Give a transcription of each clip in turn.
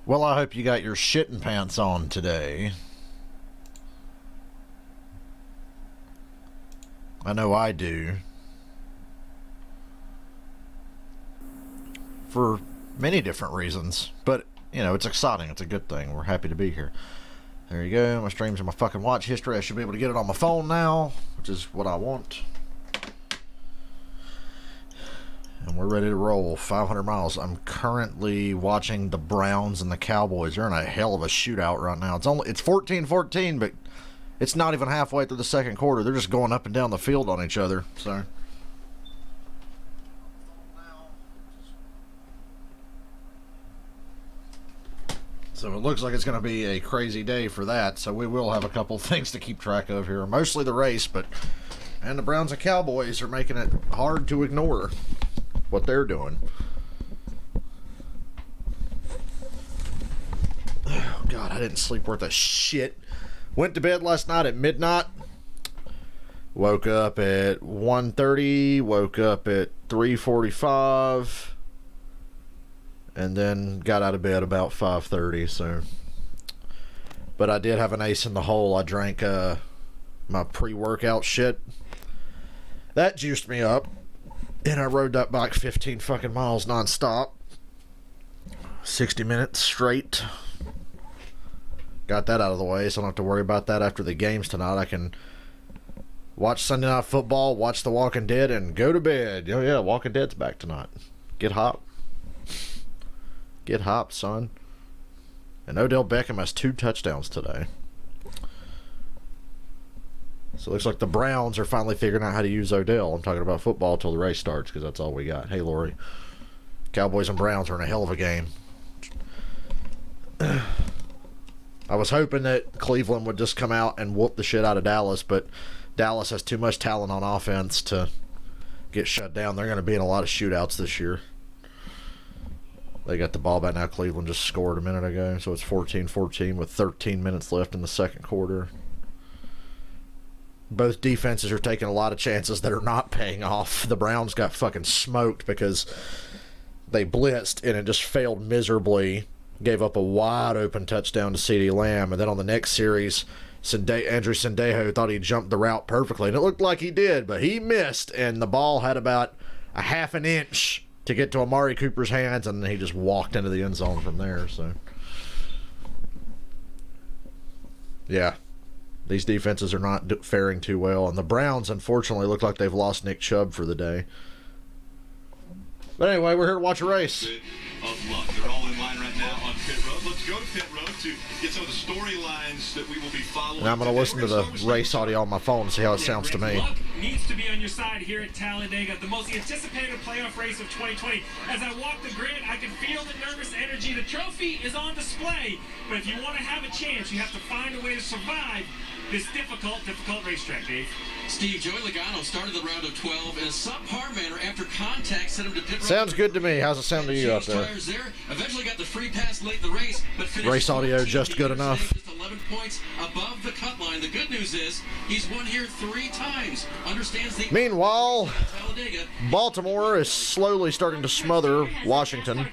Well, I hope you got your shitting pants on today. I know I do. For many different reasons. But, you know, it's exciting. It's a good thing. We're happy to be here. There you go. My stream's in my fucking watch history. I should be able to get it on my phone now, which is what I want. And we're ready to roll. 500 miles. I'm currently watching the Browns and the Cowboys. They're in a hell of a shootout right now. It's 14-14, but it's not even halfway through the second quarter. They're just going up and down the field on each other. So it looks like it's going to be a crazy day for that. So we will have a couple things to keep track of here. Mostly the race, and the Browns and Cowboys are making it hard to ignore what they're doing. Oh, God, I didn't sleep worth a shit. Went to bed last night at midnight. Woke up at 1:30. Woke up at 3:45. And then got out of bed about 5:30. So, but I did have an ace in the hole. I drank my pre-workout shit. That juiced me up. And I rode that bike 15 fucking miles nonstop. 60 minutes straight. Got that out of the way, so I don't have to worry about that after the games tonight. I can watch Sunday Night Football, watch The Walking Dead, and go to bed. Oh, yeah, Walking Dead's back tonight. Get hot. Get hot, son. And Odell Beckham has 2 touchdowns today. So it looks like the Browns are finally figuring out how to use Odell. I'm talking about football till the race starts because that's all we got. Hey, Lori. Cowboys and Browns are in a hell of a game. I was hoping that Cleveland would just come out and whoop the shit out of Dallas, but Dallas has too much talent on offense to get shut down. They're going to be in a lot of shootouts this year. They got the ball back now. Cleveland just scored a minute ago, so it's 14-14 with 13 minutes left in the second quarter. Both defenses are taking a lot of chances that are not paying off. The Browns got fucking smoked because they blitzed and it just failed miserably. Gave up a wide open touchdown to CeeDee Lamb. And then on the next series, Andrew Sendejo thought he jumped the route perfectly. And it looked like he did, but he missed. And the ball had about a half an inch to get to Amari Cooper's hands. And he just walked into the end zone from there. So, yeah. These defenses are not faring too well. And the Browns, unfortunately, look like they've lost Nick Chubb for the day. But anyway, we're here to watch a race. Of luck. They're all in line right now on pit road. Let's go to pit road to get some of the storylines that we will be following. And I'm going to listen to the race audio on my phone and see how it sounds to me. Luck needs to be on your side here at Talladega, the most anticipated playoff race of 2020. As I walk the grid, I can feel the nervous energy. The trophy is on display, but if you want to have a chance, you have to find a way to survive this difficult racetrack, Dave. Steve, Joey Logano started the round of 12 in a subpar manner after contact sent him to pit road. Sounds good to me. How's it sound to you out there? Eventually got the free pass late in the race, but finished race audio just good enough. Just 11 points above the cut line. The good news is he's won here 3 times. Understands the Meanwhile, Baltimore is slowly starting to smother Washington.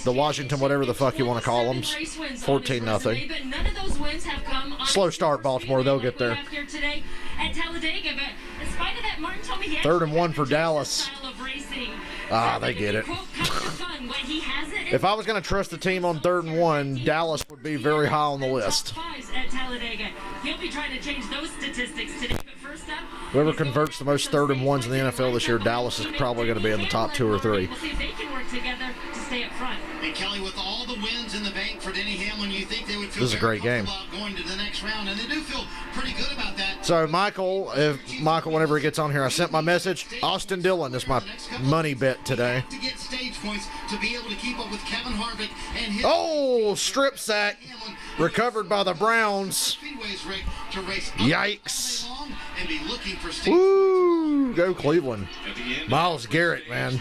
The Washington, whatever the fuck you want to call them. 14-0. Slow start, Baltimore. They'll get there. At Talladega, but in spite of that, Martin told me 3rd and 1 for Dallas. They get it. If I was going to trust the team on 3rd and 1, Dallas would be very high on the list. At Talladega. He'll be trying to change those statistics today, but first up, whoever converts the most 3rd and 1s in the NFL this year, Dallas is probably going to be in the top 2 or 3. We'll see if they can work together to stay up front. And Kelly, with all the wins in the bank for Denny Hamlin, you think they would feel this is a great game. Going to the next round, and they do feel pretty good about that. So Michael, whenever he gets on here, I sent my message. Austin Dillon is my money bet today. To get stage points to be able to keep up with Kevin Harvick and his strip sack recovered by the Browns. Yikes. Woo! Go Cleveland. Myles Garrett, man.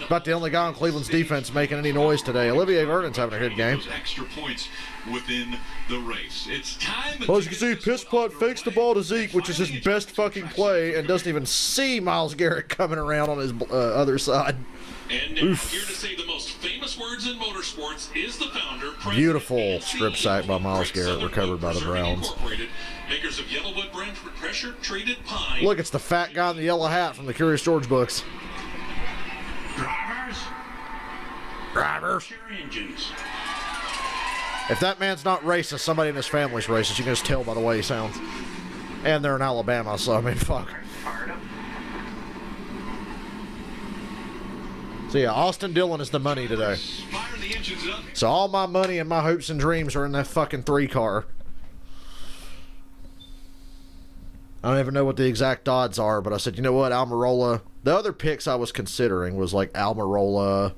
About the only guy on Cleveland's defense making any noise today. Olivier Vernon's having a good game. Extra points within the race. It's time. Well, as you can see, Pisspot fakes the ball to Zeke, which is his best fucking play, and doesn't even see Myles Garrett coming around on his other side. And here to say the most famous famous words in motorsports is the founder. Beautiful strip sack by Miles Garrett, recovered by the Browns. Makers of Yellowwood brand pressure-treated pine. Look, it's the fat guy in the yellow hat from the Curious George books. Drivers. Your engines. If that man's not racist, somebody in his family's racist. You can just tell by the way he sounds. And they're in Alabama, so I mean, fuck. So yeah, Austin Dillon is the money today. Fire the engines up. So all my money and my hopes and dreams are in that fucking 3-car. I don't even know what the exact odds are, but I said, you know what, Almirola. The other picks I was considering was like Almirola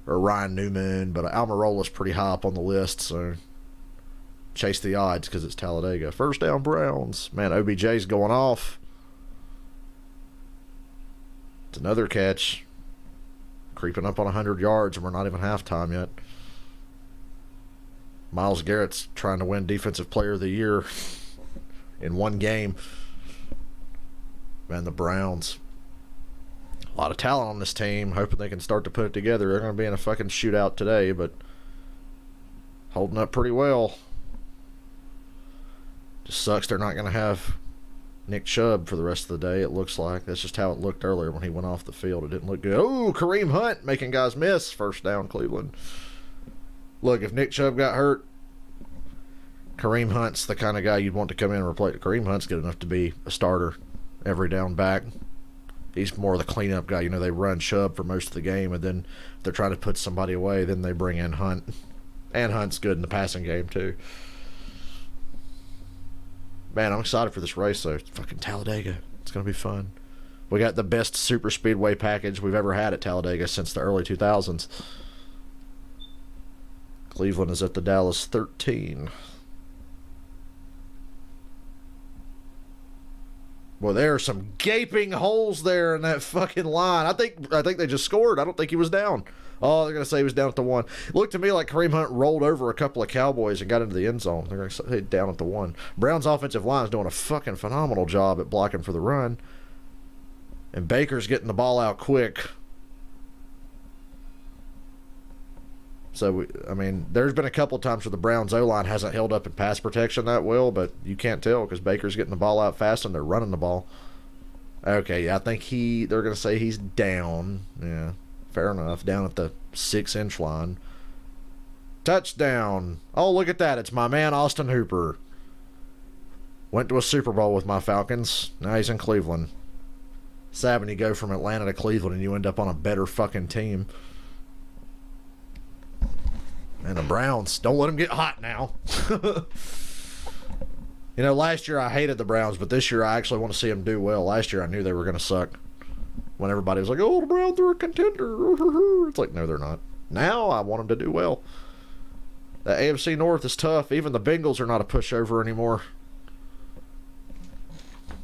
or Ryan Newman, but Almirola's pretty high up on the list, so chase the odds because it's Talladega. First down, Browns. Man, OBJ's going off. It's another catch. Creeping up on 100 yards, and we're not even halftime yet. Myles Garrett's trying to win Defensive Player of the Year in one game. Man, the Browns. A lot of talent on this team. Hoping they can start to put it together. They're going to be in a fucking shootout today, but holding up pretty well. Just sucks they're not going to have Nick Chubb for the rest of the day, it looks like. That's just how it looked earlier when he went off the field. It didn't look good. Oh, Kareem Hunt making guys miss. First down, Cleveland. Look, if Nick Chubb got hurt, Kareem Hunt's the kind of guy you'd want to come in and replace. Kareem Hunt's good enough to be a starter every down back. He's more of the cleanup guy. You know, they run Chubb for most of the game, and then if they're trying to put somebody away, then they bring in Hunt. And Hunt's good in the passing game, too. Man, I'm excited for this race, though. It's fucking Talladega. It's going to be fun. We got the best super speedway package we've ever had at Talladega since the early 2000s. Cleveland is at the Dallas 13. Well, there are some gaping holes there in that fucking line. I think they just scored. I don't think he was down. Oh, they're going to say he was down at the 1. It looked to me like Kareem Hunt rolled over a couple of Cowboys and got into the end zone. They're going to say down at the 1. Brown's offensive line is doing a fucking phenomenal job at blocking for the run. And Baker's getting the ball out quick. So, I mean, there's been a couple times where the Browns O-line hasn't held up in pass protection that well, but you can't tell because Baker's getting the ball out fast and they're running the ball. Okay, yeah, I think they're going to say he's down. Yeah, fair enough. Down at the 6-inch line. Touchdown. Oh, look at that. It's my man, Austin Hooper. Went to a Super Bowl with my Falcons. Now he's in Cleveland. Sad when you go from Atlanta to Cleveland and you end up on a better fucking team. And the Browns, don't let them get hot now. You know, last year I hated the Browns, but this year I actually want to see them do well. Last year I knew they were going to suck. When everybody was like, oh, the Browns are a contender. It's like, no, they're not. Now I want them to do well. The AFC North is tough. Even the Bengals are not a pushover anymore.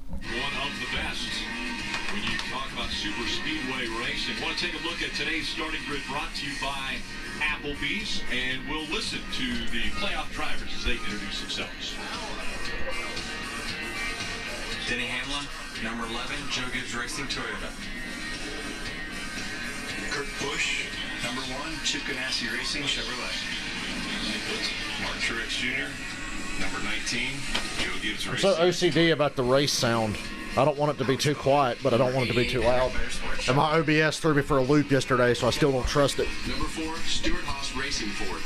One of the best when you talk about super speedway racing. Want to take a look at today's starting grid brought to you by Applebee's, and we'll listen to the playoff drivers as they introduce themselves. Denny Hamlin, number 11, Joe Gibbs Racing Toyota. Kurt Busch, Number 1, Chip Ganassi Racing Chevrolet. Mark Truex Jr., Number 19, Joe Gibbs I'm Racing. so OCD about the race sound. I don't want it to be too quiet, but I don't want it to be too loud. And my OBS threw me for a loop yesterday, so I still don't trust it. Number 4, Stuart Haas Racing Ford.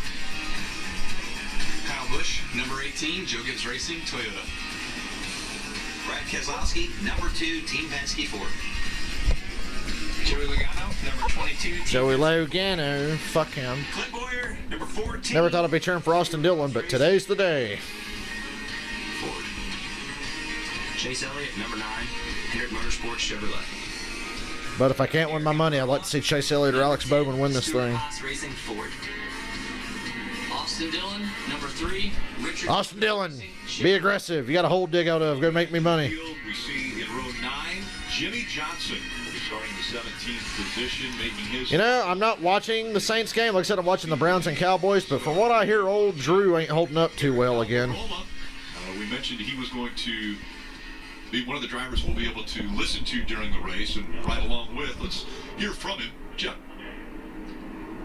Kyle Busch, number 18, Joe Gibbs Racing Toyota. Brad Keselowski, number 2, Team Penske Ford. Joey Logano, number 22, Team Joey Logano, fuck him. Clint Boyer, number 14. Never thought I'd be cheering for Austin Dillon, but today's the day. Ford. Chase Elliott, number 9, Hendrick Motorsports Chevrolet. But if I can't win my money, I'd like to see Chase Elliott or Alex Bowman win this thing. Haas Racing Ford. Austin Dillon, number 3, Richard. Austin Dillon, be aggressive. You got a hole to dig out of. Go make me money. field, we see in row 9, Jimmy Johnson will be starting the 17th position, making his... You know, I'm not watching the Saints game. Like I said, I'm watching the Browns and Cowboys. But from what I hear, old Drew ain't holding up too well again. We mentioned he was going to be one of the drivers we'll be able to listen to during the race and ride along with. Let's hear from him. Jeff.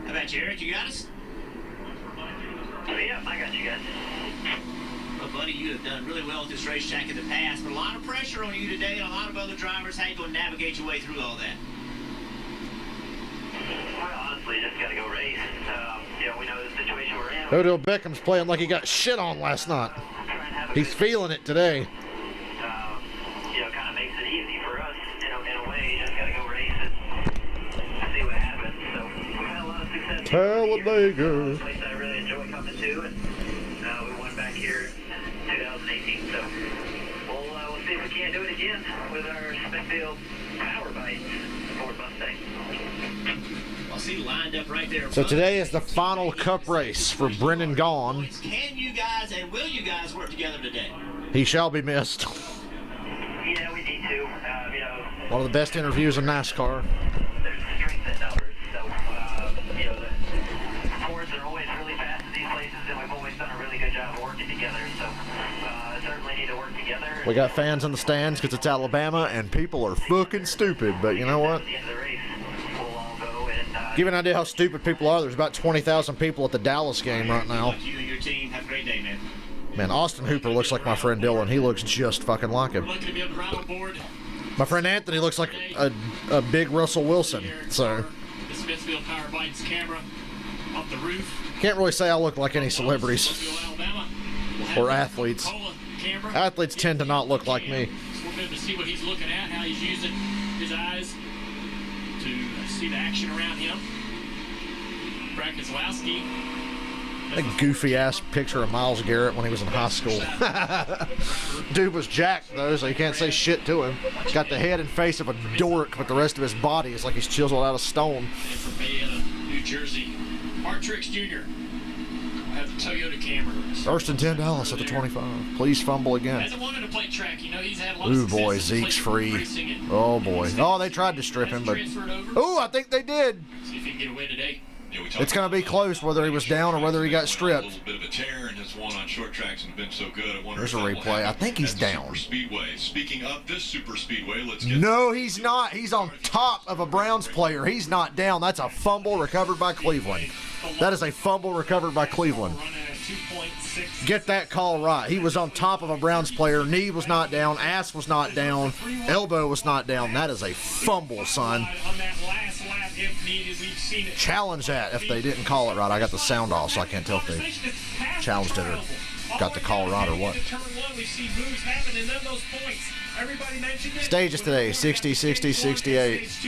How about you, Eric? You got us? Yeah, I got you guys. Well, buddy, you have done really well at this racetrack in the past, but a lot of pressure on you today, and a lot of other drivers. How you going to navigate your way through all that? Well, honestly, just got to go race. We know the situation we're in. Odell Beckham's playing like he got shit on last night. He's feeling it today. Kind of makes it easy for us, in a way. Just got to go race and see what happens. So we've had a lot of success. Talladega. It's a place I really enjoy coming to, and we won back here in 2018. So we'll see if we can't do it again with our Smithfield Power Bite Ford Mustang. I'll see lined up right there. So today is the final Cup race for Brendan Gaughan. Can you guys and will you guys work together today? He shall be missed. Yeah, we need to. One of the best interviews in NASCAR. There's strength in numbers. So, the Fords are always really fast at these places, and we've always done a really good job of working together. So, certainly need to work together. We got fans in the stands because it's Alabama, and people are fucking stupid. But you know what? At the end of the race, we'll all go and Give you an idea how stupid people are. There's about 20,000 people at the Dallas game right now. You and your team have a great day, man. Man, Austin Hooper looks like my friend Dylan. He looks just fucking like him. Lucky to be on the rival board. My friend Anthony looks like a big Russell Wilson. So The Smithfield Power Bites camera off the roof. can't really say I look like any celebrities or athletes. Athletes tend to not look like me. We're going to see what he's looking at, how he's using his eyes to see the action around him. Brad Keselowski. A goofy ass picture of Myles Garrett when he was in high school. Dude was jacked though, so you can't say shit to him. Got the head and face of a dork, but the rest of his body is like he's chiseled out of stone. And from Bayonne, New Jersey, Mark Trix Jr. have the Toyota Camry. First and 10 Dallas at the 25. Please fumble again. Hasn't wanted to play track. He's had a lot Ooh of boy, success in Zeke's playing free. racing and Oh boy. Oh, they tried to strip him, but transferred over. oh, I think they did. See if he can get a win today. It's going to be close whether he was down or whether he got A stripped. little bit of a tear and has won on short tracks and been so good. I wonder There's if a that will replay. I happen think he's at the down. Super Speedway. Speaking of this super speedway, let's get No, he's not. He's on top of a Browns player. He's not down. That's a fumble recovered by Cleveland. That is a fumble recovered by Cleveland. Get that call right. He was on top of a Browns player. Knee was not down. Ass was not down. Elbow was not down. That is a fumble, son. Challenge that if they didn't call it right. I got the sound off, so I can't tell if they challenged it or got the call right or what. Stages today, 60, 60, 68.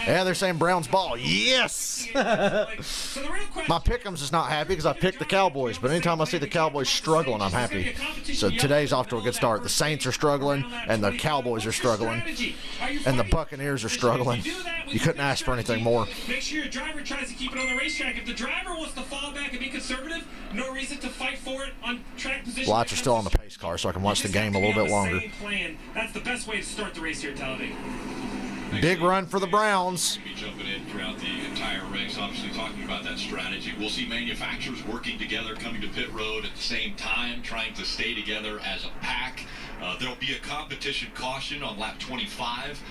Yeah, they're saying Browns ball. Yes! My pick'ems is not happy because I picked the Cowboys, but anytime I see the Cowboys struggling, I'm happy. So today's off to a good start. The Saints are struggling, and the Cowboys are struggling, and the Buccaneers are struggling. You couldn't ask for anything more. Make sure your driver tries to keep it on the racetrack. If the driver wants to fall back and be conservative, no reason to fight for it on track position. Lights are still on the pace car, so I can watch the game a little bit longer. That's the best way to start the race here at Talladega. Big run for the Browns. Be jumping in throughout the entire race, obviously talking about that strategy. We'll see manufacturers working together, coming to pit road at the same time, trying to stay together as a pack. There'll be a competition caution on lap 25.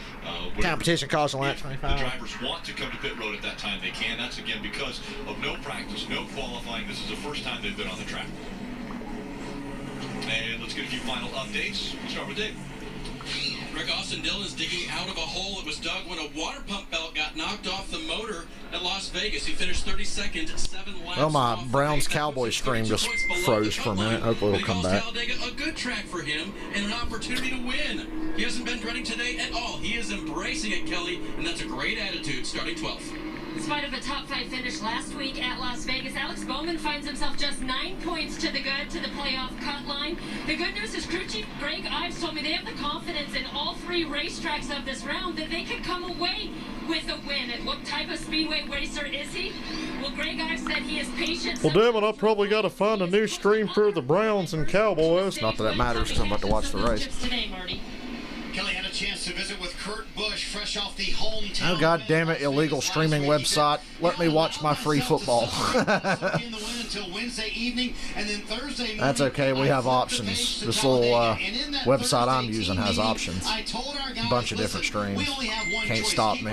Competition caution lap 25. The drivers want to come to pit road at that time they can. That's again because of no practice, no qualifying. This is the first time they've been on the track. And let's get a few final updates. We'll start with Dave. Rick Austin Dillon is digging out of a hole that was dug when a water pump belt got knocked off the motor at Las Vegas. He finished 32nd, 7 laps. Well, my off the Browns pace. Cowboys stream just 32 points below froze the for a cut minute. line. Hopefully it'll But he come calls back. Talladega a good track for him and an opportunity to win. He hasn't been dreading today at all. He is embracing it, Kelly, and that's a great attitude starting 12th. In spite of a top 5 finish last week at Las Vegas, Alex Bowman finds himself just 9 points to the good to the playoff cut line. The good news is crew chief Greg Ives told me they have the confidence in all 3 racetracks of this round that they can come away with a win. And what type of speedway racer is he? Well, Greg Ives said he is patient. Well, damn it, I probably got to find a new stream for the Browns and Cowboys. Not that that matters because I'm about to watch the race. Today, Marty. Kelly had a chance to visit with Kurt Busch fresh off the hometown. Oh, God damn it, illegal streaming website. Let me watch my free football. That's okay, we have options. This little website I'm using has options. A bunch of different streams. Can't stop me.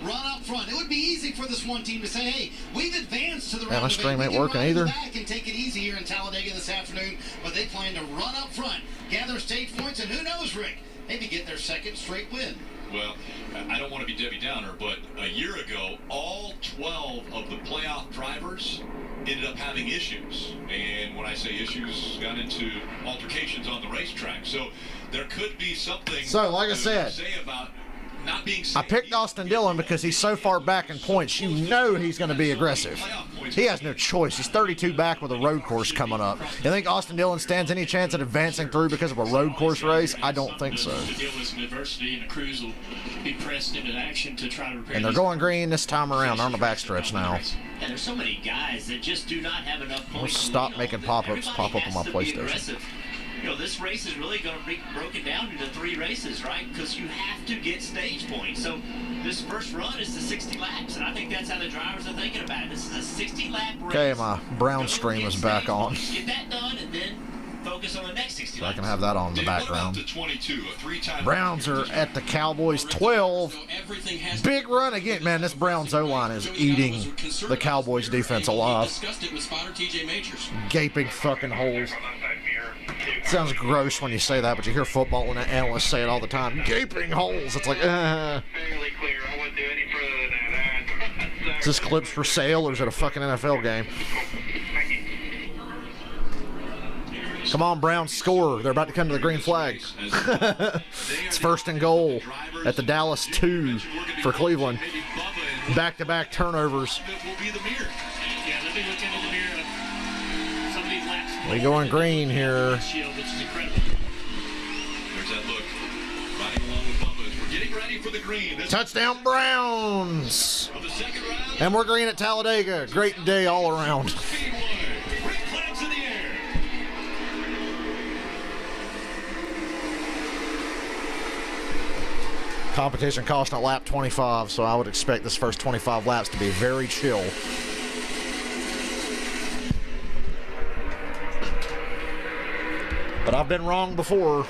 Run up front. It would be easy for this one team to say, hey, we've advanced to the round my of stream 8. ain't working either. Back and take it easy here in Talladega this afternoon, but they plan to run up front, gather stage points, and who knows, Rick, maybe get their second straight win. Well, I don't want to be Debbie Downer, but a year ago, all 12 of the playoff drivers ended up having issues. And when I say issues, got into altercations on the racetrack. So there could be something. So, like I said, say about not being I picked Austin Dillon because he's so far back in points. You know he's going to be aggressive. He has no choice. He's 32 back with a road course coming up. You think Austin Dillon stands any chance at advancing through because of a road course race? I don't think so. The deal with some adversity, and the crews will be pressed into action to try to repair. And they're going green this time around. They're on the backstretch now. And there's so many guys that just do not have enough points. I'll stop making pop-ups pop up on my PlayStation. You know, this race is really going to be broken down into 3 races, right? Because you have to get stage points. So this first run is the 60 laps, and I think that's how the drivers are thinking about it. This is a 60-lap race. Okay, my brown stream is back on. Get that done, and then focus on the next 60 laps. I can have that on in the background. Browns are at the Cowboys 12. Big run again. Man, this Browns O-line is eating the Cowboys defense alive. Gaping fucking holes. Sounds gross when you say that, but you hear football and analysts say it all the time. Gaping holes. It's like, Is this clips for sale or is it a fucking NFL game? Come on, Browns, score. They're about to come to the green flag. It's first and goal at the Dallas 2 for Cleveland. Back-to-back turnovers. We going green here. There's that look. Riding along with Bubba. We're getting ready for the green. Touchdown, Browns. And we're green at Talladega. Great day all around. Competition caution at lap 25, so I would expect this first 25 laps to be very chill. But I've been wrong before.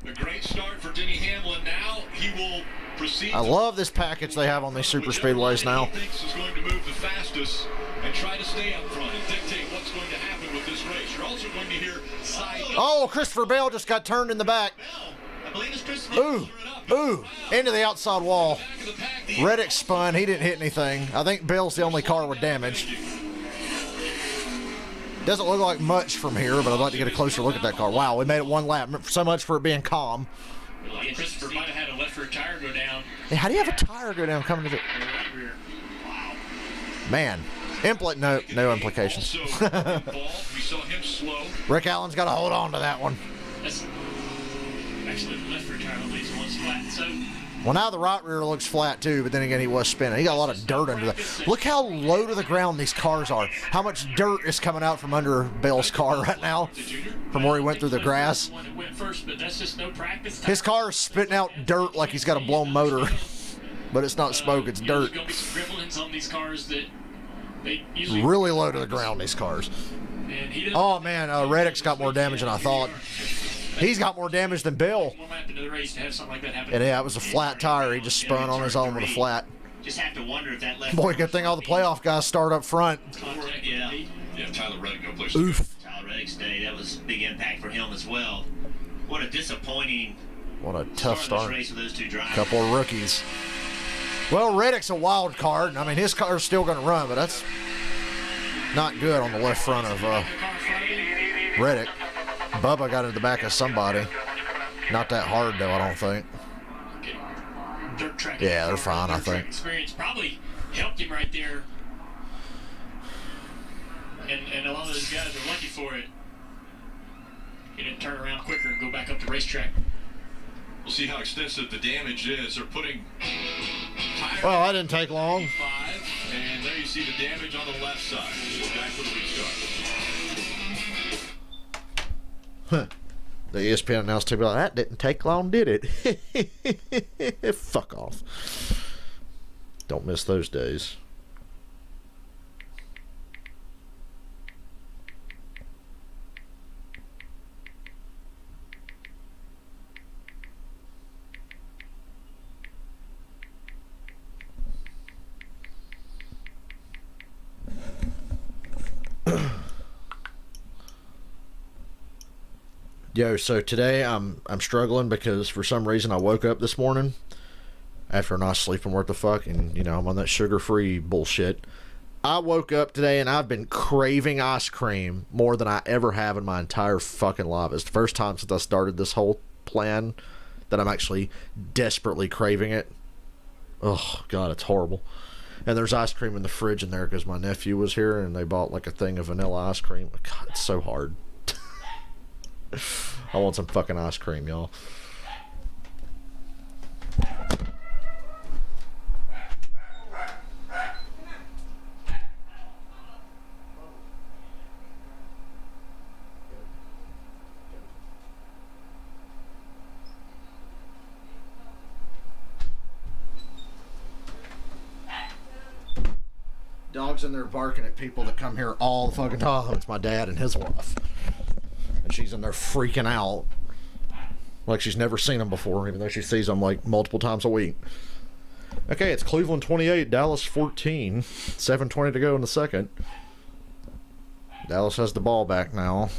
A great start for Denny Hamlin. Now he will proceed. I love this package they have on these super speedways now. He thinks is going to move the fastest and try to stay up front and dictate what's going to happen with this race. You're also going to hear side. Oh, Christopher Bell just got turned in the back. Ooh, ooh, into the outside wall. Reddick spun. He didn't hit anything. I think Bell's the only car with damage. Doesn't look like much from here, but I'd like to get a closer look at that car. Wow, we made it one lap. So much for it being calm. Christopher might have had a left rear tire go down. Hey, how do you have a tire go down coming to the... Man. No implications. Rick Allen's got to hold on to that one. Actually, the left rear tire leaves one's flat. So, well, now the right rear looks flat too, but then again, he was spinning. He got a lot of dirt under that. Look how low to the ground these cars are. How much dirt is coming out from under Bell's car right now from where he went through the grass. His car is spitting out dirt like he's got a blown motor, but it's not smoke, it's dirt. Really low to the ground, these cars. Oh, man, Reddick's got more damage than I thought. He's got more damage than Bill. And yeah, it was a flat tire. He just spun on his own with a flat. Just have to wonder if that left. Boy, good thing all the playoff guys start up front. Yeah, Tyler Reddick, no place. Oof. Tyler Reddick's day, that was a big impact for him as well. What a disappointing. What a tough start. Race with those two drivers. Couple of rookies. Well, Reddick's a wild card. I mean, his car's still going to run, but that's not good on the left front of Reddick. Bubba got into the back of somebody. Not that hard, though, I don't think. Yeah, they're fine, I think. Experience probably helped him right there. And a lot of those guys are lucky for it. He didn't turn around quicker and go back up the racetrack. We'll see how extensive the damage is. They're putting well, that didn't take long. And there you see the damage on the left side. Back to the restart. The ESPN announced to be like, that didn't take long, did it? Fuck off. Don't miss those days. Yo, so today I'm struggling because for some reason I woke up this morning after not sleeping worth the fuck, and you know I'm on that sugar-free bullshit. I woke up today and I've been craving ice cream more than I ever have in my entire fucking life. It's the first time since I started this whole plan that I'm actually desperately craving it. Oh god, it's horrible. And there's ice cream in the fridge in there because my nephew was here and they bought like a thing of vanilla ice cream. God, it's so hard. I want some fucking ice cream, y'all. Dog's in there barking at people that come here all the fucking time. It's my dad and his wife. And she's in there freaking out like she's never seen them before, even though she sees them like multiple times a week. Okay, it's Cleveland 28, Dallas 14. 7:20 to go in the second. Dallas has the ball back now.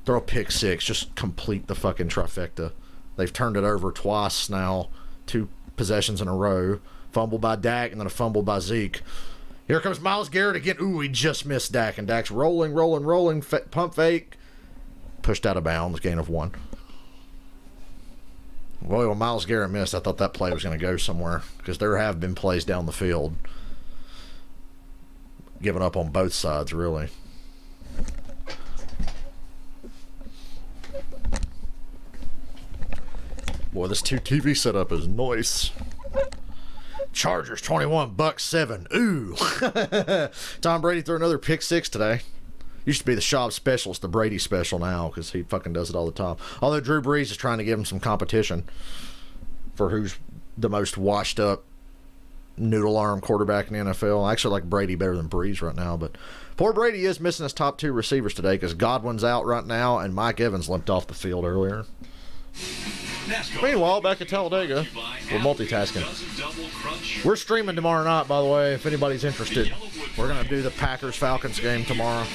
Throw a pick six. Just complete the fucking trifecta. They've turned it over twice now. 2 possessions in a row. Fumble by Dak and then a fumble by Zeke. Here comes Myles Garrett again. Ooh, he just missed Dak. And Dak's rolling. Pump fake. Pushed out of bounds. Gain of 1. Boy, when Myles Garrett missed, I thought that play was going to go somewhere. Because there have been plays down the field. Giving up on both sides, really. Boy, this 2 TV setup is nice. Chargers 21, Bucks 7. Ooh. Tom Brady threw another pick 6 today. Used to be the Schaub specialist, the Brady special now, because he fucking does it all the time. Although Drew Brees is trying to give him some competition for who's the most washed up noodle arm quarterback in the NFL. I actually like Brady better than Brees right now, but poor Brady is missing his top 2 receivers today because Godwin's out right now and Mike Evans limped off the field earlier. Meanwhile, back at Talladega, we're multitasking. We're streaming tomorrow night, by the way, if anybody's interested. We're going to do the Packers-Falcons game tomorrow.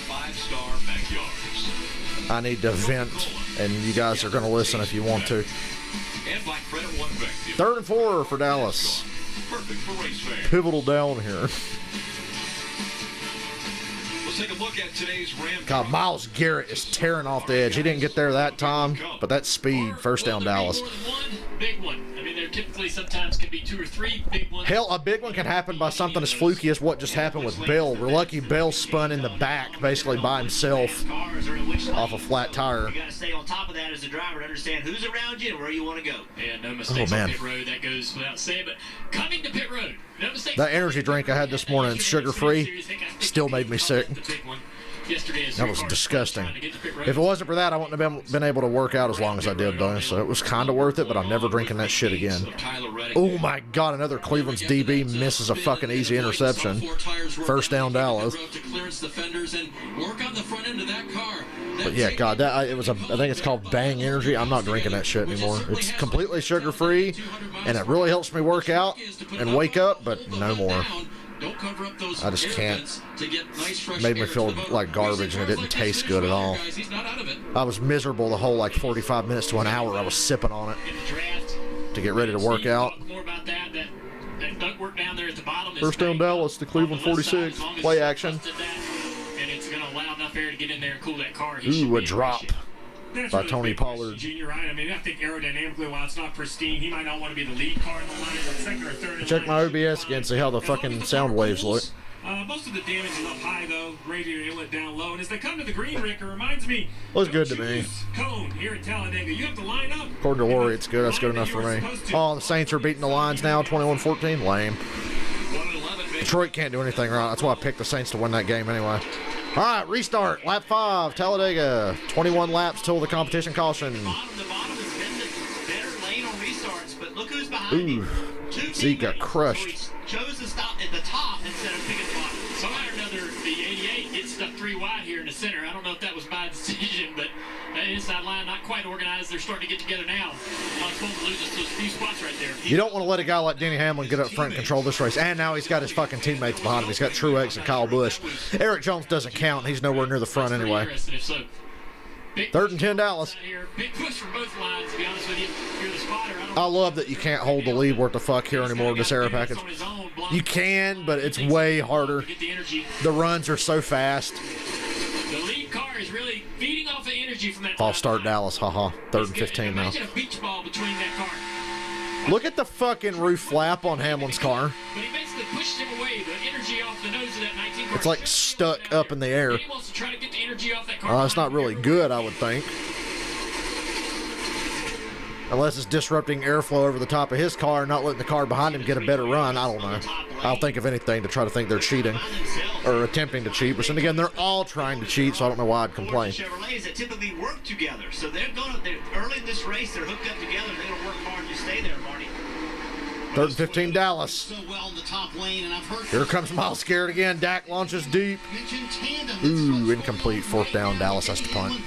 I need to vent, and you guys are going to listen if you want to. 3rd and 4 for Dallas. Pivotal down here. Take a look at today's Ram. God, Myles Garrett is tearing off the edge. He didn't get there that time, but that speed, first down Dallas. Big one. I mean, there typically sometimes can be 2 or 3 big ones. Hell, a big one can happen by something as fluky as what just happened with Bell. We're lucky Bell spun in the back, basically by himself, off a flat tire. You got to stay on top of that as a driver to understand who's around you and where you want to go. Yeah, no mistakes on pit road. That goes without saying. But coming to pit road, no mistakes. That energy drink I had this morning, sugar-free, still made me sick. That was disgusting. If it wasn't for that, I wouldn't have been able to work out as long as I did, though. So it was kind of worth it, but I'm never drinking that shit again. Oh, my God. Another Cleveland's DB misses a fucking easy interception. First down, Dallas. But, yeah, God, I think it's called Bang Energy. I'm not drinking that shit anymore. It's completely sugar-free, and it really helps me work out and wake up, but no more. I just can't. Made me feel like garbage, and it didn't taste good at all. I was miserable the whole like 45 minutes to an hour. I was sipping on it to get ready to work out. First down Dallas to Cleveland 46. Play action. Ooh, a drop by Tony Pollard. Junior, right? I mean, I think aerodynamically, while it's not pristine, he might not want to be the lead car in the line, but second or third. Check my OBS again, see how the fucking sound waves look. Most of the damage is up high, though. Radio inlet down low. And as they come to the green, Rick, it reminds me. Looks good to me. Cone here at Talladega. You have to line up. According to Lori, it's good. That's good enough for me. Oh, the Saints are beating the Lions now, 21-14. Lame. Detroit can't do anything right. That's why I picked the Saints to win that game anyway. All right, restart. Lap 5, Talladega. 21 laps till the competition caution. The bottom has been the better lane on restarts, but look who's behind him. Zeke got crushed. So he chose to stop at the top instead of picking the bottom. Somehow or another, the 88 gets stuck 3 wide here in the center. I don't know if that was by decision, but that inside line not quite organized. They're starting to get together now. It's going to lose us those few spots right there. You don't want to let a guy like Denny Hamlin get up front and control this race. And now he's got his fucking teammates behind him. He's got Truex and Kyle Busch. Eric Jones doesn't count. He's nowhere near the front anyway. Third and 10 Dallas. Big push from both lines, to be honest with you. You're the spotter. I love that you can't hold the lead worth the fuck here anymore in this aero package. You can, but it's way harder. The runs are so fast. The lead car is really feeding off the energy from that. False start Dallas, haha. Third and 15 now. Imagine a beach ball between that car. Look at the fucking roof flap on Hamlin's car. But he basically pushed him away, the energy off the nose of that 19 car. It's like stuck up in the air. He wants to try to get the energy off that car. It's not really good, I would think. Unless it's disrupting airflow over the top of his car and not letting the car behind him get a better run. I don't know. I'll think of anything to try to think they're cheating or attempting to cheat. But then again, they're all trying to cheat, so I don't know why I'd complain. Chevrolets that typically work together, so they're early in this race. They're hooked up together. They're going to work hard to stay there, Marty. Third and 15 Dallas. So well in the top lane, and I've heard Here comes Miles Garrett again. Dak launches deep. Ooh, incomplete. Fourth down. Dallas has to punt.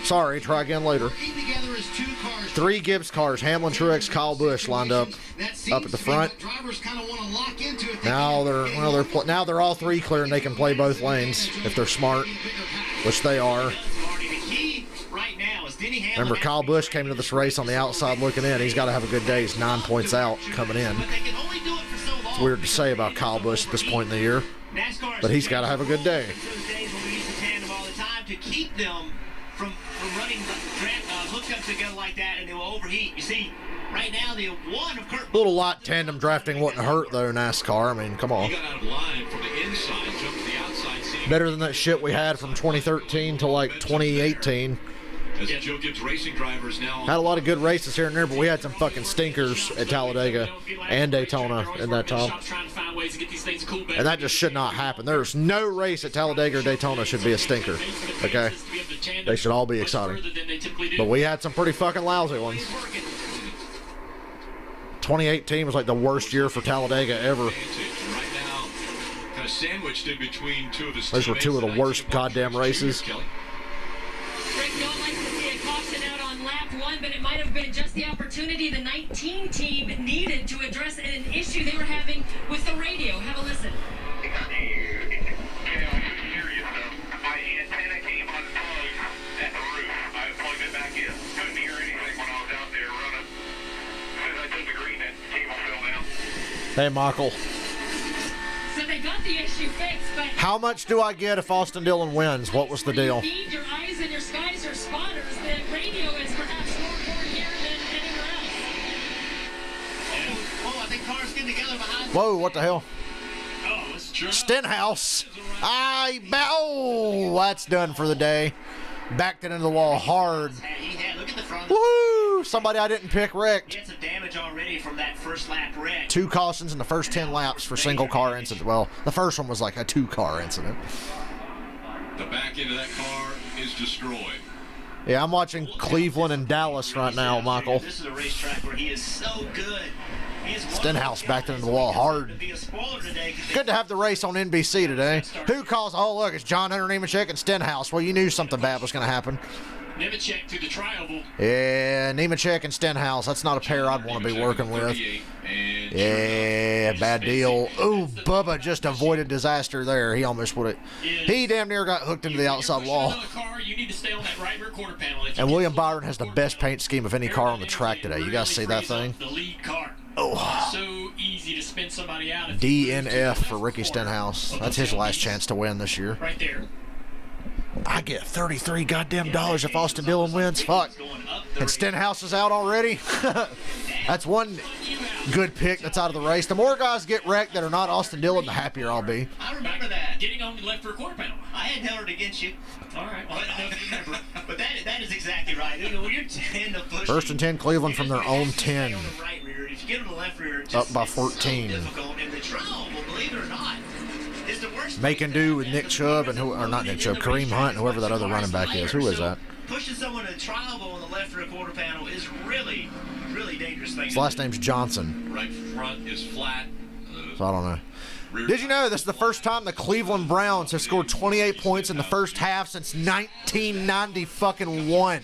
Sorry, try again later. 3 Gibbs cars. Hamlin, Truex, Kyle Busch lined up at the front. Now they're all 3 clear and they can play both lanes if they're smart, which they are. Remember, Kyle Busch came into this race on the outside looking in. He's got to have a good day. He's 9 points out coming in. It's weird to say about Kyle Busch at this point in the year, but he's got to have a good day. To keep them from running hooked up together like that, and they will overheat. You see, right now the one of Kurt. Little lot tandem drafting wouldn't hurt though, NASCAR. I mean, come on. He got out of line from the inside, jumped to the outside. Better than that shit we had from 2013 to like 2018. As Joe Gibbs racing drivers now had a lot of good races here and there, but we had some fucking stinkers at Talladega and Daytona in that time. And that just should not happen. There's no race at Talladega or Daytona should be a stinker. Okay? They should all be exciting. But we had some pretty fucking lousy ones. 2018 was like the worst year for Talladega ever. Those were 2 of the worst goddamn races. But it might have been just the opportunity the 19 team needed to address an issue they were having with the radio. Have a listen. My antenna came unplugged at the roof. I plugged it back in. Couldn't hear anything when I was out there running. As soon as I took the green, that cable fell down. Hey, Michael. So they got the issue fixed, but how much do I get if Austin Dillon wins? What was the deal? Feed your eyes and your skies are spotters. The radio is perhaps more important here than anywhere else. Oh, I think cars getting together behind. Whoa, what the hell? Oh, Stenhouse. Oh, that's done for the day. Backed it into the wall hard. Look at the front. Woo! Somebody I didn't pick wrecked. He had some damage already from that first lap wreck. 2 cautions in the first 10 laps for single car incident. Well, the first one was like a 2-car incident. The back end of that car is destroyed. Yeah, I'm watching Cleveland and Dallas right now, Michael. This is a racetrack where he is so good. Stenhouse backed into the wall hard. Good to have the race on NBC today. Who calls? Oh, look, it's John Hunter Nemechek and Stenhouse. Well, you knew something bad was going to happen. Nemechek through the trioval. Yeah, Nemechek and Stenhouse. That's not a pair I'd want to be working with. Yeah, bad deal. Ooh, Bubba just avoided disaster there. He almost would have. He damn near got hooked into the outside wall. And William Byron has the best paint scheme of any car on the track today. You guys see that thing? The lead car. Oh. So easy to spin somebody out. DNF for Ricky Stenhouse. That's his last chance to win this year. Right there. I get $33 goddamn dollars if Austin Dillon wins. Fuck. And Stenhouse is out already. That's one good pick that's out of the race. The more guys get wrecked that are not Austin Dillon, the happier I'll be. I remember that. Getting on the left for a quarter panel. I had held it against you. All right. Well, I don't know if you remember. But that is exactly right. When you're 10 to push. First and 10, Cleveland from their own 10. Right rear. If you get on the left rear, it's up by 14. so difficult. And the trouble, believe it or not, is to work making do with Nick Chubb and or not Nick Chubb, Kareem Hunt and whoever that other running back is. Who is that? Pushing someone in trial on the left rear quarter panel is really, really dangerous thing. His last name's Johnson. Right front is flat. So I don't know. Did you know this is the first time the Cleveland Browns have scored 28 points in the first half since 1991?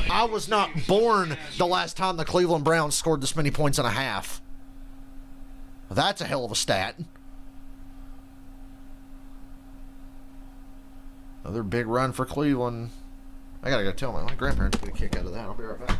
I was not born the last time the Cleveland Browns scored this many points in a half. That's a hell of a stat. Another big run for Cleveland. I gotta go tell my grandparents get a kick out of that. I'll be right back.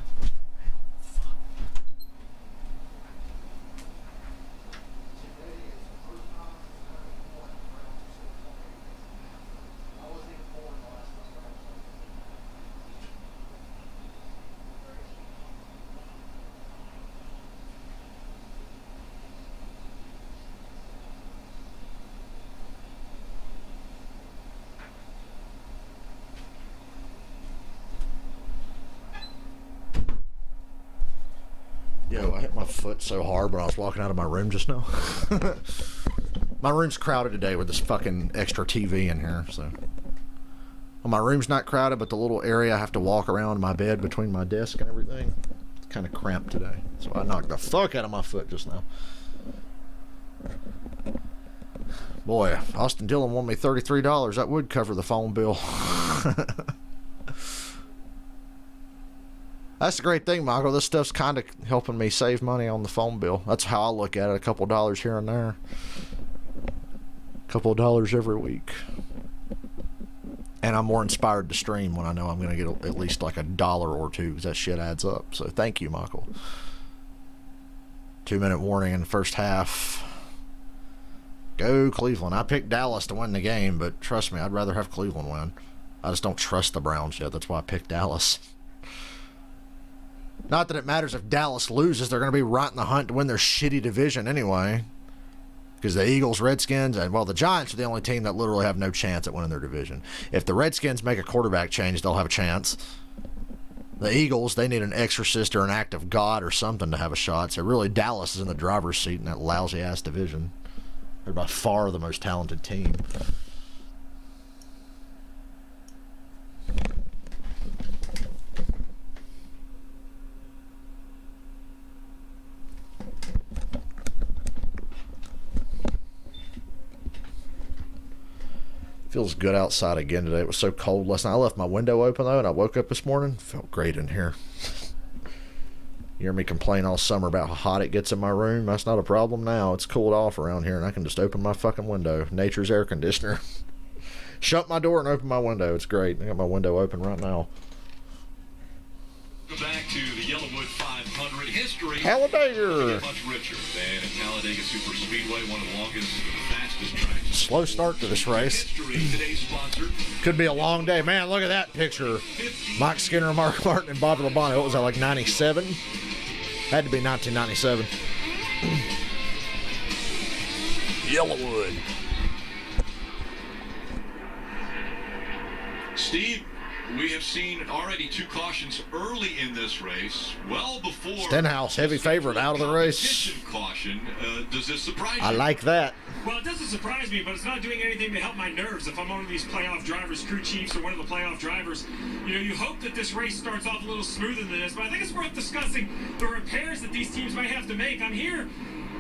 Yo, I hit my foot so hard when I was walking out of my room just now. My room's crowded today with this fucking extra TV in here, so. Well, my room's not crowded, but the little area I have to walk around my bed between my desk and everything, it's kind of cramped today. So I knocked the fuck out of my foot just now. Boy, Austin Dillon won me $33. That would cover the phone bill. That's the great thing, Michael. This stuff's kind of helping me save money on the phone bill. That's how I look at it. A couple dollars here and there. A couple of dollars every week. And I'm more inspired to stream when I know I'm going to get at least like $1 or $2 because that shit adds up. So thank you, Michael. 2-minute warning in the first half. Go Cleveland. I picked Dallas to win the game, but trust me, I'd rather have Cleveland win. I just don't trust the Browns yet. That's why I picked Dallas. Not that it matters if Dallas loses. They're going to be right in the hunt to win their shitty division anyway. Because the Eagles, Redskins, and, well, the Giants are the only team that literally have no chance at winning their division. If the Redskins make a quarterback change, they'll have a chance. The Eagles, they need an exorcist or an act of God or something to have a shot. So really, Dallas is in the driver's seat in that lousy-ass division. They're by far the most talented team. Feels good outside again today. It was so cold last night. I left my window open, though, and I woke up this morning. Felt great in here. You hear me complain all summer about how hot it gets in my room? That's not a problem now. It's cooled off around here, and I can just open my fucking window. Nature's air conditioner. Shut my door and open my window. It's great. I got my window open right now. Back to the Yellowwood 500 history. Talladega. Much richer than at Talladega Super Speedway, one of the longest, fastest tracks. Slow start to this race. Today's sponsor. Could be a long day. Man, look at that picture. Mike Skinner, Mark Martin, and Bobby Labonte. What was that, like 97? Had to be 1997. Yellowwood. Steve, we have seen already 2 cautions early in this race, well before Stenhouse, heavy favorite, out of the race. Caution. Does this surprise you? I like that. Well, it doesn't surprise me, but it's not doing anything to help my nerves. If I'm one of these playoff drivers, crew chiefs, or one of the playoff drivers, you hope that this race starts off a little smoother than this. But I think it's worth discussing the repairs that these teams might have to make. I'm here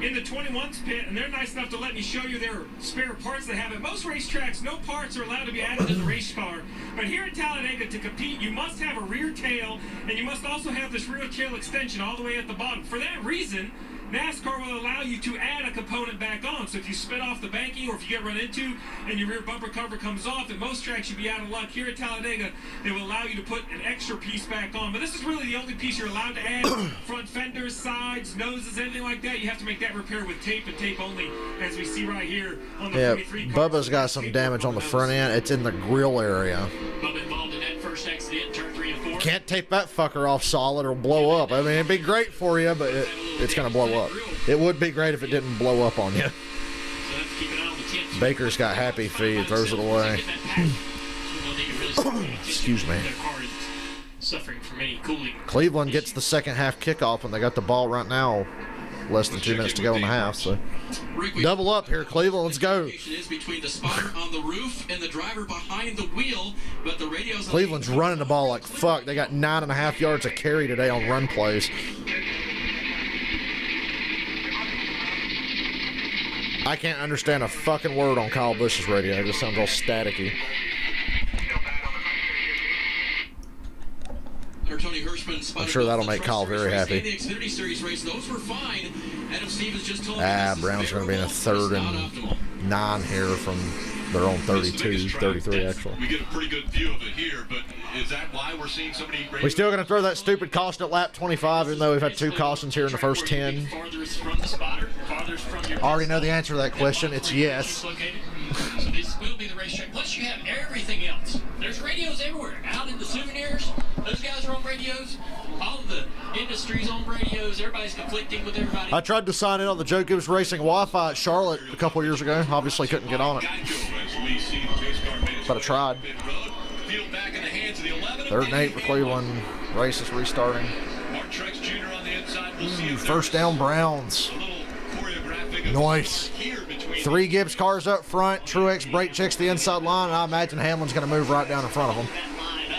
in the 21's pit, and they're nice enough to let me show you their spare parts they have. At most racetracks, no parts are allowed to be added to the race car. But here at Talladega, to compete, you must have a rear tail, and you must also have this rear tail extension all the way at the bottom. For that reason, NASCAR will allow you to add a component back on. So if you spit off the banking or if you get run into and your rear bumper cover comes off, at most tracks you'd be out of luck. Here at Talladega, they will allow you to put an extra piece back on. But this is really the only piece you're allowed to add. Front fenders, sides, noses, anything like that, you have to make that repair with tape and tape only, as we see right here on the 43 car. Bubba's got some damage on the front end. It's in the grill area. Bubba involved in that first accident in turn 3 and 4. Can't tape that fucker off solid or blow up. I mean, it'd be great for you, but it's going to blow up. It would be great if it didn't blow up on you. Baker's got happy feet, throws it away. Excuse me. Suffering from any cooling. Cleveland gets the second half kickoff when they got the ball right now. less than 2 minutes to go in the half. So double up here, Cleveland. Let's go. Is between the spotter on the roof and the driver behind the wheel, but the radios. Cleveland's running the ball like fuck. They got 9.5 yards of carry today on run plays. I can't understand a fucking word on Kyle Busch's radio. It just sounds all staticky. Tony Hirschman, I'm sure that'll make Kyle very happy. The Xfinity Series race, those were fine. Adam Stevens just told Brown's going to be in a 3rd and 9 here from their own 32, 33 actually. We get a pretty good view of it here, but is that why we're seeing so many great... We still going to throw that stupid caution at lap 25, even though we've had 2 cautions here in the first 10. I already know the answer to that question. It's yes. So this will be the racetrack. Plus, you have everything else. There's radios everywhere. Out in the souvenirs, those guys are on radios. All of the industry's on radios. Everybody's conflicting with everybody. I tried to sign in on the Joe Gibbs Racing Wi-Fi at Charlotte a couple years ago. Obviously couldn't get on it. But I tried. 3rd and 8 for Cleveland. Race is restarting. First down, Browns. Nice. 3 Gibbs cars up front. Truex brake checks the inside line, and I imagine Hamlin's going to move right down in front of him.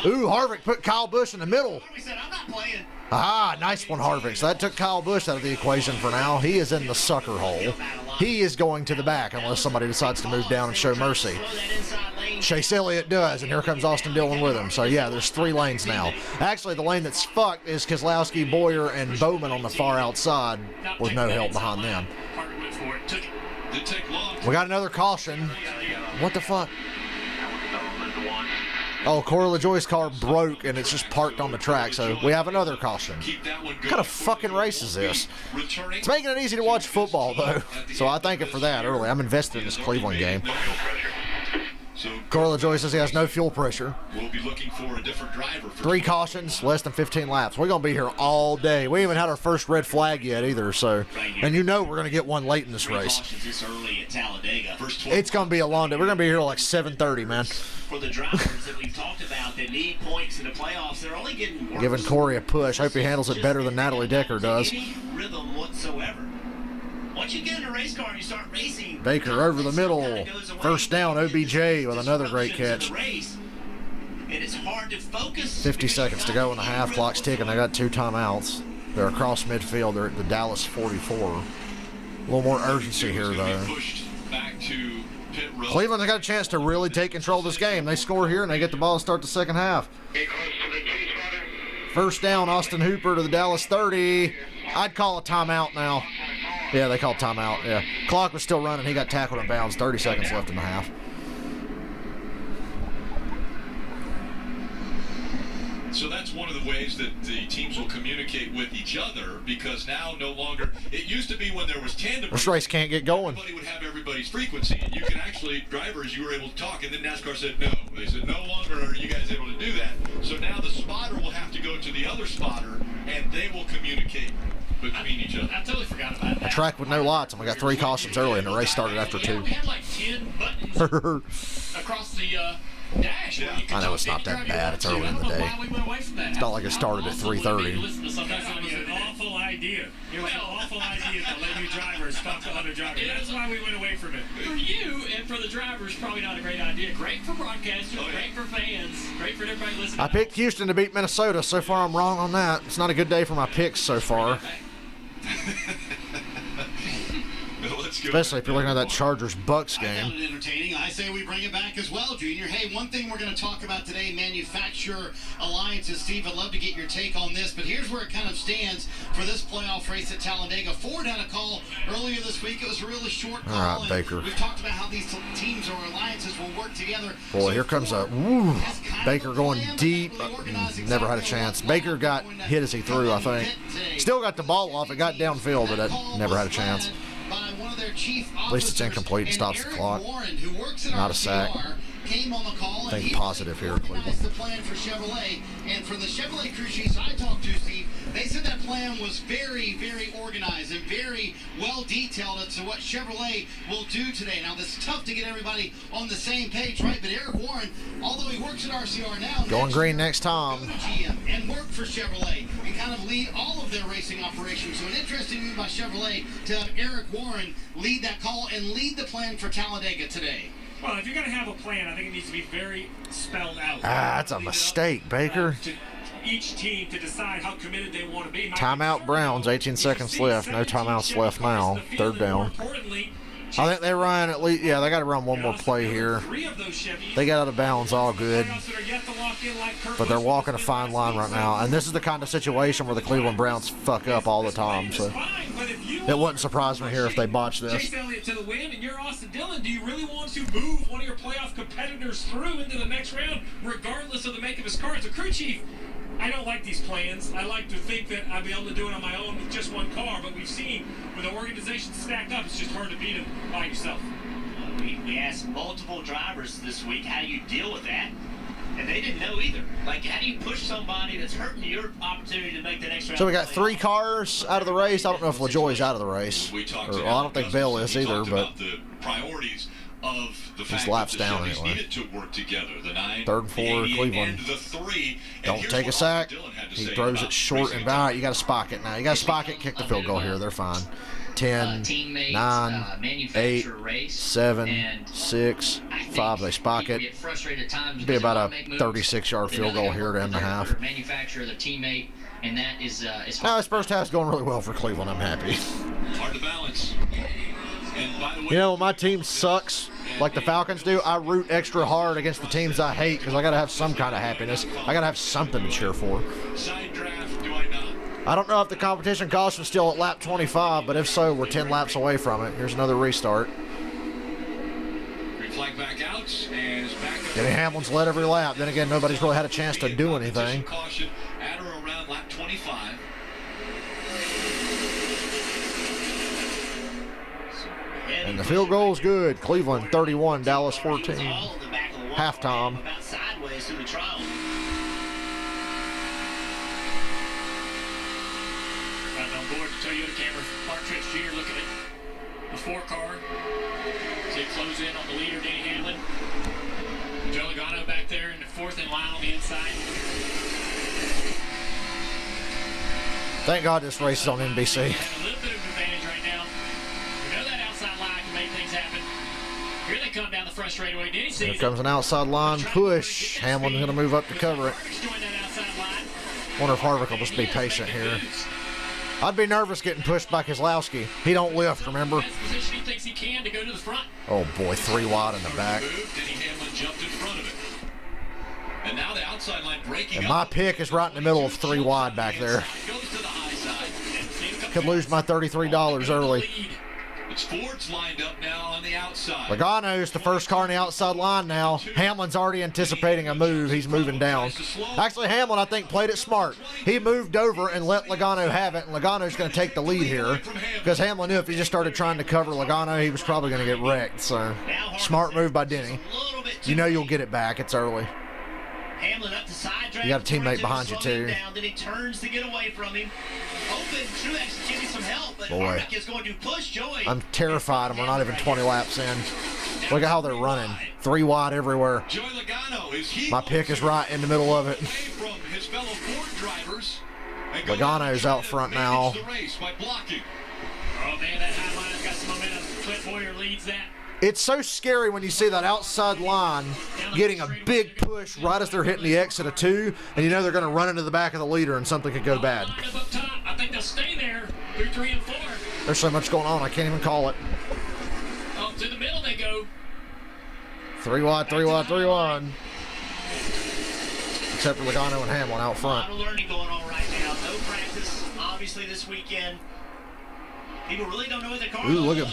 Ooh, Harvick put Kyle Busch in the middle. Ah, nice one, Harvick. So that took Kyle Busch out of the equation for now. He is in the sucker hole. He is going to the back unless somebody decides to move down and show mercy. Chase Elliott does, and here comes Austin Dillon with him. So, yeah, there's 3 lanes now. Actually, the lane that's fucked is Keselowski, Boyer, and Bowman on the far outside with no help behind them. We got another caution. What the fuck? Oh, Corey LaJoie's car broke, and it's just parked on the track, so we have another caution. What kind of fucking race is this? It's making it easy to watch football, though, so I thank it for that early. I'm invested in this Cleveland game. Corey LaJoie says he has no fuel pressure. We'll be looking for a different driver. 3 cautions, less than 15 laps. We're going to be here all day. We haven't had our first red flag yet either, so. And you know we're going to get one late in this race. It's going to be a long day. We're going to be here like 7:30, man. For the drivers that we've talked about that need points in the playoffs, they're only getting worse. Giving Corey a push. Hope he handles it better than Natalie Decker does. Any rhythm whatsoever. Once you get in a race car and you start racing, Baker over the middle. First down, OBJ with another great catch. And it's hard to focus. 50 seconds to go in the half. Clock's ticking. They got 2 timeouts. They're across midfield. They're at the Dallas 44. A little more urgency here, though. Cleveland got a chance to really take control of this game. They score here and they get the ball to start the second half. First down, Austin Hooper to the Dallas 30. I'd call a timeout now. Yeah, they called timeout. Yeah. Clock was still running. He got tackled in bounds. 30 seconds left in the half. So that's one of the ways that the teams will communicate with each other, because now no longer, it used to be when there was tandem. This race can't get going. Everybody would have everybody's frequency, and you can actually, drivers, you were able to talk, and then NASCAR said no. They said no longer are you guys able to do that. So now the spotter will have to go to the other spotter, and they will communicate between each other. I totally forgot about that. A track with no lights, and we got 3 cautions early, and the race started after 2. We had like 10 buttons across the dash. Yeah. I know it's not that bad. It's early in the day. It's not like it started at 3:30. It was an awful idea. It was an awful idea to let you drivers talk to other drivers. That's why we went away from it. For you and for the drivers, probably not a great idea. Great for broadcasters, great for fans, great for everybody listening. I picked Houston to beat Minnesota. So far, I'm wrong on that. It's not a good day for my picks so far. Especially if you're looking at that Chargers-Bucks game. I found it entertaining. I say we bring it back as well, Junior. Hey, one thing we're going to talk about today, manufacturer alliances. Steve, I'd love to get your take on this, but here's where it kind of stands for this playoff race at Talladega. Ford had a call earlier this week. It was a really short call. All right, Baker. We've talked about how these teams or alliances will work together. Boy, here comes a Baker going deep. Never had a chance. Baker got hit as he threw, I think. Still got the ball off. It got downfield, but it never had a chance. At least it's incomplete and stops the clock. Not a sack. came on the call. Think and positive here, organized the plan for Chevrolet. And from the Chevrolet crew chiefs I talked to, Steve, they said that plan was very, very organized and very well detailed as to what Chevrolet will do today. Now, this is tough to get everybody on the same page, right? But Eric Warren, although he works at RCR now, going green next time. Go to GM and work for Chevrolet and kind of lead all of their racing operations. So an interesting move by Chevrolet to have Eric Warren lead that call and lead the plan for Talladega today. Well, if you're going to have a plan, I think it needs to be very spelled out. That's a mistake, Baker. To each team to decide how committed they want to be. Timeout Browns, 18 seconds left. No timeouts left now. Third down. I think they run at least, yeah, they got to run one more play here. They got out of bounds all good. But they're walking a fine line right now. And this is the kind of situation where the Cleveland Browns fuck up all the time. So it wouldn't surprise me here if they botch this. Chase Elliott to the win, and you're Austin Dillon. Do you really want to move one of your playoff competitors through into the next round, regardless of the make of his car? As a crew chief, I don't like these plans. I like to think that I'll be able to do it on my own with just one car, but we've seen when the organization's stacked up, it's just hard to beat them by yourself. We asked multiple drivers this week, how do you deal with that? And they didn't know either. Like, how do you push somebody that's hurting your opportunity to make the next round? So we got 3 cars out of the race. I don't know if LaJoy's out of the race. Well, I don't think Bell is either, but the priorities of the his laps down anyway. To work together. The 9, 3rd and 4, Cleveland. And the 3. Don't take a sack. He throws it short and back. You got to spike it now. You got to spike it, kick the field goal here. They're fine. 10, 9, 8, 7, 6, 5. They spike it. It'll be about a 36-yard field goal here to end the half. Now this first half's going really well for Cleveland. I'm happy. Hard to balance. And by the way, you know, when my team sucks like the Falcons do, I root extra hard against the teams I hate because I got to have some kind of happiness. I got to have something to cheer for. Side draft, do I not? I don't know if the competition caution's still at lap 25, but if so, we're 10 laps away from it. Here's another restart. Green flag back out, and it's back up. Denny Hamlin's led every lap. Then again, nobody's really had a chance to do anything. Caution at or around lap 25. And the field goal is good. Cleveland 31, Dallas 14. Halftime. Sideways through the trial. Right on board, Toyota camera. Mark Trench Jr. looking at the 4 car. They close in on the leader, Denny Hamlin. Joe Logano back there in the 4th in line on the inside. Thank God this race is on NBC. A little bit of advantage right now. We know that outside line can make things happen. Here they come down the front straightaway. Denny sees Here comes an outside line push. Hamlin's going to move up to cover it. Wonder if Harvick will just be patient here. I'd be nervous getting pushed by Keselowski. He don't lift, remember? Oh boy, 3 wide in the back. And now the outside line breaking. And my pick is right in the middle of 3 wide back there. Could lose my $33 early. It's Ford's lined up now on the outside. Logano's the first car on the outside line now. Hamlin's already anticipating a move. He's moving down. Actually, Hamlin, I think, played it smart. He moved over and let Logano have it, and Logano's going to take the lead here because Hamlin knew if he just started trying to cover Logano, he was probably going to get wrecked. So, smart move by Denny. You know you'll get it back. It's early. Hamlin up the side drag. You got a teammate behind you, too. Then he turns to get away from him. Hoping Truex can give him some help, but Boy, Harvick is going to push Joey. I'm terrified, and we're not even 20 laps in. Look at how they're running. 3 wide everywhere. My pick is right in the middle of it. Logano's out front now. Oh, man, that high line's got some momentum. Clint Boyer leads that. It's so scary when you see that outside line getting a big push right as they're hitting the exit of 2, and you know they're going to run into the back of the leader and something could go bad. I think they'll stay there through 3 and 4. There's so much going on, I can't even call it. Oh, to the middle they go. 3 wide, 3 wide, 3 wide. Except for Logano and Hamlin out front. A lot of learning going on right now. No practice, obviously, this weekend. People really don't know what their car is. Ooh, look at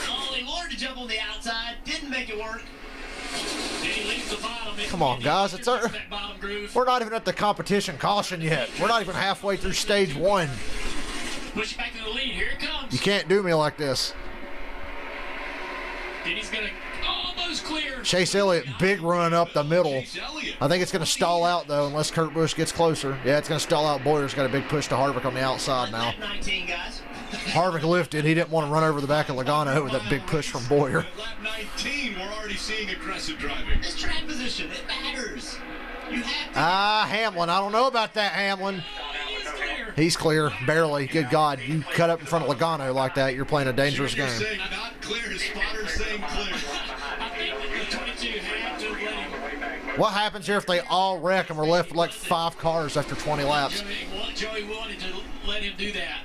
Ollie Lord to jump on the outside. Didn't make it work. Come on, guys. We're not even at the competition caution yet. We're not even halfway through stage 1. Push back to the lead. Here it comes. You can't do me like this. Denny's going to almost is clear. Chase Elliott, big run up the middle. Chase Elliott. I think it's going to stall out, though, unless Kurt Busch gets closer. Yeah, it's going to stall out. Boyer's got a big push to Harvick on the outside now. Lap 19, guys. Harvick lifted. He didn't want to run over the back of Logano with that big push from Boyer. At lap 19, we're already seeing aggressive driving. This track position, it matters. You have to. Hamlin. I don't know about that, Hamlin. He is clear. He's clear, barely. Good God, you cut up in front of Logano like that, you're playing a dangerous You're game. saying not clear, his spotter's saying clear. I think the 22 had to let him. What happens here if they all wreck and we're left with like 5 cars after 20 laps? Joey wanted to let him do that.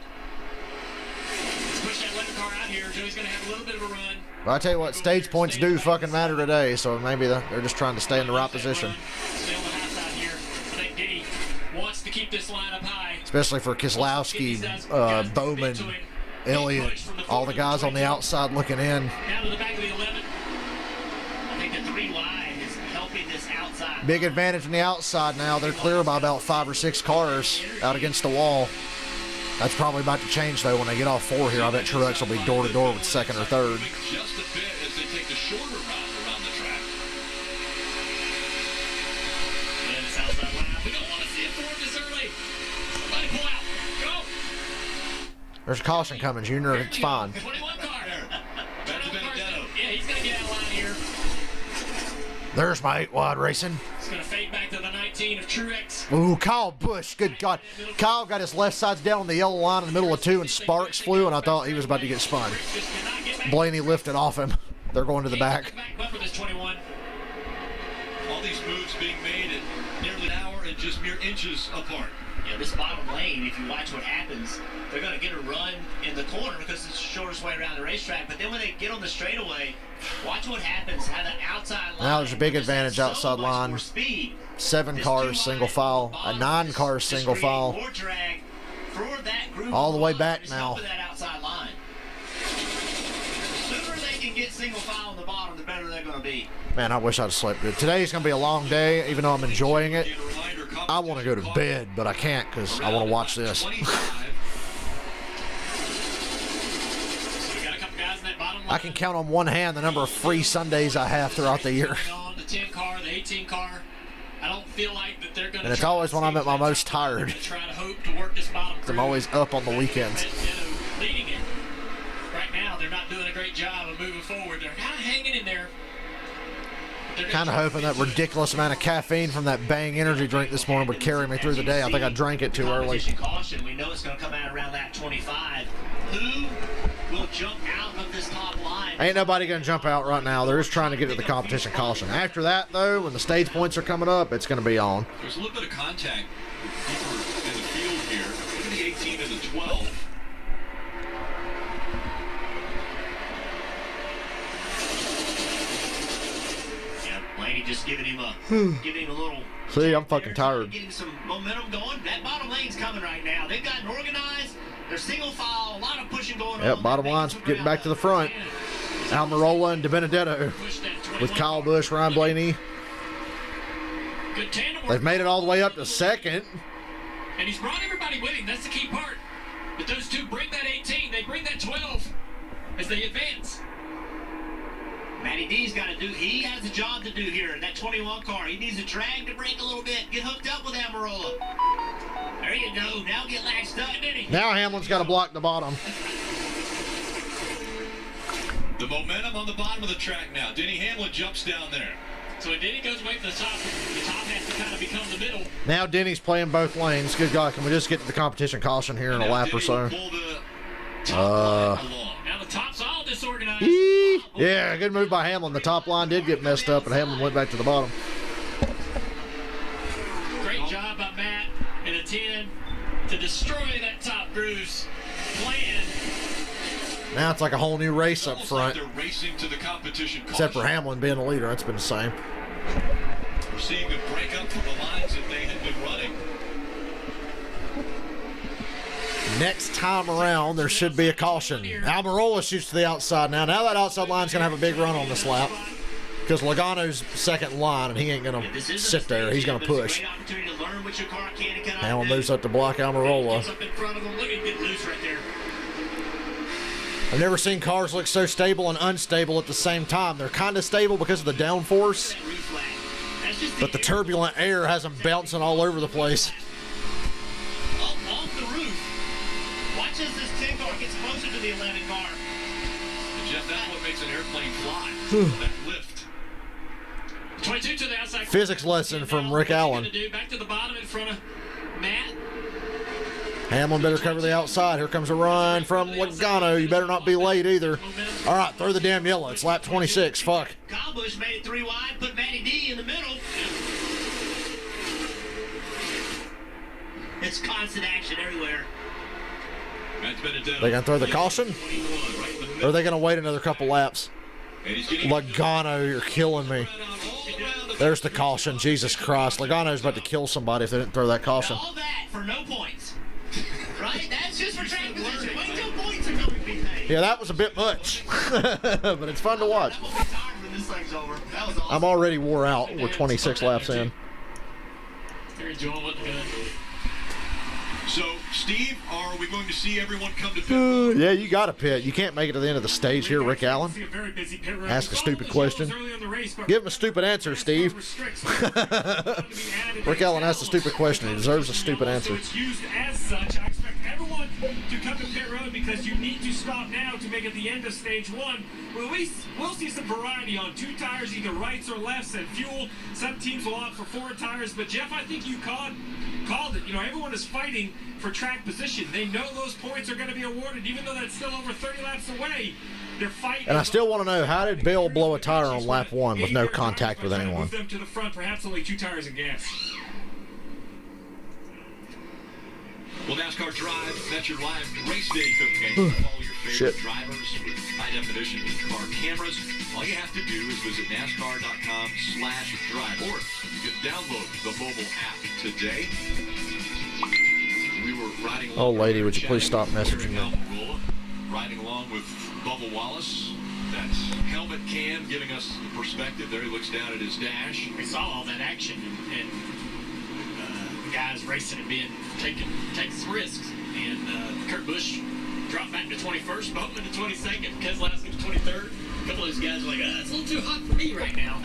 Let's push that 11 car out here. Joey's going to have a little bit of a run. But I tell you what, stage points do fucking matter today, so maybe they're just trying to stay in the right position. Stay on the high side here. I think Denny wants to keep this line up high. Especially for Keselowski, Bowman, Elliott, all the guys on the outside looking in. Down to the back of the 11. I think the 3 wide is helping this outside. Big advantage on the outside now. They're clear by about 5 or 6 cars out against the wall. That's probably about to change, though, when they get off 4 here. I bet Truex will be door-to-door with 2nd or 3rd. Just a bit as they take the shorter route around the track. And it's outside lap. We don't want to see it form this early. Somebody pull out. Go. There's a caution coming, Junior. It's fine. 21 car. Back to Benedetto. Yeah, he's going to get out of line here. There's my 8-wide racing. He's going to fade back to the 19 of Truex. Ooh, Kyle Busch, good God. Kyle got his left sides down on the yellow line in the middle of 2, and sparks flew, and I thought he was about to get spun. Just cannot get back. Blaney lifted off him. They're going to the back. Back for this 21. All these moves being made at nearly an hour and just mere inches apart. You know, this bottom lane, if you watch what happens, they're going to get a run in the corner because it's the shortest way around the racetrack. But then when they get on the straightaway, watch what happens, how the outside line. Now there's a big advantage so outside much line. more speed. 7 This cars, 2 single wide file. at the A bottom 9 is cars, just single creating file. more drag for that group All the way of back runners now. helping that outside line. The sooner they can get single file on the bottom, the better they're going to be. Man, I wish I'd slept good. Today's going to be a long day, even though I'm enjoying it. I want to go to bed, but I can't because I want to watch this. So we got a couple guys in that bottom line. I can count on one hand the number of free Sundays I have throughout the year. On the 10 car, the 18 car. I don't feel like that they're going to. And it's always when I'm at my most tired. Try to hope to work this bottom. I'm always up on the weekends. Leading it. Right now, they're not doing a great job of moving forward. They're kind of hanging in there. Kind of hoping that ridiculous amount of caffeine from that Bang energy drink this morning would carry me through the day. I think I drank it too early. Caution. We know it's going to come out around that 25. Who will jump out of this top line? Ain't nobody going to jump out right now. They're just trying to get to the competition caution. After that, though, when the stage points are coming up, it's going to be on. There's a little bit of contact deeper in the field here. Look at the 18 and the 12. Blaney just giving him a little. See, I'm fucking tired. Getting some momentum going. That bottom lane's coming right now. They've gotten organized. They're single file. A lot of pushing going on. Yep, bottom line's getting back to the front. Almirola and DiBenedetto with Kyle Busch, Ryan Blaney. Good tandem work. They've made it all the way up to 2nd. And he's brought everybody with him. That's the key part. But those two bring that 18. They bring that 12 as they advance. Matty D's got to do. He has a job to do here in that 21 car. He needs to drag the brake a little bit. Get hooked up with Almirola. There you go. Now get latched up. Now Hamlin's got to block the bottom. The momentum on the bottom of the track now. Denny Hamlin jumps down there. So when Denny goes away from the top has to kind of become the middle. Now Denny's playing both lanes. Good God, can we just get to the competition caution here in a lap or so? Now the top's all disorganized. Yeah, good move by Hamlin. The top line did get messed up, and Hamlin went back to the bottom. Great job by Matt and a 10 to destroy that top groove's plan. Now it's like a whole new race up front. Like they're racing to the competition Except for Hamlin being the leader. It's been the same. We're seeing a break up from the lines that they had been running. Next time around, there should be a caution. Almirola shoots to the outside now. Now that outside line's going to have a big run on this lap. Because Logano's second in line, and he ain't going to sit there. He's going to push. Hamlin moves up to block Almirola. Up in front of him. Look at him get loose right there. I've never seen cars look so stable and unstable at the same time. They're kind of stable because of the downforce, but the turbulent air has them bouncing all over the place. Off the roof. Watch as this 10 car gets closer to the 11 car. And Jeff, that's what makes an airplane fly. That lift. 22 to the outside. Physics lesson from Rick Allen. Back to the bottom in front of Matt. Hamlin better cover the outside. Here comes a run from Logano. You better not be late either. All right, throw the damn yellow. It's lap 26. Fuck. Kyle Busch made it 3 wide, put Matty D in the middle. It's constant action everywhere. They gonna throw the caution? Or are they gonna wait another couple laps? Logano, you're killing me. There's the caution. Jesus Christ. Logano's about to kill somebody if they didn't throw that caution. All that for no points. Right? That's just for track position. Wait till points are going to be paid. Yeah, that was a bit much. But it's fun to watch. I'm already wore out. We're 26 laps in. They're enjoying what they're doing. So, Steve, are we going to see everyone come to pit road? Yeah, you got to pit. You can't make it to the end of the stage here, Rick Allen. Ask a stupid question. Give him a stupid answer, Steve. Rick Allen asked a stupid question. He deserves a stupid answer. It's used as such. I expect everyone to come to pit road because you need to stop now to make it the end of stage 1. We'll see some variety on 2 tires, either rights or lefts, and fuel. Some teams will opt for 4 tires. But, Jeff, I think you called it. You know, everyone is fighting for track position. They know those points are going to be awarded, even though that's still over 30 laps away. They're fighting. And I still want to know, how did Bill blow a tire on lap 1 with no contact with anyone? Move them to the front, perhaps only 2 tires of gas. Well, NASCAR Drive, that's your live race day cooking. Follow your favorite drivers with high-definition in-car cameras. All you have to do is visit NASCAR.com/drive, or you can download the mobile app today. We were riding along. Oh, lady, would you please stop messaging me? Riding along with Bubba Wallace. That helmet cam giving us the perspective. There he looks down at his dash. We saw all that action and the guys racing and taking risks. And Kurt Busch dropped back to 21st, Bowman to 22nd, Keselowski to 23rd. A couple of those guys were like, it's a little too hot for me right now.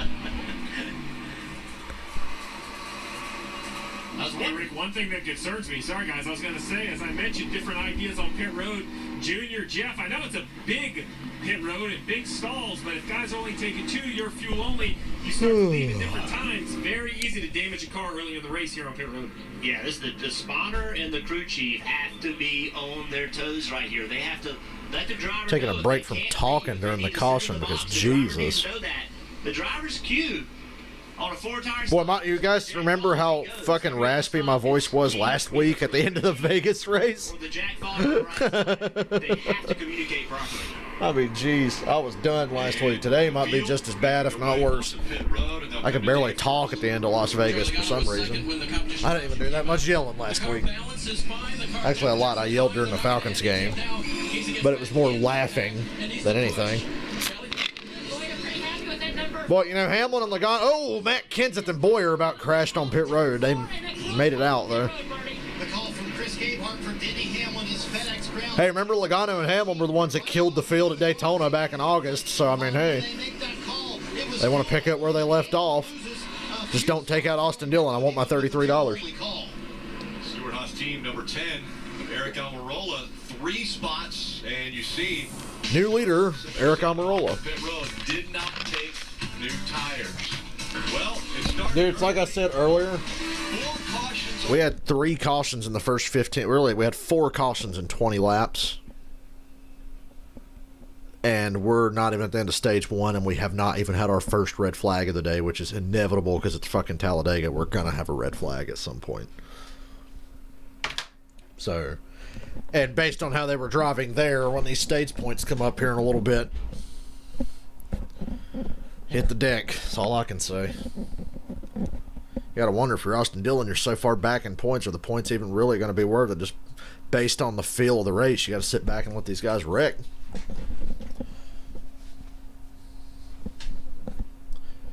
Hey, Rick, one thing that concerns me, sorry guys, I was going to say, as I mentioned, different ideas on pit road. Junior, Jeff, I know it's a big pit road and big stalls, but if guys are only taking 2, you're fuel only, you start to leave at different times. Very easy to damage a car early in the race here on pit road. Yeah, this is the spotter and the crew chief have to be on their toes right here. They have to let the driver taking a break from talking during the caution because Jesus. The driver's cue on a 4-tire. Boy, you guys remember how fucking raspy my voice was last week at the end of the Vegas race? They have to communicate properly. I mean, jeez, I was done last week. Today might be just as bad, if not worse. I could barely talk at the end of Las Vegas for some reason. I didn't even do that much yelling last week. Actually, a lot. I yelled during the Falcons game, but it was more laughing than anything. Well, you know, Hamlin and Logano. Oh, Matt Kenseth and Boyer about crashed on pit road. They made it out, though. The call from Chris Gabehart for Denny Hamlin is FedEx ground. Hey, remember Logano and Hamlin were the ones that killed the field at Daytona back in August. So, I mean, hey, they want to pick up where they left off. Just don't take out Austin Dillon. I want my $33. Stuart Haas team number 10, Eric Almirola, 3 spots, and you see new leader, Eric Almirola. Pit road did not take new tires. Well, dude, it's like I said earlier. We had 3 cautions in the first 15. Really, we had 4 cautions in 20 laps. And we're not even at the end of stage 1, and we have not even had our first red flag of the day, which is inevitable because it's fucking Talladega. We're going to have a red flag at some point. So, and based on how they were driving there, when these stage points come up here in a little bit, hit the deck. That's all I can say. You got to wonder if you're Austin Dillon, you're so far back in points, are the points even really going to be worth it? Just based on the feel of the race, you got to sit back and let these guys wreck.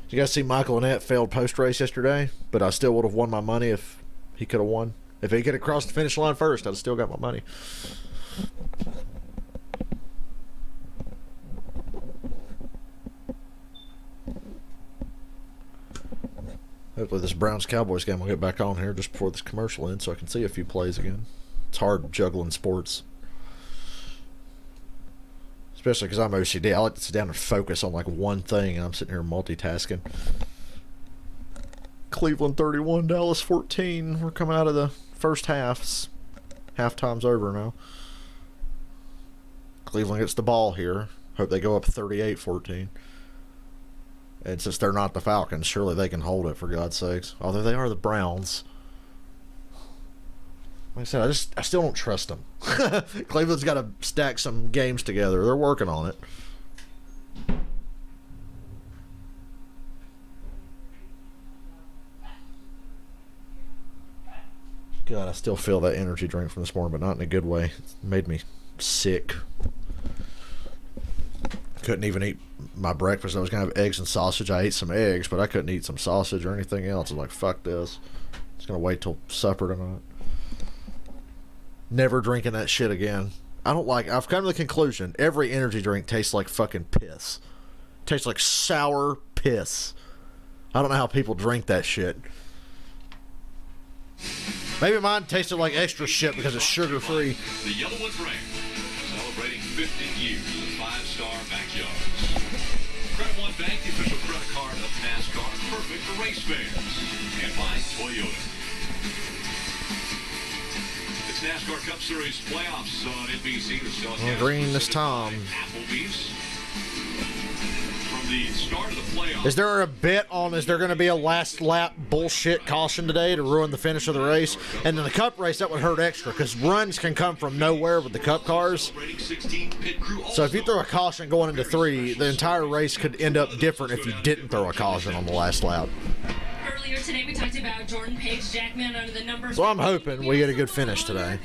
Did you guys see Michael Annett failed post-race yesterday? But I still would have won my money if he could have won. If he could have crossed the finish line first, I'd have still got my money. Hopefully this Browns-Cowboys game will get back on here just before this commercial ends so I can see a few plays again. It's hard juggling sports. Especially because I'm OCD. I like to sit down and focus on like one thing, and I'm sitting here multitasking. Cleveland 31, Dallas 14. We're coming out of the first half. Halftime's over now. Cleveland gets the ball here. Hope they go up 38-14. And since they're not the Falcons, surely they can hold it, for God's sakes. Although they are the Browns. Like I said, I still don't trust them. Cleveland's got to stack some games together. They're working on it. God, I still feel that energy drink from this morning, but not in a good way. It made me sick. Couldn't even eat my breakfast. I was going to have eggs and sausage. I ate some eggs, but I couldn't eat some sausage or anything else. I was like, fuck this. I'm just going to wait till supper tonight. Never drinking that shit again. I've come to the conclusion, every energy drink tastes like fucking piss. Tastes like sour piss. I don't know how people drink that shit. Maybe mine tasted like extra shit because it's sugar-free. The Yellowwood Ranch, celebrating 50 years of five-star backyards. Credit One Bank, the official credit card of NASCAR, perfect for race fans. And by Toyota. It's NASCAR Cup Series playoffs on NBC. The green this time. Applebee's. The start of the playoffs. Is there a bet on, is there going to be a last lap bullshit caution today to ruin the finish of the race? And in the Cup race, that would hurt extra because runs can come from nowhere with the Cup cars. So if you throw a caution going into 3, the entire race could end up different if you didn't throw a caution on the last lap. Earlier today, we talked about Jordan Page, Jackman under the numbers. So I'm hoping we get a good finish today.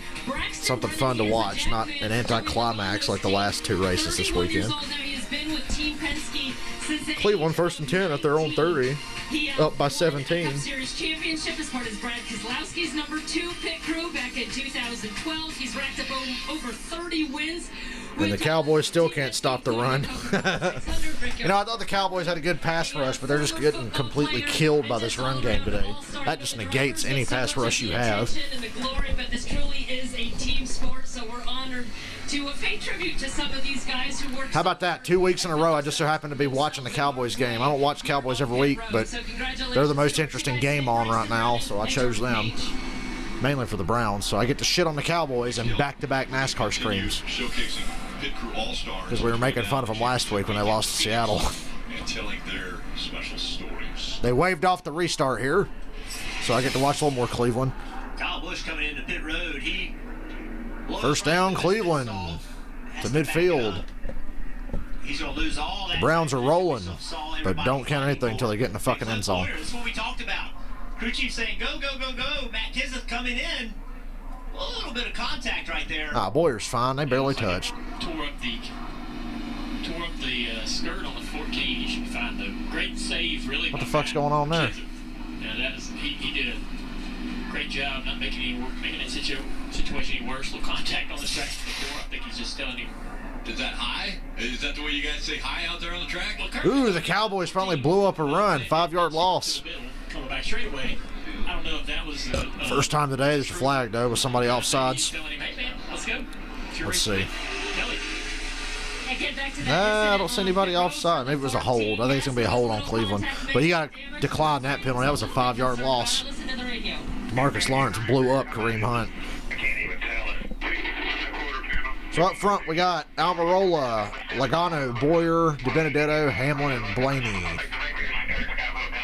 Something fun to watch, not an anticlimax like the last 2 races this weekend. Cleveland 1st and 10 at their own 30, up by 17. Series championship as part of Brad Keselowski's number 2 pit crew back in 2012. He's racked up over 30 wins. And the Cowboys still can't stop the run. You know, I thought the Cowboys had a good pass rush, but they're just getting completely killed by this run game today. That just negates any pass rush you have. But this truly is a team sport, so we're honored to pay tribute to some of these guys who work. How about that? 2 weeks in a row, I just so happen to be watching the Cowboys game. I don't watch Cowboys every week, but they're the most interesting game on right now, so I chose them. Mainly for the Browns, so I get to shit on the Cowboys and back-to-back NASCAR screams. Because we were making fun of them last week when they lost to Seattle. And telling their special stories. They waved off the restart here, so I get to watch a little more Cleveland. Kyle Busch coming into pit road. First down, Cleveland to midfield. He's gonna lose all that. The Browns are rolling, but don't count anything until they get in the fucking end zone. That's what we talked about. Crew chief saying, go, go, go, go. Matt Kenseth coming in. A little bit of contact right there. Boyer's fine. They barely touched. Tore up the skirt on the 14. You should be fine, though. Great save, really. What the fuck's going on there? Yeah, he did a great job not making that situation any worse. Little contact on the track before. I think he's just telling him. Is that high? Is that the way you guys say hi out there on the track? Ooh, the Cowboys finally blew up a run. 5-yard loss. Coming back straight away. I don't know if that was first time today there's a flag though with somebody offsides. Let's see. I don't see anybody offside. Maybe it was a hold. I think it's gonna be a hold on Cleveland. But you gotta decline that penalty. That was a 5-yard loss. Marcus Lawrence blew up Kareem Hunt. So up front we got Almirola, Logano, Boyer, DiBenedetto, Hamlin, and Blaney.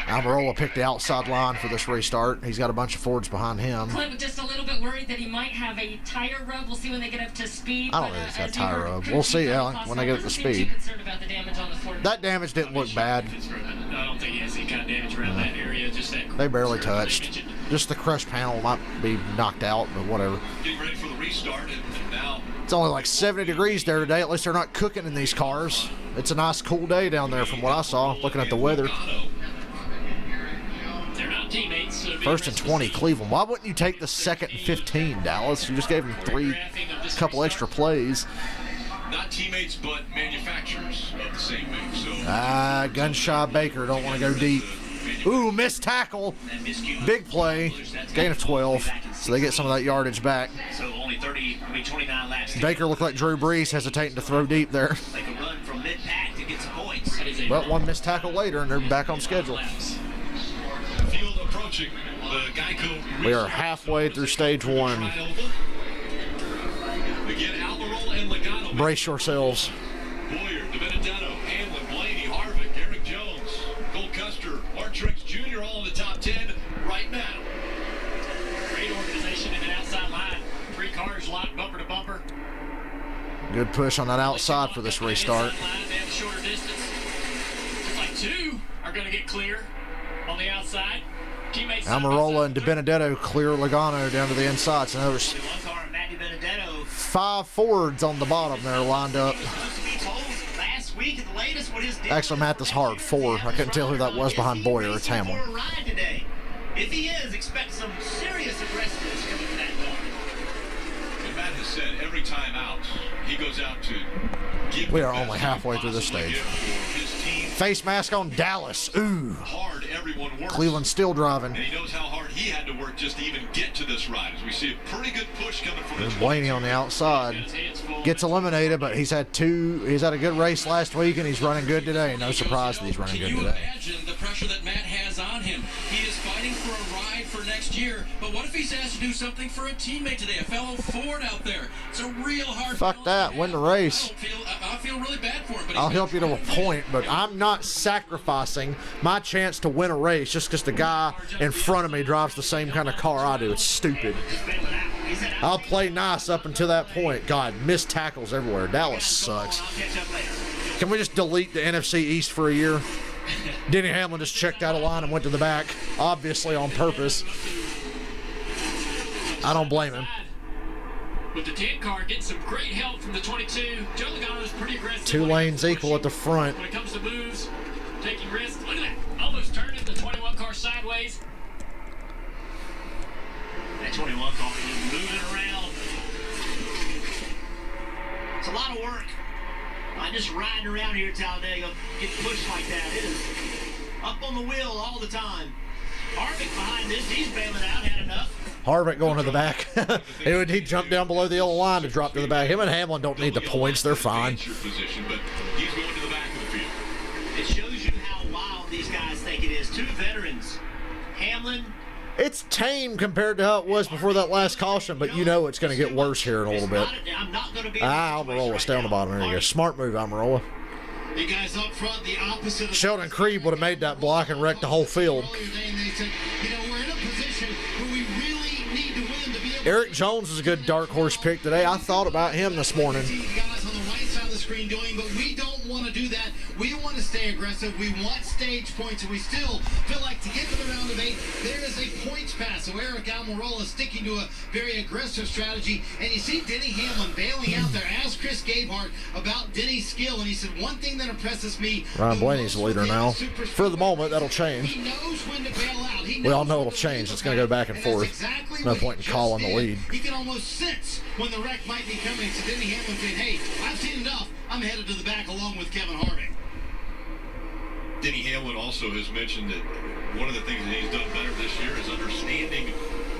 Almirola picked the outside line for this restart. He's got a bunch of Fords behind him. Clint just a little bit worried that he might have a tire rub. We'll see when they get up to speed. I don't think he's got a tire rub. We'll see, Alan, when they get up to speed. That damage didn't look bad. I don't think he has any kind of damage around that area. Just that. They barely touched. Just the crush panel might be knocked out, but whatever. Getting ready for the restart, and now it's only like 70 degrees there today. At least they're not cooking in these cars. It's a nice cool day down there from what I saw, looking at the weather. First and 20, Cleveland. Why wouldn't you take the 2nd and 15, Dallas? You just gave them a couple extra plays. Not teammates, but manufacturers of the same make. So Gunshy Baker don't want to go deep. Ooh, missed tackle. Big play. Gain of 12. So they get some of that yardage back. So only 29 laps. Baker looked like Drew Brees, hesitating to throw deep there. They can run from mid-pack to get some points. But one missed tackle later, and they're back on schedule. Field approaching the Geico. We are halfway through stage 1. Again, Almirola and Logano. Brace yourselves. Boyer, DiBenedetto, Hamlin, Blaney, Harvick, Eric Jones, Cole Custer, Mark Truex Jr. all in the top 10 right now. Great organization in the outside line. 3 cars locked bumper to bumper. Good push on that outside for this restart. They have a shorter distance. Looks like 2 are going to get clear on the outside. Teammates Almirola and DiBenedetto clear Logano down to the inside. So there's 5 Fords on the bottom there lined up. Actually, Matt, this hard. 4. I couldn't tell who that was behind Boyer. It's Hamlin. If he is, expect some serious aggressiveness coming from that car. And Matt has said every time out, he goes out to give. We are only halfway through this stage. Face mask on Dallas. Ooh. Hard everyone works. Cleveland still driving. And he knows how hard he had to work just to even get to this ride. As we see a pretty good push coming from There's Blaney on the outside. Gets eliminated, but he's had a good race last week, and he's running good today. No surprise that he's running good today. Imagine the pressure that Matt has on him. He is fighting for a ride for next year, but what if he's asked to do something for a teammate today, a fellow Ford out there? It's a real hard. Fuck that. Win the race. I feel really bad for him. But I'll help you to a point, but I'm not sacrificing my chance to win a race just because the guy in front of me drives the same kind of car I do. It's stupid. I'll play nice up until that point. God, missed tackles everywhere. Dallas sucks. Can we just delete the NFC East for a year? Denny Hamlin just checked out of line and went to the back, obviously on purpose. I don't blame him. With the 10 car getting some great help from the 22. Joe Logano is pretty aggressive. 2 lanes equal at the front. When it comes to moves, taking risks. Look at that. Almost turning the 21 car sideways. That 21 car is moving around. It's a lot of work. I'm just riding around here at Talladega, getting pushed like that. It is up on the wheel all the time. Harvick behind this, he's bailing out, had enough. Harvick going to the back. He jumped down below the yellow line to drop to the back. Him and Hamlin don't need the points. They're fine. It shows you how wild these guys think it is. 2 veterans. Hamlin. It's tame compared to how it was before that last caution, but you know it's going to get worse here in a little bit. Almirola, stay on the bottom. There you go. Smart move, Almirola. You guys up front, the opposite of Sheldon Creed would have made that block and wrecked the whole field. Eric Jones is a good dark horse pick today. I thought about him this morning. Guys on the right side of the screen doing, but we don't want to do that. We want to stay aggressive. We want stage points, and we still feel like to get to the round of 8, there is a points pass. So Eric Almirola sticking to a very aggressive strategy, and you see Denny Hamlin bailing out there. Asked Chris Gabehart about Denny's skill, and he said one thing that impresses me. Ryan Blaney's the leader now. For the moment, that'll change. He knows when to bail out. We all know it'll change. It's going to go back and forth. Exactly no point in calling the lead. He can almost sense when the wreck might be coming. So Denny Hamlin saying, hey, I've seen enough. I'm headed to the back along with Kevin Harvick. Denny Hamlin also has mentioned that one of the things that he's done better this year is understanding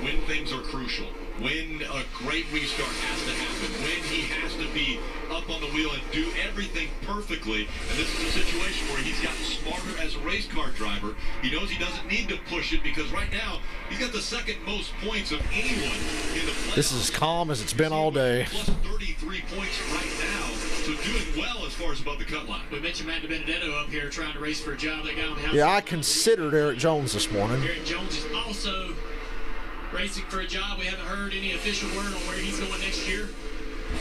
when things are crucial, when a great restart has to happen, when he has to be up on the wheel and do everything perfectly. And this is a situation where he's gotten smarter as a race car driver. He knows he doesn't need to push it because right now he's got the second most points of anyone in the playoffs. This is as calm as it's been all day. Plus 33 points right now. So doing well as far as above the cut line. We mentioned Matt DiBenedetto up here trying to race for a job. They got on the outside. Yeah, I considered Eric Jones this morning. Eric Jones is also racing for a job. We haven't heard any official word on where he's going next year.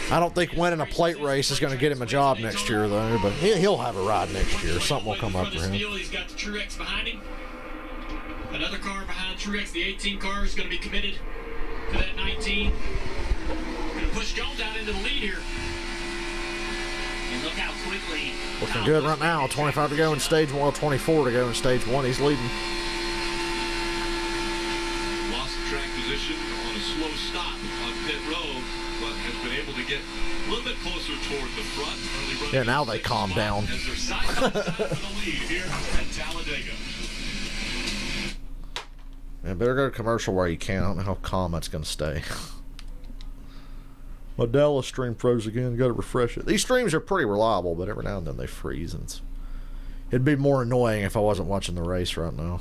I don't think winning a plate race is going to get him a job next year, though. But he'll have a ride next year. Something will come up for him. He's got the Truex behind him. Another car behind Truex. The 18 car is going to be committed to that 19. Going to push Jones out into the lead here. And look how quickly. Looking good right now. 25 to go in stage 1, 24 to go in stage 1. He's leading. Lost track position on a slow stop on pit road, but has been able to get a little bit closer toward the front. Yeah, now they calm down. As their side comes out for the lead here at Talladega. Man, better go to commercial while you can. I don't know how calm that's going to stay. My Dallas stream froze again. Got to refresh it. These streams are pretty reliable, but every now and then they freeze. And it'd be more annoying if I wasn't watching the race right now.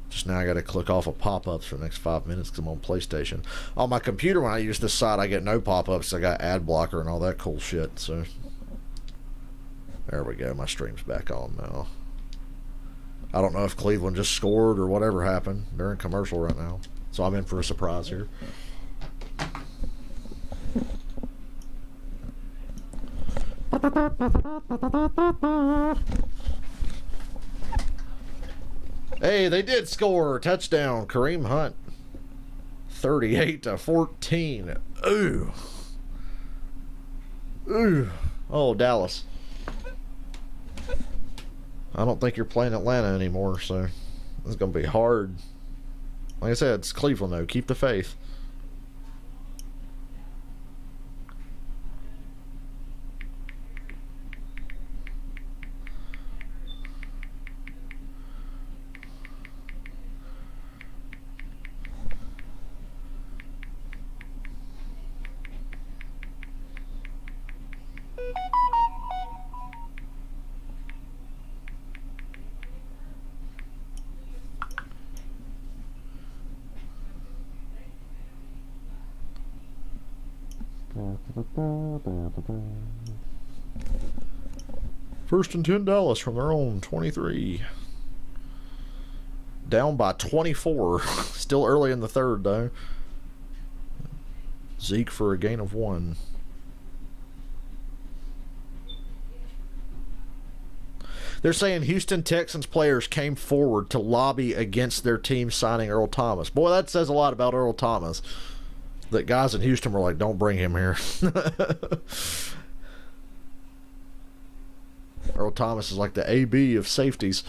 Just now I got to click off of pop-ups for the next 5 minutes because I'm on PlayStation. On my computer, when I use this site, I get no pop-ups. I got ad blocker and all that cool shit. So there we go. My stream's back on now. I don't know if Cleveland just scored or whatever happened. They're in commercial right now. So I'm in for a surprise here. Hey, they did score. Touchdown. Kareem Hunt. 38-14. Ooh. Ooh. Oh, Dallas. I don't think you're playing Atlanta anymore, so it's going to be hard. Like I said, it's Cleveland, though. Keep the faith. First and 10 Dallas from their own 23. Down by 24. Still early in the third, though. Zeke for a gain of 1. They're saying Houston Texans players came forward to lobby against their team signing Earl Thomas. Boy, that says a lot about Earl Thomas. That guys in Houston were like, don't bring him here. Earl Thomas is like the AB of safeties.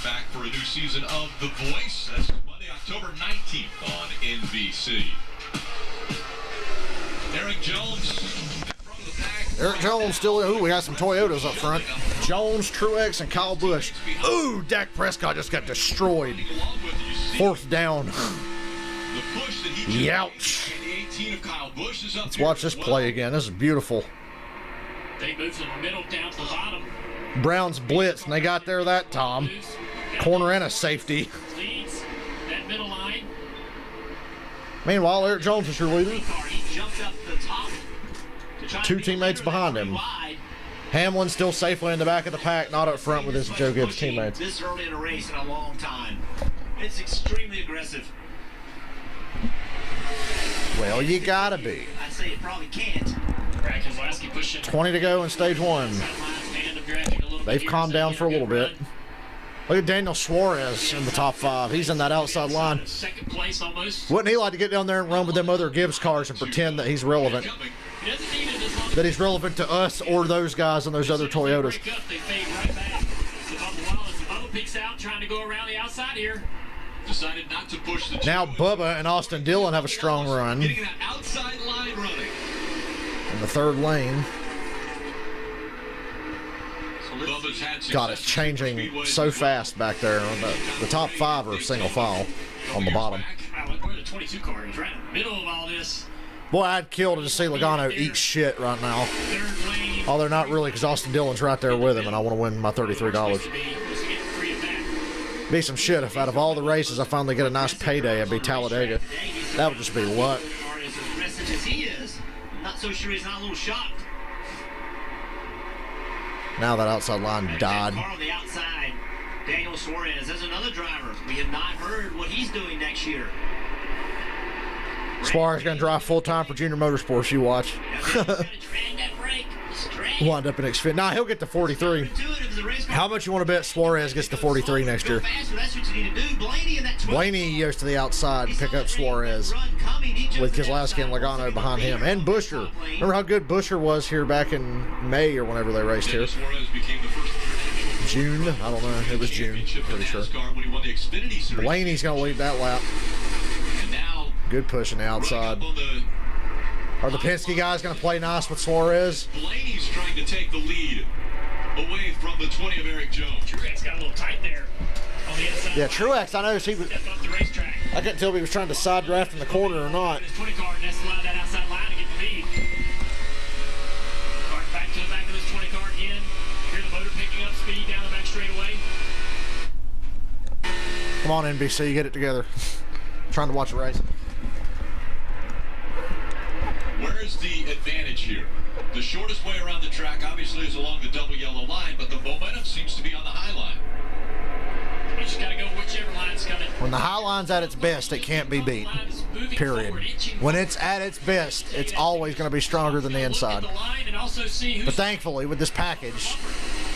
Back for a new season of The Voice. That's Monday, October 19th on NBC. Eric Jones from the pack. Eric Jones still in. Ooh, we got some Toyotas up front. Jones, Truex, and Kyle Busch. Ooh, Dak Prescott just got destroyed. 4th down. Youch. Let's watch this play again. This is beautiful. They move from the middle down to the bottom. Browns blitz, and they got there that time. Corner and a safety. Leads that middle line. Meanwhile, Eric Jones is your leader. 2 teammates behind him. Hamlin still safely in the back of the pack, not up front with his Joe Gibbs teammates. This early in a race in a long time. It's extremely aggressive. Well, you gotta be. I'd say it probably can't. 20 to go in stage 1. They've calmed down for a little bit. Look at Daniel Suarez in the top 5. He's in that outside line. Second place almost. Wouldn't he like to get down there and run with them other Gibbs cars and pretend that he's relevant? That he's relevant to us or those guys in those other Toyotas. They fade right back. Bubba peeks out, trying to go around the outside here. Decided not to push the now Bubba and Austin Dillon have a strong run. Getting that outside line running. In the 3rd lane. God, it's changing so fast back there. The top 5 are single file on the bottom. Where the 22 car is right in the middle of all this. Boy, I'd kill to see Logano eat shit right now. Oh, they're not really, because Austin Dillon's right there with him, and I want to win my $33. Be some shit if out of all the races I finally get a nice payday, it'd be Talladega. That would just be luck. Not so sure he's not a little shocked. Now that outside line died. Car on the outside. Daniel Suarez. There's another driver. We have not heard what he's doing next year. Suarez going to drive full-time for Junior Motorsports, you watch. Wind up in Xfinity. Nah, he'll get to 43. is a race car. How much you want to bet Suarez gets to 43 next year? Faster, that's what you need to do. Blaney in that 12 Blaney goes to the outside, pick up Suarez with Keselowski and Logano behind him. And Buescher. Remember how good Buescher was here back in May or whenever they raced here? June? I don't know. It was June. Pretty sure. Blaney's going to lead that lap. Good push on the outside. Are the Penske guys going to play nice with Suarez? Blaney's trying to take the lead away from the 20 of Eric Jones. Truex got a little tight there on the inside. Yeah, Truex, I noticed he was. Step up the racetrack. I couldn't tell if he was trying to side draft in the corner or not. His 20 car, and that's allowed that outside line to get the lead. All right, back to the back of this 20 car again. Hear the motor picking up speed down the back straightaway. Come on, NBC, get it together. Trying to watch a race. Where's the advantage here? The shortest way around the track obviously is along the double yellow line, but the momentum seems to be on the high line. You just got to go whichever line's coming. When the high line's at its best, it can't be beat. Period. When it's at its best, it's always going to be stronger than the inside. But thankfully, with this package,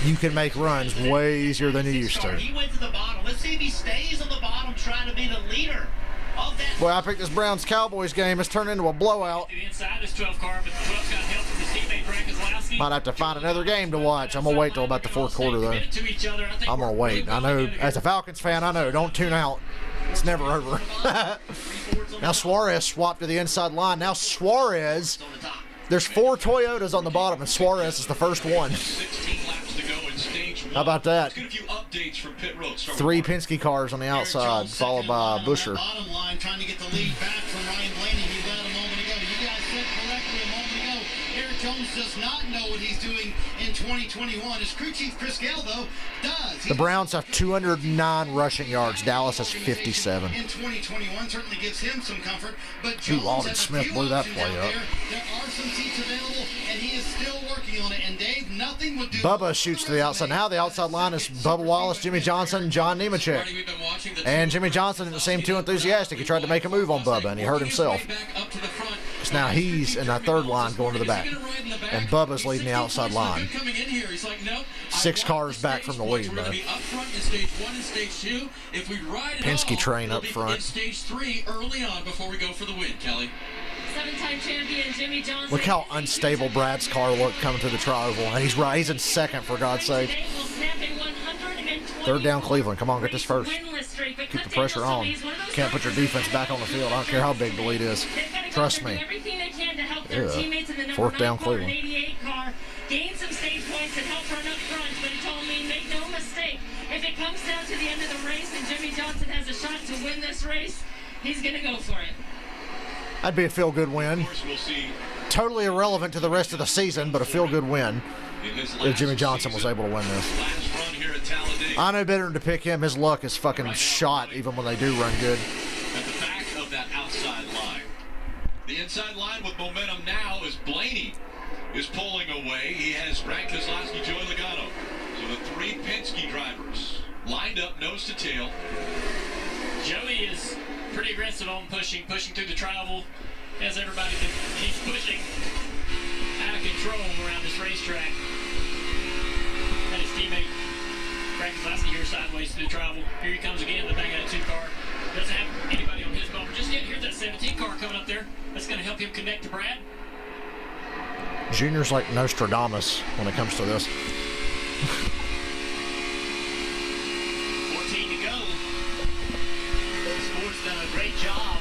you can make runs way easier than you used to. He went to the bottom. Let's see if he stays on the bottom trying to be the leader of that. Boy, I picked this Browns-Cowboys game. It's turned into a blowout. Might have to find another game to watch. I'm going to wait till about the fourth quarter, though. I'm going to wait. I know, as a Falcons fan, I know. Don't tune out. It's never over. Now Suarez swapped to the inside line. Now Suarez, there's 4 Toyotas on the bottom, and Suarez is the first one. How about that? 3 Penske cars on the outside, followed by Buescher. Bottom line, trying to get the lead back from Ryan Blaney. He led a moment ago. You guys said correctly a moment ago. Eric Jones does not know what he's doing in 2021. His crew chief Chris Gale, though, does. The Browns have 209 rushing yards. Dallas has 57. In 2021 certainly gives him some comfort. But Ooh, Jones Alden has a Smith few blew that options play out up. There are some seats available, and he is still working on it. And Dave, nothing would do. Bubba shoots to the outside. Now the outside line is Bubba Wallace, Jimmy Johnson, John Nemechek. And Jimmy Johnson didn't seem too enthusiastic. He tried to make a move on Bubba, and he hurt himself. So now he's in that third line going to the back. And Bubba's leading the outside line. 6 cars back from the lead, though. Penske train up front. Stage 3 early on before we go for the win, Kelly. 7-time champion Jimmy Johnson. Look how unstable Brad's car looked coming through the tri-oval. And he's right. He's in second, for God's sake. Third down Cleveland. Come on, get this first. Keep the pressure on. Can't put your defense back on the field. I don't care how big the lead is. Trust me. Yeah. Fourth down Cleveland. Gain some stage points and help run up front, but he told me, make no mistake, if it comes down to the end of the race and Jimmy Johnson has a shot to win this race, he's going to go for it. That'd be a feel-good win. Totally irrelevant to the rest of the season, but a feel-good win if Jimmy Johnson was able to win this. I know better than to pick him. His luck is fucking shot even when they do run good. At the back of that outside line. The inside line with momentum now is Blaney is pulling away. He has Brad Keselowski, Joey Logano. So the 3 Penske drivers lined up nose to tail. Joey is pretty aggressive on pushing through the tri-oval. As everybody keeps pushing out of control around this racetrack. And his teammate Brad Keselowski here sideways through the tri-oval. Here he comes again, the back of that 2 car. Doesn't have anybody on his bumper just yet. Here's that 17 car coming up there. That's going to help him connect to Brad. Junior's like Nostradamus when it comes to this. 14 to go. The sport's done a great job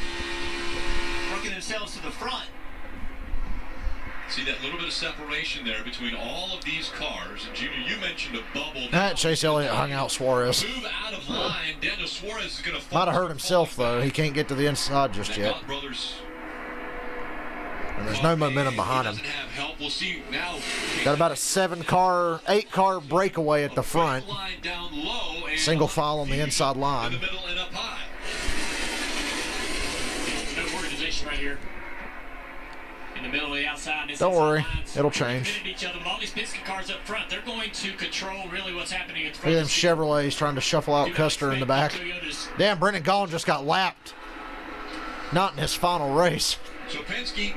working themselves to the front. See that little bit of separation there between all of these cars. And Junior, you mentioned a bubble. Chase Elliott hung out Suarez. Move out of line. Daniel Suarez is going to might have hurt himself, though. He can't get to the inside just yet. And there's no momentum behind him. We'll see now. Got about a 8-car breakaway at the front. Single file on the inside line. No organization right here. In the middle of the outside. Don't worry, it'll change. Each other with all these Penske cars up front, they're going to control really what's happening at the Look front. at them Chevrolets trying to shuffle out Custer in the back. Damn, Brendan Gaughan just got lapped. Not in his final race. So Penske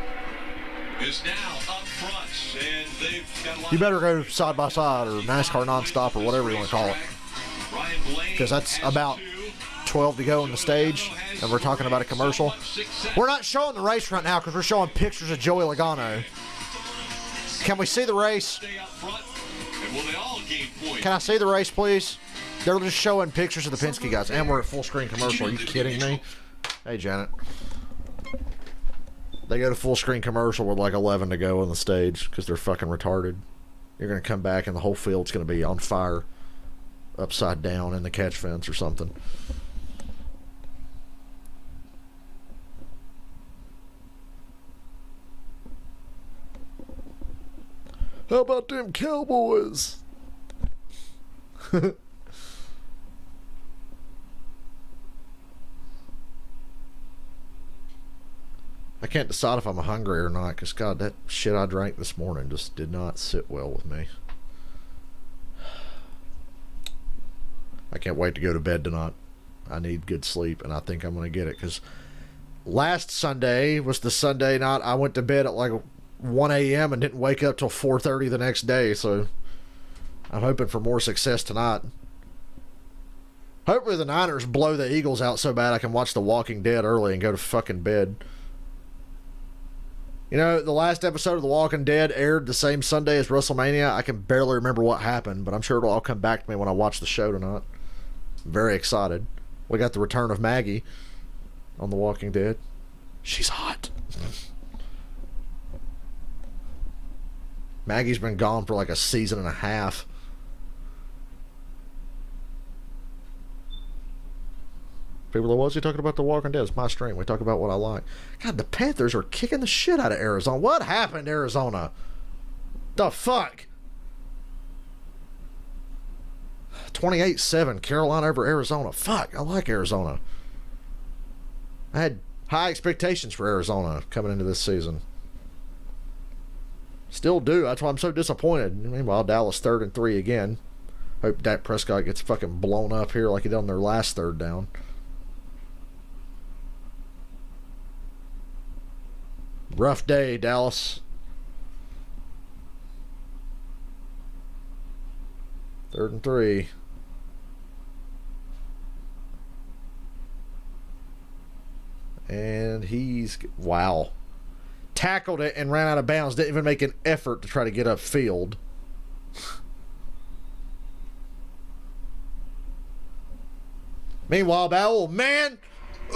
is now up front, and they've got a lot You better go side by side or NASCAR nonstop or whatever you want to call it. Because that's about 12 to go on the stage, and we're talking about a commercial. We're not showing the race right now because we're showing pictures of Joey Logano. Can we see the race? Can I see the race, please? They're just showing pictures of the Penske guys, and we're at full screen commercial. Are you kidding me? Hey, Janet. They go to full screen commercial with like 11 to go on the stage because they're fucking retarded. You're going to come back and the whole field's going to be on fire, upside down in the catch fence or something. How about them Cowboys? I can't decide if I'm hungry or not because, God, that shit I drank this morning just did not sit well with me. I can't wait to go to bed tonight. I need good sleep, and I think I'm going to get it because last Sunday was the Sunday night I went to bed at like 1 a.m. and didn't wake up till 4:30 the next day, so I'm hoping for more success tonight. Hopefully the Niners blow the Eagles out so bad I can watch The Walking Dead early and go to fucking bed. You know, the last episode of The Walking Dead aired the same Sunday as WrestleMania. I can barely remember what happened, but I'm sure it'll all come back to me when I watch the show tonight. I'm very excited. We got the return of Maggie on The Walking Dead. She's hot. Maggie's been gone for like a season and a half. People are, what's he talking about The Walking Dead? It's my stream. We talk about what I like. God, the Panthers are kicking the shit out of Arizona. What happened, Arizona? The fuck? 28-7, Carolina over Arizona. Fuck, I like Arizona. I had high expectations for Arizona coming into this season. Still do. That's why I'm so disappointed. Meanwhile, Dallas 3rd and 3 again. Hope Dak Prescott gets fucking blown up here like he did on their last third down. Rough day, Dallas. 3rd and 3. And he's... Wow. Tackled it and ran out of bounds. Didn't even make an effort to try to get upfield. Meanwhile, that old man...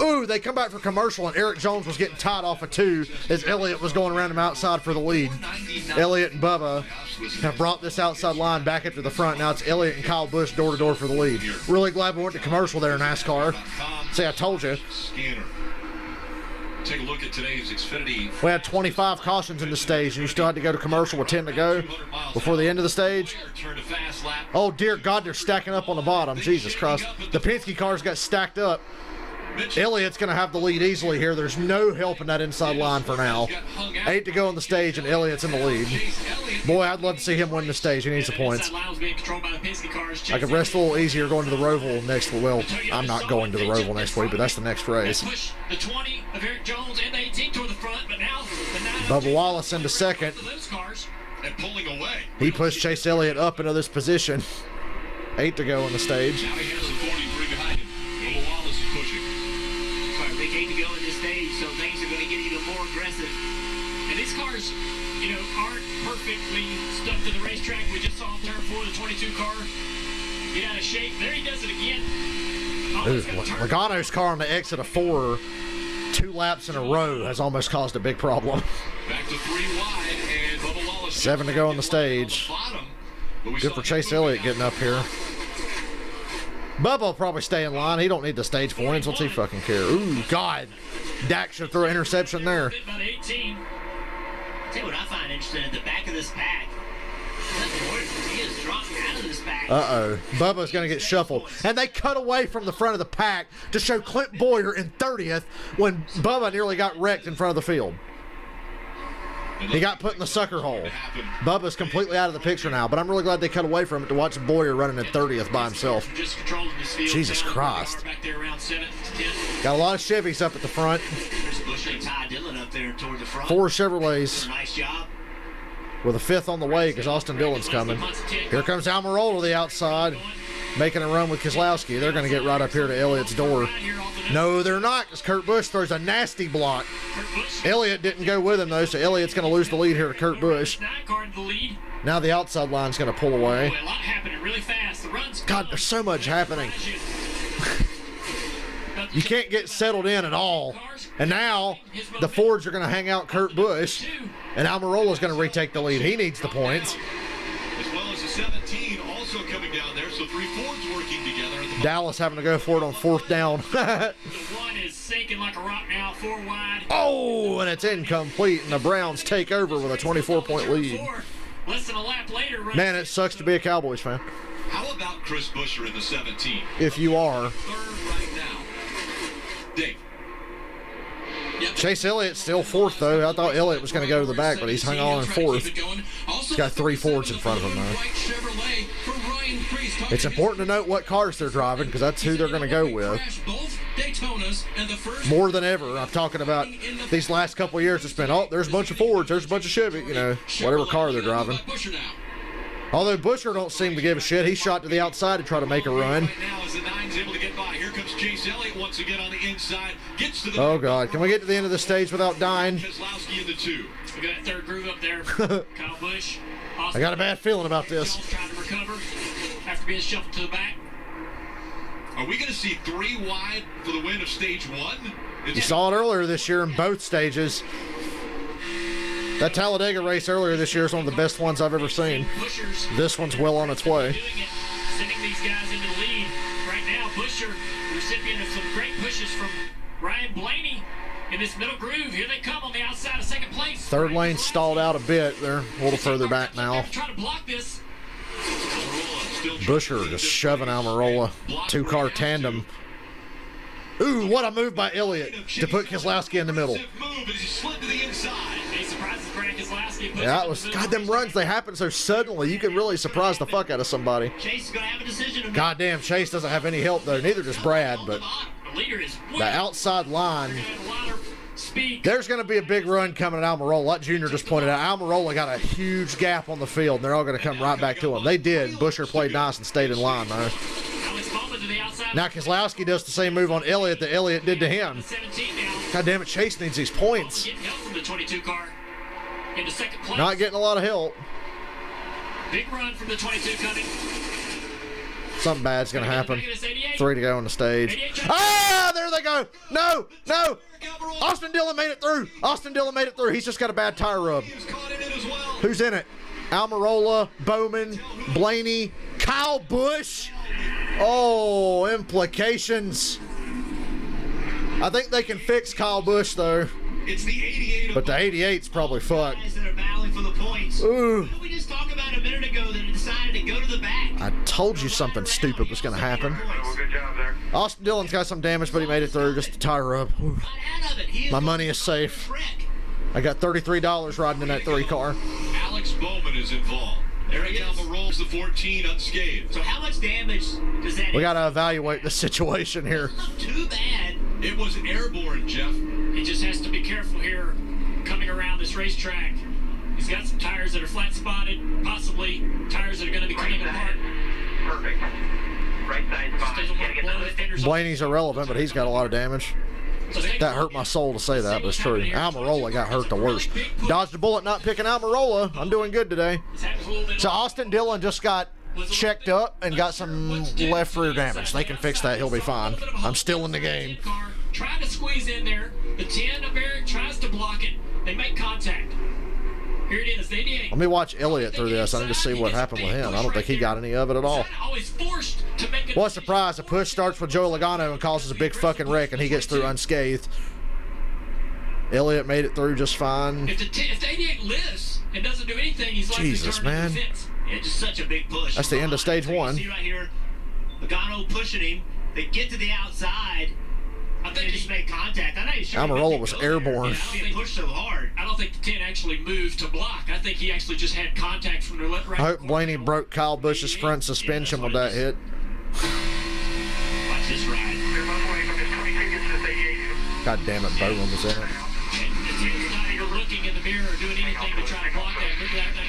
Ooh, they come back for commercial, and Eric Jones was getting tied off of 2 as Elliott was going around him outside for the lead. Elliott and Bubba have brought this outside line back up to the front. Now it's Elliott and Kyle Busch door-to-door for the lead. Really glad we went to commercial there in NASCAR. See, I told you. Take a look at today's Xfinity. We had 25 cautions in the stage, and you still had to go to commercial with 10 to go before the end of the stage. Oh, dear God, they're stacking up on the bottom. Jesus Christ. The Penske cars got stacked up. Elliott's going to have the lead easily here. There's no help in that inside line for now. 8 to go on the stage, and Elliott's in the lead. Boy, I'd love to see him win the stage. He needs the points. I could rest a little easier going to the Roval next week. Well, I'm not going to the Roval next week, but that's the next race. Bubba Wallace into second. He pushed Chase Elliott up into this position. 8 to go on the stage. Cars, you know, aren't perfectly stuck to the racetrack. We just saw him turn 4, the 22 car, get out of shape. There he does it again. Logano's car on the exit of 4, 2 laps in a row has almost caused a big problem. Back to 3 wide, and Bubba Wallace 7 to go on the stage. Good for Chase Elliott getting up here. Bubba will probably stay in line. He don't need the stage points. What's he fucking care? Ooh, God. Dak should throw an interception there. Tell you what I find interesting at the back of this pack. He is dropping out of this pack. Uh-oh. Bubba's going to get shuffled. And they cut away from the front of the pack to show Clint Boyer in 30th when Bubba nearly got wrecked in front of the field. He got put in the sucker hole. Bubba's completely out of the picture now, but I'm really glad they cut away from it to watch Boyer running at 30th by himself. Jesus Christ. Got a lot of Chevys up at the front. 4 Chevrolets. Nice job. with a 5th on the way because Austin Dillon's coming. Here comes Almirola to the outside, making a run with Keselowski. They're going to get right up here to Elliott's door. No, they're not, because Kurt Busch throws a nasty block. Elliott didn't go with him, though, so Elliott's going to lose the lead here to Kurt Busch. Now the outside line's going to pull away. God, there's so much happening. You can't get settled in at all. And now the Fords are going to hang out Kurt Busch, and Almirola's going to retake the lead. He needs the points. As well as the 17 also coming down there, so 3 Fords working together. Dallas having to go for it on 4th down. The one is sinking like a rock now, 4 wide. Oh, and it's incomplete, and the Browns take over with a 24-point lead. Less than a lap later. Man, it sucks to be a Cowboys fan. How about Chris Buescher in the 17? If you are. 3rd right now. Dave. Chase Elliott's still 4th, though. I thought Elliott was going to go to the back, but he's hung on in 4th. He's got 3 Fords in front of him, though. It's important to note what cars they're driving, because that's who they're going to go with. More than ever. I'm talking about these last couple of years. It's been, oh, there's a bunch of Fords, there's a bunch of Chevy, you know, whatever car they're driving. Although Buescher don't seem to give a shit. He shot to the outside to try to make a run. Oh, God. Can we get to the end of the stage without dying? We got that 3rd groove up there. Kyle Busch. I got a bad feeling about this. Trying to recover after being shuffled to the back. Are we going to see 3 wide for the win of stage 1? You saw it earlier this year in both stages. That Talladega race earlier this year is one of the best ones I've ever seen. This one's well on its way. Sending these guys into the lead. Right now, Buescher, recipient of some great pushes from Ryan Blaney in this middle groove. Here they come on the outside of 2nd place. 3rd lane stalled out a bit. They're a little further back now. Trying to block this. Buescher just shoving Almirola. 2-car tandem. Ooh, what a move by Elliott to put Keselowski in the middle. Yeah, it was, God, them runs, they happen so suddenly. You can really surprise the fuck out of somebody. God damn, Chase doesn't have any help, though. Neither does Brad, but the outside line, there's going to be a big run coming at Almirola. Like Junior just pointed out, Almirola got a huge gap on the field, and they're all going to come right back to him. They did. Buescher played nice and stayed in line, though. Now Keselowski does the same move on Elliott that Elliott did to him. God damn it, Chase needs these points. Not getting a lot of help. Big run from the 22 coming. Something bad's going to happen. 3 to go on the stage. Ah, there they go. No, no. Austin Dillon made it through. Austin Dillon made it through. He's just got a bad tire rub. Who's in it? Almirola, Bowman, Blaney, Kyle Busch. Oh, implications. I think they can fix Kyle Busch, though. It's the 88. But the 88's probably fucked. Guys that are battling for the points. Ooh. What did we just talk about a minute ago that decided to go to the back? I told you something stupid was going to happen. Good job there. Austin Dillon's got some damage, but he made it through. Just a tire rub. My money is safe. I got $33 riding in that 3-car. Alex Bowman is involved. Eric Almirola, the 14, unscathed. So how much damage does that? We got to evaluate the situation here. Not too bad. It was airborne, Jeff. He just has to be careful here coming around this racetrack. He's got some tires that are flat spotted, possibly tires that are going to be coming apart. Perfect. Right side spot. Blaney's irrelevant, but he's got a lot of damage. That hurt my soul to say that, but it's true. Almirola got hurt the worst. Dodged a bullet not picking Almirola. I'm doing good today. So Austin Dillon just got checked up and got some left rear damage. They can fix that. He'll be fine. I'm still in the game. Trying to squeeze in there. The 10 of Eric tries to block it. They make contact. Here it is, the 88. Let me watch Elliott through this. I need to see what happened with him. I don't think he got any of it at all. What a surprise. A push starts with Joey Logano and causes a big fucking wreck, and he gets through unscathed. Elliott made it through just fine. If the 88 lifts and doesn't do anything, he's like Jesus, man. It's just such a big push. That's the end of stage 1. See right here, Logano pushing him. They get to the outside. I think they just made contact. I'm not even sure. Almirola was airborne. They pushed so hard. I don't think the 10 actually moved to block. I think he actually just had contact from the left. I hope Blaney broke Kyle Busch's front suspension with that hit. Watch this ride. God damn it, Bowman was in it. looking in the mirror or doing anything to try to block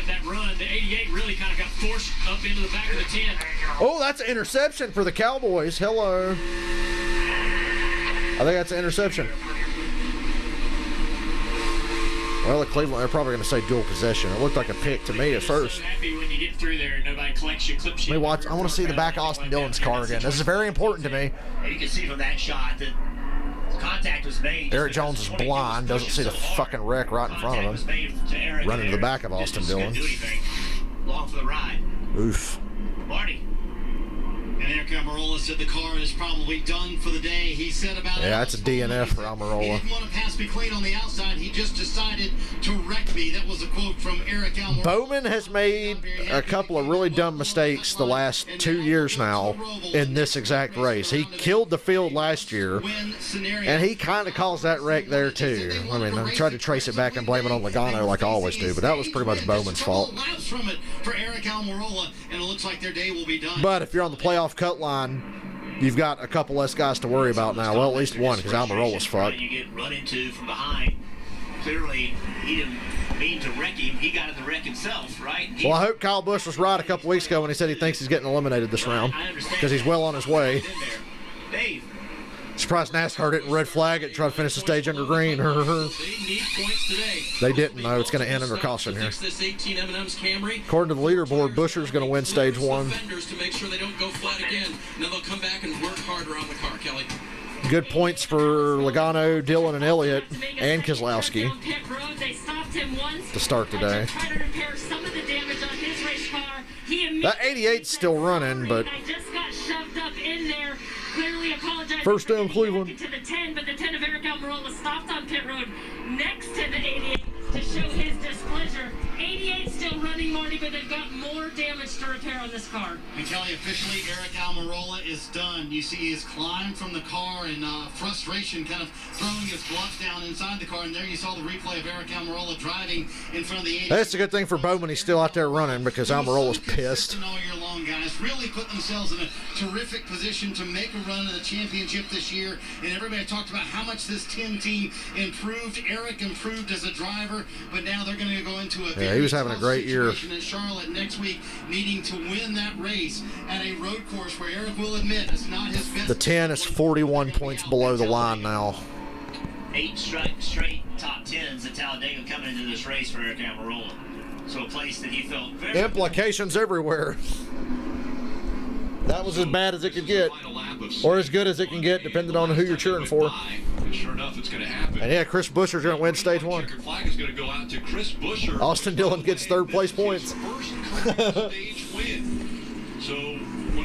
that run. The 88 really kind of got forced up into the back of the 10. Oh, that's an interception for the Cowboys. Hello. I think that's an interception. Well, at Cleveland, they're probably going to say dual possession. It looked like a pick to me at first. So happy when you get through there and nobody collects you, clips you. Let me watch. I want to see the back of Austin Dillon's car again. This is very important to me. And you can see from that shot that contact was made. Eric Jones is blind, doesn't see the fucking wreck right in front of him. Running to the back of Austin Dillon. Long for the ride. Oof. Marty. And Eric Almirola said the car is probably done for the day. He said about it. Yeah, that's a DNF for Almirola. He didn't want to pass me clean on the outside. He just decided to wreck me. That was a quote from Eric Almirola. Bowman has made a couple of really dumb mistakes the last 2 years now in this exact race. He killed the field last year, and he kind of caused that wreck there too. I mean, I tried to trace it back and blame it on Logano like I always do, but that was pretty much Bowman's fault. From it for Eric Almirola, and it looks like their day will be done. But if you're on the playoff cut line, you've got a couple less guys to worry about now. Well, at least one, because Almirola's fucked. You get run into from behind. Clearly, he didn't mean to wreck him. He got in the wreck himself, right? Well, I hope Kyle Busch was right a couple weeks ago when he said he thinks he's getting eliminated this round, because he's well on his way. Dave. Surprised NASCAR didn't red flag it and try to finish the stage under green. They need points today. They didn't, though. It's going to end under caution here. This 18 M&M's Camry. According to the leaderboard, Buscher's going to win stage one. To make sure they don't go flat again. Now they'll come back and work harder on the car, Kelly. Good points for Logano, Dillon, and Elliott, and Keselowski to start today. That 88's still running, but first down Cleveland. To the 10, but the 10 of Eric Almirola stopped on pit road next to the 88 to show his displeasure. 88 still running, Marty, but they've got more damage to repair on this car. And Kelly, officially, Eric Almirola is done. You see his climb from the car and frustration kind of throwing his gloves down inside the car. And there you saw the replay of Eric Almirola driving in front of the 88. That's a good thing for Bowman. He's still out there running because Almirola's pissed. All year long, guys. Really put themselves in a terrific position to make a run in the championship this year. And everybody talked about how much this 10 team improved. Eric improved as a driver, but now they're going to go into a he was having a great year. In Charlotte next week, needing to win that race at a road course where Eric will admit it's not his best. The 10 is 41 points below the line now. 8 straight top 10s at Talladega coming into this race for Eric Almirola. So a place that he felt very... Implications everywhere. That was as bad as it could get, or as good as it can get, depending on who you're cheering for. Sure enough, it's going to happen. And yeah, Chris Buescher's going to win stage one. Flag is going to go out to Chris Buescher. Austin Dillon gets third place points. First stage win. So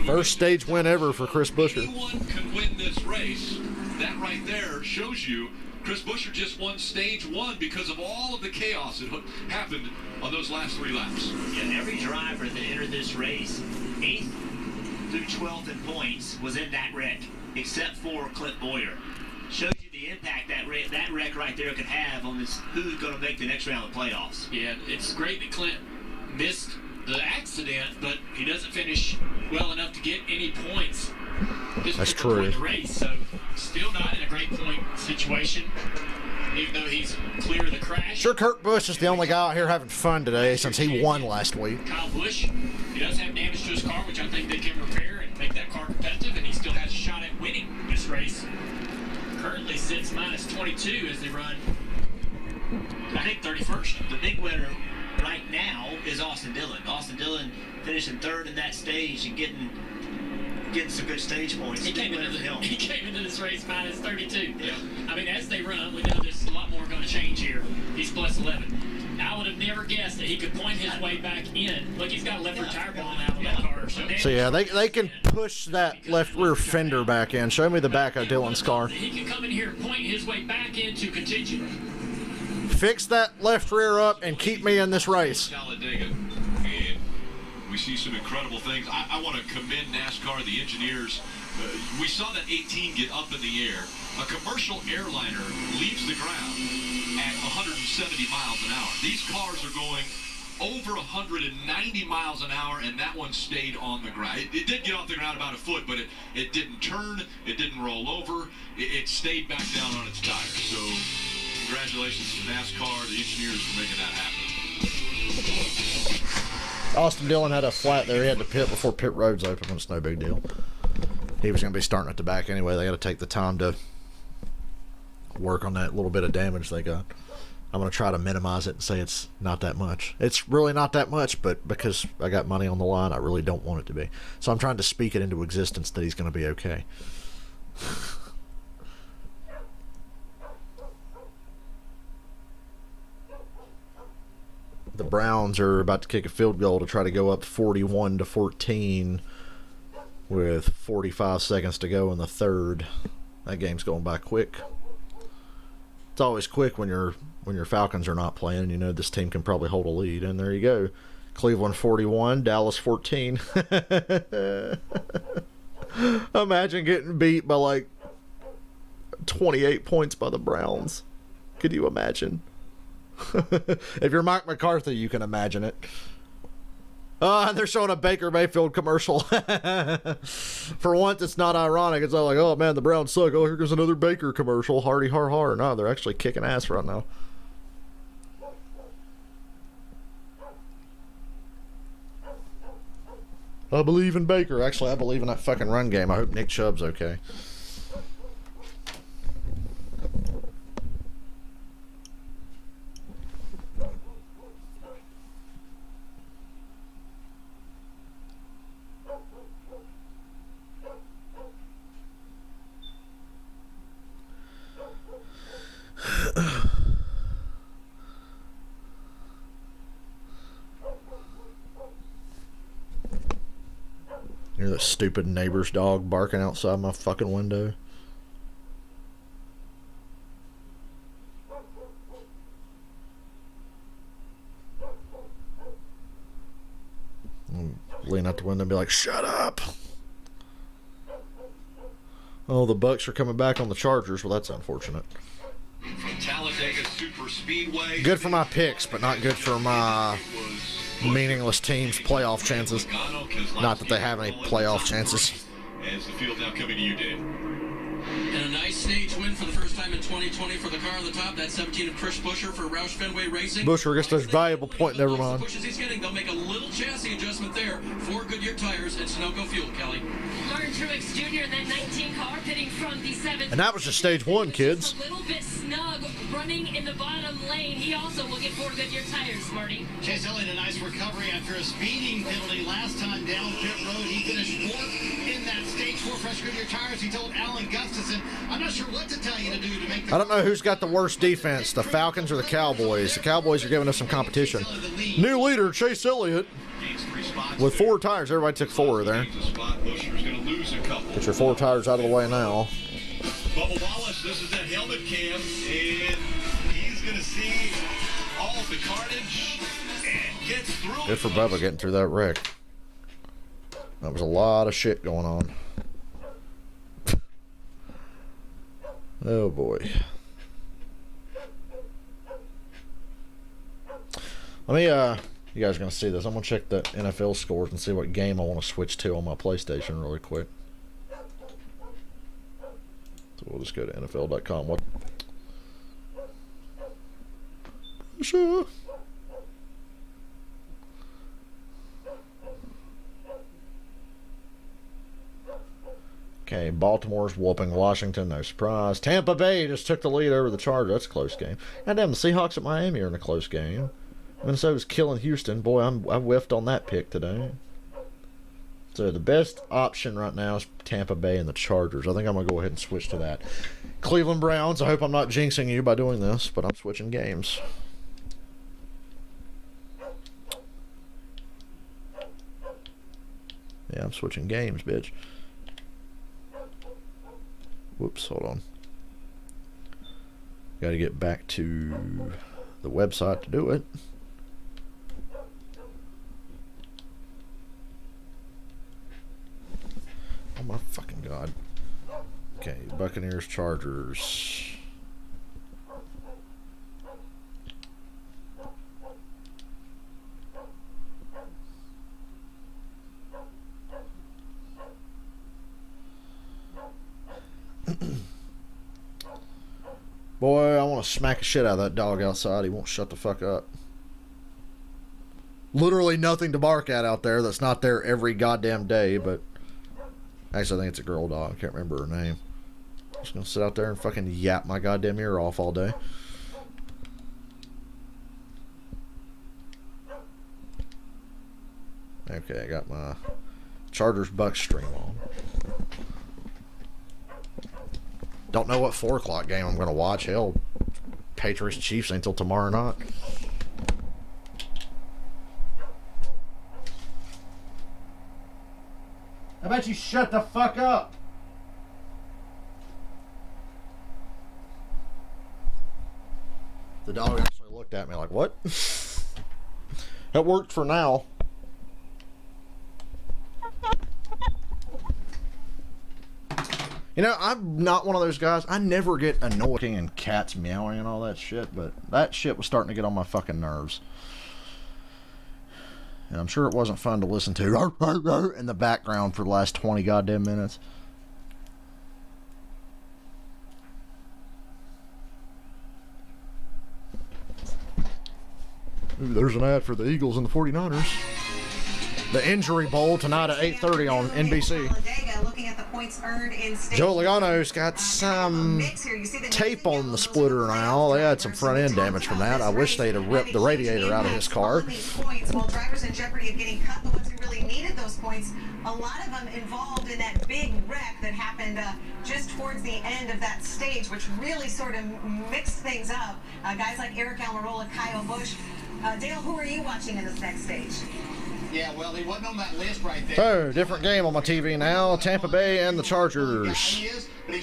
first stage win ever for Chris Buescher. Anyone can win this race. That right there shows you Chris Buescher just won stage one because of all of the chaos that happened on those last 3 laps. Yeah, every driver that entered this race, 8th through 12th in points, was in that wreck, except for Clint Boyer. Shows you the impact that wreck right there could have on this, who's going to make the next round of playoffs. Yeah, it's great that Clint missed the accident, but he doesn't finish well enough to get any points. That's true. The race, so still not in a great point situation, even though he's clear of the crash. Sure, Kurt Busch is the only guy out here having fun today since he won last week. Kyle Busch, he does have damage to his car, which I think they can repair and make that car competitive, and he still has a shot at winning this race. Currently sits minus 22 as they run, I think, 31st. The big winner right now is Austin Dillon. Austin Dillon finishing 3rd in that stage and getting some good stage points. He came into this race minus 32. Yeah. I mean, as they run, we know there's a lot more going to change here. He's plus 11. I would have never guessed that he could point his way back in. Look, he's got a left rear tire blown out on that car. So yeah, they can push that left rear fender back in. Show me the back of Dillon's car. He can come in here and point his way back into contention. Fix that left rear up and keep me in this race. Talladega. And we see some incredible things. I want to commend NASCAR, the engineers. We saw that 18 get up in the air. A commercial airliner leaves the ground at 170 miles an hour. These cars are going over 190 miles an hour, and that one stayed on the ground. It did get off the ground about a foot, but it didn't turn, it didn't roll over, it stayed back down on its tires. So congratulations. congratulations to NASCAR, the engineers, for making that happen. Austin Dillon had a flat there. He had to pit before pit roads open. It's no big deal. He was going to be starting at the back anyway. They got to take the time to work on that little bit of damage they got. I'm going to try to minimize it and say it's not that much. It's really not that much, but because I got money on the line, I really don't want it to be. So I'm trying to speak it into existence that he's going to be okay. The Browns are about to kick a field goal to try to go up 41-14 with 45 seconds to go in the third. That game's going by quick. It's always quick when your Falcons are not playing. You know this team can probably hold a lead, and there you go. Cleveland 41, Dallas 14. Imagine getting beat by like 28 points by the Browns. Could you imagine? If you're Mike McCarthy, you can imagine it. They're showing a Baker Mayfield commercial. For once, it's not ironic. It's not like, oh man, the Browns suck. Oh, here goes another Baker commercial. Hardy har har. No, they're actually kicking ass right now. I believe in Baker. Actually, I believe in that fucking run game. I hope Nick Chubb's okay. Hear that stupid neighbor's dog barking outside my fucking window. Lean out the window and be like, shut up. Oh, the Bucks are coming back on the Chargers. Well, that's unfortunate. From Talladega Super Speedway. Good for my picks, but not good for my meaningless team's playoff chances. Not that they have any playoff chances. As the field now coming to you, Dave. And a nice stage win for the first time in 2020 for the car on the top. That's 17 of Chris Buescher for Roush Fenway Racing. Buescher gets this valuable point, never mind. The pushes he's getting, they'll make a little chassis adjustment there. 4 Goodyear tires and Sunoco fuel, Kelly. Martin Truex Jr., that 19 car pitting from the 7th. And that was just stage 1, kids. A little bit snug running in the bottom lane. He also will get 4 Goodyear tires, Marty. Chase Elliott, a nice recovery after a speeding penalty last time down pit road. He finished 4th in that stage 4 fresh Goodyear tires. He told Alan Gustafson, I'm not sure what to tell you to do to make the... I don't know who's got the worst defense, the Falcons or the Cowboys. The Cowboys are giving us some competition. New leader, Chase Elliott, with 4 tires. Everybody took 4 there. Get your 4 tires out of the way now. Bubba Wallace, this is that helmet cam, and he's going to see all of the carnage and gets through. Good for Bubba getting through that wreck. That was a lot of shit going on. Oh boy. Let me, you guys are going to see this. I'm going to check the NFL scores and see what game I want to switch to on my PlayStation really quick. So we'll just go to NFL.com. What? Sure. Okay, Baltimore's whooping Washington, no surprise. Tampa Bay just took the lead over the Chargers. That's a close game. God damn, the Seahawks at Miami are in a close game. Minnesota's killing Houston. Boy, I whiffed on that pick today. So the best option right now is Tampa Bay and the Chargers. I think I'm going to go ahead and switch to that. Cleveland Browns. I hope I'm not jinxing you by doing this, but I'm switching games. Yeah, I'm switching games, bitch. Whoops, hold on. Got to get back to the website to do it. Oh my fucking god. Okay, Buccaneers, Chargers. Boy, I want to smack the shit out of that dog outside. He won't shut the fuck up. Literally nothing to bark at out there that's not there every goddamn day, but actually I think it's a girl dog. I can't remember her name. I'm just going to sit out there and fucking yap my goddamn ear off all day. Okay, I got my Chargers Bucks stream on. Don't know what 4 o'clock game I'm going to watch. Hell, Patriots Chiefs ain't till tomorrow night. How about you shut the fuck up? The dog actually looked at me like, what? That worked for now. You know, I'm not one of those guys. I never get annoyed and cats meowing and all that shit, but that shit was starting to get on my fucking nerves. And I'm sure it wasn't fun to listen to in the background for the last 20 goddamn minutes. Ooh, there's an ad for the Eagles and the 49ers. The Injury Bowl tonight at 8:30 on NBC. Joe Logano's got some tape on the splitter now. They had some front end damage from that. I wish they'd have ripped the radiator out of his car. While drivers in jeopardy of getting cut, the ones who really needed those points, a lot of them involved in that big wreck that happened just towards the end of that stage, which really sort of mixed things up. Guys like Eric Almirola, Kyle Busch. Dale, who are you watching in this next stage? Yeah, well, he wasn't on that list right there. So, different game on my TV now. Tampa Bay and the Chargers.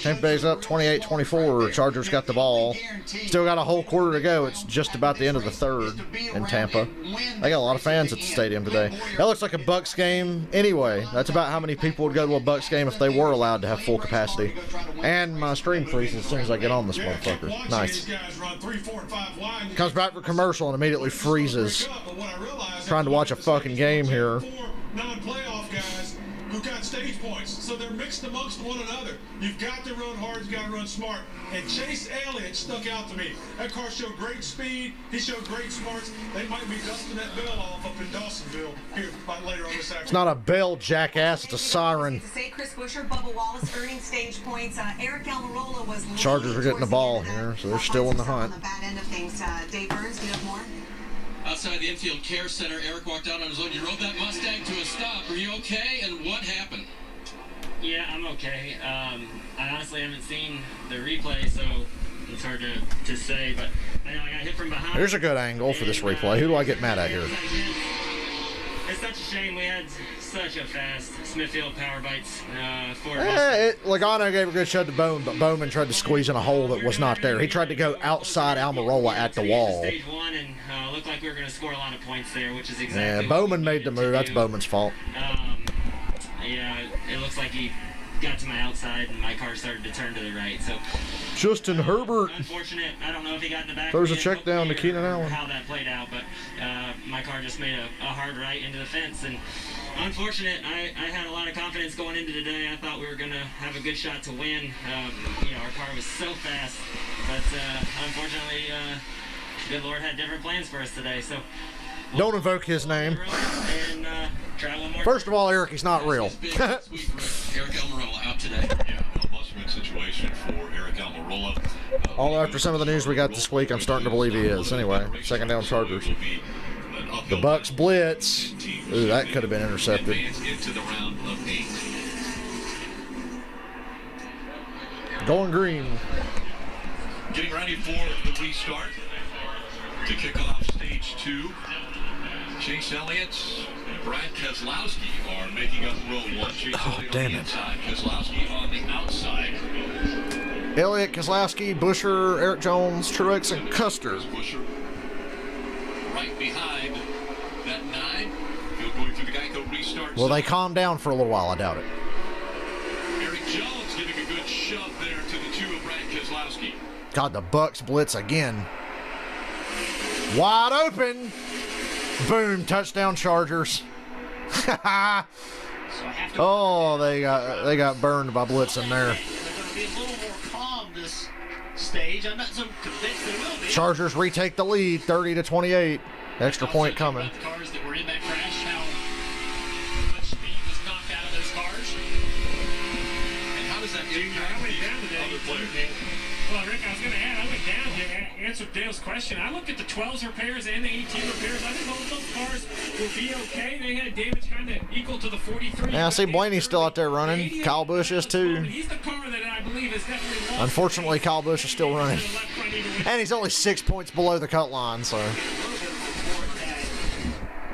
Tampa Bay's up 28-24. Chargers got the ball. Still got a whole quarter to go. It's just about the end of the third in Tampa. They got a lot of fans at the stadium today. That looks like a Bucks game anyway. That's about how many people would go to a Bucks game if they were allowed to have full capacity. And my stream freezes as soon as I get on this motherfucker. Nice. Comes back for commercial and immediately freezes. Trying to watch a fucking game here. Non-playoff guys who got stage points, so they're mixed amongst one another. You've got to run hard, you've got to run smart. And Chase Elliott stuck out to me. That car showed great speed, he showed great smarts. They might be dusting that bell off up in Dawsonville here later on this afternoon. It's not a bell, jackass, it's a siren. To say Chris Buescher, Bubba Wallace earning stage points. Eric Almirola was Chargers are getting the ball here, so they're still in the hunt. On the bad end of things, Dave Burns, do you have more? Outside the infield care center, Eric walked out on his own. You rode that Mustang to a stop. Are you okay? And what happened? Yeah, I'm okay. I honestly haven't seen the replay, so it's hard to say. But I know I got hit from behind. Here's a good angle for this replay. Who do I get mad at here? It's such a shame we had such a fast Smithfield power bites. Logano gave a good shot to Bowman, but Bowman tried to squeeze in a hole that was not there. He tried to go outside Almirola at the wall. Stage one, and looked like we were going to score a lot of points there, which is exactly. Yeah, Bowman made the move. That's Bowman's fault. Yeah, it looks like he got to my outside, and my car started to turn to the right. So Justin Herbert. Unfortunate. I don't know if he got in the back. Throws a check down to Keenan Allen. How that played out, but my car just made a hard right into the fence, and unfortunate. I had a lot of confidence going into today. I thought we were gonna have a good shot to win. Our car was so fast, but unfortunately, good Lord had different plans for us today. So don't invoke his name. And try one more. First of all, Eric, he's not real. Eric Almirola out today. Yeah, a must-win situation for Eric Almirola. All after some of the news we got this week, I'm starting to believe he is. Anyway, second down Chargers. The Bucks blitz. Ooh, that could have been intercepted. Into the round of 8. Going green. Getting ready for the restart to kick off stage 2. Chase Elliott and Brad Keselowski are making up row 1. Chase Elliott on the inside, Keselowski on the outside. Elliott, Keselowski, Buescher, Eric Jones, Truex, and Custer. Buescher right behind that 9. Field going through the Geico restart. Will they calm down for a little while? I doubt it. Eric Jones giving a good shove there to the 2 of Brad Keselowski. God, the Bucks blitz again. Wide open. Boom, touchdown Chargers. Oh, they got burned by blitzing there. They're going to be a little more calm this stage. I'm not so convinced there will be. Chargers retake the lead, 30-28. Extra point coming. The cars that were in that crash, how much speed was knocked out of those cars. And how does that impact I went down to the that other 18 players? bit. Well, Rick, I was going to add, I went down to answer Dale's question. I looked at the 12s repairs and the 18 repairs. I think all of those cars will be okay. They had damage kind of equal to the 43. Yeah, I see Blaney's still out there running. Kyle Busch is too. He's the car that I believe is definitely lost. Unfortunately, Kyle Busch is still running. And he's only 6 points below the cut line, so.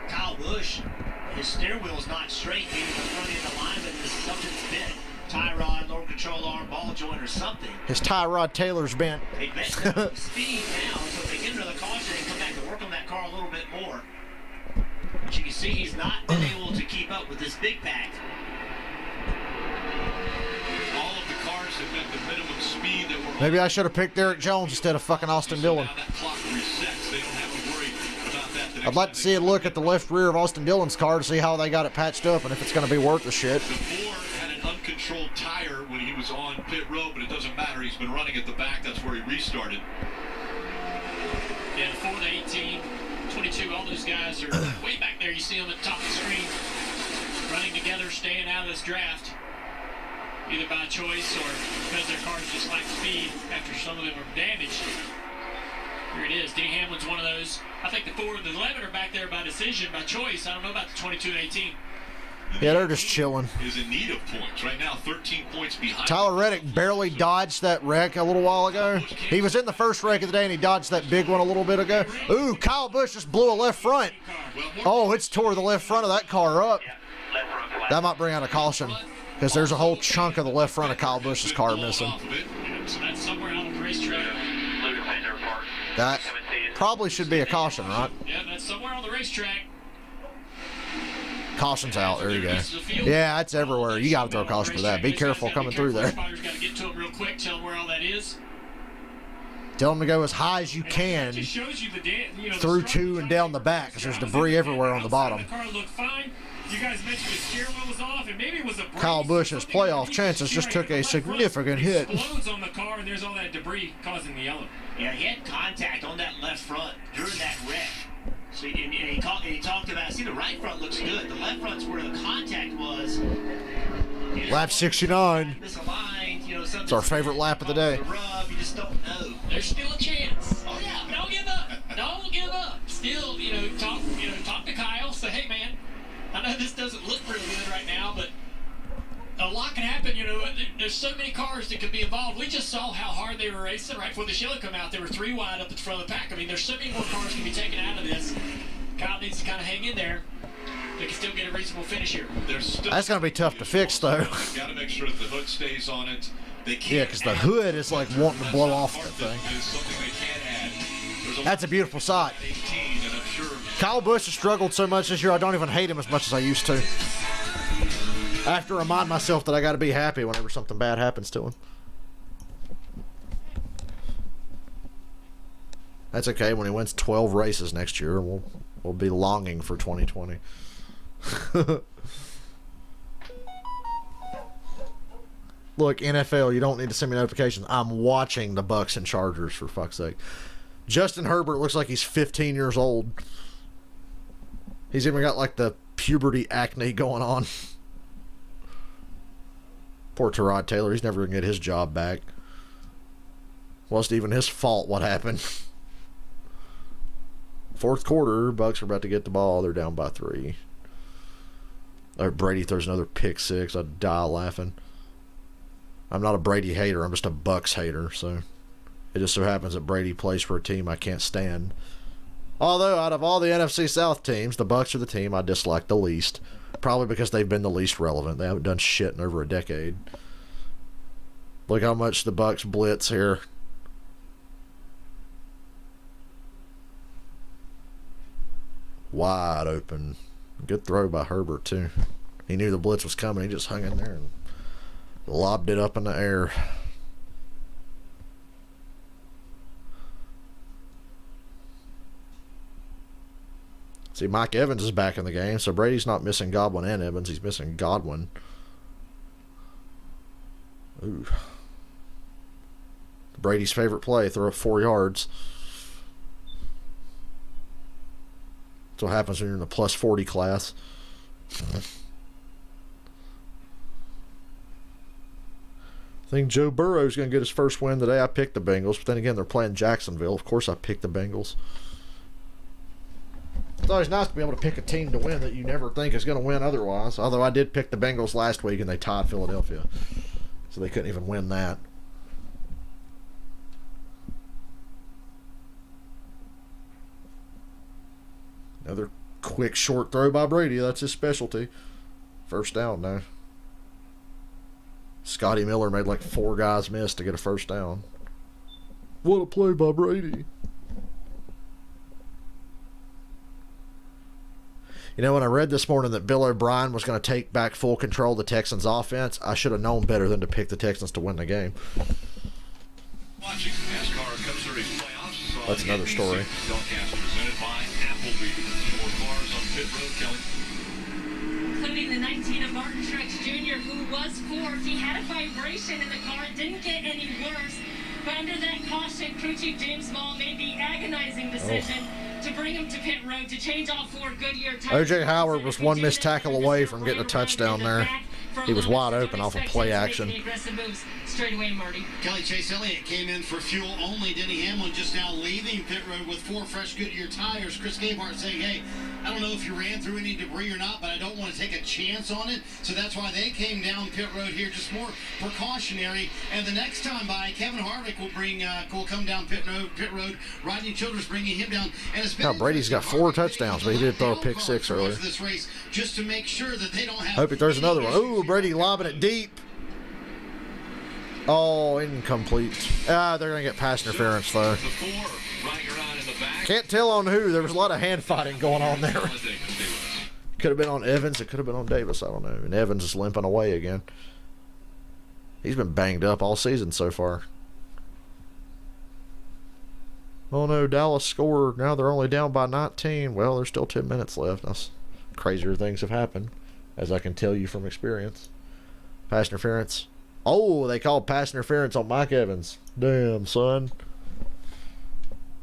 Kyle Busch, his steering wheel's not straight, maybe the front end alignment is something's bent. Tie rod, lower control arm, ball joint, or something. His tie rod Taylor's bent. They bent some speed now, so if they get another caution and come back and work on that car a little bit more. But you can see he's not been able to keep up with this big pack. All of the cars have met the minimum speed that were. Maybe I should have picked Eric Jones instead of fucking Austin Dillon. Now that clock resets. They don't have to worry about that. The next I'd like time to see a look at the left rear of Austin Dillon's car to see how they got it patched up and if it's going to be worth the shit. The Ford had an uncontrolled tire when he was on pit road, but it doesn't matter. He's been running at the back. That's where he restarted. Yeah, the 4, the 18, 22, all those guys are way back there. You see them at the top of the screen, running together, staying out of this draft, either by choice or because their cars just lack speed after some of them are damaged. Here it is. Denny Hamlin's one of those. I think the 4 and the 11 are back there by decision, by choice. I don't know about the 22 and 18. Yeah, they're just chilling. Is in need of points right now. 13 points behind. Tyler Reddick barely dodged that wreck a little while ago. He was in the first wreck of the day and he dodged that big one a little bit ago. Ooh, Kyle Busch just blew a left front. Oh, it's tore the left front of that car up. That might bring out a caution because there's a whole chunk of the left front of Kyle Busch's car missing. So that's somewhere out on the racetrack. That probably should be a caution, right? Yeah, that's somewhere on the racetrack. Caution's out. There you go. Yeah, it's everywhere. You got to throw caution for that. Be careful coming through there. Got to get to him real quick. Tell him where all that is. Tell them to go as high as you can through 2 and down the back because there's debris everywhere on the bottom. The car looked fine. You guys mentioned the steering wheel was off, and maybe it was a brace. Kyle Busch's playoff chances just took a significant hit. Explodes on the car, and there's all that debris causing the yellow. Yeah, he had contact on that left front during that wreck. So he talked about, see, the right front looks good. The left front's where the contact was. Lap 69. Misaligned, It's our favorite lap of the day. You just don't know. There's still a chance. Oh yeah, don't give up. Don't give up. Still, talk to Kyle. Say, hey man, I know this doesn't look real good right now, but a lot can happen. There's so many cars that could be involved. We just saw how hard they were racing right before the show had come out. They were 3 wide up at the front of the pack. I mean, there's so many more cars can be taken out of this. Kyle needs to kind of hang in there. They can still get a reasonable finish here. That's going to be tough to fix, though. They've got to make sure that the hood stays on it. They can't. Yeah, because the hood is like wanting to blow off the thing. That's a beautiful sight. Kyle Busch has struggled so much this year, I don't even hate him as much as I used to. I have to remind myself that I got to be happy whenever something bad happens to him. That's okay. When he wins 12 races next year, we'll be longing for 2020. Look, NFL, you don't need to send me notifications. I'm watching the Bucks and Chargers, for fuck's sake. Justin Herbert looks like he's 15 years old. He's even got like the puberty acne going on. Poor Tyrod Taylor. He's never going to get his job back. Wasn't even his fault what happened. Fourth quarter, Bucks are about to get the ball. They're down by 3. Brady throws another pick 6. I'd die laughing. I'm not a Brady hater. I'm just a Bucks hater. So it just so happens that Brady plays for a team I can't stand. Although out of all the NFC South teams, the Bucks are the team I dislike the least. Probably because they've been the least relevant. They haven't done shit in over a decade. Look how much the Bucks blitz here. Wide open. Good throw by Herbert, too. He knew the blitz was coming. He just hung in there and lobbed it up in the air. See, Mike Evans is back in the game, so Brady's not missing Godwin and Evans. He's missing Godwin. Ooh. Brady's favorite play, throw it 4 yards. That's what happens when you're in the plus 40 class. I think Joe Burrow's going to get his first win today. I picked the Bengals, but then again, they're playing Jacksonville. Of course I picked the Bengals. It's always nice to be able to pick a team to win that you never think is going to win otherwise. Although I did pick the Bengals last week and they tied Philadelphia. So they couldn't even win that. Another quick short throw by Brady. That's his specialty. First down now. Scotty Miller made like 4 guys miss to get a first down. What a play by Brady. You know, when I read this morning that Bill O'Brien was going to take back full control of the Texans' offense, I should have known better than to pick the Texans to win the game. Watching NASCAR Cup Series playoffs. That's another story. Telecast presented by Applebee. More cars on pit road, Kelly. Including the 19 of Martin Truex Jr., who was 4th. He had a vibration in the car. It didn't get any worse. But under that caution, crew chief James Small made the agonizing decision to bring him to pit road to change all 4 Goodyear tires. O.J. Howard was one missed tackle away from getting a touchdown there. He was wide open off of play action. Straight away, Marty. Kelly, Chase Elliott came in for fuel only. Denny Hamlin just now leaving pit road with 4 fresh Goodyear tires. Chris Gabehart saying, hey, I don't know if you ran through any debris or not, but I don't want to take a chance on it. So that's why they came down pit road here, just more precautionary. And the next time by, Kevin Harvick will come down pit road. Rodney Childers bringing him down. And it's now Brady's got 4 touchdowns, but he did throw a pick 6 earlier. This race just to make sure that they don't have. Hope he throws another one. Ooh, Brady lobbing it deep. Oh, incomplete. They're going to get pass interference, though. Can't tell on who. There was a lot of hand fighting going on there. Could have been on Evans. It could have been on Davis. I don't know. And Evans is limping away again. He's been banged up all season so far. Oh, no. Dallas scored. Now they're only down by 19. Well, there's still 10 minutes left. That's crazier things have happened, as I can tell you from experience. Pass interference. Oh, they called pass interference on Mike Evans. Damn, son.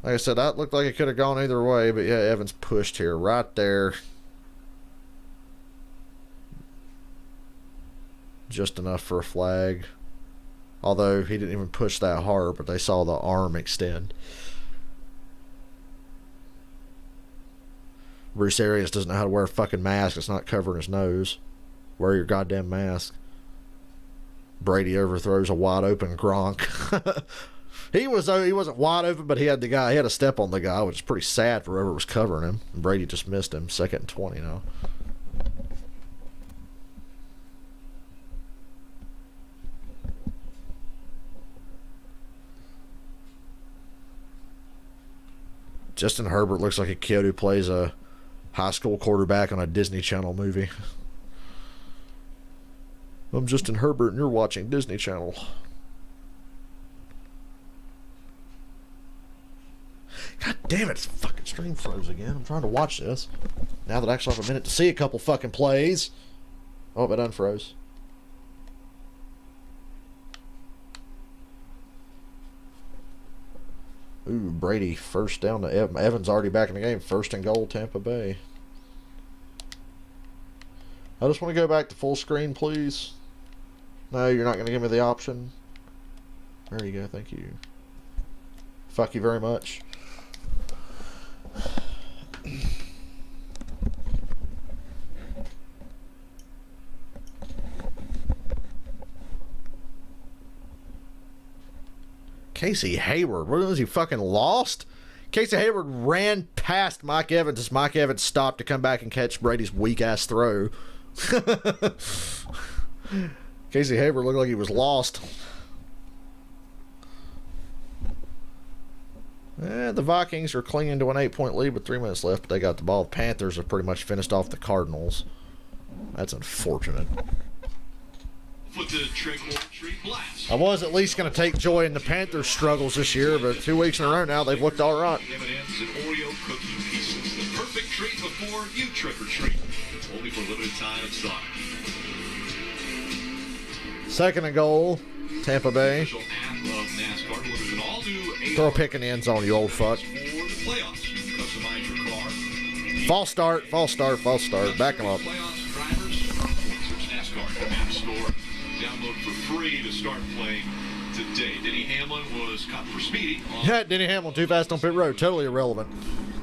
Like I said, that looked like it could have gone either way, but yeah, Evans pushed here right there. Just enough for a flag. Although he didn't even push that hard, but they saw the arm extend. Bruce Arians doesn't know how to wear a fucking mask. It's not covering his nose. Wear your goddamn mask. Brady overthrows a wide open Gronk. He wasn't wide open, but he had a step on the guy, which is pretty sad for whoever was covering him. And Brady just missed him. 2nd and 20 now. Justin Herbert looks like a kid who plays a high school quarterback on a Disney Channel movie. I'm Justin Herbert and you're watching Disney Channel. God damn it, it's fucking stream froze again. I'm trying to watch this. Now that I actually have a minute to see a couple fucking plays. Oh, it unfroze. Ooh, Brady first down to Evans. Evans already back in the game. 1st and goal, Tampa Bay. I just want to go back to full screen, please. No, you're not going to give me the option. There you go. Thank you. Fuck you very much. Casey Hayward. What was he fucking lost? Casey Hayward ran past Mike Evans as Mike Evans stopped to come back and catch Brady's weak-ass throw. Casey Hayward looked like he was lost. The Vikings are clinging to an 8-point lead with 3 minutes left, but they got the ball. The Panthers have pretty much finished off the Cardinals. That's unfortunate. With the trick or treat blast. I was at least going to take joy in the Panthers' struggles this year, but 2 weeks in a row now, they've looked all right. M&M's and Oreo cookie pieces. The perfect treat before you trick or treat. Only for a limited time at Sonic. 2nd and goal. Tampa Bay. Official app of NASCAR delivers an all-new Throw a pick in the end zone, you old fuck. for the playoffs. You can customize your car. False start, false start, false start. Back him up. Playoffs drivers. Search NASCAR in the App Store. Download for free to start playing today. Denny Hamlin was caught for speeding. Yeah, Denny Hamlin, too fast on pit road. Totally irrelevant.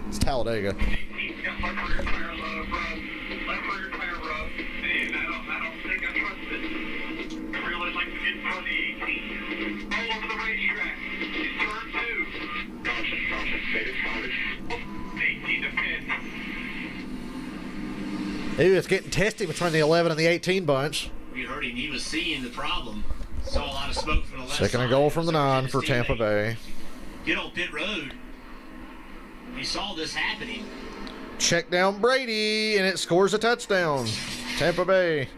It's Talladega. Maybe it's getting testy between the 11 and the 18 bunch. We heard him. He was seeing the problem. Saw a lot of smoke from the left Second and side. goal from the So 9 his for Tampa teammate Bay. Get on pit road. He saw this happening. Check down Brady, and it scores a touchdown. Tampa Bay.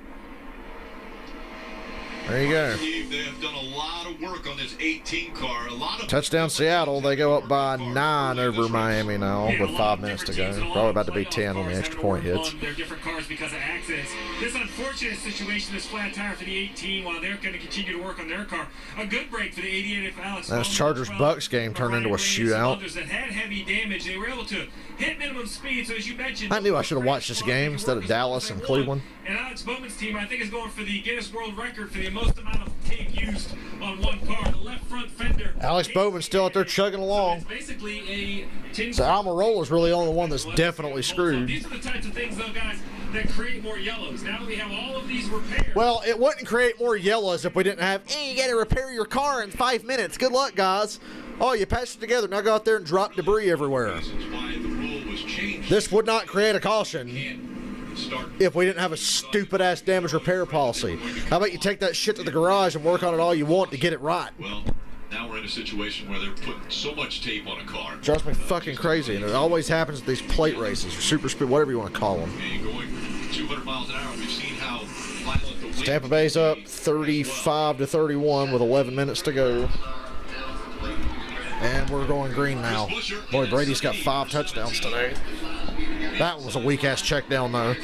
There you I go. believe they have done a lot of work on this 18 car. A lot of Touchdown Seattle. They go up by 9 over Miami now with 5 minutes to go. Probably about to be 10 when the extra point hits. Their different cars because of accidents. This unfortunate situation, this flat tire for the 18, while they're going to continue to work on their car. A good break for the 88 if Alex. That Chargers-Bucks game turned into a shootout. Others that had heavy damage, they were able to hit minimum speed. So as you mentioned, I knew I should have watched this game instead of Dallas and Cleveland. And Alex Bowman's team, I think, is going for the Guinness World Record for the most amount of tape used on one car. The left front fender. Alex Bowman's still out there chugging along. It's basically a So Almirola's really the only one that's definitely So screwed. these are the types of things, though, guys, that create more yellows. Now that we have all of these repairs. Well, it wouldn't create more yellows if we didn't have, hey, you got to repair your car in 5 minutes. Good luck, guys. Oh, you patched it together. Now go out there and drop debris everywhere. reasons why the rule was changed. This would not create a caution if we didn't have a stupid-ass damage repair policy. How about you take that shit to the garage and work on it all you want to get it right? Well, now we're in a situation where they're putting so much tape on a car. Drives me fucking crazy, and it always happens at these plate races, or super speed, whatever you want to call them. And going 200 miles an hour, we've seen how violent the wind. Tampa Bay's up 35-31 with 11 minutes to go. And we're going green now. Boy, Brady's got 5 touchdowns today. That was a weak-ass check down, though.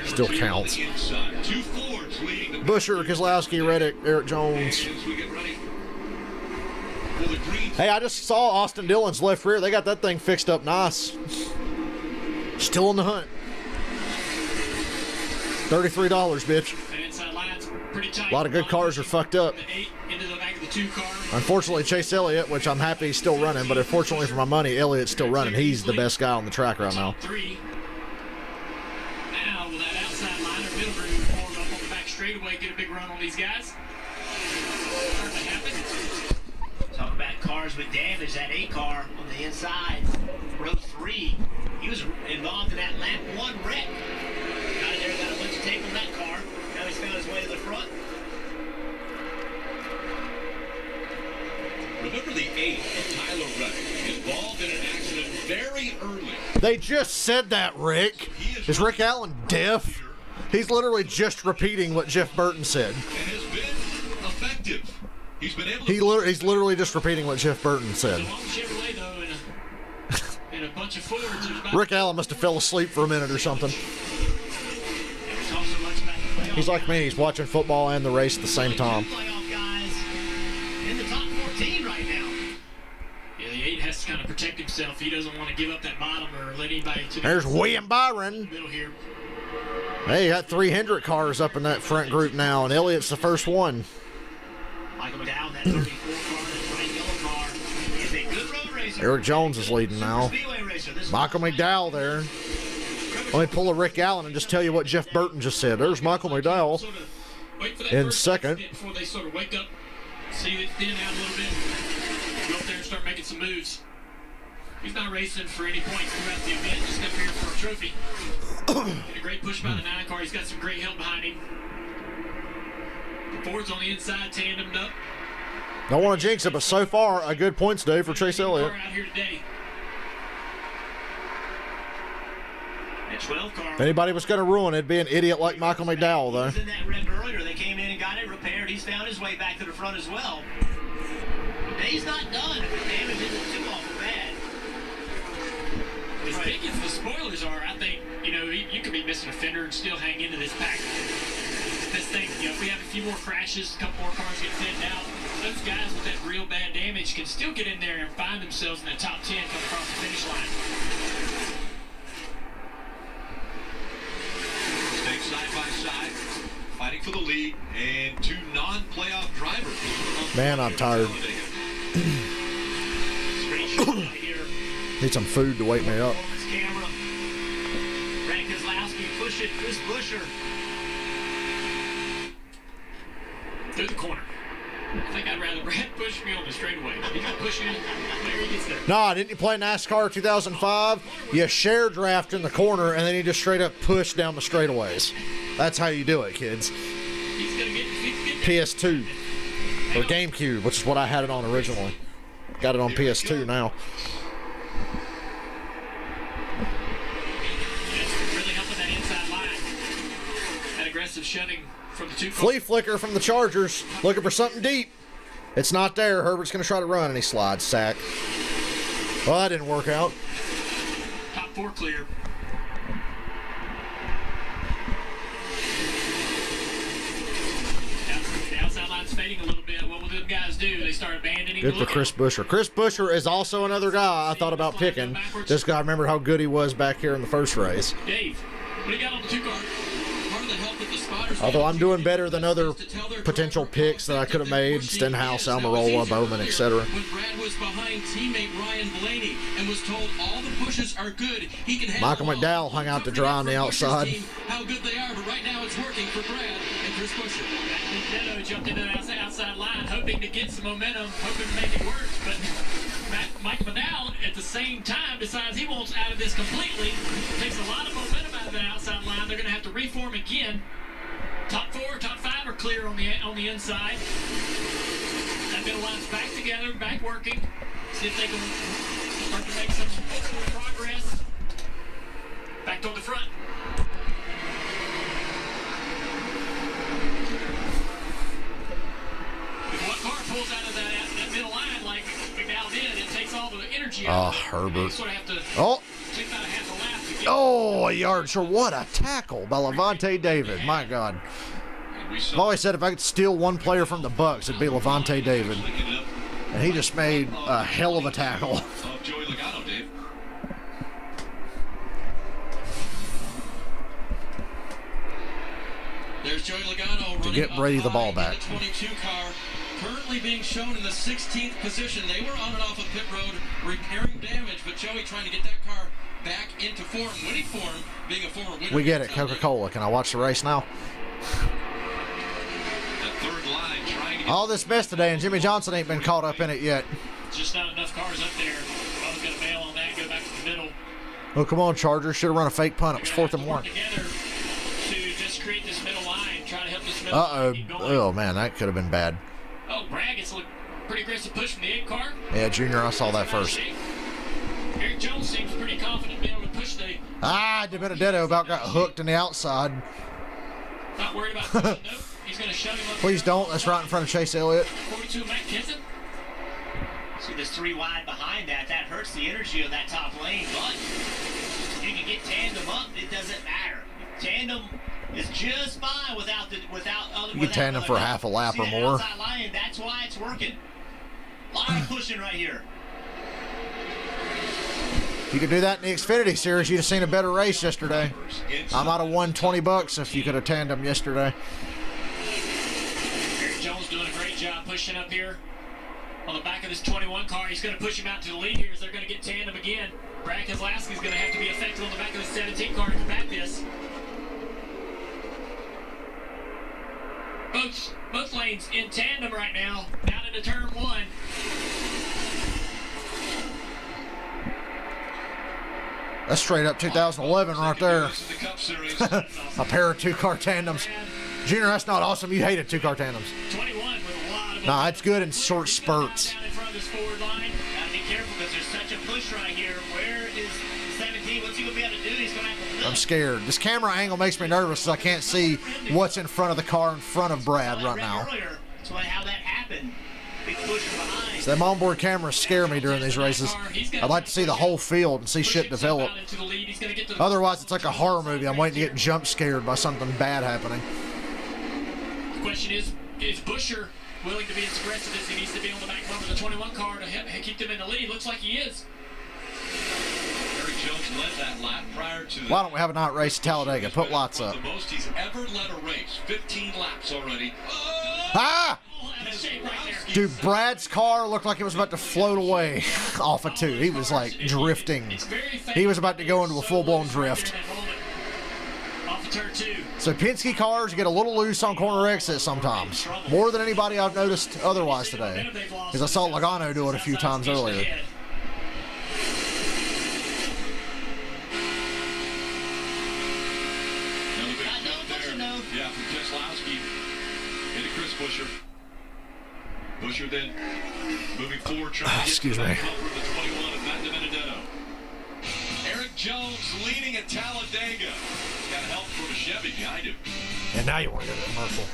Still counts. Busher, Keselowski, Reddick, Eric Jones. Hey, I just saw Austin Dillon's left rear. They got that thing fixed up nice. Still in the hunt. $33, bitch. A lot of good cars are fucked up. Unfortunately, Chase Elliott, which I'm happy he's still running, but unfortunately for my money, Elliott's still running. He's the best guy on the track right now. Now, with that outside liner, middle groove formed up on the back straightaway, get a big run on these guys. Talk about cars with damage. That A car on the inside, row 3. He was involved in that lap 1 wreck. Got in there, got a bunch of tape on that car. Now he's found his way to the front. Remember the 8 of Tyler Reddick, involved in an accident very early. They just said that, Rick. Is Rick Allen deaf? He's literally just repeating what Jeff Burton said. And has been effective. He's been able to... He's literally just repeating what Jeff Burton said. Chevrolet, though, and a bunch of Fords. Rick Allen must have fell asleep for a minute or something. He's like me. He's watching football and the race at the same time. Playoff guys in the top 14 right now. Yeah, the 8 has to kind of protect himself. He doesn't want to give up that bottom or let anybody to There's William Byron. middle here. Hey, you got 3 Hendrick cars up in that front group now, and Elliott's the first one. Michael McDowell, that 34 car, that bright yellow car, is a good road racer. Eric Jones is leading now. Speedway racer. This Michael McDowell there. Let me pull a Rick Allen and just tell you what Jeff Burton just said. There's Michael McDowell in second. Before they sort of wake up, see it thin out a little bit, go up there and start making some moves. He's not racing for any points throughout the event, just up here for a trophy. Get a great push by the 9 car. He's got some great help behind him. Ford's on the inside, tandemed up. Don't want to jinx it, but so far, a good points day for Chase Elliott. Out here today. That 12 car. If anybody was going to ruin it, it'd be an idiot like Michael McDowell, He was though. in that red earlier. They came in and got it repaired. He's found his way back to the front as well. And he's not done. If the damage isn't too awful bad. As big as the spoilers are, I think, you know, you could be missing a fender and still hang into this pack. this thing, if we have a few more crashes, a couple more cars get thinned out, those guys with that real bad damage can still get in there and find themselves in the top 10 come across the finish line. Staying side by side, fighting for the lead, and 2 non-playoff drivers. Man, I'm tired. Need some food to wake me up. Camera. Brad Keselowski push it. Chris Buescher. Through the corner. I think I'd rather Brad push me on the straightaway. He's going to push you where he gets there. No, didn't you play NASCAR 2005? You share draft in the corner, and then you just straight up push down the straightaways. That's how you do it, kids. He's going to get PS2 or GameCube, which is what I had it on originally. Got it on PS2 now. Really helping that inside line. That aggressive shoving from the 2 Flea flicker from the Chargers, looking for something deep. It's not there. Herbert's going to try to run, and he slides. Sack. Well, that didn't work out. Top 4 clear. The outside line's fading a little bit. What will the guys do? They start abandoning. Good for Chris Buescher. Chris Buescher is also another guy I thought about picking. This guy, remember how good he was back here in the first race. Dave, what do you got on the 2 car? Although I'm doing better than other potential picks that I could have made, Stenhouse, Almirola, Bowman, etc. When Brad was behind teammate Ryan Blaney and was told all the pushes are good, he can have Michael McDowell hung out to dry on the outside. How good they are, but right now it's working for Brad and Chris Buescher. Benedetto jumped into the outside line, hoping to get some momentum, hoping to make it work, but Mike McDowell at the same time decides he wants out of this completely, takes a lot of momentum out of the outside line. They're going to have to reform again. Top 4, top 5 are clear on the inside. That middle line's back together, back working. See if they can start to make some progress. Back toward the front. If one car pulls out of that middle line like McDowell did, it takes all the energy out of it. Herbert. You sort of have to take about a half a lap to get a yard short. What a tackle by Levante David. My God. I've always said if I could steal one player from the Bucks, it'd be Levante David. And he just made a hell of a tackle. Joey Logano, Dave. There's Joey Logano to get Brady the ball back. The 22 car currently being shown in the 16th position. They were on and off of pit road repairing damage, but Joey trying to get that car back into form, winning form, being a former winner. We get it, Coca-Cola. Can I watch the race now? All this mess today, and Jimmy Johnson ain't been caught up in it yet. Just not enough cars up there. I was going to bail on that, go back to the middle. Oh, come on, Chargers. Should have run a fake punt. It was 4th and 1. Together to just create this middle line, try to help this middle Uh-oh. keep going. Oh, man, that could have been bad. Oh, Brad gets a pretty aggressive push from the 8 car. Yeah, Junior, I saw that first. Eric Jones seems pretty confident being able to push the... De Benedetto about got hooked in the outside. Not worried about pushing, no. He's going to shove him up. Please don't. That's right in front of Chase Elliott. 42, Matt Kenseth. See, there's 3 wide behind that. That hurts the energy of that top lane, but you can get tandem up. It doesn't matter. Tandem is just fine without other. You can tandem for half a lap or more. Outside line, that's why it's working. A lot of pushing right here. You could do that in the Xfinity Series. You'd have seen a better race yesterday. I might have won $20 if you could have tandem yesterday. Eric Jones doing a great job pushing up here on the back of this 21 car. He's going to push him out to the lead here as they're going to get tandem again. Brad Keselowski's going to have to be effective on the back of the 17 car to combat this. Both lanes in tandem right now, down into turn 1. That's straight up 2011 right there. A pair of 2-car tandems. Junior, that's not awesome. You hated 2-car tandems. 21 with a lot of... Nah, it's good in short spurts. Down in front of this forward line. Gotta be careful because there's such a push right here. Where is 17? What's he going to be able to do? He's going to have to... I'm scared. This camera angle makes me nervous so I can't see what's in front of the car in front of Brad right now. That's how that happened. Big push from behind. So them onboard cameras scare me during these races. I'd like to see the whole field and see shit develop. Otherwise, it's like a horror movie. I'm waiting to get jump scared by something bad happening. Question is Buscher willing to be as aggressive as he needs to be on the back bumper of the 21 car to keep them in the lead? Looks like he is. Eric Jones led that lap prior to Why don't we have a night race at Talladega? Put lots up. The most he's ever led a race. 15 laps already. Ah! Dude, Brad's car looked like it was about to float away off of 2. He was like drifting. He was about to go into a full-blown drift. So Penske cars get a little loose on corner exits sometimes. More than anybody I've noticed otherwise today. Because I saw Logano do it a few times earlier. Yeah, from Keselowski into Chris Buscher. Buscher then moving forward, trying to get to the cover of the 21 of Matt DiBenedetto. Eric Jones leading at Talladega. Got help from a Chevy behind him. And now you want to go to commercial.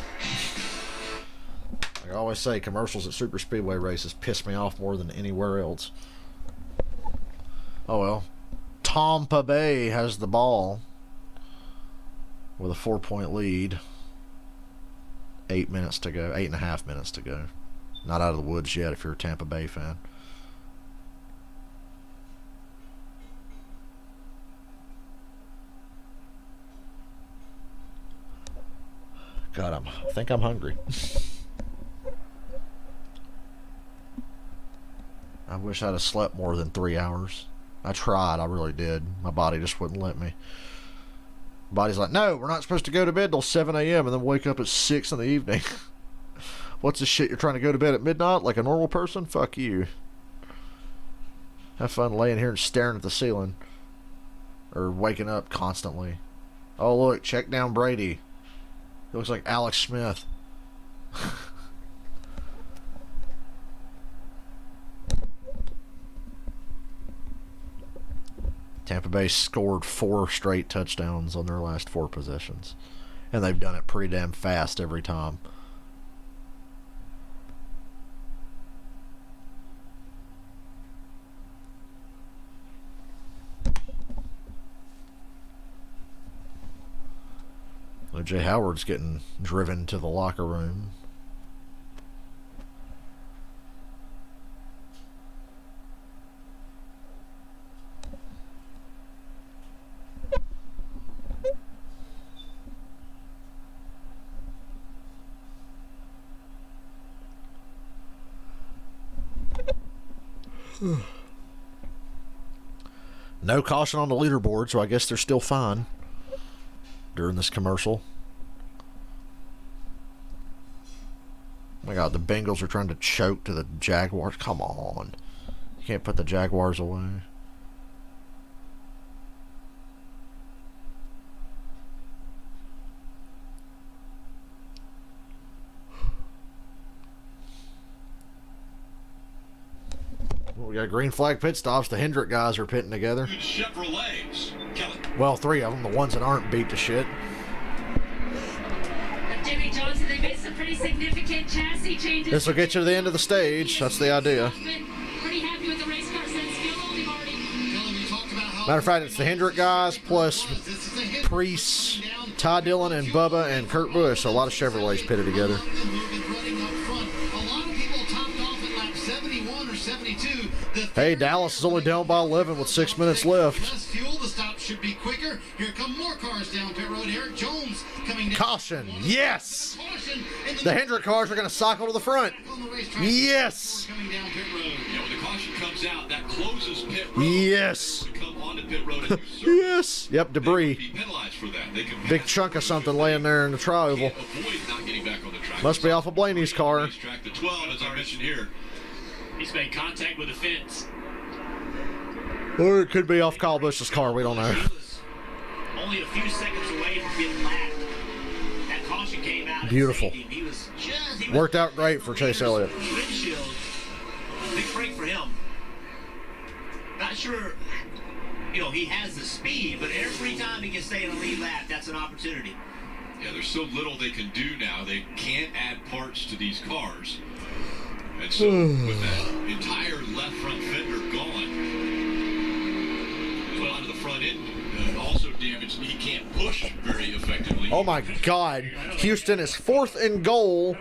Like I always say, commercials at super speedway races piss me off more than anywhere else. Oh well. Tampa Bay has the ball with a 4-point lead. 8 minutes to go. 8.5 minutes to go. Not out of the woods yet if you're a Tampa Bay fan. God, I think I'm hungry. I wish I'd have slept more than 3 hours. I tried, I really did. My body just wouldn't let me. Body's like, no, we're not supposed to go to bed till 7 a.m. and then wake up at 6 in the evening. What's the shit? You're trying to go to bed at midnight like a normal person? Fuck you. Have fun laying here and staring at the ceiling. Or waking up constantly. Oh, look, check down Brady. He looks like Alex Smith. Tampa Bay scored 4 straight touchdowns on their last 4 possessions. And they've done it pretty damn fast every time. Jay Howard's getting driven to the locker room. No caution on the leaderboard, so I guess they're still fine during this commercial. Oh my God, the Bengals are trying to choke to the Jaguars. Come on. You can't put the Jaguars away. Well, we got green flag pit stops. The Hendrick guys are pitting together. Chevrolets. Kelly. Well, 3 of them. The ones that aren't beat to shit. Jimmy Johnson, they made some pretty significant chassis changes. This will get you to the end of the stage. That's the idea. Pretty happy with the race car since fuel only, Marty. Matter of fact, it's the Hendrick guys plus Priest, Ty Dillon, and Bubba, and Kurt Busch. So a lot of Chevrolets pitted together. Hey, Dallas is only down by 11 with 6 minutes left. The stop should be quicker. Here come more cars down pit road. Eric Jones coming down. Caution, yes! The Hendrick cars are going to cycle to the front. Yes! Coming down pit road. Yeah, when the caution comes out, that closes pit road. Yes! Come onto pit road and yes! Yep, debris. be penalized for that. They can big chunk of something laying there in the tri-oval. avoid not getting back on the track. Must be off of Blaney's car. Track the 12, as I mentioned here. He's made contact with the fence. Or it could be off Kyle Busch's car. We don't know. He was only a few seconds away from getting lapped. That caution came out. Beautiful. He was just, Worked out great for Chase Elliott. Windshield. Big break for him. Not sure, he has the speed, but every time he can stay in a lead lap, that's an opportunity. Yeah, there's so little they can do now. They can't add parts to these cars. And so, with that entire left front fender gone, a lot of the front end also damaged. He can't push very effectively. Oh my God. Houston is 4th and goal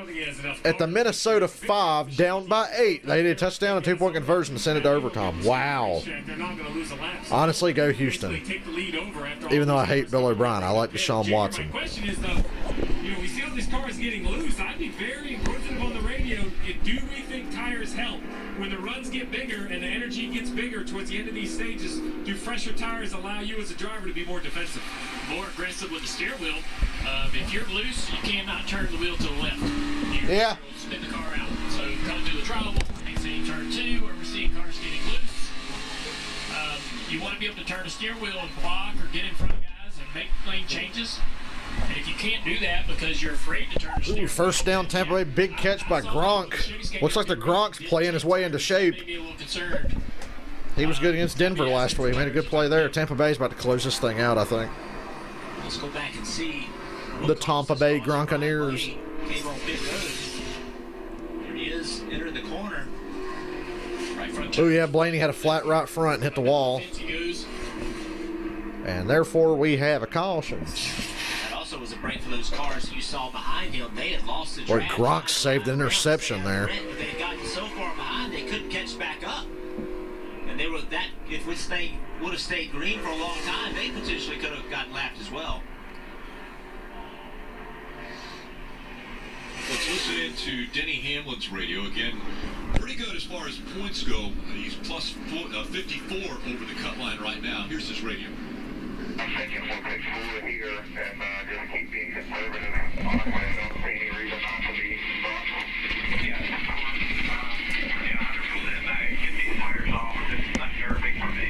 at the Minnesota 5, down by 8. They did a touchdown and 2-point conversion to send it to overtime. Wow. Honestly, go Houston. Even though I hate Bill O'Brien, I like Deshaun Watson. My question is, though, we see all these cars getting loose. I'd be very inquisitive on the radio. Do we think tires help? When the runs get bigger and the energy gets bigger towards the end of these stages, do fresher tires allow you as a driver to be more defensive? More aggressive with the steer wheel. If you're loose, you cannot turn the wheel to the left. Yeah. Spin the car out. So coming through the trial, and seeing turn 2, where we're seeing cars getting loose. You want to be able to turn the steer wheel and block or get in front of guys and make lane changes. And if you can't do that because you're afraid to turn the steer wheel. First down, Tampa Bay, big catch by Gronk. Looks like the Gronk's playing his way into shape. Maybe a little concerned. He was good against Denver last week. Made a good play there. Tampa Bay's about to close this thing out, I think. Let's go back and see. The Tampa Bay Gronkaneers. Came on pit road. Here he is, entering the corner. Right front. Oh yeah, Blaney had a flat right front and hit the wall. And therefore we have a caution. That also was a break for those cars you saw behind him. They had lost the Boy, track. Gronk saved the interception there. They had gotten so far behind they couldn't catch back up. And they were that if they would have stayed green for a long time, they potentially could have gotten lapped as well. Let's listen in to Denny Hamlin's radio again. Pretty good as far as points go. He's plus 54 over the cut line right now. Here's his radio. I'm thinking we'll pick forward here and just keep being conservative. Honestly, I don't see any reason not to be. Yeah, 100%. Get these tires off. It's unnerving for me.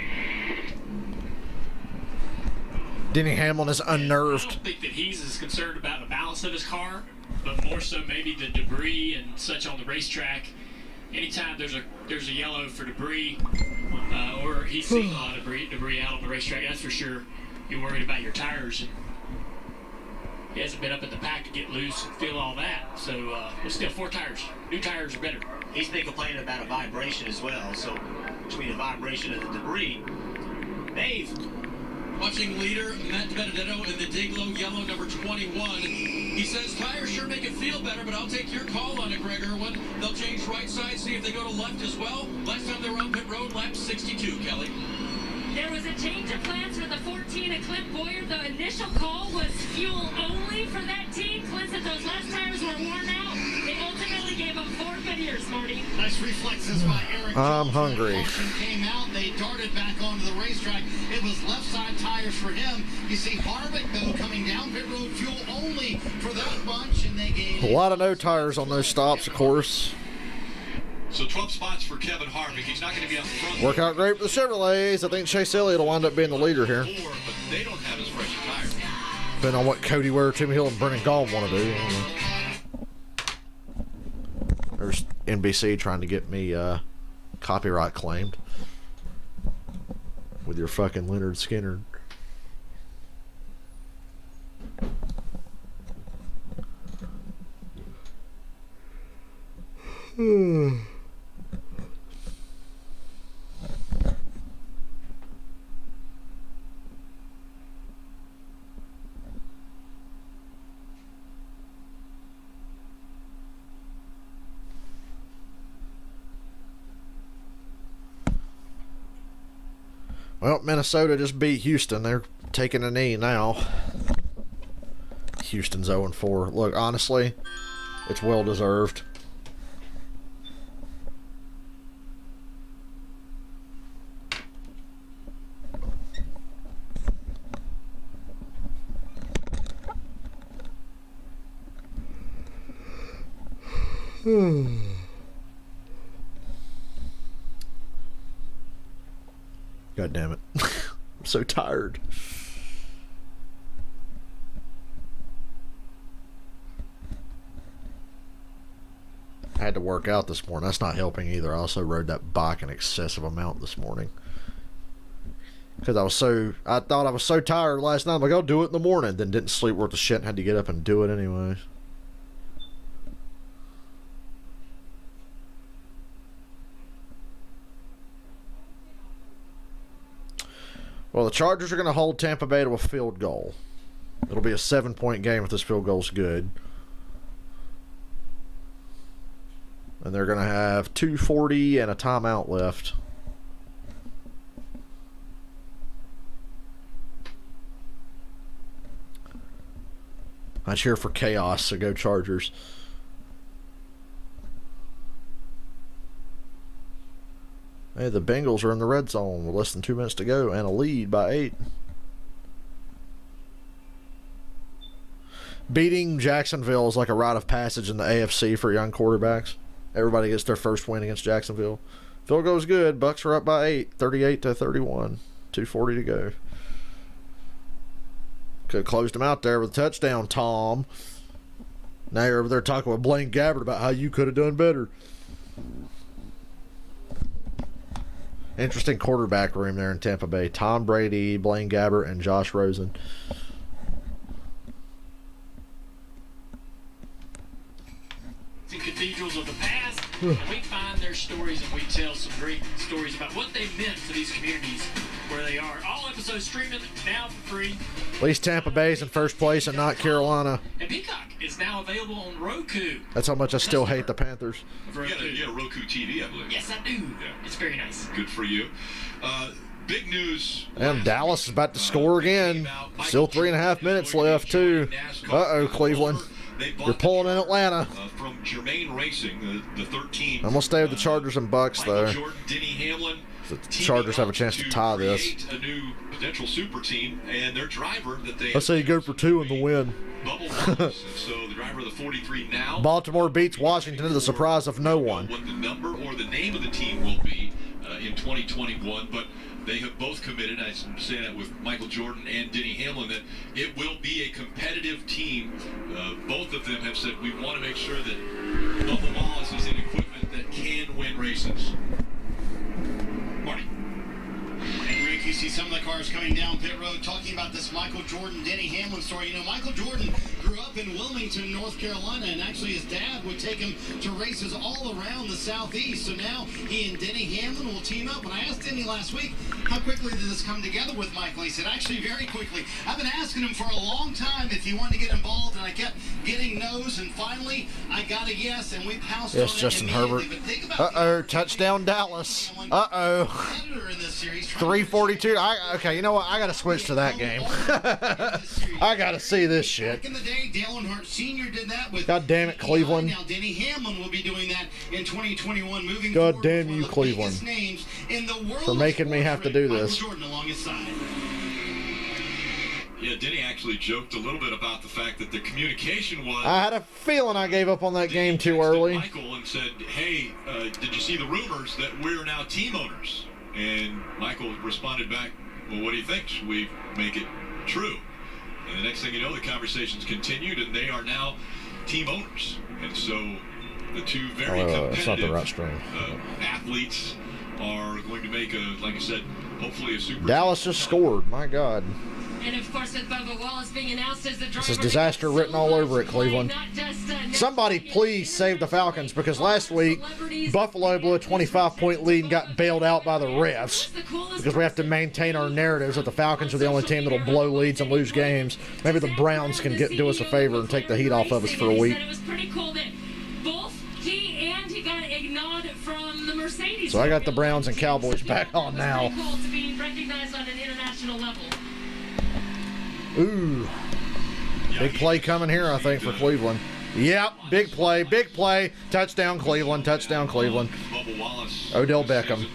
Denny Hamlin is unnerved. I don't think that he's as concerned about the balance of his car, but more so maybe the debris and such on the racetrack. Anytime there's a yellow for debris, or he's seeing a lot of debris out on the racetrack, that's for sure. You're worried about your tires. And he hasn't been up at the pack to get loose and feel all that. So, but still, 4 tires. New tires are better. He's been complaining about a vibration as well. So, between the vibration and the debris, Dave. Watching leader Matt Benedetto in the Diglow yellow number 21. He says tires sure make it feel better, but I'll take your call on it, Greg Irwin. They'll change right side, see if they go to left as well. Last time they were on pit road, lap 62, Kelly. There was a change of plans for the 14 at Clint Boyer. The initial call was fuel only for that team. Clint said those last tires were worn out. They ultimately gave up 4 good years, Marty. Nice reflexes by Eric. I'm hungry. Came out, they darted back onto the racetrack. It was left side tires for him. You see Harvick though coming down pit road, fuel only for that bunch, and they gained A lot of no tires on those stops, of course. So 12 spots for Kevin Harvick. He's not going to be up front. Work out great for the Chevrolets. I think Chase Elliott will wind up being the leader here. But they don't have as fresh a tire. Depending on what Cody Ware, Tim Hill, and Brennan Gaul want to do. There's NBC trying to get me copyright claimed with your fucking Leonard Skinner. Well, Minnesota just beat Houston. They're taking a knee now. Houston's 0-4. Look, honestly, it's well deserved. God damn it. I'm so tired. I had to work out this morning. That's not helping either. I also rode that bike an excessive amount this morning. Because I thought I was so tired last night. I'm like, I'll do it in the morning. Then didn't sleep worth the shit and had to get up and do it anyway. Well, the Chargers are going to hold Tampa Bay to a field goal. It'll be a 7-point game if this field goal's good. And they're going to have 2:40 and a timeout left. I cheer for chaos, so go Chargers. Hey, the Bengals are in the red zone with less than 2 minutes to go and a lead by 8. Beating Jacksonville is like a rite of passage in the AFC for young quarterbacks. Everybody gets their first win against Jacksonville. Field goes good. Bucks are up by 8, 38-31. 2:40 to go. Could have closed them out there with a touchdown, Tom. Now you're over there talking with Blaine Gabbert about how you could have done better. Interesting quarterback room there in Tampa Bay. Tom Brady, Blaine Gabbert, and Josh Rosen. Cathedrals of the past, and we find their stories and we tell some great stories about what they meant to these communities where they are. All episodes streaming now for free. At least Tampa Bay's in first place and not Carolina. And Peacock is now available on Roku. That's how much I still hate the Panthers. You got a Roku TV, I believe. Yes, I do. Yeah. It's very nice. Good for you. Big news. And Dallas is about to score again. Still 3.5 minutes left, too. Uh-oh, Cleveland. You're pulling in Atlanta. From Germain Racing, the 13. I'm going to stay with the Chargers and Bucks, though. Jordan, Denny Hamlin. The Chargers have a chance to tie this. A new potential super team, and their driver that they. Let's say you go for 2 in the win. So the driver of the 43 now. Baltimore beats Washington to the surprise of no one. What the number or the name of the team will be in 2021, but they have both committed, I'm saying that with Michael Jordan and Denny Hamlin, that it will be a competitive team. Both of them have said we want to make sure that Bubba Wallace is in equipment that can win races. Marty. And Rick, you see some of the cars coming down pit road talking about this Michael Jordan, Denny Hamlin story. You know, Michael Jordan grew up in Wilmington, North Carolina, and actually his dad would take him to races all around the Southeast. So now he and Denny Hamlin will team up. And I asked Denny last week, how quickly did this come together with Michael? He said, actually, very quickly. I've been asking him for a long time if he wanted to get involved, and I kept getting no's, and finally I got a yes, and we pounced on it. Yes, Justin Herbert. Uh-oh, touchdown Dallas. Uh-oh. 3:42. Okay, you know what? I got to switch to that game. I got to see this shit. Back in the day, Dale Earnhardt Sr. did that with. God damn it, Cleveland. Now Denny Hamlin will be doing that in 2021. Moving God damn you, Cleveland, names in the world for making me have to do this. Jordan along his side. Yeah, Denny actually joked a little bit about the fact that the communication was. I had a feeling I gave up on that game too early. Michael and said, "Hey, did you see the rumors that we're now team owners?" And Michael responded back, "Well, what do you think? Should we make it true?" And the next thing you know, the conversations continued, and they are now team owners. And so the two very competitive athletes are going to make like I said, hopefully a super. Dallas just scored. My God. And of course, with Bubba Wallace being announced as the driver. This is disaster written all over it, Cleveland. Somebody please save the Falcons, because last week Buffalo blew a 25-point lead and got bailed out by the refs, because we have to maintain our narratives that the Falcons are the only team that'll blow leads and lose games. Maybe the Browns can do us a favor and take the heat off of us for a week. It was pretty cool that both he got a nod from the Mercedes. So I got the Browns and Cowboys back on now. Pretty cool to be recognized on an international level. Ooh. Big play coming here, I think, for Cleveland. Yep, big play. Touchdown, Cleveland. Odell Beckham.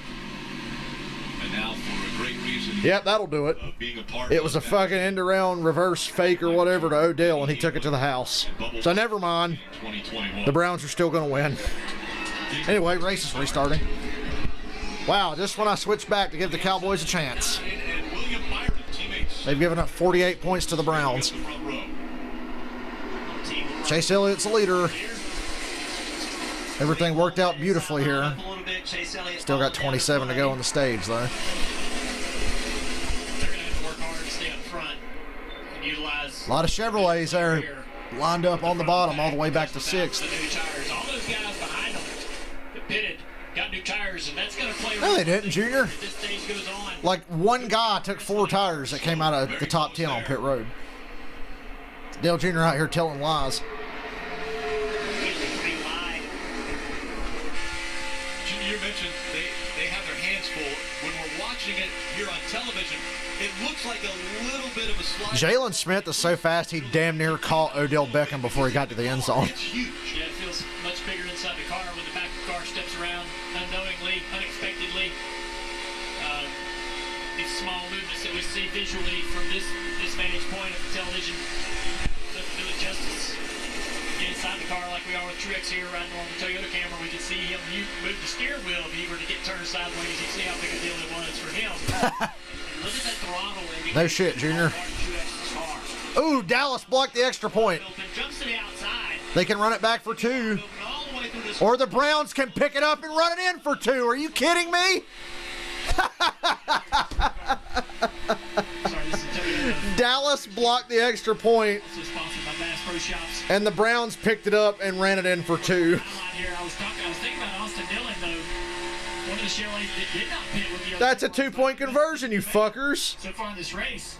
And now for a great reason. Yep, that'll do it. It was a fucking end-around reverse fake or whatever to Odell, and he took it to the house. So never mind. The Browns are still going to win. Anyway, race is restarting. Wow, just when I switched back to give the Cowboys a chance. They've given up 48 points to the Browns. Chase Elliott's the leader. Everything worked out beautifully here. Still got 27 to go on the stage, though. They're going to have to work hard to stay up front and utilize. A lot of Chevrolets there lined up on the bottom all the way back to 6th. All those guys behind them that pitted got new tires, and that's going to play. No, they didn't, Junior. This stage goes on. Like, one guy took 4 tires that came out of the top 10 on pit road. Dale Jr. out here telling lies. You mentioned they have their hands full. When we're watching it here on television, it looks like a little bit of a slide. Jalen Smith is so fast he damn near caught Odell Beckham before he got to the end zone. It's huge. Yeah, it feels much bigger inside the car when the back of the car steps around unknowingly, unexpectedly. These small movements that we see visually from this vantage point of the television doesn't do it justice. Get inside the car like we are with Truex here riding on the Toyota camera. We can see him move the steering wheel if he were to get turned sideways. You see how big a deal it was for him. Look at that throttle. No shit, Junior. Ooh, Dallas blocked the extra point. Jumps to the outside. They can run it back for 2. Or the Browns can pick it up and run it in for 2. Are you kidding me? Dallas blocked the extra point, and the Browns picked it up and ran it in for 2. I was thinking about Austin Dillon, though. One of the Chevrolets that did not pit with the That's a 2-point conversion, you fuckers. So far in this race,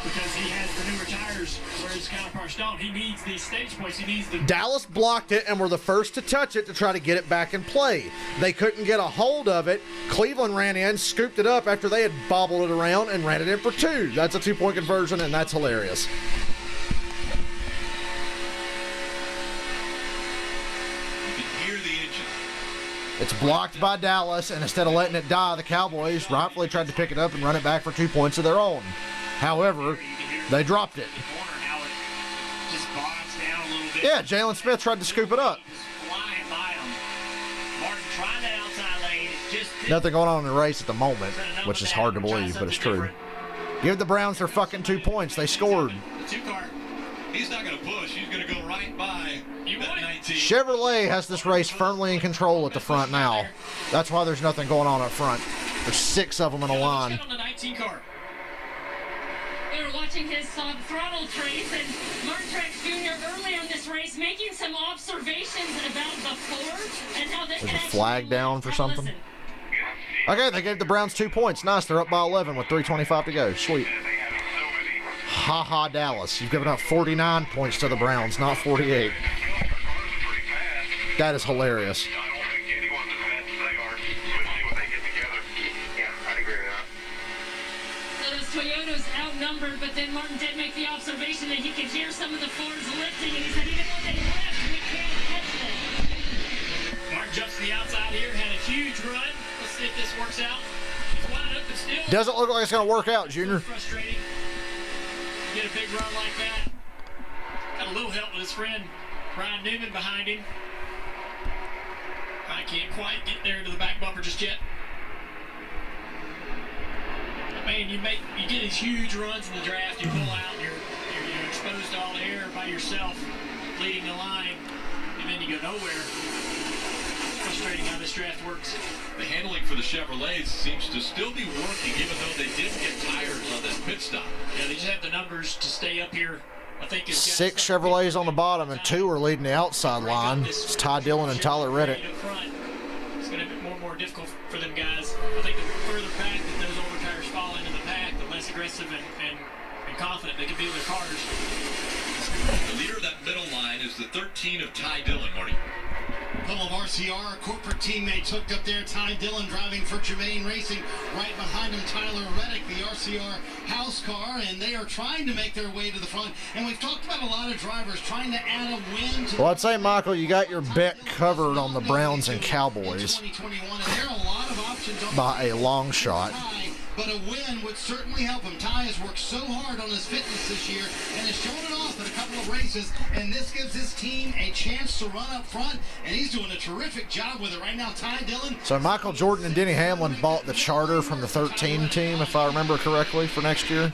because he has the newer tires where his counterparts don't. He needs these stage points. He needs the... Dallas blocked it and were the first to touch it to try to get it back in play. They couldn't get a hold of it. Cleveland ran in, scooped it up after they had bobbled it around and ran it in for 2. That's a 2-point conversion, and that's hilarious. You can hear the engine. It's blocked by Dallas, and instead of letting it die, the Cowboys rightfully tried to pick it up and run it back for 2 points of their own. However, they dropped it. Yeah, Jalen Smith tried to scoop it up. Nothing going on in the race at the moment, which is hard to believe, but it's true. Give the Browns their fucking 2 points. They scored. He's not going to push. He's going to go right by that 19. Chevrolet has this race firmly in control at the front now. That's why there's nothing going on up front. There's 6 of them in a line. We were watching his throttle trace, and Martin Truex Jr. earlier in this race making some observations about the Ford and how they There's a flag down for something. Okay, they gave the Browns 2 points. Nice, they're up by 11 with 3:25 to go. Sweet. Ha Dallas. You've given up 49 points to the Browns, not 48. That is hilarious. Toyota's outnumbered, but then Martin did make the observation that he could hear some of the Fords lifting, and he said, even though they lift, we can't catch them. Martin jumps to the outside here, had a huge run. Let's see if this works out. He's wide open still. Doesn't look like it's going to work out, Junior. Frustrating. Get a big run like that. Got a little help with his friend Ryan Newman behind him. I can't quite get there to the back bumper just yet. Man, you get these huge runs in the draft, you pull out, you're exposed to all the air by yourself, leading the line, and then you go nowhere. Frustrating how this draft works. The handling for the Chevrolets seems to still be working, even though they didn't get tires on that pit stop. Yeah, they just have the numbers to stay up here. I think 6 Chevrolets on the bottom, and 2 are leading the outside line. It's Ty Dillon and Tyler Reddick. It's going to be more and more difficult for them guys. I think the further back that those older tires fall into the pack, the less aggressive and confident they can be with their cars. The leader of that middle line is the 13 of Ty Dillon, Marty. A couple of RCR corporate teammates hooked up there. Ty Dillon driving for Germain Racing. Right behind him, Tyler Reddick, the RCR house car, and they are trying to make their way to the front. And we've talked about a lot of drivers trying to add a win to... Well, I'd say, Michael, you got your bet covered on the Browns and Cowboys by a long shot. But a win would certainly help him. Ty has worked so hard on his fitness this year and has shown it off at a couple of races, and this gives his team a chance to run up front, and he's doing a terrific job with it right now. Ty Dillon. So Michael Jordan and Denny Hamlin bought the charter from the 13 team, if I remember correctly, for next year.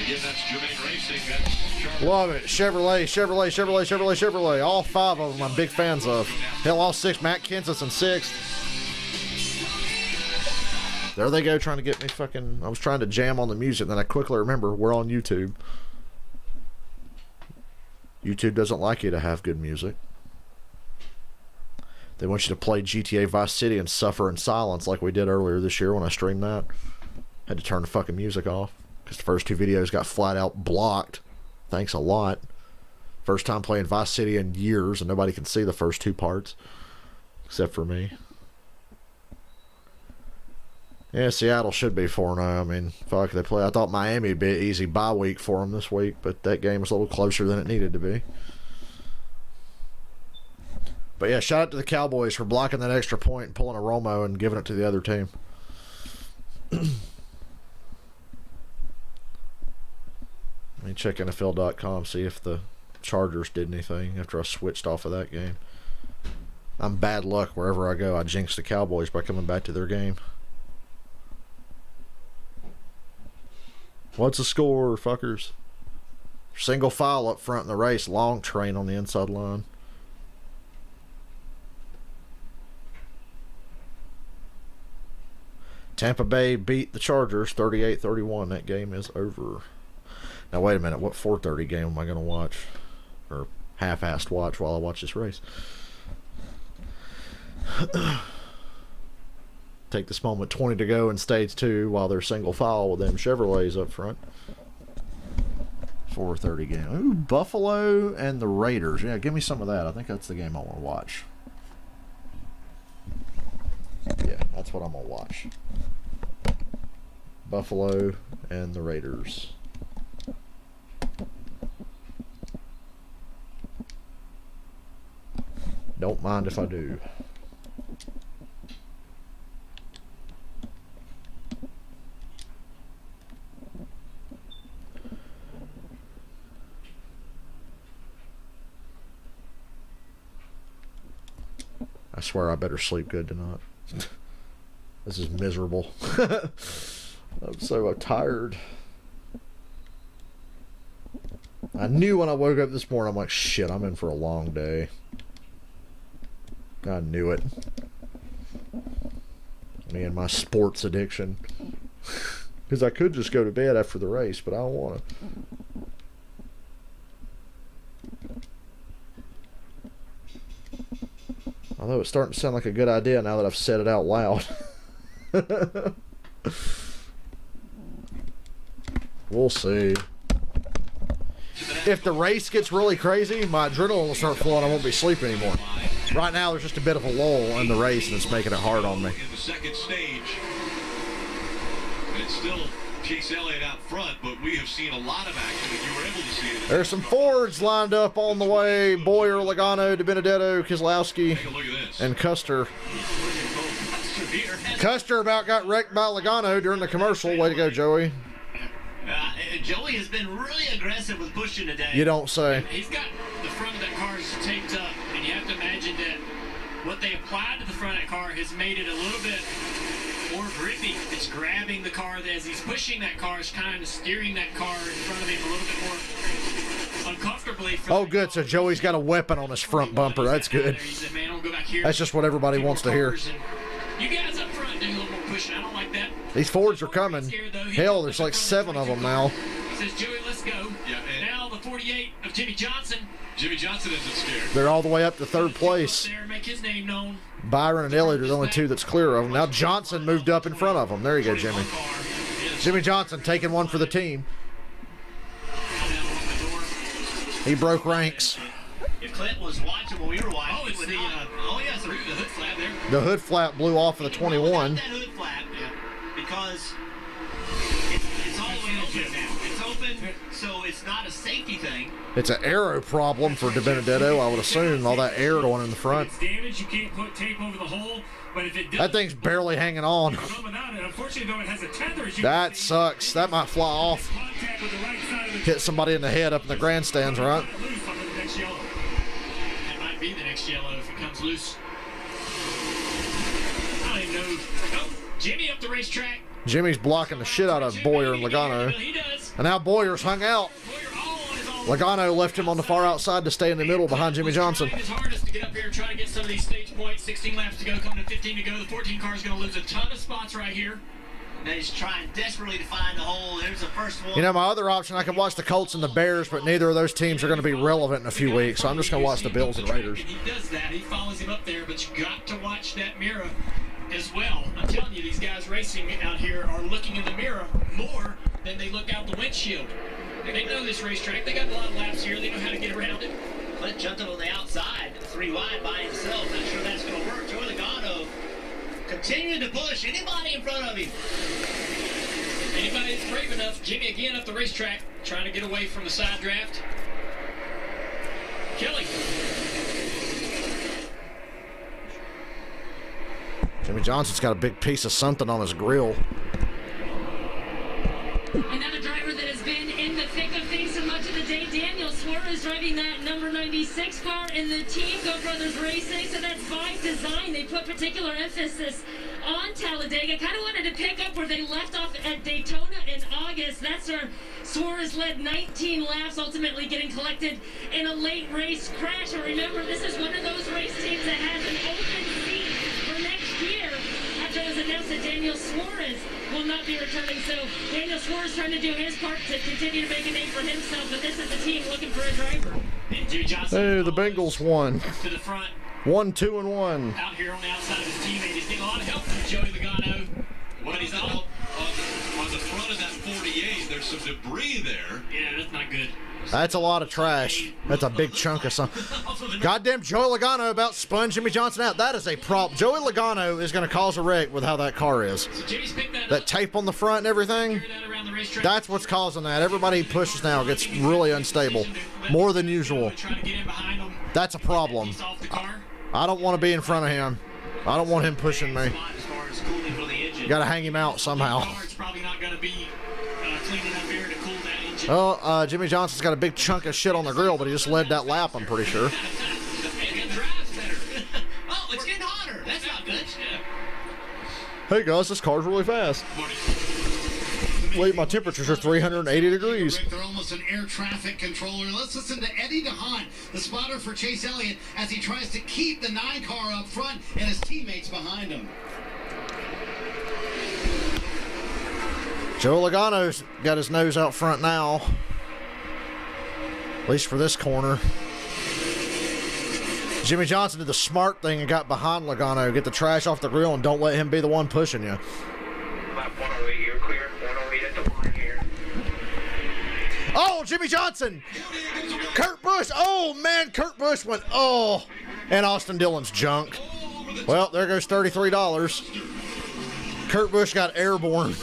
Again, that's Germain Racing. That's Love it. Chevrolet. All 5 of them I'm big fans of. Hell, all 6. Matt Kenseth's in 6th. There they go, trying to get me fucking... I was trying to jam on the music, then I quickly remember we're on YouTube. YouTube doesn't like you to have good music. They want you to play GTA Vice City and suffer in silence like we did earlier this year when I streamed that. Had to turn the fucking music off. because the first 2 videos got flat out blocked. Thanks a lot. First time playing Vice City in years, and nobody can see the first 2 parts except for me. Yeah, Seattle should be 4-0. I mean, fuck, they play. I thought Miami would be an easy bye week for them this week, but that game was a little closer than it needed to be. But yeah, shout out to the Cowboys for blocking that extra point and pulling a Romo and giving it to the other team. Let me check NFL.com, see if the Chargers did anything after I switched off of that game. I'm bad luck wherever I go. I jinx the Cowboys by coming back to their game. What's the score, fuckers? Single file up front in the race. Long train on the inside line. Tampa Bay beat the Chargers 38-31. That game is over. Now, wait a minute. What 4:30 game am I going to watch? Or half-assed watch while I watch this race? Take this moment, 20 to go in stage 2 while they're single file with them Chevrolets up front. 4:30 game. Ooh, Buffalo and the Raiders. Yeah, give me some of that. I think that's the game I want to watch. Yeah, that's what I'm going to watch. Buffalo and the Raiders. Don't mind if I do. I swear I better sleep good tonight. This is miserable. I'm so tired. I knew when I woke up this morning, I'm like, shit, I'm in for a long day. I knew it. Me and my sports addiction. Because I could just go to bed after the race, but I don't want to. Although it's starting to sound like a good idea now that I've said it out loud. We'll see. If the race gets really crazy, my adrenaline will start flowing. I won't be sleeping anymore. Right now, there's just a bit of a lull in the race, and it's making it hard on me. In the second stage, and it's still Chase Elliott out front, but we have seen a lot of action, and you were able to see it. There's some Fords lined up on the way. Boyer, Logano, DiBenedetto, Keselowski, and Custer. Custer about got wrecked by Logano during the commercial. Way to go, Joey. Joey has been really aggressive with pushing today. You don't say. He's got the front of that car taped up, and you have to imagine that what they applied to the front of that car has made it a little bit more grippy. It's grabbing the car as he's pushing that car, is kind of steering that car in front of him a little bit more uncomfortably. Oh, good. So Joey's got a weapon on his front bumper. That's good. That's just what everybody wants to hear. You guys up front do a little more pushing. I don't like that. These Fords are coming. Hell, there's like 7 of them now. Says Joey, let's go. Yeah, now the 48 of Jimmy Johnson. Jimmy Johnson isn't scared. They're all the way up to 3rd place. There, make his name known. Byron and Elliott are the only 2 that's clear of them. Now Johnson moved up in front of them. There you go, Jimmy. Jimmy Johnson taking one for the team. He broke ranks. If Clint was watching when we were watching, the hood flap there. The hood flap blew off of the 21. That hood flap, because it's all the way open now. It's open, so it's not a safety thing. It's an aero problem for DiBenedetto, I would assume. All that air going in the front. It's damaged. You can't put tape over the hole. But if it does, that thing's barely hanging on. Unfortunately, though, it has a tether. That sucks. That might fly off. Hit somebody in the head up in the grandstands, right? That might be the next yellow if it comes loose. I don't even know. Oh, Jimmy up the racetrack. Jimmy's blocking the shit out of Boyer and Logano. And now Boyer's hung out. Logano left him on the far outside to stay in the middle behind Jimmy Johnson. His hardest to get up here and try to get some of these stage points. 16 laps to go, coming to 15 to go. The 14 car is going to lose a ton of spots right here. Now he's trying desperately to find the hole. There's the first one. You know, my other option, I could watch the Colts and the Bears, but neither of those teams are going to be relevant in a few weeks, so I'm just going to watch the Bills and Raiders. He does that. He follows him up there, but you got to watch that mirror as well. I'm telling you, these guys racing out here are looking in the mirror more then they look out the windshield. And they know this racetrack. They got a lot of laps here. They know how to get around it. Clint jumped on the outside, 3 wide by himself. Not sure that's going to work. Joey Logano continuing to push anybody in front of him. Anybody that's brave enough. Jimmy again up the racetrack, trying to get away from the side draft. Kelly. Jimmy Johnson's got a big piece of something on his grill. Another driver that has been in the thick of things so much of the day, Daniel Suarez, driving that number 96 car in the Team Go Brothers Racing. So that's by design. They put particular emphasis on Talladega. Kind of wanted to pick up where they left off at Daytona in August. That's where Suarez led 19 laps, ultimately getting collected in a late race crash. And remember, this is one of those race teams that has an open seat for next year after it was announced that Daniel Suarez will not be returning. So Daniel Suarez trying to do his part to continue to make a name for himself, but this is the team looking for a driver. And Jimmy Johnson. Hey, the Bengals won. To the front. 1, 2, and 1. Out here on the outside of his teammate. He's getting a lot of help from Joey Logano. But he's on the front of that 48. There's some debris there. Yeah, that's not good. That's a lot of trash. That's a big chunk of something. Goddamn Joey Logano about spun Jimmy Johnson out. That is a problem. Joey Logano is going to cause a wreck with how that car is. So Jimmy's picked that tape on the front and everything, that's what's causing that. Everybody he pushes now gets really unstable. More than usual. That's a problem. I don't want to be in front of him. I don't want him pushing me. You got to hang him out somehow. Well, Jimmy Johnson's got a big chunk of shit on the grill, but he just led that lap, I'm pretty sure. Oh, it's getting hotter. That's not good. Hey guys, this car's really fast. Wait, my temperatures are 380 degrees. They're almost an air traffic controller. Let's listen to Eddie DeHaan, the spotter for Chase Elliott, as he tries to keep the 9 car up front and his teammates behind him. Joe Logano's got his nose out front now. At least for this corner. Jimmy Johnson did the smart thing and got behind Logano. Get the trash off the grill and don't let him be the one pushing you. Oh, Jimmy Johnson! Kurt Busch! Oh, man, Kurt Busch went, oh. And Austin Dillon's junk. Well, there goes $33. Kurt Busch got airborne.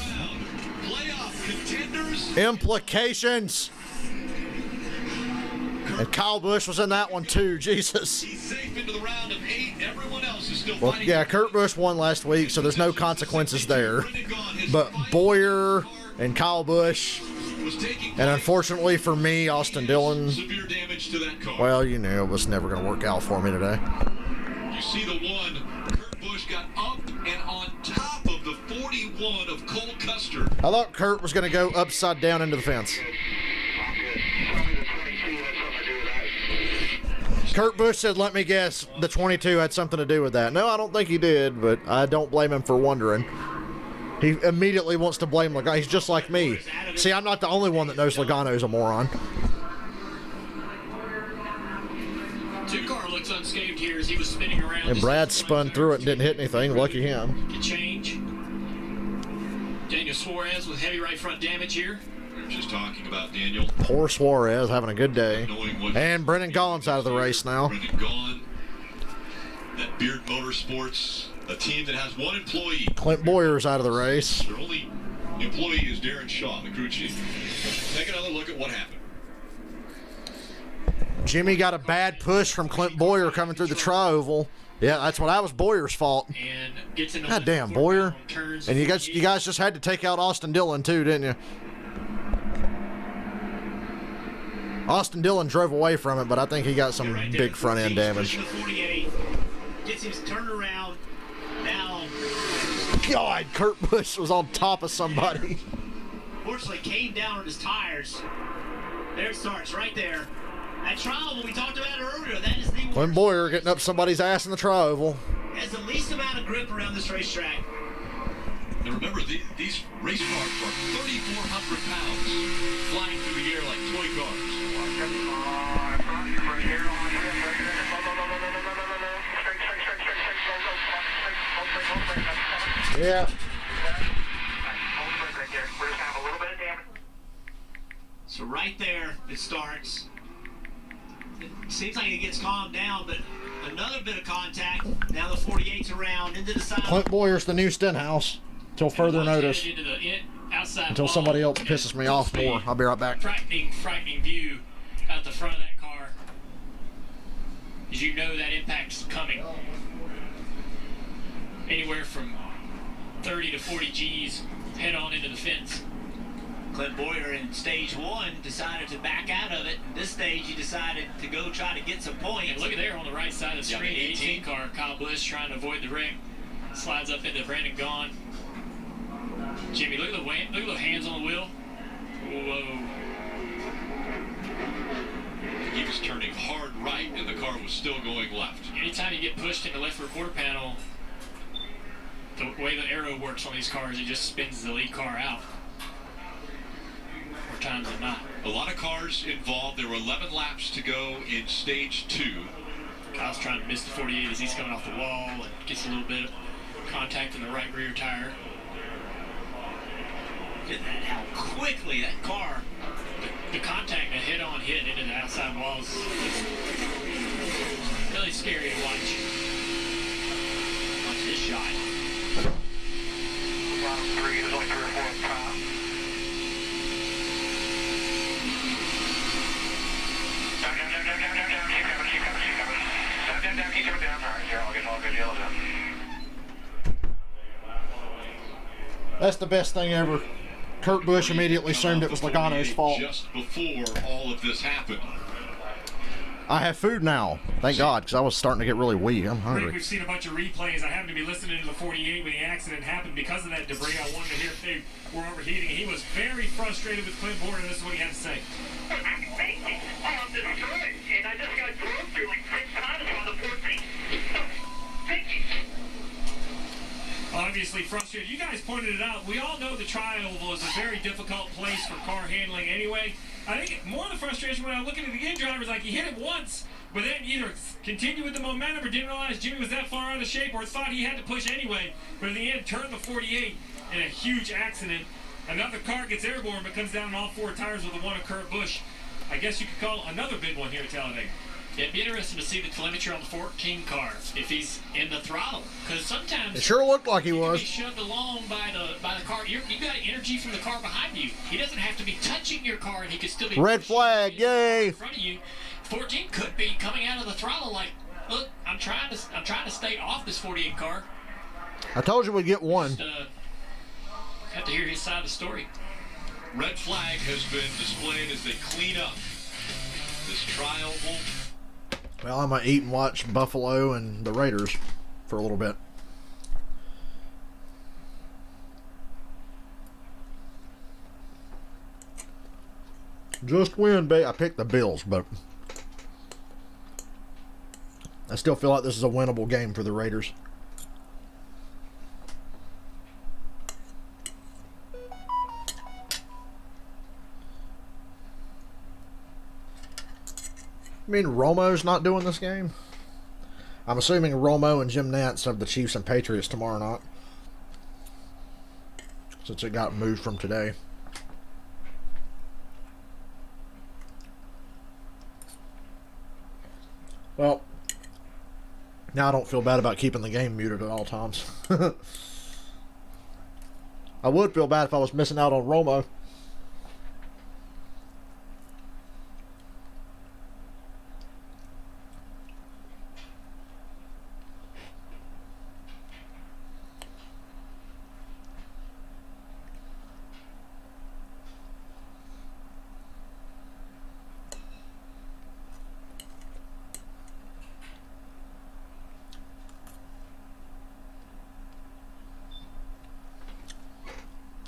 Implications. And Kyle Busch was in that one too. Jesus. He's safe into the round of 8. Everyone else is still Well, yeah, Kurt Busch won last week, so there's no consequences there. But Boyer and Kyle Busch, and unfortunately for me, Austin Dillon, severe damage to that car. well, you know, it was never going to work out for me today. You see the one, Kurt Busch got up and on top of the 41 of Cole Custer. I thought Kurt was going to go upside down into the fence. Kurt Busch said, let me guess, the 22 had something to do with that. No, I don't think he did, but I don't blame him for wondering. He immediately wants to blame Logano. He's just like me. See, I'm not the only one that knows Logano's a moron. 2 car looks unscathed here as he was spinning around. And Brad spun through it and didn't hit anything. Lucky him. Good change. Daniel Suarez with heavy right front damage here. We were just talking about Daniel. Poor Suarez having a good day. And Brendan Gaughan's out of the race now. Brendan Gaughan, that Beard Motorsports, a team that has 1 employee. Clint Boyer's out of the race. Their only employee is Darren Shaw, the crew chief. Take another look at what happened. Jimmy got a bad push from Clint Boyer coming through the tri-oval. Yeah, that was Boyer's fault. And gets into God damn, Boyer. And you guys just had to take out Austin Dillon too, didn't you? Austin Dillon drove away from it, but I think he got some big front end damage. Gets him turned around. Now, God, Kurt Busch was on top of somebody. fortunately came down on his tires. There it starts, right there. That tri-oval we talked about earlier, that is the worst. Clint Boyer getting up somebody's ass in the tri-oval. Has the least amount of grip around this racetrack. Now remember, these race cars are 3,400 pounds flying through the air like toy cars. Yeah. So right there, it starts. It seems like it gets calmed down, but another bit of contact. Now the 48's around into the side. Clint Boyer's the new Stenhouse. Till further notice. Until somebody else pisses me off more. I'll be right back. Frightening view out the front of that car. As you know, that impact's coming. Anywhere from 30 to 40 G's head on into the fence. Clint Boyer in stage 1 decided to back out of it. This stage, he decided to go try to get some points. And look at there on the right side of the screen, 18 car, Kyle Bliss trying to avoid the wreck. Slides up into Brandon Gaughan. Jimmy, look at the hands on the wheel. Whoa. He was turning hard right, and the car was still going left. Anytime you get pushed in the left rear quarter panel, the way the arrow works on these cars, it just spins the lead car out. More times than not. A lot of cars involved. There were 11 laps to go in stage 2. Kyle's trying to miss the 48 as he's coming off the wall and gets a little bit of contact in the right rear tire. Look at that, how quickly that car. The contact, a head-on hit into the outside walls, is really scary to watch. Watch this shot. Bottom 3, there's only 3 or 4 at the top. Down, keep coming down. All right, here, I'll get all good yellow down. That's the best thing ever. Kurt Busch immediately assumed it was Logano's fault. Just before all of this happened. I have food now. Thank God, because I was starting to get really weak. I'm hungry. We've seen a bunch of replays. I happened to be listening to the 48 when the accident happened because of that debris. I wanted to hear if they were overheating. He was very frustrated with Clint Boyer, and this is what he had to say. I'm destroyed, and I just got drove through like 6 times on the 14. Thank you. Obviously frustrated. You guys pointed it out. We all know the tri-oval is a very difficult place for car handling anyway. I think more of the frustration when I look at it again, drivers like he hit it once, but then either continued with the momentum or didn't realize Jimmy was that far out of shape or thought he had to push anyway. But in the end, turned the 48 in a huge accident. Another car gets airborne but comes down on all 4 tires with the one of Kurt Busch. I guess you could call another big one here at Talladega. It'd be interesting to see the telemetry on the 14 car if he's in the throttle, because sometimes it sure looked like he was. Be shoved along by the car. You got energy from the car behind you. He doesn't have to be touching your car, and he could still be red flag. Yay! In front of you. 14 could be coming out of the throttle like, look, I'm trying to stay off this 48 car. I told you we'd get one. Just, have to hear his side of the story. Red flag has been displayed as they clean up this tri-oval. Well, I'm going to eat and watch Buffalo and the Raiders for a little bit. Just win, babe. I picked the Bills, but I still feel like this is a winnable game for the Raiders. I mean, Romo's not doing this game? I'm assuming Romo and Jim Nantz have the Chiefs and Patriots tomorrow night, since it got moved from today. Well, now I don't feel bad about keeping the game muted at all times. I would feel bad if I was missing out on Romo.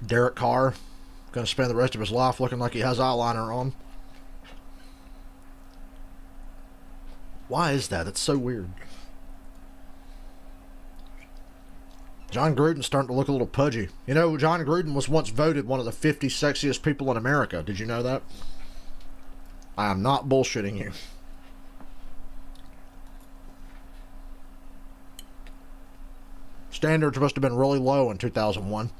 Derek Carr going to spend the rest of his life looking like he has eyeliner on. Why is that? It's so weird. John Gruden's starting to look a little pudgy. You know, John Gruden was once voted one of the 50 sexiest people in America. Did you know that? I am not bullshitting you. Standards must have been really low in 2001.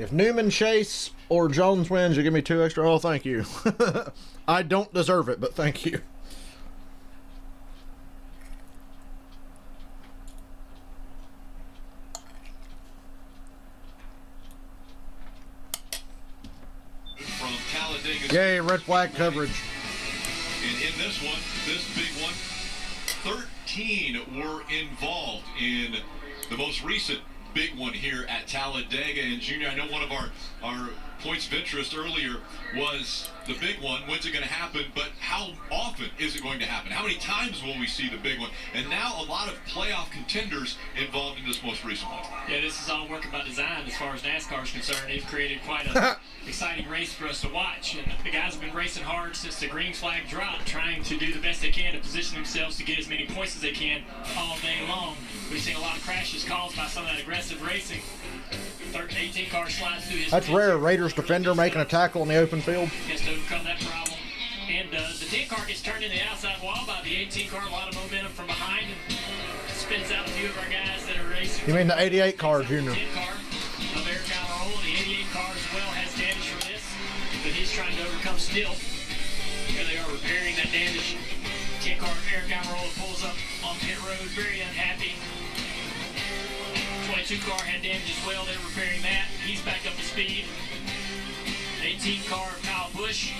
If Newman, Chase, or Jones wins, you give me 2 extra. Oh, thank you. I don't deserve it, but thank you. From Talladega. Yay, red flag coverage. And in this one, this big one, 13 were involved in the most recent big one here at Talladega. And Junior, I know one of our points of interest earlier was the big one. When's it going to happen? But how often is it going to happen? How many times will we see the big one? And now a lot of playoff contenders involved in this most recent one. Yeah, this is all working by design as far as NASCAR is concerned. They've created quite an exciting race for us to watch. And the guys have been racing hard since the green flag dropped, trying to do the best they can to position themselves to get as many points as they can all day long. We've seen a lot of crashes caused by some of that aggressive racing. 18 car slides through his. That's rare. Raiders defender making a tackle in the open field. Has to overcome that problem. And the 10 car gets turned in the outside wall by the 18 car. A lot of momentum from behind and spins out a few of our guys that are racing. You mean the 88 car, Junior? 10 car of Eric Almirola. The 88 car as well has damage from this, but he's trying to overcome still. Here they are repairing that damage. 10 car Eric Almirola pulls up on pit road, very unhappy. 22 car had damage as well. They're repairing that. He's back up to speed. 18 car of Kyle Busch.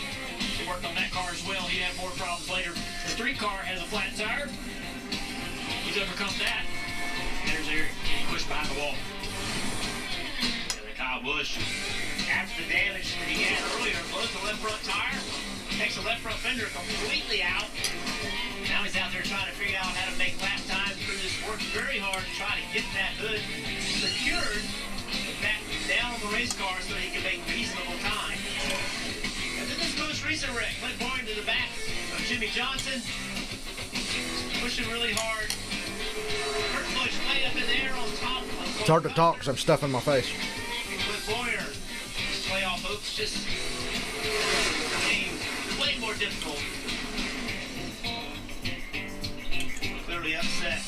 He worked on that car as well. He had more problems later. The 3 car has a flat tire. He's overcome that. There's Eric getting pushed behind the wall. Kyle Busch, after the damage that he had earlier, blows the left front tire, takes the left front fender completely out. Now he's out there trying to figure out how to make lap time through this, working very hard to try to get that hood secured back down on the race car so he can make reasonable time. And then this most recent wreck, Clint Boyne to the back of Jimmy Johnson, pushing really hard. Kurt Busch way up in there on top. It's hard to talk because I'm stuffing my face. Clint Boyer, his playoff hopes just became way more difficult. Clearly upset.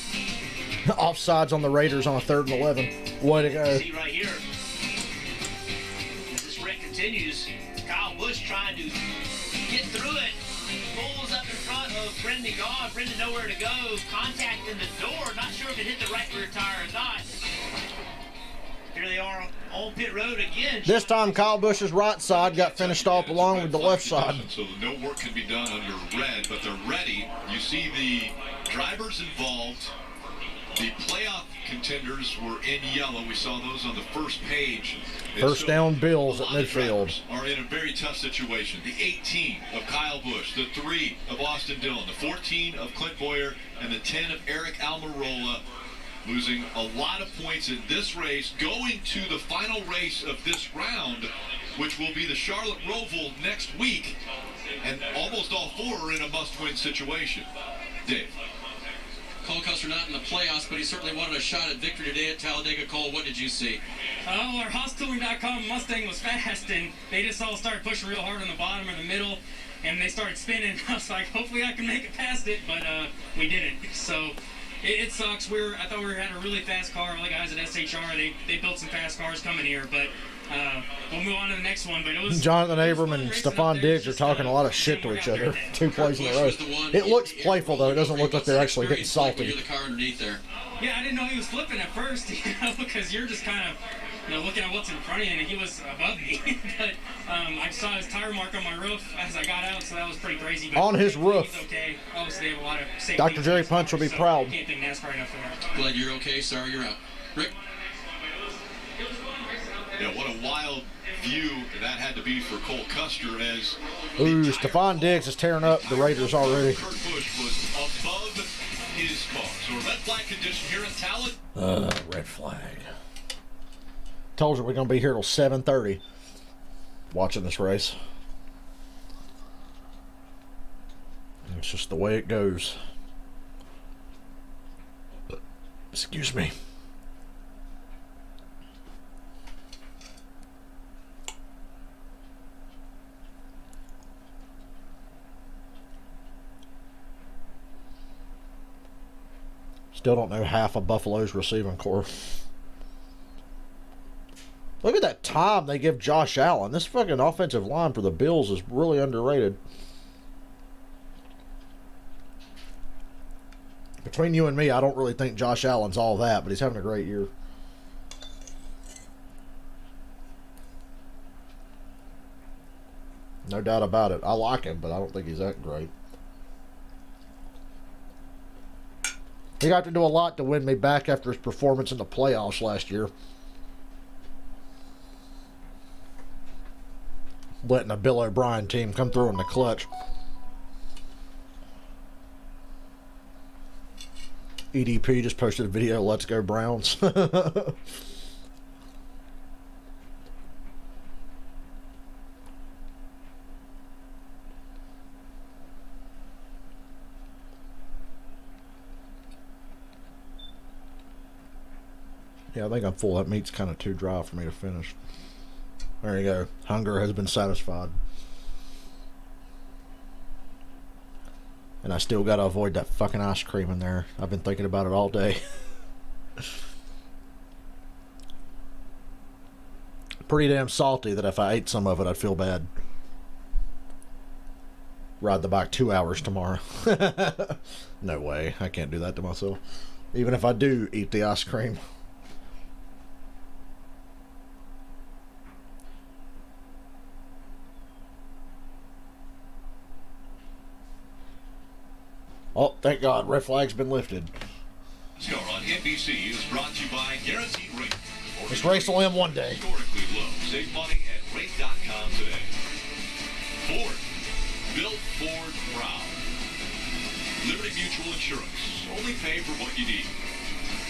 Offsides on the Raiders on a 3rd and 11. Way to go. See right here, as this wreck continues, Kyle Busch trying to get through it. Pulls up in front of Brendan Gaughan. Brendan nowhere to go. Contact in the door. Not sure if it hit the right rear tire or not. Here they are on pit road again. This time Kyle Busch's right side got finished off along with the left side. So no work can be done under red, but they're ready. You see the drivers involved. The playoff contenders were in yellow. We saw those on the first page. First down Bills at midfield. Are in a very tough situation. The 18 of Kyle Busch, the 3 of Austin Dillon, the 14 of Clint Boyer, and the 10 of Eric Almirola, losing a lot of points in this race, going to the final race of this round, which will be the Charlotte Roval next week, and almost all 4 are in a must-win situation. Dave. Cole Custer not in the playoffs, but he certainly wanted a shot at victory today at Talladega. Cole, what did you see? Oh, our HossTooling.com Mustang was fast, and they just all started pushing real hard on the bottom or the middle, and they started spinning. I was like, hopefully I can make it past it, but we didn't. So it sucks. I thought we had a really fast car. All the guys at SHR, they built some fast cars coming here, but we'll move on to the next one. But it was Jonathan Abram and Stephon Diggs are talking a lot of shit to each other. 2 plays in a row. It looks playful though. It doesn't look like they're actually getting salty. You're the car underneath there. Yeah, I didn't know he was flipping at first, because you're just kind of, looking at what's in front of you, and he was above me. But I saw his tire mark on my roof as I got out, so that was pretty crazy. But on his roof. He's okay. Obviously, they have a lot of safety. Dr. Jerry Punch will be proud. Can't thank NASCAR enough for that. Glad you're okay. Sorry you're out. Rick? Yeah, what a wild view that had to be for Cole Custer as... Ooh, Stephon Diggs is tearing up the Raiders already. Kurt Busch was above his car. So a red flag condition here at Talladega. Red flag. Told you we're going to be here till 7:30 watching this race. It's just the way it goes. Excuse me. Still don't know half of Buffalo's receiving core. Look at that time they give Josh Allen. This fucking offensive line for the Bills is really underrated. Between you and me, I don't really think Josh Allen's all that, but he's having a great year. No doubt about it. I like him, but I don't think he's that great. He got to do a lot to win me back after his performance in the playoffs last year. Letting a Bill O'Brien team come through in the clutch. EDP just posted a video, let's go Browns. Yeah, I think I'm full. That meat's kind of too dry for me to finish. There you go. Hunger has been satisfied. And I still got to avoid that fucking ice cream in there. I've been thinking about it all day. Pretty damn salty that if I ate some of it, I'd feel bad. Ride the bike 2 hours tomorrow. No way. I can't do that to myself. Even if I do eat the ice cream. Oh, thank God. Red flag's been lifted. Score on NBC is brought to you by Guaranteed Rate. This race will end one day. Historically low. Save money at rate.com today. Ford. Built Ford proud. Liberty Mutual Insurance. Only pay for what you need.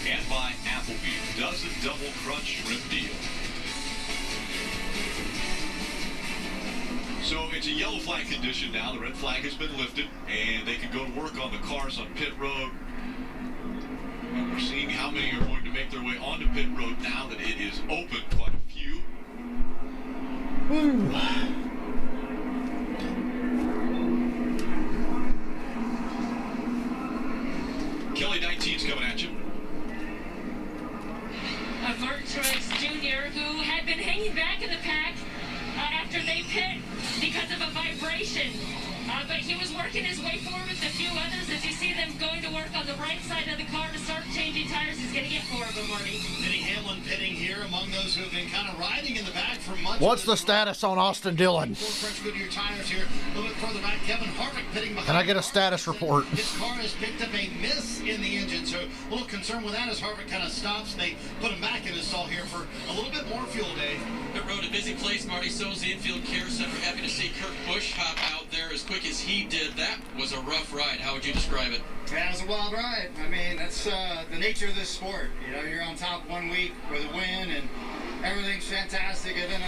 And by Applebee's. Dozen double crunch shrimp deal. So it's a yellow flag condition now. The red flag has been lifted, and they can go to work on the cars on pit road. And we're seeing how many are going to make their way onto pit road now that it is open. Quite a few. Woo. Kelly 19's coming at you. Bert Truex Jr., who had been hanging back in the pack after they pit because of a vibration. But he was working his way forward with a few others. As you see them going to work on the right side of the car to start changing tires, he's going to get 4 of them, Marty. Denny Hamlin pitting here among those who have been kind of riding in the back for much. What's the status on Austin Dillon? 4 French Goodyear tires here. A little bit further back, Kevin Harvick pitting behind. Can I get a status report? His car has picked up a miss in the engine, so a little concern with that as Harvick kind of stops. They put him back in his stall here for a little bit more fuel, Dave. Pit road, a busy place, Marty. So is the infield care center. Happy to see Kurt Busch hop out there as quick as he did. That was a rough ride. How would you describe it? Yeah, it was a wild ride. I mean, that's the nature of this sport. You know, you're on top 1 week with a win, and everything's fantastic. And then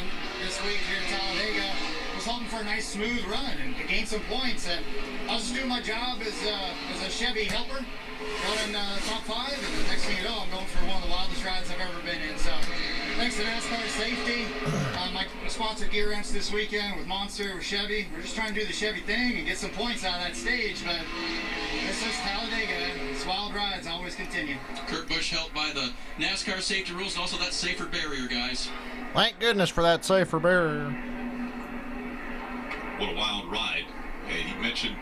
this week here at Talladega, I was hoping for a nice, smooth run and to gain some points. And I was just doing my job as a Chevy helper, running top 5. And the next thing you know, I'm going for one of the wildest rides I've ever been in. So thanks to NASCAR Safety, my sponsor Gear Wrench this weekend with Monster, with Chevy. We're just trying to do the Chevy thing and get some points out of that stage, but this is Talladega. It's wild rides always continue. Kurt Busch helped by the NASCAR safety rules and also that safer barrier, guys. Thank goodness for that safer barrier. What a wild ride. And he mentioned,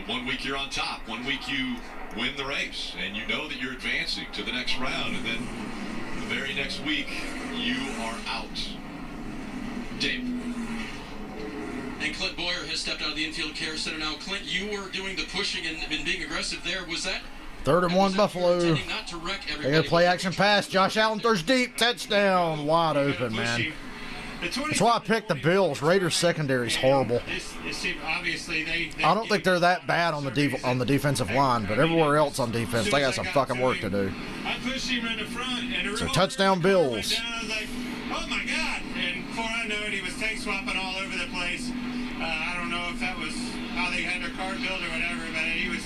1 week you're on top, 1 week you win the race, and you know that you're advancing to the next round, and then the very next week, you are out. Dave. And Clint Boyer has stepped out of the infield care center now. Clint, you were doing the pushing and being aggressive there. Was that? 3rd and 1 Buffalo. Not to wreck They got a play action pass. Josh Allen throws deep. Touchdown. Wide open, man. That's why I picked the Bills. Raiders secondary is horrible. I don't think they're that bad on the defensive line, but everywhere else on defense, they got some fucking work to do. I pushed him in the front, and So touchdown Bills. I was like, oh my God. And before I know it, he was tank swapping all over the place. I don't know if that was how they had their car built or whatever, but he was,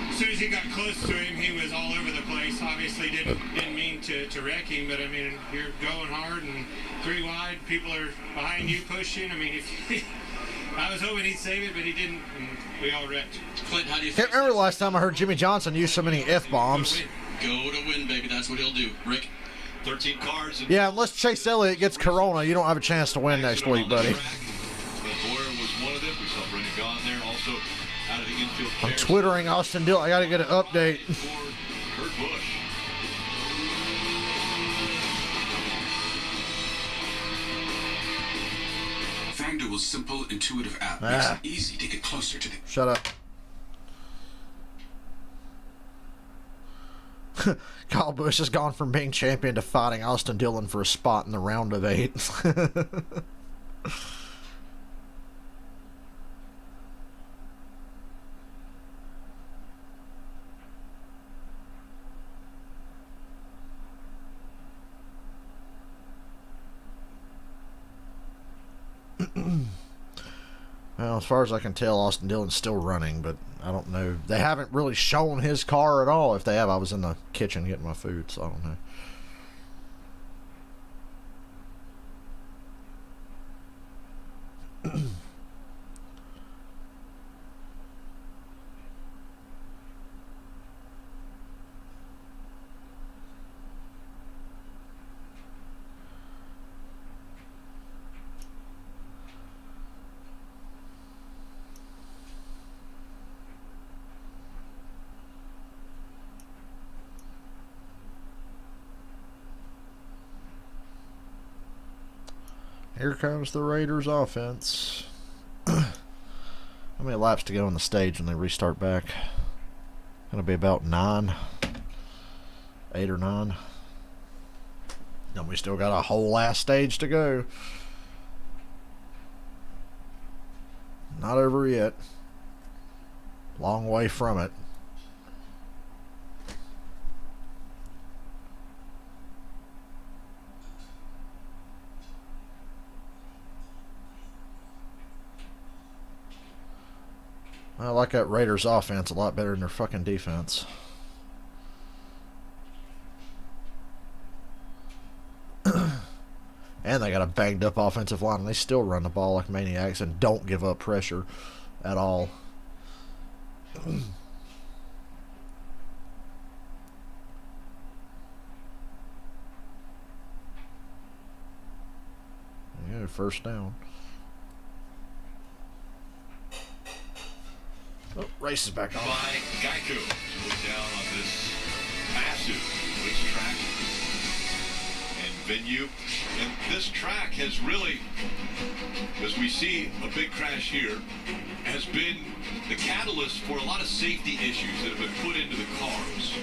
as soon as he got close to him, he was all over the place. Obviously didn't mean to wreck him, but I mean, you're going hard and 3 wide, people are behind you pushing. I mean, I was hoping he'd save it, but he didn't, and we all wrecked. Clint, how do you Can't remember the last time I heard Jimmy Johnson use so many F-bombs. Go to win, baby. That's what he'll do. Rick? 13 cars. Yeah, unless Chase Elliott gets corona, you don't have a chance to win next week, buddy. But Boyer was one of them. We saw Brendan Gaughan there, also out of the infield. I'm twittering Austin Dillon. I got to get an update. Kurt Busch. FanDuel's simple, intuitive app makes it easy to get closer to the... Shut up. Kyle Busch has gone from being champion to fighting Austin Dillon for a spot in the round of 8. Well, as far as I can tell, Austin Dillon's still running, but I don't know. They haven't really shown his car at all. If they have, I was in the kitchen getting my food, so I don't know. Here comes the Raiders offense. How many laps to go on the stage when they restart back? Gonna be about 9. 8 or 9. And we still got a whole last stage to go. Not over yet. Long way from it. I like that Raiders offense a lot better than their fucking defense. And they got a banged up offensive line, and they still run the ball like maniacs and don't give up pressure at all. Yeah, first down. Oh, race is back on. By Geico. Look down on this massive racetrack and venue. And this track has really, as we see a big crash here, has been the catalyst for a lot of safety issues that have been put into the cars.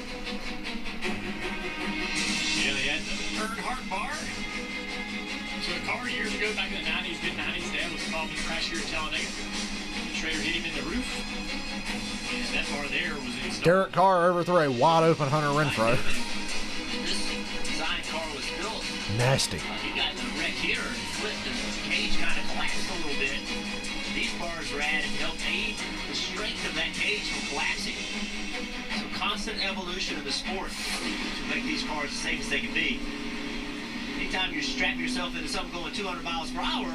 Yeah, they had the Earnhardt bar. So a car years ago, back in the 90s, mid-90s, that was involved in a crash here at Talladega. Schrader hit him in the roof. And that bar there was installed. Derek Carr overthrew a wide open Hunter Renfroe. This design car was built. Nasty. He got in a wreck here and flipped, and the cage kind of collapsed a little bit. These bars were added to help aid the strength of that cage from collapsing. So constant evolution of the sport to make these cars as safe as they can be. Anytime you strap yourself into something going 200 miles per hour,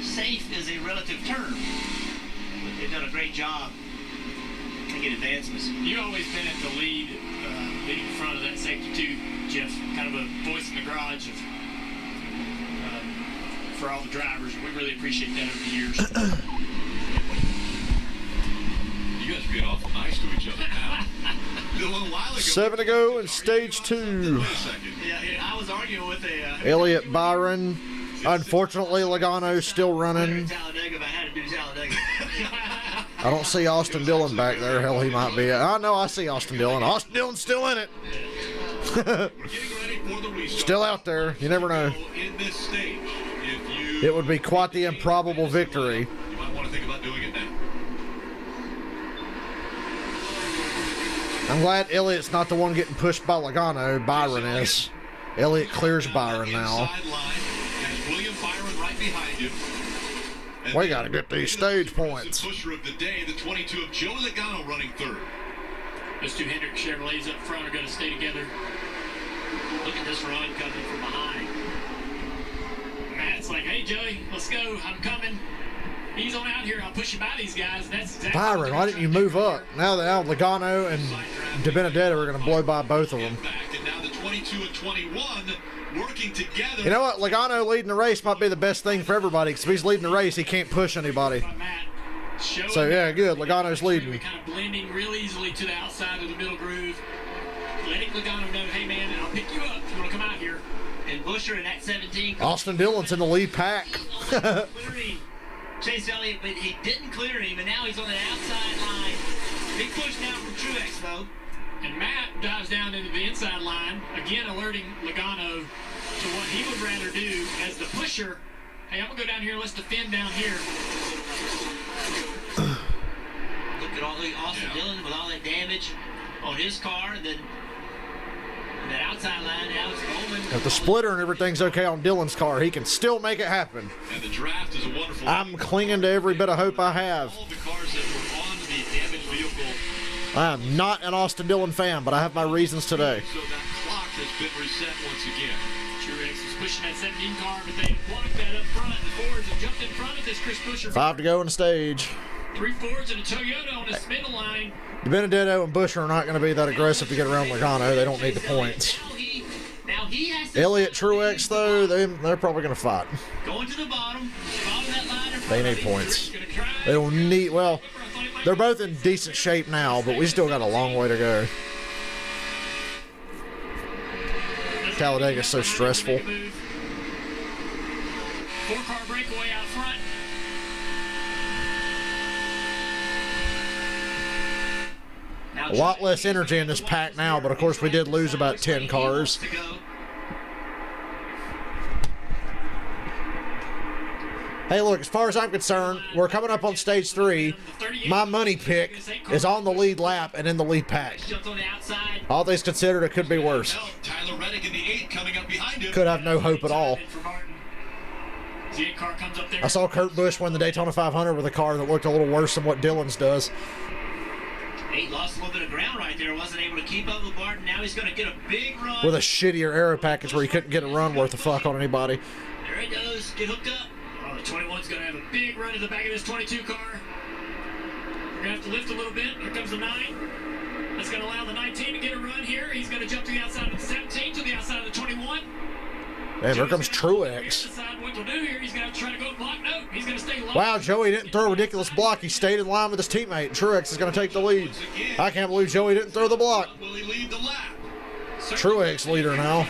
safe is a relative term. But they've done a great job making advancements. You've always been at the leading front of that sector too, Jeff. Kind of a voice in the garage of, for all the drivers. We really appreciate that over the years. You guys are being awful nice to each other now. A little while ago, 7 to go in stage 2. Yeah, I was arguing with a... Elliott, Byron. Unfortunately, Logano's still running. Talladega, but I had to do Talladega. I don't see Austin Dillon back there. Hell, he might be. I know I see Austin Dillon. Austin Dillon's still in it. Still out there. You never know. In this stage, It would be quite the improbable victory. you might want to think about doing it now. I'm glad Elliott's not the one getting pushed by Logano. Byron is. Elliott clears Byron now. William Byron right behind him. We got to get these stage points. The pusher of the day, the 22 of Joey Logano running third. Those two Hendrick Chevrolets up front are going to stay together. Look at this run coming from behind. Matt's like, hey, Joey, let's go. I'm coming. He's on out here. I'll push you by these guys. That's exactly Byron, why didn't you move up? Now Logano and DiBenedetto are going to blow by both of them. And now the 22 and 21 working together. You know what? Logano leading the race might be the best thing for everybody, because if he's leading the race, he can't push anybody. So, yeah, good. Logano's leading. Kind of blending real easily to the outside of the middle groove. Letting Logano know, hey, man, I'll pick you up if you want to come out here. And Busher in that 17. Austin Dillon's in the lead pack. Clearing Chase Elliott, but he didn't clear him, and now he's on the outside line. Big push now from Truex, though. And Matt dives down into the inside line, again alerting Logano to what he would rather do as the pusher. Hey, I'm going to go down here and let's defend down here. Look at all the Austin Dillon with all that damage on his car, and then that outside line, Alex Bowman. If the splitter and everything's okay on Dillon's car, he can still make it happen. And the draft is a wonderful. I'm clinging to every bit of hope I have. All the cars that were on the damaged vehicle. I am not an Austin Dillon fan, but I have my reasons today. So that clock has been reset once again. Truex is pushing that 17 car, but they blocked that up front. The Fords have jumped in front of this Chris Buescher. 5 to go in the stage. 3 Fords and a Toyota on the middle line. Benedetto and Buescher are not going to be that aggressive to get around Logano. They don't need the points. Now he has to Elliott, Truex, though, they're probably going to fight. going to the bottom of that line in front They of need him. points. They don't need, well, they're both in decent shape now, but we still got a long way to go. Talladega's so stressful. 4-car breakaway out front. A lot less energy in this pack now, but of course we did lose about 10 cars. Hey, look, as far as I'm concerned, we're coming up on stage 3. My money pick is on the lead lap and in the lead pack. All things considered, it could be worse. Tyler Reddick in the 8 coming up behind him. Could have no hope at all. I saw Kurt Busch win the Daytona 500 with a car that looked a little worse than what Dillon's does. 8 lost a little bit of ground right there. Wasn't able to keep up with Barton. Now he's going to get a big run. With a shittier aero package where he couldn't get a run worth a fuck on anybody. There he goes. Get hooked up. Oh, the 21's going to have a big run to the back of this 22 car. We're going to have to lift a little bit. Here comes the 9. That's going to allow the 19 to get a run here. He's going to jump to the outside of the 17, to the outside of the 21. And here comes Truex. Decide what to do here. He's going to try to go block. No, he's going to stay low. Wow, Joey didn't throw a ridiculous block. He stayed in line with his teammate. Truex is going to take the lead. I can't believe Joey didn't throw the block. Will he lead the lap? Truex leader now.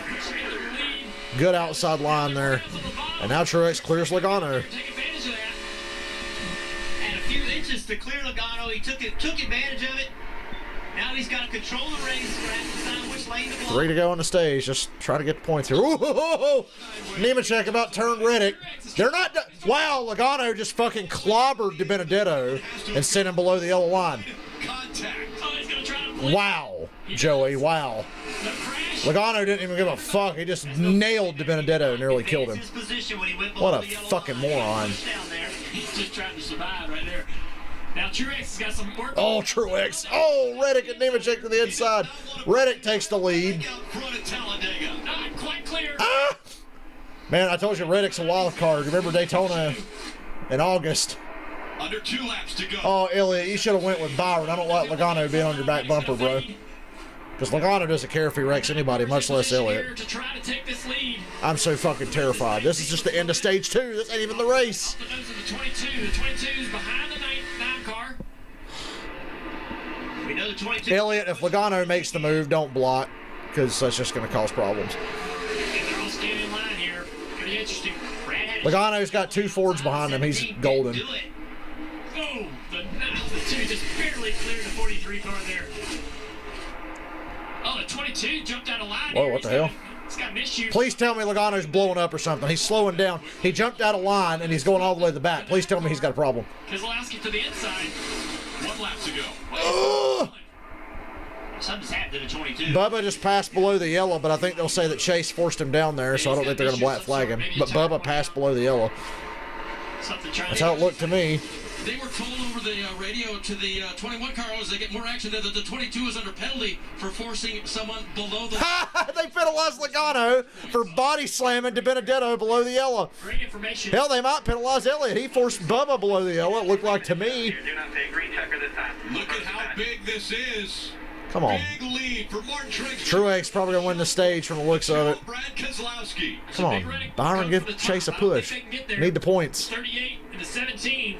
Good outside line there. And now Truex clears Logano. Take advantage of that. And a few inches to clear Logano. He took advantage of it. Now he's got to control the race. We're going to have to decide which lane to block. 3 to go on the stage. Just try to get the points here. Ooh, Nemechek about turned Reddick. They're not. Wow, Logano just fucking clobbered De Benedetto and sent him below the yellow line. Wow, Joey. Wow. Logano didn't even give a fuck. He just nailed De Benedetto and nearly killed him. What a fucking moron. He's just trying to survive right there. Now Truex has got some work. Oh, Truex. Oh, Reddick and Nemechek to the inside. Reddick takes the lead. Not quite clear. Ah! Man, I told you Reddick's a wild card. Remember Daytona in August? Under 2 laps to go. Oh, Elliott, you should have went with Byron. I don't like Logano being on your back bumper, bro. Because Logano doesn't care if he wrecks anybody, much less Elliott. To try to take this lead. I'm so fucking terrified. This is just the end of stage 2. This ain't even the race. The nose of the 22. The 22 is behind the 9 car. We know the 22. Elliott, if Logano makes the move, don't block, because that's just going to cause problems. And they're all standing in line here. Pretty interesting. Logano's got 2 Fords behind him. He's golden. Oh, the 2 just barely cleared the 43 car there. Oh, the 22 jumped out of line. Whoa, what the hell? He's got misuse. Please tell me Logano's blowing up or something. He's slowing down. He jumped out of line, and he's going all the way to the back. Please tell me he's got a problem. Keselowski to the inside. 1 lap to go. Something's happened to the 22. Bubba just passed below the yellow, but I think they'll say that Chase forced him down there, so I don't think they're going to black flag him. But Bubba passed below the yellow. That's how it looked to me. They were told over the radio to the 21 car as they get more action that the 22 is under penalty for forcing someone below the... They penalized Logano for body slamming De Benedetto below the yellow. Great information. Hell, they might penalize Elliott. He forced Bubba below the yellow, it looked like to me. Look at how big this is. Come on. Big lead for Martin Truex. Truex probably going to win the stage from the looks of it. Brad Keselowski. Come on. Byron, give Chase a push. Need the points. 38 and the 17.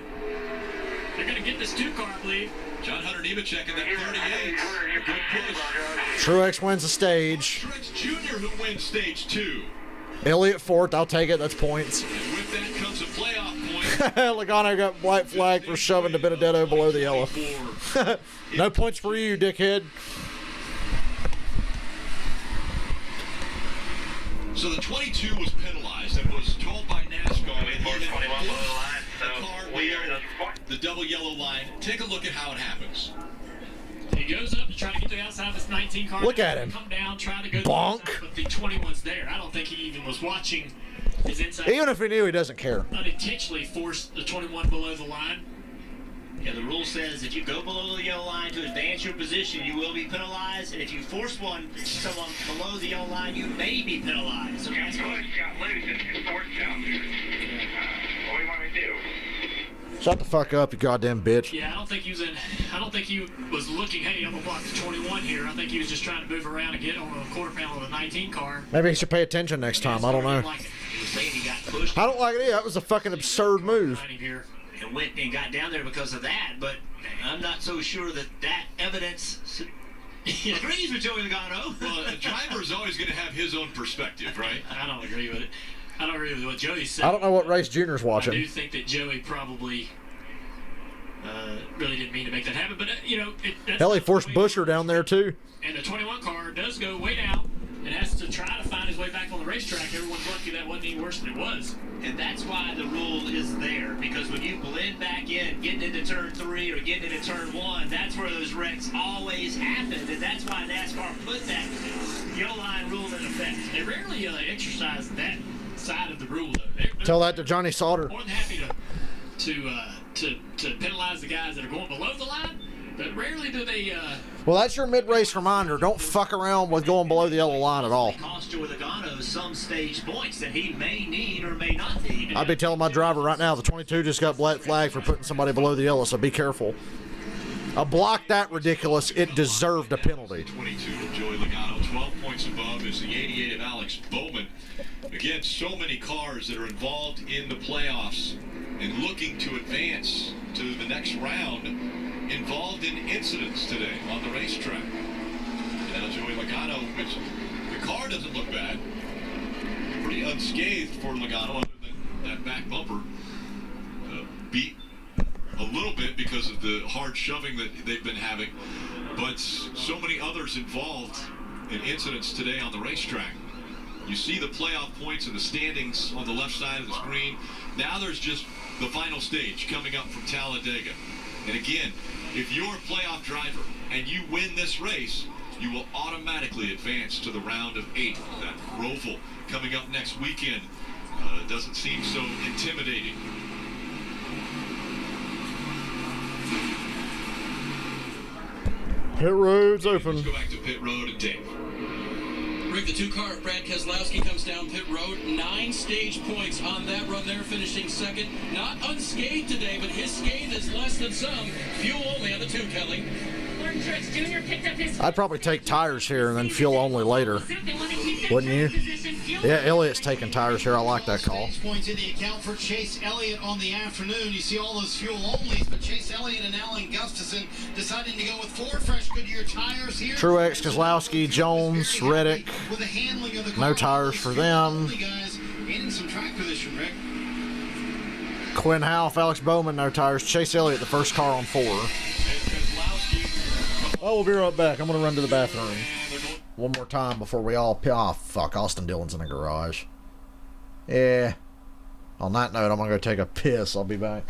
They're going to get this 2 car, I believe. John Hunter Nemechek in that 38. A good push. Truex wins the stage. Truex Jr. who wins stage 2. Elliott 4th. I'll take it. That's points. And with that comes a playoff point. Logano got white flag for shoving the Benedetto below the yellow. No points for you, dickhead. So the 22 was penalized and was told by NASCAR that he had the double yellow line. Take a look at how it happens. He goes up to try to get to the outside of this 19 car. Look at him. Come down, try to go Bonk. To the outside, but the 21's there. I don't think he even was watching his inside. Even if he knew, he doesn't care. Unintentionally forced the 21 below the line. Yeah, the rule says if you go below the yellow line to advance your position, you will be penalized. And if you force someone below the yellow line, you may be penalized. So that's what got loose and forced down there. What do you want me to do? Shut the fuck up, you goddamn bitch. Yeah, I don't think he was looking, hey, I'm going to block the 21 here. I think he was just trying to move around and get on a quarter panel of the 19 car. Maybe he should pay attention next time. I don't know. I don't like it either. That was a fucking absurd move. And went and got down there because of that, but I'm not so sure that evidence agrees with Joey Logano. Well, a driver is always going to have his own perspective, right? I don't agree with it. I don't agree with what Joey said. I don't know what race Junior's watching. I do think that Joey probably really didn't mean to make that happen, but hell, he forced Busher down there too. And the 21 car does go way down and has to try to find his way back on the racetrack. Everyone's lucky that wasn't any worse than it was. And that's why the rule is there, because when you blend back in, getting into turn 3 or getting into turn 1, that's where those wrecks always happen, and that's why NASCAR put that yellow line rule in effect. They rarely exercise that side of the rule, though. Tell that to Johnny Sauter. More than happy to penalize the guys that are going below the line, but rarely do they. Well, that's your mid-race reminder. Don't fuck around with going below the yellow line at all. Cost Joey Logano some stage points that he may need or may not need. I'd be telling my driver right now, the 22 just got black flag for putting somebody below the yellow, so be careful. A block that ridiculous, it deserved a penalty. 22 of Joey Logano, 12 points above is the 88 of Alex Bowman. Again, so many cars that are involved in the playoffs and looking to advance to the next round, involved in incidents today on the racetrack. And Joey Logano, which the car doesn't look bad, pretty unscathed for Logano, other than that back bumper beat a little bit because of the hard shoving that they've been having, but so many others involved in incidents today on the racetrack. You see the playoff points and the standings on the left side of the screen. Now there's just the final stage coming up from Talladega. And again, if you're a playoff driver and you win this race, you will automatically advance to the round of 8. That Roval coming up next weekend doesn't seem so intimidating. Pit road's open. Let's go back to pit road and Dave. Rick, the 2 car of Brad Keselowski comes down pit road. 9 stage points on that run there, finishing second. Not unscathed today, but his scathe is less than some. Fuel only on the 2, Kelly. Martin Truex Jr. picked up his. I'd probably take tires here and then fuel only later. Wouldn't you? Yeah, Elliott's taking tires here. I like that call. Points in the account for Chase Elliott on the afternoon. You see all those fuel onlys, but Chase Elliott and Alan Gustafson deciding to go with 4 fresh Goodyear tires here. Truex, Keselowski, Jones, Reddick. With the handling of the car, No tires for them. guys gaining some track position, Rick. Quinn Half, Alex Bowman, no tires. Chase Elliott, the first car on 4. Oh, we'll be right back. I'm going to run to the bathroom one more time before we all... Oh, fuck. Austin Dillon's in the garage. Yeah. On that note, I'm going to go take a piss. I'll be back.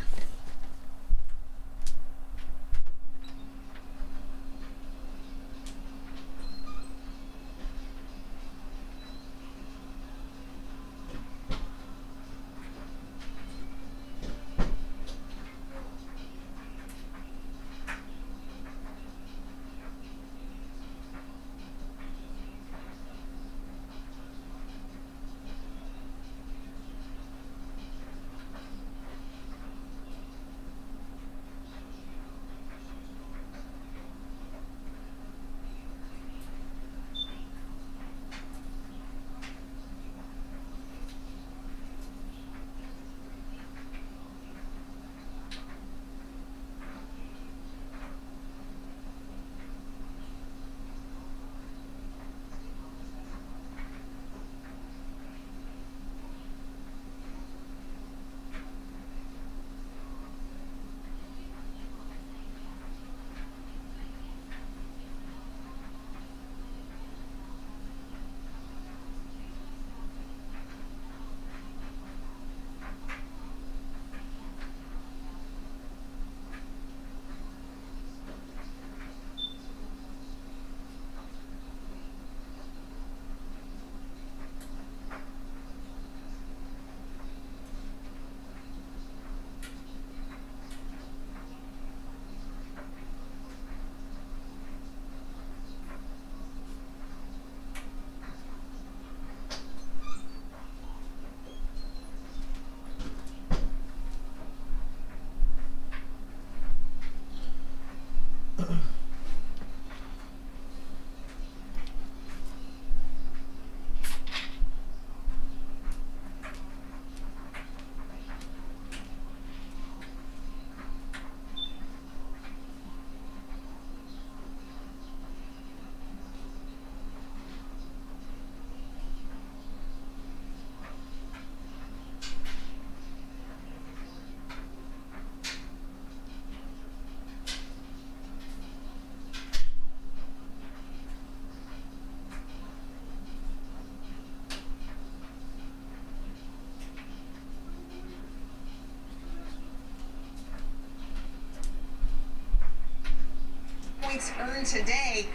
points earned today.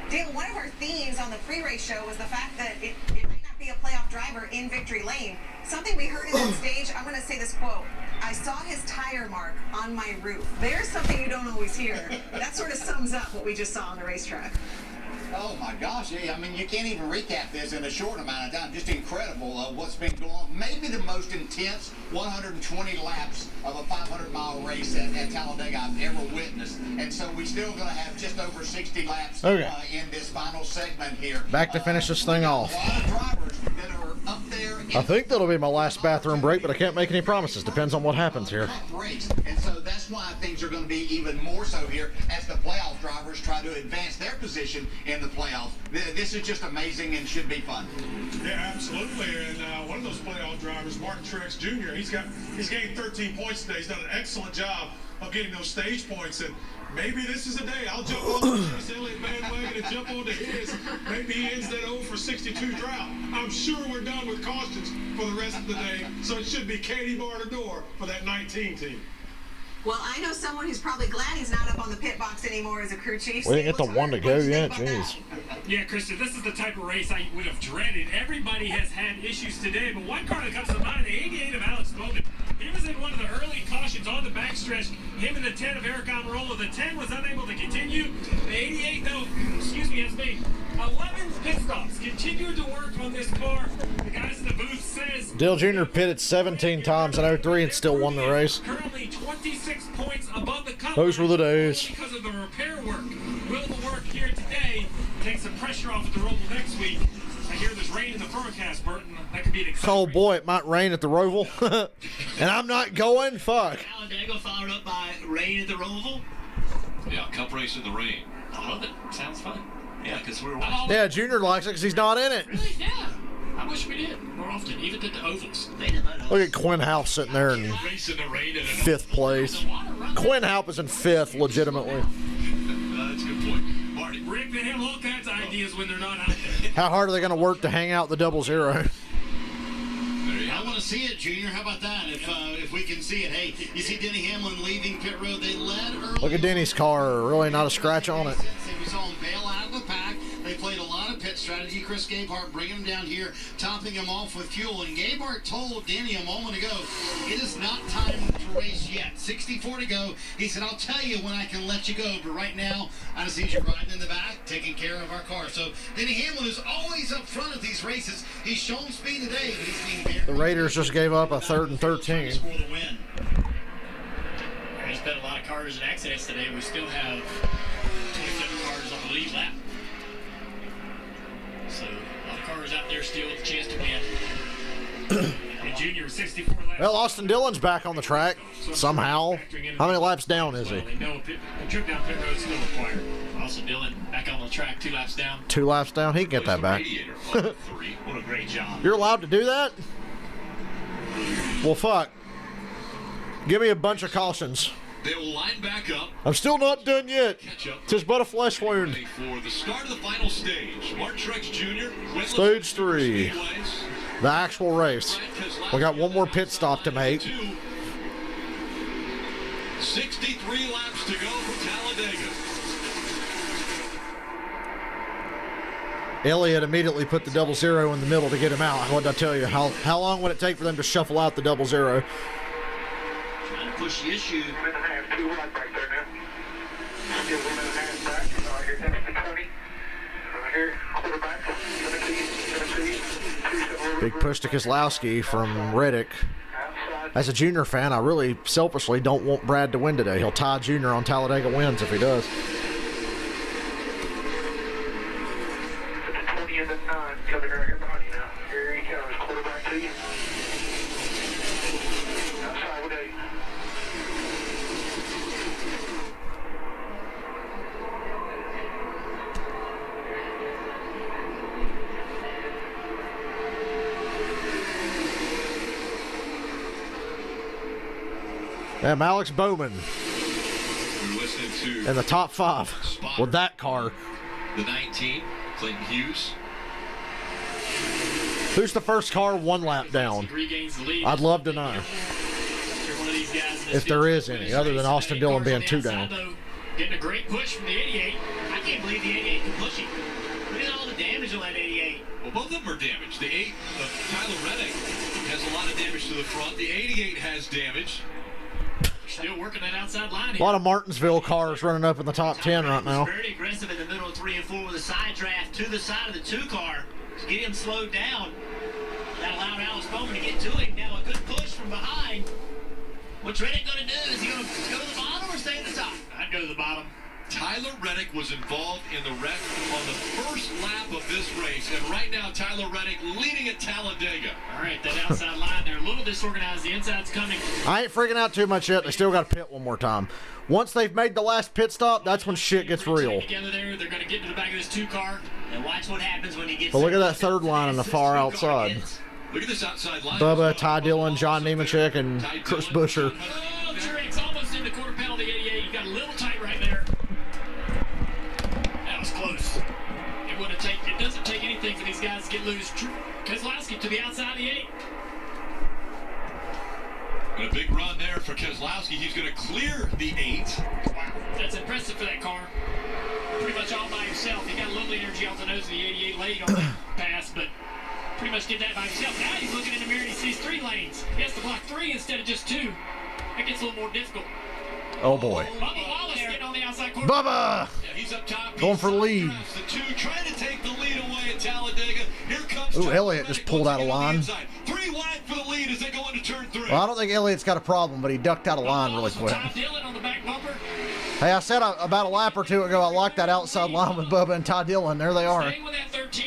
Dale, one of our themes on the pre-race show was the fact that it might not be a playoff driver in victory lane. Something we heard in that stage, I'm going to say this quote: "I saw his tire mark on my roof." There's something you don't always hear. That sort of sums up what we just saw on the racetrack. Oh my gosh, yeah, I mean, you can't even recap this in a short amount of time. Just incredible what's been going on. Maybe the most intense 120 laps of a 500-mile race at Talladega I've ever witnessed. And so we're still going to have just over 60 laps in this final segment here. Back to finish this thing off. A lot of drivers that are up there. I think that'll be my last bathroom break, but I can't make any promises. Depends on what happens here. Race. And so that's why things are going to be even more so here as the playoff drivers try to advance their position in the playoffs. This is just amazing and should be fun. Yeah, absolutely. And one of those playoff drivers, Martin Truex Jr., he's gained 13 points today. He's done an excellent job of getting those stage points. And maybe this is a day I'll jump on the Chase Elliott bandwagon and jump onto his. Maybe he ends that 0 for 62 drought. I'm sure we're done with cautions for the rest of the day, so it should be Katie bar to door for that 19 team. Well, I know someone who's probably glad he's not up on the pit box anymore as a crew chief. We didn't get the one to go yet, jeez. Yeah, Krista, this is the type of race I would have dreaded. Everybody has had issues today, but one car that comes to mind, the 88 of Alex Bowman. He was in one of the early cautions on the backstretch. Him and the 10 of Eric Almirola. The 10 was unable to continue. The 88, though, has made 11 pit stops. Continued to work on this car. The guys in the booth says Dale Jr. pitted 17 times in 03 and still won the race. Currently 26 points above the cut. Those were the days. Because of the repair work. Will the work here today take some pressure off at the Roval next week? I hear there's rain in the forecast, Burton. That could be an exciting Oh boy, it might rain at the Roval. And I'm not going. Fuck. Talladega followed up by rain at the Roval. Yeah, cup race in the rain. I love it. Sounds fun. Yeah, because we're watching. Yeah, Junior likes it because he's not in it. Really? Yeah. I wish we did more often, even at the ovals. Look at Quinn House sitting there in 5th place. Quinn House is in 5th, legitimately. That's a good point. Marty. Rick, they have all kinds of ideas when they're not out there. How hard are they going to work to hang out the 00? I want to see it, Junior. How about that? If we can see it. Hey, you see Denny Hamlin leaving pit road. They led early. Look at Denny's car. Really not a scratch on it. We saw him bail out of the pack. They played a lot of pit strategy. Chris Gabehart bringing him down here, topping him off with fuel. And Gabehart told Denny a moment ago, it is not time to race yet. 64 to go. He said, I'll tell you when I can let you go. But right now, I see you riding in the back, taking care of our car. So Denny Hamlin is always up front of these races. He's shown speed today, but he's being The Raiders just gave up a 3rd and 13. There's been a lot of cars in accidents today. We still have 27 cars on the lead lap. So a lot of cars out there still with a chance to win. And Junior 64 laps. Well, Austin Dillon's back on the track somehow. How many laps down is he? They know a trip down pit road is still required. Austin Dillon back on the track, 2 laps down. 2 laps down? He can get that back. What a great job. You're allowed to do that? Well, fuck. Give me a bunch of cautions. They will line back up. I'm still not done yet. Tis but a flesh wound. For the start of the final stage, Martin Truex Jr. Stage 3. The actual race. We got one more pit stop to make. 63 laps to go for Talladega. Elliott immediately put the 00 in the middle to get him out. What did I tell you? How long would it take for them to shuffle out the 00? Trying to push the issue. Big push to Keselowski from Reddick. As a Junior fan, I really selfishly don't want Brad to win today. He'll tie Junior on Talladega wins if he does. Coming right here behind you now. Here he comes, quarterback to you. Outside with 8. And Alex Bowman in the top 5 with that car. The 19, Clayton Hughes. Who's the first car 1 lap down? I'd love to know. If there is any, other than Austin Dillon being 2 down. Getting a great push from the 88. can't believe the 88 can push him. Look at all the damage on that 88. Well, both of them are damaged. The 8 of Tyler Reddick has a lot of damage to the front. The 88 has damage. Still working that outside line. A lot of Martinsville cars running up in the top 10 right now. Very aggressive in the middle of 3 and 4 with a side draft to the side of the 2 car to get him slowed down. That allowed Alex Bowman to get to him. Now a good push from behind. What's Reddick going to do? Is he going to go to the bottom or stay at the top? I'd go to the bottom. Tyler Reddick was involved in the wreck on the first lap of this race, and right now Tyler Reddick leading at Talladega. All right, that outside line, they're a little disorganized. The inside's coming. I ain't freaking out too much yet. They still got to pit one more time. Once they've made the last pit stop, that's when shit gets real. Together there, they're going to get to the back of this 2 car. And watch what happens when he gets. But look at that third line in the far outside. Look at this outside line. Bubba, Ty Dillon, John Nemechek, and Chris Buescher. Oh, Truex almost in the quarter penalty 88. You got a little tight right there. That was close. It doesn't take anything for these guys to get loose. Keselowski to the outside of the 8. And a big run there for Keselowski. He's going to clear the 8. Wow, that's impressive for that car. Pretty much all by himself. He got a little energy off the nose of the 88 late on the pass, but pretty much did that by himself. Now he's looking in the mirror and he sees 3 lanes. He has to block 3 instead of just 2. That gets a little more difficult. Oh boy. Bubba Wallace getting on the outside corner. Bubba! Yeah, he's up top. Going for the lead. The 2 trying to take the lead away at Talladega. Here comes Ooh, Elliott just pulled out of line. 3 wide for the lead as they go into turn 3. Well, I don't think Elliott's got a problem, but he ducked out of line really quick. Ty Dillon on the back bumper. Hey, I said about a lap or 2 ago I liked that outside line with Bubba and Ty Dillon. There they are.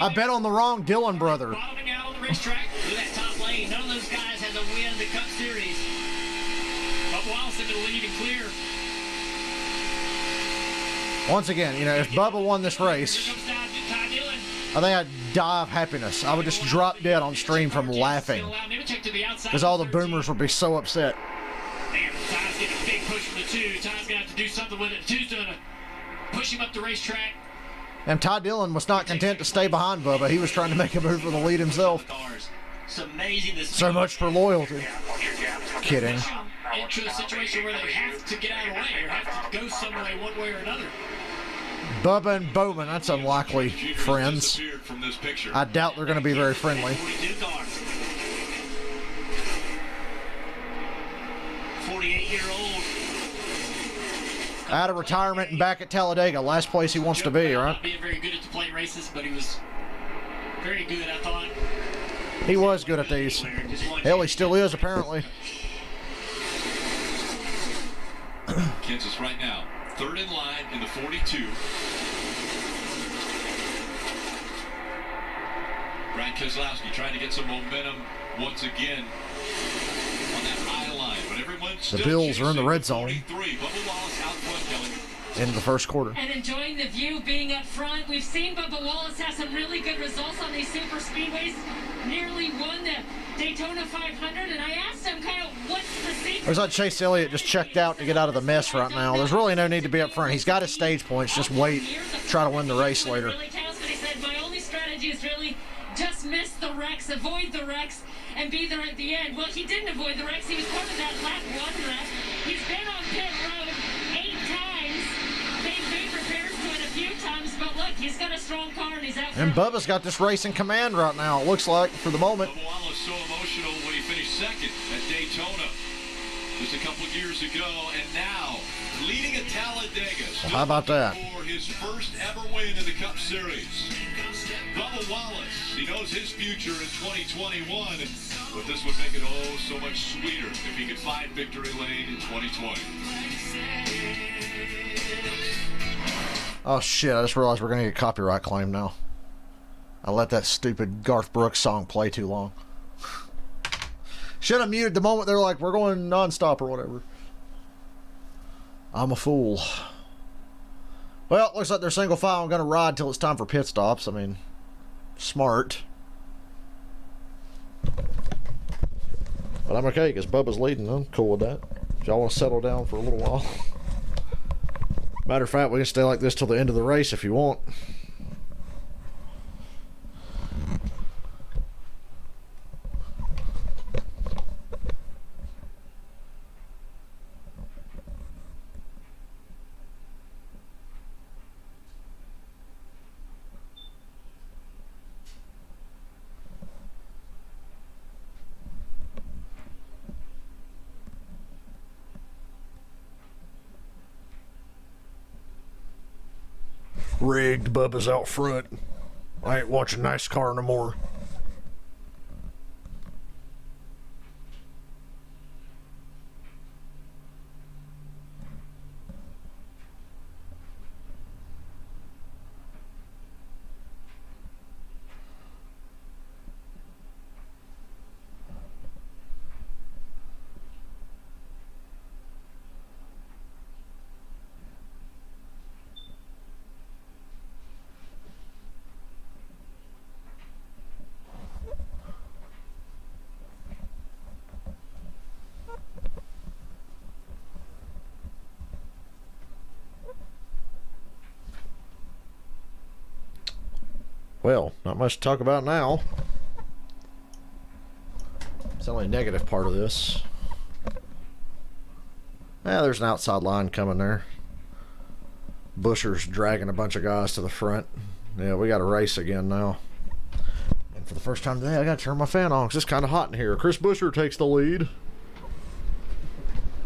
I bet on the wrong Dillon brother. Bottoming out on the racetrack. Look at that top lane. None of those guys has a win in the Cup Series. Bubba Wallace into the lead and clear. Once again, you know, if Bubba won this race, I think I'd die of happiness. I would just drop dead on stream from laughing because all the boomers would be so upset. Man, Ty's getting a big push from the 2. Ty's going to have to do something with it. 2's going to push him up the racetrack. And Ty Dillon was not content to stay behind Bubba. He was trying to make a move for the lead himself. It's amazing. So much for loyalty. Kidding. Into a situation where they have to get out of the way or have to go somewhere one way or another. Bubba and Bowman, that's unlikely, friends. I doubt they're going to be very friendly. 48-year-old. Out of retirement and back at Talladega, last place he wants to be, right? Not being very good at the plate races, but he was very good, I thought. He was good at these. Hell, he still is, apparently. Kansas right now, 3rd in line in the 42. Brad Keselowski trying to get some momentum once again on that high line, but everyone's still the Bills are in the red zone. Bubba Wallace out front, into the first quarter. And enjoying the view being up front. We've seen Bubba Wallace have some really good results on these super speedways. Nearly won the Daytona 500, and I asked him kind of what's the secret. Looks like Chase Elliott just checked out to get out of the mess right now. There's really no need to be up front. He's got his stage points. Just wait, try to win the race later. Really counts, but he said my only strategy is really just miss the wrecks, avoid the wrecks, and be there at the end. Well, he didn't avoid the wrecks. He was part of that lap 1 wreck. He's been on pit road 8 times. They've made repairs to it a few times, but look, he's got a strong car and he's out And front. Bubba's got this race in command right now, it looks like, for the moment. Bubba Wallace so emotional when he finished 2nd at Daytona just a couple years ago, and now leading at Talladega. Well, how about that? For his first ever win in the Cup Series. Bubba Wallace, he knows his future in 2021, but this would make it oh so much sweeter if he could find victory lane in 2020. Oh shit, I just realized we're going to get copyright claim now. I let that stupid Garth Brooks song play too long. Should have muted the moment they're like, we're going non-stop or whatever. I'm a fool. Well, looks like they're single file and going to ride till it's time for pit stops. I mean, smart. But I'm okay because Bubba's leading. I'm cool with that. If y'all want to settle down for a little while. Matter of fact, we can stay like this till the end of the race if you want. Rigged. Bubba's out front. I ain't watching NASCAR no more. Well, not much to talk about now. It's the only negative part of this. Yeah, there's an outside line coming there. Busher's dragging a bunch of guys to the front. Yeah, we got a race again now. And for the first time today, I got to turn my fan on because it's kind of hot in here. Chris Busher takes the lead.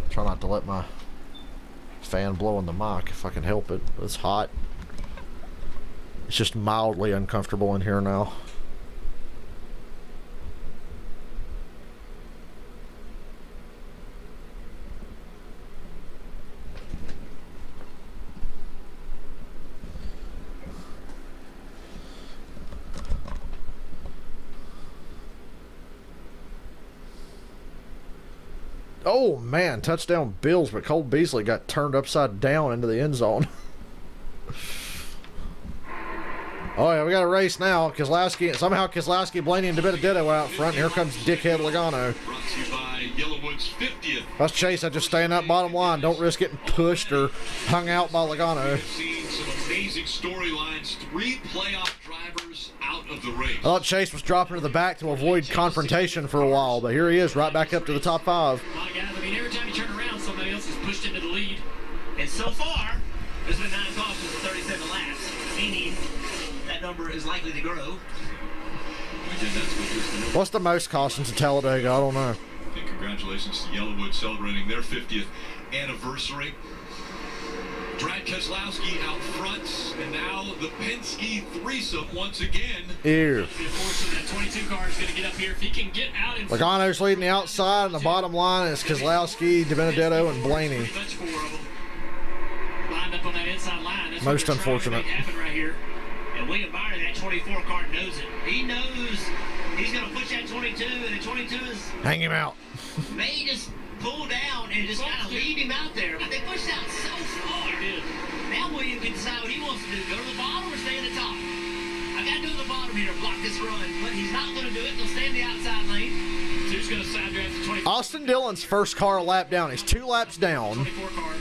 Try not to let my fan blow in the mic if I can help it. It's hot. It's just mildly uncomfortable in here now. Oh man, touchdown Bills, but Cole Beasley got turned upside down into the end zone. Oh yeah, we got a race now. Keselowski, Blaney, and DiBenedetto out front. Here comes dickhead Logano. Brought to you by Yellowwood's 50th. That's Chase. I just stay in that bottom line. Don't risk getting pushed or hung out by Logano. We've seen some amazing storylines. 3 playoff drivers out of the race. I thought Chase was dropping to the back to avoid confrontation for a while, but here he is, right back up to the top 5. A lot of guys, I mean, every time you turn around, somebody else is pushed into the lead. And so far, there's been 9 cautions in 37 laps, meaning that number is likely to grow. What's the most cautions in Talladega? I don't know. And congratulations to Yellowwood celebrating their 50th anniversary. Brad Keselowski out front, and now the Penske threesome once again. Here. Unfortunately, that 22 car is going to get up here. If he can get out in front. Logano's leading the outside, and the bottom line is Keselowski, DiBenedetto, and Blaney. Lined up on that inside line. That's Most what they're unfortunate. trying to make happen right here. And William Byron, that 24 car, knows it. He knows he's going to push that 22, and the 22 is Hang him out. may just pull down and just kind of leave him out there. But they pushed out so far. Now William can decide what he wants to do. Go to the bottom or stay at the top. I got to do the bottom here to block this run. But he's not going to do it. He'll stay in the outside lane. So he's going to side draft the 24. Austin Dillon's first car a lap down. He's 2 laps down. 24 car.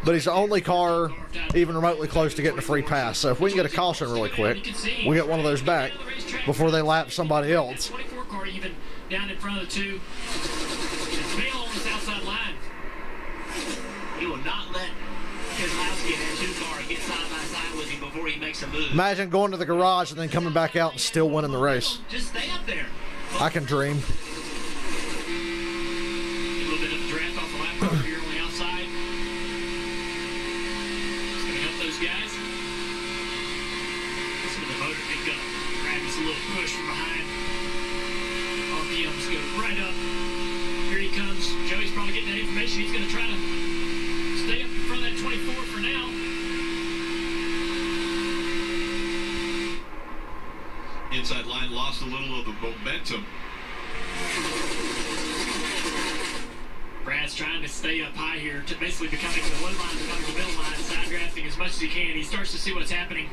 But he's the only car even remotely close to getting a free pass. So if we can get a caution really quick, we get one of those back before they lap somebody else. 24 car even down in front of the 2. Bail on this outside line. He will not let Keselowski and that 2 car get side by side with him before he makes a move. Imagine going to the garage and then coming back out and still winning the race. Just stay up there. I can dream. A little bit of a draft off the lap car here on the outside. It's going to help those guys. Listen to the motor pick up. Grab us a little push from behind. RPMs go right up. Here he comes. Joey's probably getting that information. He's going to try to stay up in front of that 24 for now. Inside line lost a little of the momentum. Brad's trying to stay up high here, to basically becoming the one line, becoming the middle line, side drafting as much as he can. He starts to see what's happening.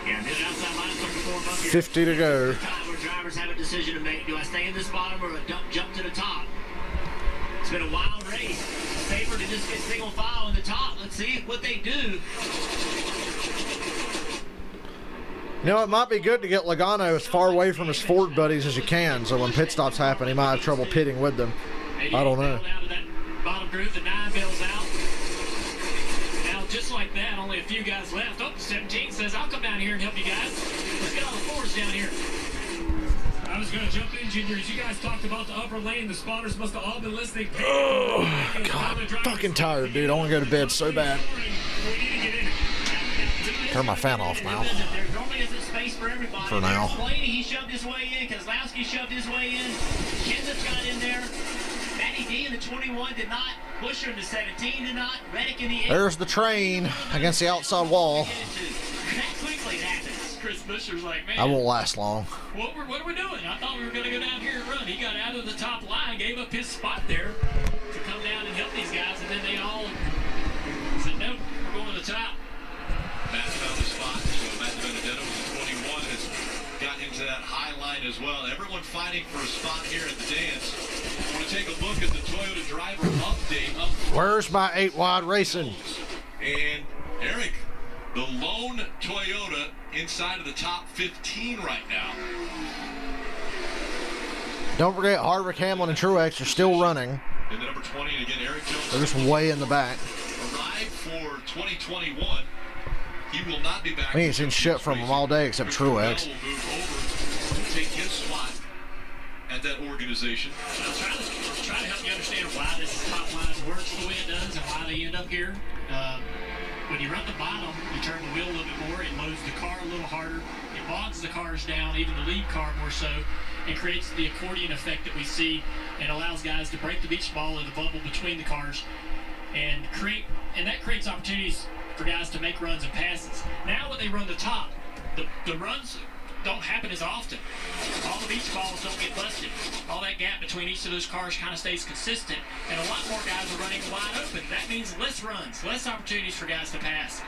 Yeah, the outside line starting to form up here. 50 to go. Time where drivers have a decision to make. Do I stay in this bottom or jump to the top? It's been a wild race. It's safer to just get single file in the top. Let's see what they do. You know, it might be good to get Logano as far away from his Ford buddies as you can, so when pit stops happen, he might have trouble pitting with them. I don't know. Down to that bottom group, the 9 bails out. Now, just like that, only a few guys left. Oh, 17 says, I'll come down here and help you guys. Let's get all the 4s down here. I was going to jump in, juniors. You guys talked about the upper lane. The spotters must have all been listening. Oh, God, I'm fucking tired, dude. I want to go to bed so bad. turn my fan off now. There normally isn't space for everybody. For now. Blaney, he shoved his way in. Kozlowski shoved his way in. Kenseth got in there. Matty D in the 21 did not. Busher in the 17 did not. Reddick in the 8. There's the train against the outside wall. That quickly it happens. Chris Busher's like, man. I won't last long. What are we doing? I thought we were going to go down here and run. He got out of the top line, gave up his spot there to come down and help these guys, and then they all said, nope, we're going to the top. Matt found the spot, so Matt Benedetto was the 21 has got into that high line as well. Everyone fighting for a spot here at the dance. I want to take a look at the Toyota driver update. Where's my 8-wide racing? And Eric, the lone Toyota inside of the top 15 right now. Don't forget, Harvick, Hamlin, and Truex are still running. And the number 20, and again, Eric Jones. They're just way in the back. Arrived for 2021. He will not be back. We ain't seen shit from them all day except Truex. Will move over to take his spot at that organization. I'll try to help you understand why this top line works the way it does and why they end up here. When you run the bottom, you turn the wheel a little bit more, it loads the car a little harder, it bogs the cars down, even the lead car more so, and creates the accordion effect that we see and allows guys to break the beach ball or the bubble between the cars and that creates opportunities for guys to make runs and passes. Now when they run the top, the runs don't happen as often. All the beach balls don't get busted. All that gap between each of those cars kind of stays consistent, and a lot more guys are running wide open. That means less runs, less opportunities for guys to pass.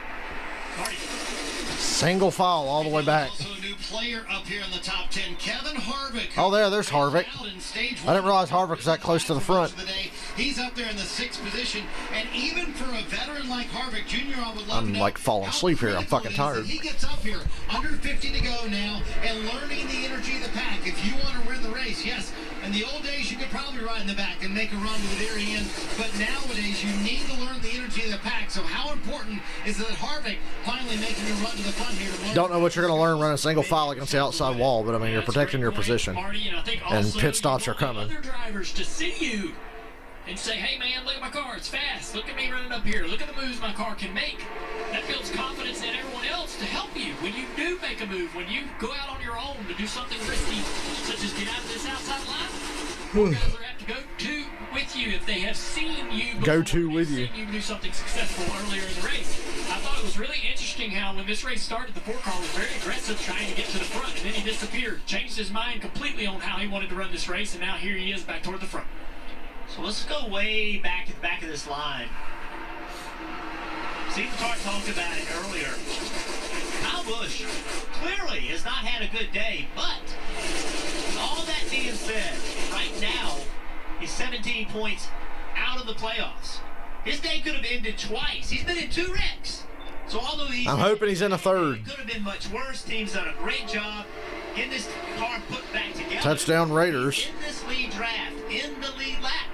Marty. Single file all the way back. Also a new player up here in the top 10, Kevin Harvick. Oh, there's Harvick. I didn't realize Harvick was that close to the front. He's up there in the 6th position, and even for a veteran like Harvick Jr., I would love to know like falling asleep here. I'm fucking tired. He gets up here, under 50 to go now, and learning the energy of the pack. If you want to win the race, yes. In the old days, you could probably ride in the back and make a run to the very end, but nowadays, you need to learn the energy of the pack. So how important is it that Harvick finally making a run to the front here? Don't know what you're going to learn running single file against the outside wall, but I mean, you're protecting your position. And pit stops are coming. Other drivers to see you and say, hey man, look at my car, it's fast. Look at me running up here. Look at the moves my car can make. That builds confidence in everyone else to help you. When you do make a move, when you go out on your own to do something risky, such as get out of this outside line, more guys are apt to go to with you if they have seen you seen you do something successful earlier in the race. I thought it was really interesting how when this race started, the 4 car was very aggressive trying to get to the front, and then he disappeared, changed his mind completely on how he wanted to run this race, and now here he is back toward the front. So let's go way back at the back of this line. Steve Carr talked about it earlier. Kyle Busch clearly has not had a good day, but all that being said, right now, he's 17 points out of the playoffs. His day could have ended twice. He's been in 2 wrecks. So although I'm hoping he's in a third. It could have been much worse. Team's done a great job getting this car put back together. Touchdown Raiders. In this lead draft, in the lead lap.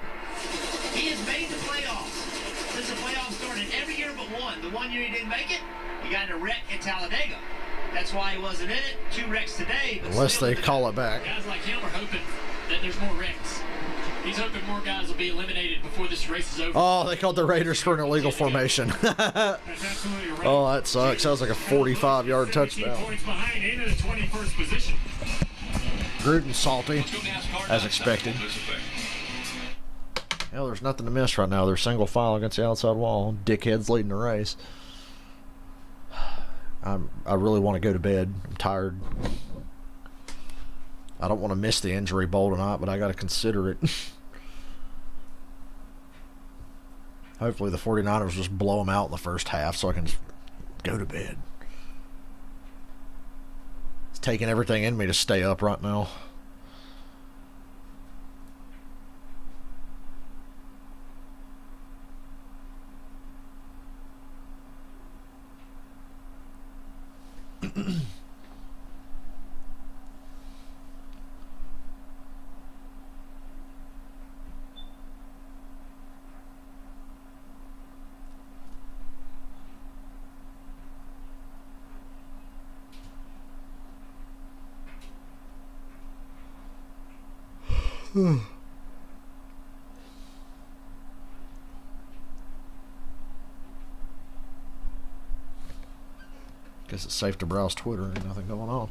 He has made the playoffs since the playoffs started every year but one. The one year he didn't make it, he got in a wreck at Talladega. That's why he wasn't in it. 2 wrecks today. But unless they call it back. Guys like him are hoping that there's more wrecks. He's hoping more guys will be eliminated before this race is over. Oh, they called the Raiders for an illegal formation. Oh, that sucks. That was like a 45-yard touchdown. Points behind into the 21st position. Gruden salty, as expected. Hell, there's nothing to miss right now. They're single file against the outside wall. Dickheads leading the race. I really want to go to bed. I'm tired. I don't want to miss the injury bowl tonight, but I got to consider it. Hopefully the 49ers just blow them out in the first half so I can just go to bed. It's taking everything in me to stay up right now. Guess it's safe to browse Twitter. Ain't nothing going on.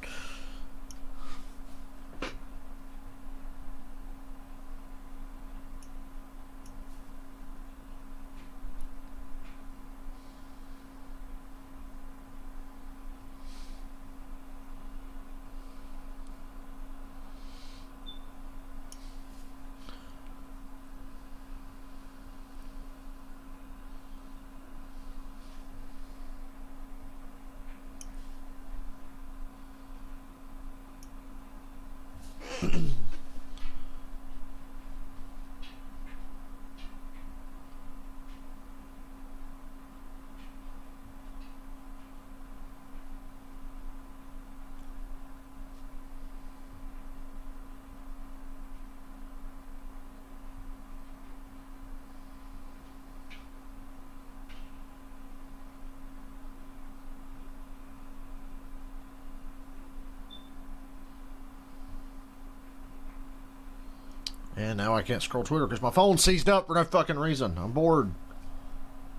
And now I can't scroll Twitter because my phone's seized up for no fucking reason. I'm bored.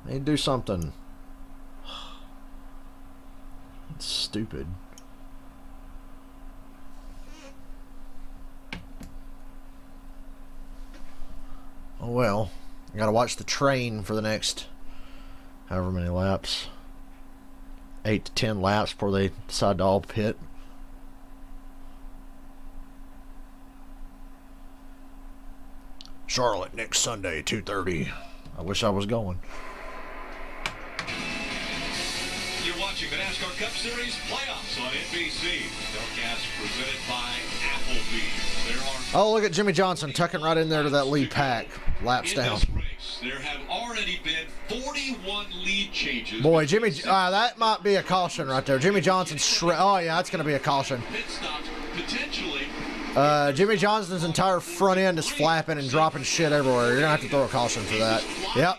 I need to do something. It's stupid. Oh well. I gotta watch the train for the next however many laps. 8 to 10 laps before they decide to all pit. Charlotte next Sunday, 2:30. I wish I was going. You're watching the NASCAR Cup Series playoffs on NBC. Telecast presented by Applebee's. There are Oh, look at Jimmy Johnson tucking right in there to that lead pack. Laps in down. this race, there have already been 41 lead changes. Boy, Jimmy, that might be a caution right there. Jimmy Johnson's oh yeah, that's going to be a caution. Pit stops potentially. Jimmy Johnson's entire front end is flapping and dropping shit everywhere. You're going to have to throw a caution for that. Yep.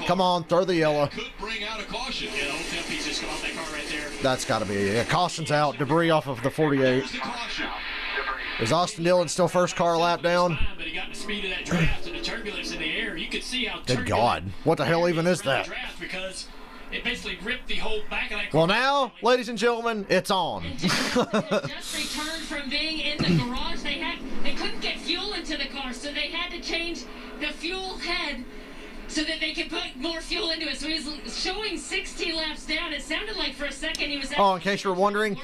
Come on, throw the yellow. Could bring out a caution. Yeah, the whole tail piece just come off that car right there. That's got to be caution's out. Debris off of the 48. Is Austin Dillon still first car lap down? But he got the speed of that draft and the turbulence in the air. You could see how Good God. What the hell even is that? Because it basically ripped the whole back of that car. Well, now, ladies and gentlemen, it's on. Just returned from being in the garage. They couldn't get fuel into the car, so they had to change the fuel head so that they could put more fuel into it. So he was showing 60 laps down. It sounded like for a second he was... Oh, in case you were wondering,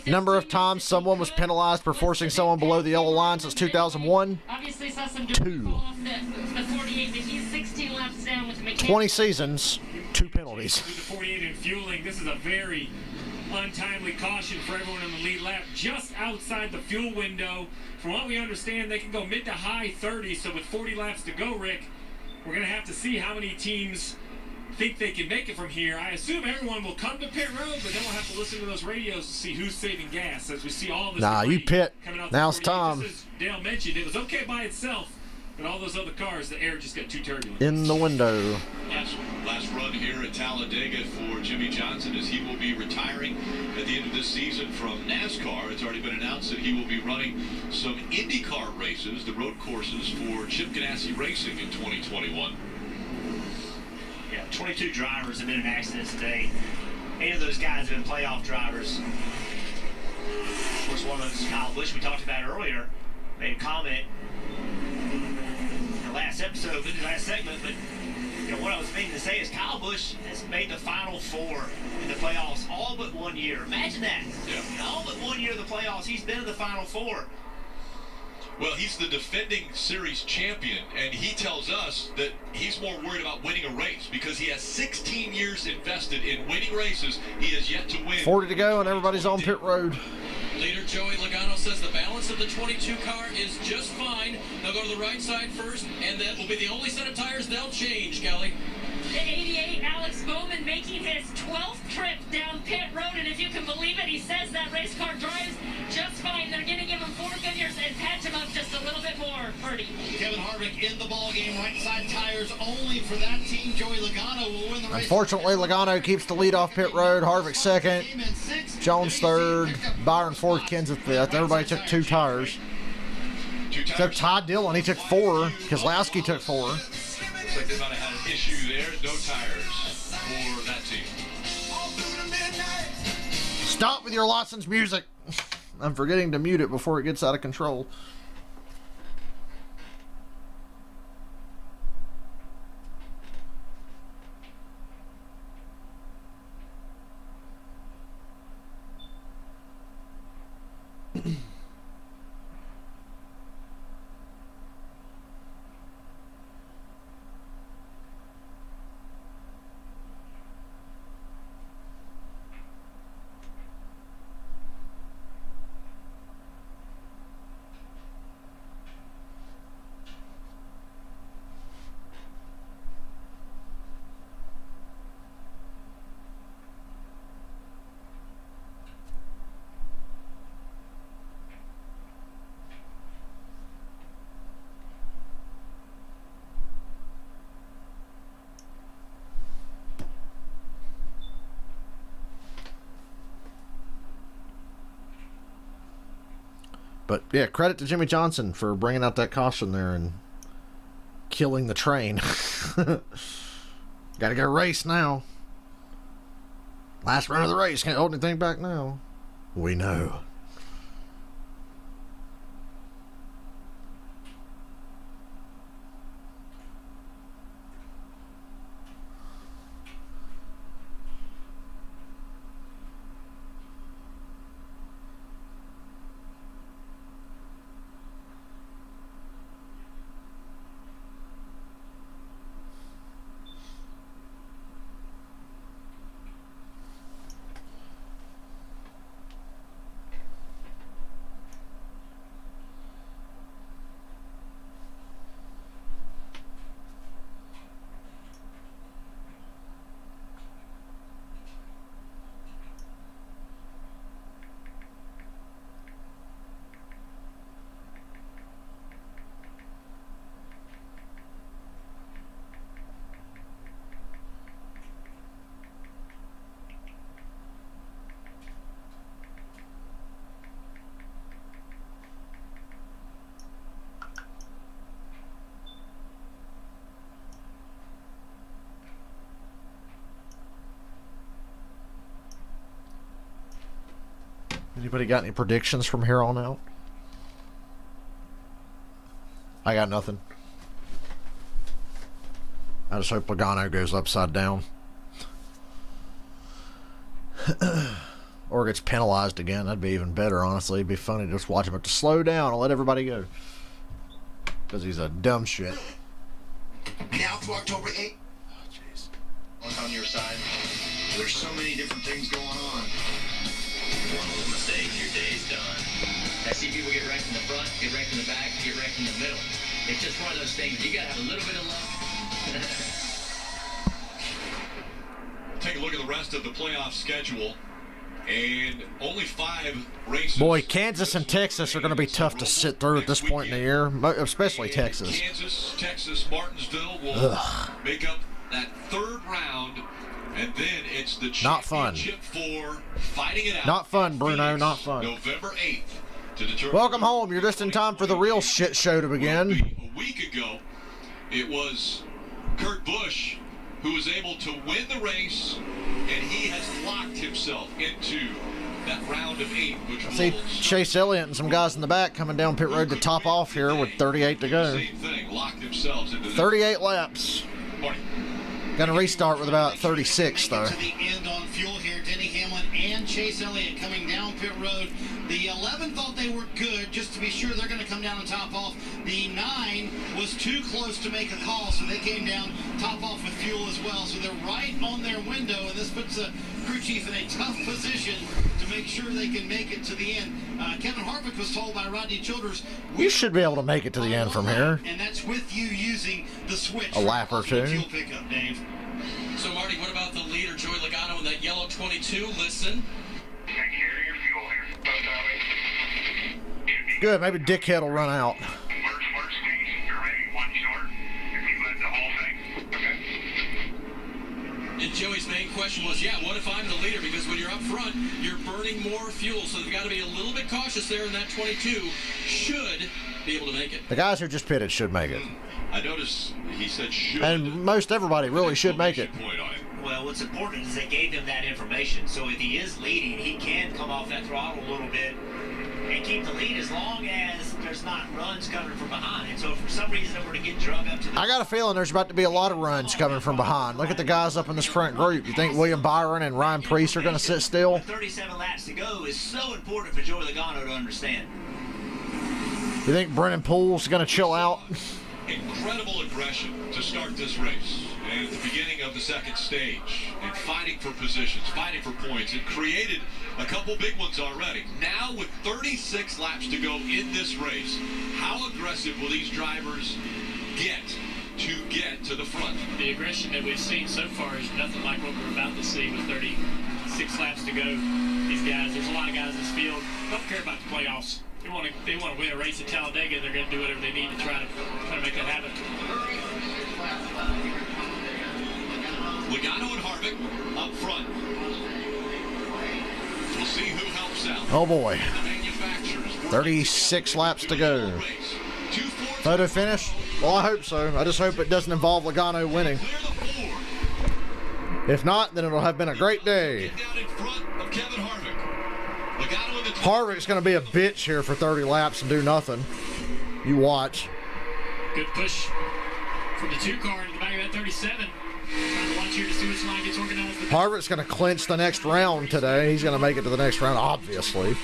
number of times someone was penalized for forcing someone below the yellow line since 2001? Obviously saw some 2. off the 48, but he's 16 laps down with the mechanic. 20 seasons, 2 penalties. With the 48 and fueling, this is a very untimely caution for everyone in the lead lap, just outside the fuel window. From what we understand, they can go mid to high 30s, so with 40 laps to go, Rick, we're going to have to see how many teams think they can make it from here. I assume everyone will come to pit road, but then we'll have to listen to those radios to see who's saving gas as we see all this. Nah, you pit. Now it's time. Just as Dale mentioned, it was okay by itself, but all those other cars, the air just got too turbulent. In the window. Last run here at Talladega for Jimmy Johnson as he will be retiring at the end of this season from NASCAR. It's already been announced that he will be running some IndyCar races, the road courses for Chip Ganassi Racing in 2021. Yeah, 22 drivers have been in accidents today. 8 of those guys have been playoff drivers. Of course, one of those is Kyle Busch, we talked about earlier, made a comment in the last episode, in the last segment, but what I was meaning to say is Kyle Busch has made the Final Four in the playoffs all but 1 year. Imagine that. Yeah. All but 1 year of the playoffs, he's been in the Final Four. Well, he's the defending series champion, and he tells us that he's more worried about winning a race because he has 16 years invested in winning races. He has yet to win. 40 to go, and everybody's on pit road. Leader Joey Logano says the balance of the 22 car is just fine. They'll go to the right side first, and that will be the only set of tires they'll change, Kelly. The 88, Alex Bowman, making his 12th trip down pit road, and if you can believe it, he says that race car drives just fine. They're going to give him 4 figures and patch him up just a little bit more. Purdy. Kevin Harvick in the ball game, right side tires only for that team. Joey Logano will win the race. Unfortunately, Logano keeps the lead off pit road. Harvick second. Jones third. Byron fourth. Kenseth fifth. Everybody took 2 tires. Except Ty Dillon, he took 4. Keselowski took 4. Looks like they might have had an issue there. No tires for that team. Stop with your licensed music. I'm forgetting to mute it before it gets out of control. But, yeah, credit to Jimmy Johnson for bringing out that caution there and killing the train. Gotta go race now. Last run of the race. Can't hold anything back now. We know. Anybody got any predictions from here on out? I got nothing. I just hope Logano goes upside down. Or gets penalized again. That'd be even better, honestly. It'd be funny to just watch him have to slow down and let everybody go. Because he's a dumb shit. Now to October 8th. Oh, jeez. On your side, there's so many different things going on. One little mistake, your day's done. I see people get wrecked in the front, get wrecked in the back, get wrecked in the middle. It's just one of those things. You gotta have a little bit of luck. Take a look at the rest of the playoff schedule. And only 5 races. Boy, Kansas and Texas are going to be tough to sit through at this point in the year, especially Texas. Kansas, Texas, Martinsville will make up that third round, and then it's the championship for fighting it out. Not fun, Bruno, not fun. November 8th to determine. Welcome home. You're just in time for the real shit show to begin. A week ago, it was Kurt Busch who was able to win the race, and he has locked himself into that round of 8, which See Chase Elliott and some guys in the back coming down pit road to top off here with 38 to go. Same thing, locked themselves into 38 laps. Going to restart with about 36, though. To the end on fuel here, Denny Hamlin and Chase Elliott coming down pit road. The 11 thought they were good, just to be sure they're going to come down and top off. The 9 was too close to make a call, so they came down, top off with fuel as well. So they're right on their window, and this puts the crew chief in a tough position to make sure they can make it to the end. Kevin Harvick was told by Rodney Childers, you should be able to make it to the end from here. And that's with you using the switch. A lap or two. Fuel pickup, Dave. So, Marty, what about the leader, Joey Logano, in that yellow 22? Listen. Take care of your fuel here. Good, maybe Dickhead will run out. Worst case, you're maybe 1 short if you led the whole thing. Okay? And Joey's main question was, yeah, what if I'm the leader? Because when you're up front, you're burning more fuel, so they've got to be a little bit cautious there, and that 22 should be able to make it. The guys who just pitted should make it. I noticed he said should. And most everybody really should make it. Well, Well, what's important is they gave him that information. So if he is leading, he can come off that throttle a little bit and keep the lead as long as there's not runs coming from behind. And so if for some reason it were to get drug up to the... I got a feeling there's about to be a lot of runs coming from behind. Look at the guys up in this front group. You think William Byron and Ryan Preece are going to sit still? 37 laps to go is so important for Joey Logano to understand. You think Brennan Poole's going to chill out? Incredible aggression to start this race. And at the beginning of the second stage, and fighting for positions, fighting for points, and created a couple big ones already. Now with 36 laps to go in this race, how aggressive will these drivers get to the front? The aggression that we've seen so far is nothing like what we're about to see with 36 laps to go. These guys, there's a lot of guys in this field, don't care about the playoffs. They want to win a race at Talladega. They're going to do whatever they need to try to make that happen. Logano and Harvick up front. We'll see who helps out. Oh boy. 36 laps to go. Photo finish? Well, I hope so. I just hope it doesn't involve Logano winning. If not, then it'll have been a great day. Harvick's going to be a bitch here for 30 laps and do nothing. You watch. Good push from the 2 car in the back of that 37. Trying to watch here to see which line gets organized. Harvick's going to clinch the next round today. He's going to make it to the next round, obviously.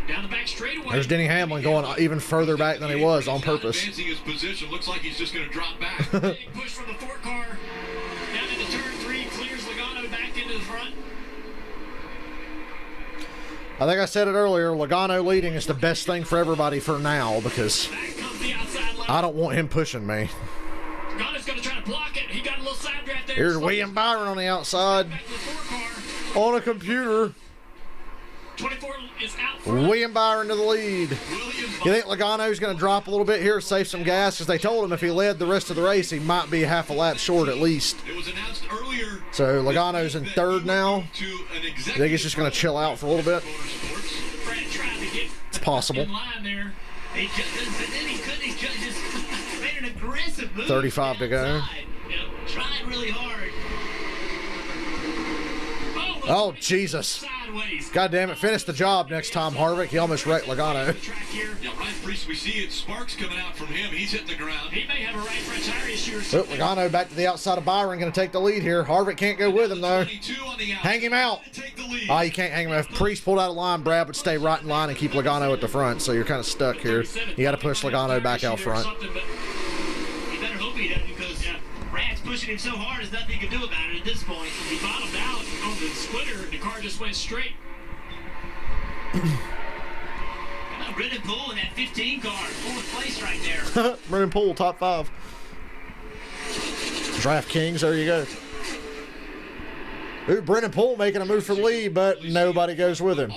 Down the back straightaway. There's Denny Hamlin going even further back than he was on purpose. Advancing his position, looks like he's just going to drop back. Big push from the 4 car. Down into turn 3, clears Logano back into the front. I think I said it earlier, Logano leading is the best thing for everybody for now because I don't want him pushing me. Logano's going to try to block it. He got a little side draft there. Here's William Byron on the outside on a computer. 24 is out front. William Byron to the lead. You think Logano's going to drop a little bit here, save some gas? Because they told him if he led the rest of the race, he might be half a lap short at least. It was announced earlier. So Logano's in third now. I think he's just going to chill out for a little bit. It's possible. In line there. But then he couldn't. He just made an aggressive move. 35 to go. Tried really hard. Oh, Jesus. God damn it. Finish the job next time, Harvick. He almost wrecked Logano. Yeah, Ryan Preece, we see it. Sparks coming out from him. He's hitting the ground. He may have a right front tire issue or something. Logano back to the outside of Byron. Going to take the lead here. Harvick can't go with him, though. Hang him out. Oh, you can't hang him. If Preece pulled out of line, Brad would stay right in line and keep Logano at the front. So you're kind of stuck here. You got to push Logano back out front. You better hope he doesn't because Brad's pushing him so hard there's nothing he can do about it at this point. He bottomed out on the splitter and the car just went straight. Brennan Poole in that 15 car, 4th place right there. Brennan Poole, top 5. DraftKings, there you go. Ooh, Brennan Poole making a move for the lead, but nobody goes with him.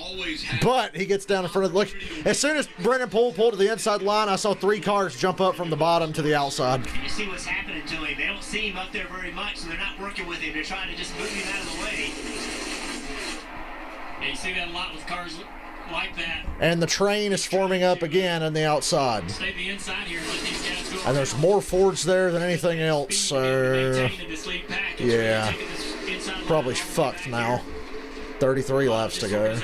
But he gets down in front of the look. As soon as Brennan Poole pulled to the inside line, I saw 3 cars jump up from the bottom to the outside. You see what's happening to him. They don't see him up there very much, so they're not working with him. They're trying to just move him out of the way. Yeah, you see that a lot with cars like that. And the train is forming up again on the outside. Stay the inside here and let these guys go. And there's more Fords there than anything else, so yeah, probably fucked now. 33 laps to go.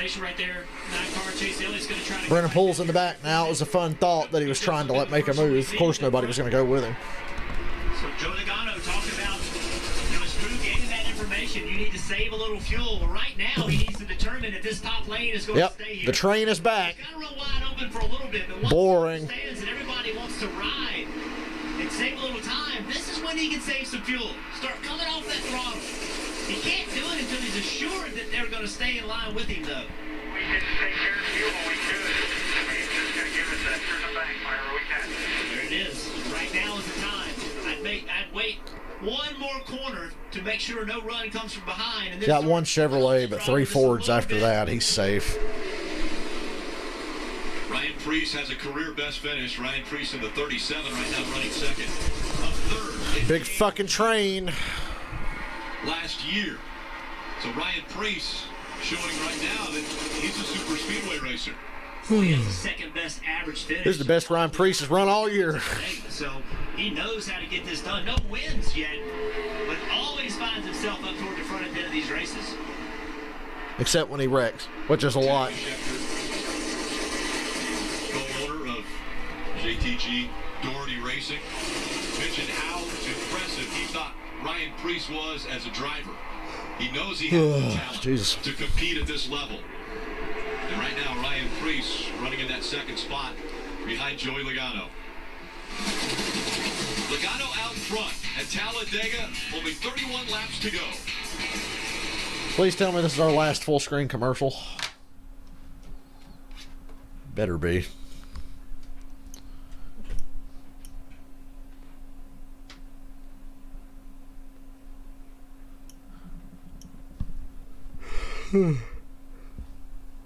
Brennan Poole's in the back now. It was a fun thought that he was trying to make a move. Of course, nobody was going to go with him. So Joe Logano talked about, his crew gave him that information. You need to save a little fuel. Well, right now he needs to determine if this top lane is going to stay here. The train is back. It's got to run wide open for a little bit, but once boring. It stands and everybody wants to ride and save a little time, this is when he can save some fuel. Start coming off that throttle. He can't do it until he's assured that they're going to stay in line with him, though. We didn't take care of fuel when we could. I mean, just going to give us that through the bank whenever we can. There it is. Right now is the time. I'd wait one more corner to make sure no run comes from behind. And got 1 Chevrolet, but 3 Fords after that. He's safe. Ryan Preece has a career best finish. Ryan Preece in the 37 right now, running second. Up third. Big fucking train. Last year. So Ryan Preece showing right now that he's a super speedway racer. He has the second best average finish. This is the best Ryan Preece has run all year. So he knows how to get this done. No wins yet, but always finds himself up toward the front end of these races. Except when he wrecks, which is a lot. Co-owner of JTG Doherty Racing mentioned how impressive he thought Ryan Preece was as a driver. He knows he has the talent to compete at this level. And right now, Ryan Preece running in that second spot behind Joey Logano. Logano out front at Talladega, only 31 laps to go. Please tell me this is our last full screen commercial. Better be.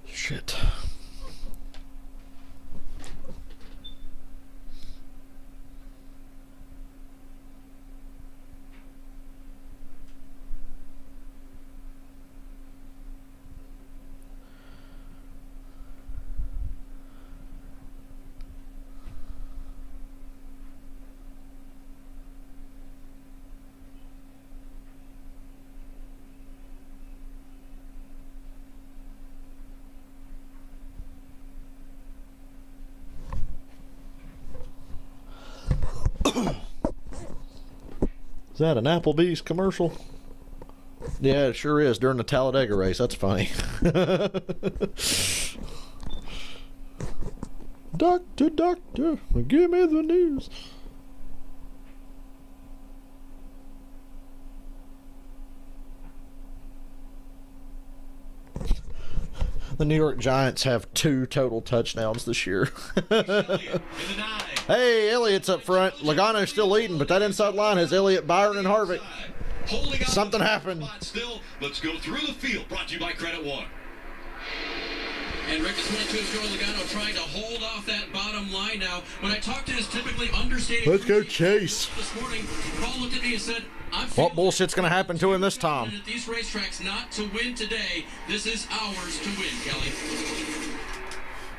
Shit. Is that an Applebee's commercial? Yeah, it sure is during the Talladega race. That's funny. Doctor, doctor, give me the news. The New York Giants have 2 total touchdowns this year. Hey, Elliott's up front. Logano's still leading, but that inside line has Elliott, Byron, and Harvick. Something happened. Still, let's go through the field. Brought to you by Credit One. And Rick is going to Joey Logano trying to hold off that bottom line now. When I talked to his typically understated... Let's go Chase. This morning, Paul looked at me and said, what bullshit's going to happen to him this time? At these racetracks not to win today. This is ours to win, Kelly.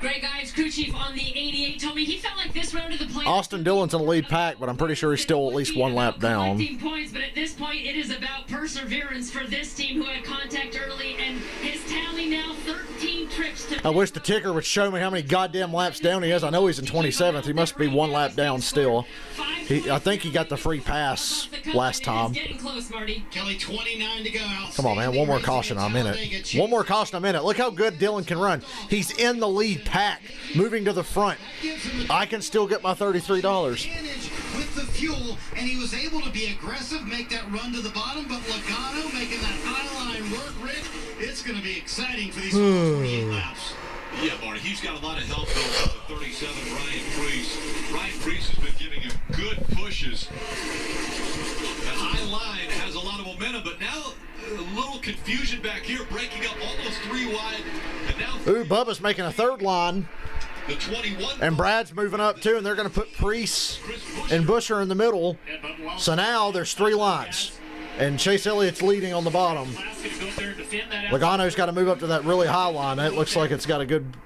Greg Ives, crew chief on the 88, told me he felt like this round of the playoffs. Austin Dillon's in the lead pack, but I'm pretty sure he's still at least 1 lap down. Points, but at this point, it is about perseverance for this team who had contact early, and his tally now 13 trips to... I wish the ticker would show me how many goddamn laps down he has. I know he's in 27th. He must be 1 lap down still. I think he got the free pass last time. Kelly, 29 to go. Come on, man. One more caution. I'm in it. One more caution. I'm in it. Look how good Dillon can run. He's in the lead pack, moving to the front. I can still get my $33. With the fuel, and he was able to be aggressive, make that run to the bottom, but Logano making that high line work, Rick, it's going to be exciting for these 48 laps. Yeah, Marty, he's got a lot of help going from the 37, Ryan Preece. Ryan Preece has been giving him good pushes. The high line has a lot of momentum, but now a little confusion back here, breaking up almost 3 wide. And now ooh, Bubba's making a third line. The 21. And Brad's moving up too, and they're going to put Preece and Busher in the middle. So now there's 3 lines. And Chase Elliott's leading on the bottom. Logano's got to move up to that really high line. It looks like it's got a good...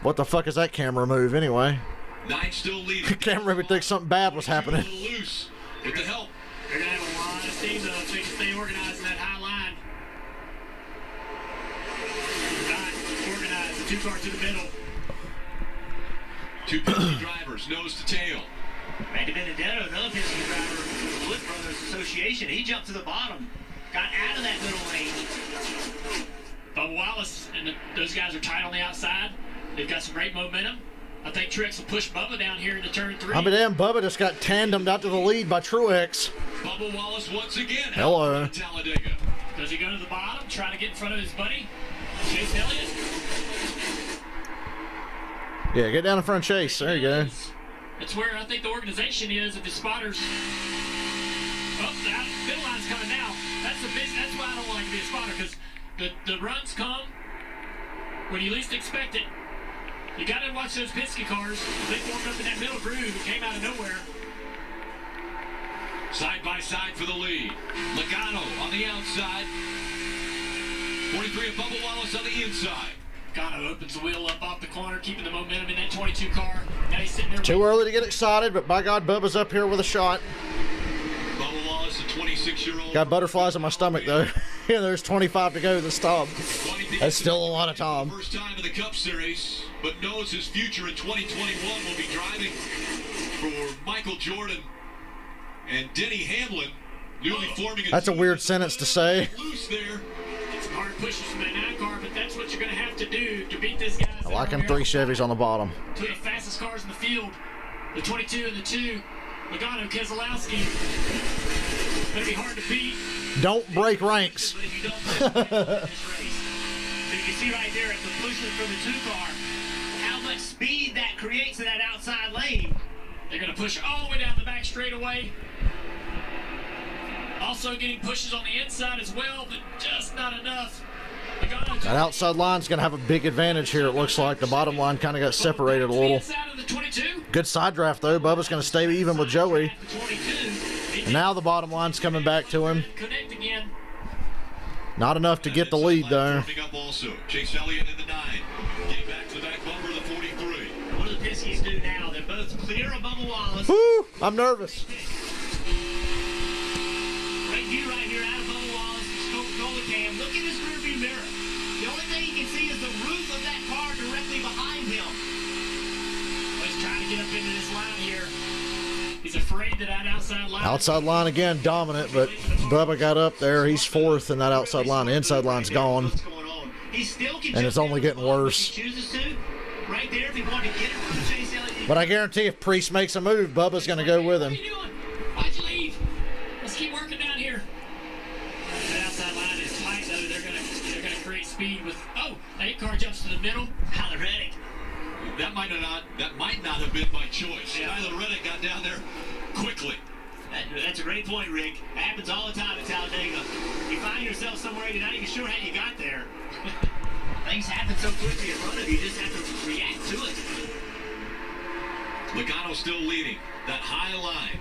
What the fuck is that camera move anyway? 9 still leading. Camera would think something bad was happening. Loose with the help. They're going to have a lot of steam though so you can stay organized in that high line. Not organized. The 2 car to the middle. 2 Penske drivers, nose to tail. Randy Benedetto, another Penske driver from the Wood Brothers Association. He jumped to the bottom, got out of that middle lane. Bubba Wallace and those guys are tight on the outside. They've got some great momentum. I think Truex will push Bubba down here into turn 3. I'm damn, Bubba just got tandemed out to the lead by Truex. Bubba Wallace once again. Hello. Talladega. Does he go to the bottom, try to get in front of his buddy, Chase Elliott? Yeah, get down in front of Chase. There you go. That's where I think the organization is. If the spotters, oh, the middle line's coming now. That's why I don't like to be a spotter, because the runs come when you least expect it. You got to watch those Penske cars. They formed up in that middle groove and came out of nowhere. Side by side for the lead. Logano on the outside. 43 of Bubba Wallace on the inside. Logano opens the wheel up off the corner, keeping the momentum in that 22 car. Now he's sitting there. Too early to get excited, but by God, Bubba's up here with a shot. Bubba Wallace, the 26-year-old. Got butterflies in my stomach, though. Yeah, there's 25 to go this time. That's still a lot of time. First time in the Cup Series, but knows his future in 2021 will be driving for Michael Jordan and Denny Hamlin, newly forming. That's a weird sentence to say. Loose there. It's hard pushes from the 9 car, but that's what you're going to have to do to beat this guy. I like him 3 Chevys on the bottom. Two of the fastest cars in the field, the 22 and the 2. Logano, Keselowski. Going to be hard to beat. Don't break ranks. But if you don't break ranks in this race. So you can see right there at the pushing from the 2 car how much speed that creates in that outside lane. They're going to push all the way down the back straightaway. Also getting pushes on the inside as well, but just not enough. That outside line's going to have a big advantage here, it looks like. The bottom line kind of got separated a little. Good side draft, though. Bubba's going to stay even with Joey. And now the bottom line's coming back to him. Not enough to get the lead, though. Chase Elliott in the 9. Getting back to the back bumper, the 43. What do the Piskies do now? They're both clear of Bubba Wallace. Woo! I'm nervous. View right here out of Bubba Wallace, Coca-Cola cam. Look at his rearview mirror. The only thing you can see is the roof of that car directly behind him. Well, he's trying to get up into this line here. He's afraid that outside line. Outside line again, dominant, but Bubba got up there. He's 4th in that outside line. The inside line's gone. And it's only getting worse. Right there, if he wanted to get it from Chase Elliott. But I guarantee if Priest makes a move, Bubba's going to go with him. Why'd you leave? Let's keep working down here. That outside line is tight, though. They're gonna create speed with. Oh, the 8 car jumps to the middle. Tyler Reddick. That might not have been my choice. Yeah. Tyler Reddick got down there quickly. That's a great point, Rick. That happens all the time at Talladega. You find yourself somewhere you're not even sure how you got there. Things happen so quickly in front of you, you just have to react to it. Logano still leading that high line.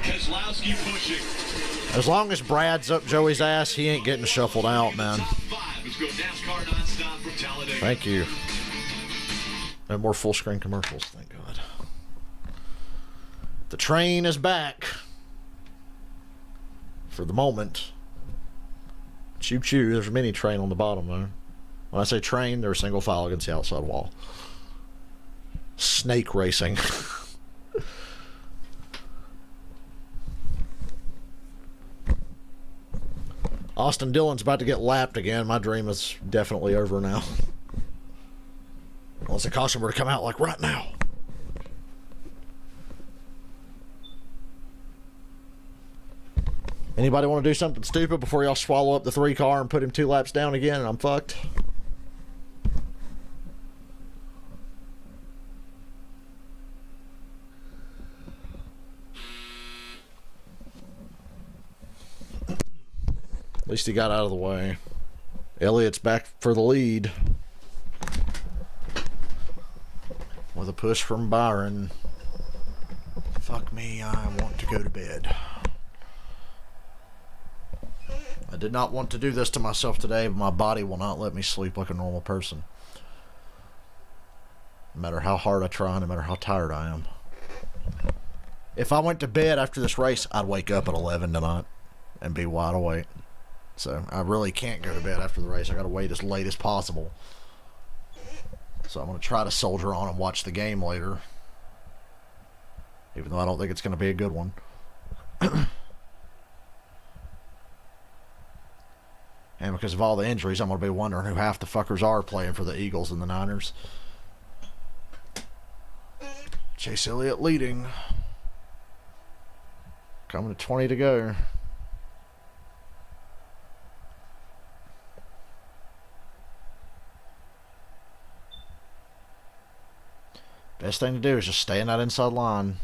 Keselowski pushing. As long as Brad's up Joey's ass, he ain't getting shuffled out, man. Let's go NASCAR nonstop from Talladega. Thank you. And more full screen commercials, thank God. The train is back. For the moment. Choo choo, there's a mini train on the bottom though. When I say train, they're a single file against the outside wall. Snake racing. Austin Dillon's about to get lapped again. My dream is definitely over now. Unless the caution were to come out like right now. Anybody want to do something stupid before y'all swallow up the 3 car and put him 2 laps down again and I'm fucked? At least he got out of the way. Elliott's back for the lead. With a push from Byron. Fuck me, I want to go to bed. I did not want to do this to myself today, but my body will not let me sleep like a normal person. No matter how hard I try, no matter how tired I am. If I went to bed after this race, I'd wake up at 11 tonight and be wide awake. So I really can't go to bed after the race. I gotta wait as late as possible. So I'm gonna try to soldier on and watch the game later. Even though I don't think it's gonna be a good one. And because of all the injuries, I'm gonna be wondering who half the fuckers are playing for the Eagles and the Niners. Chase Elliott leading. Coming to 20 to go. Best thing to do is just stay in that inside line.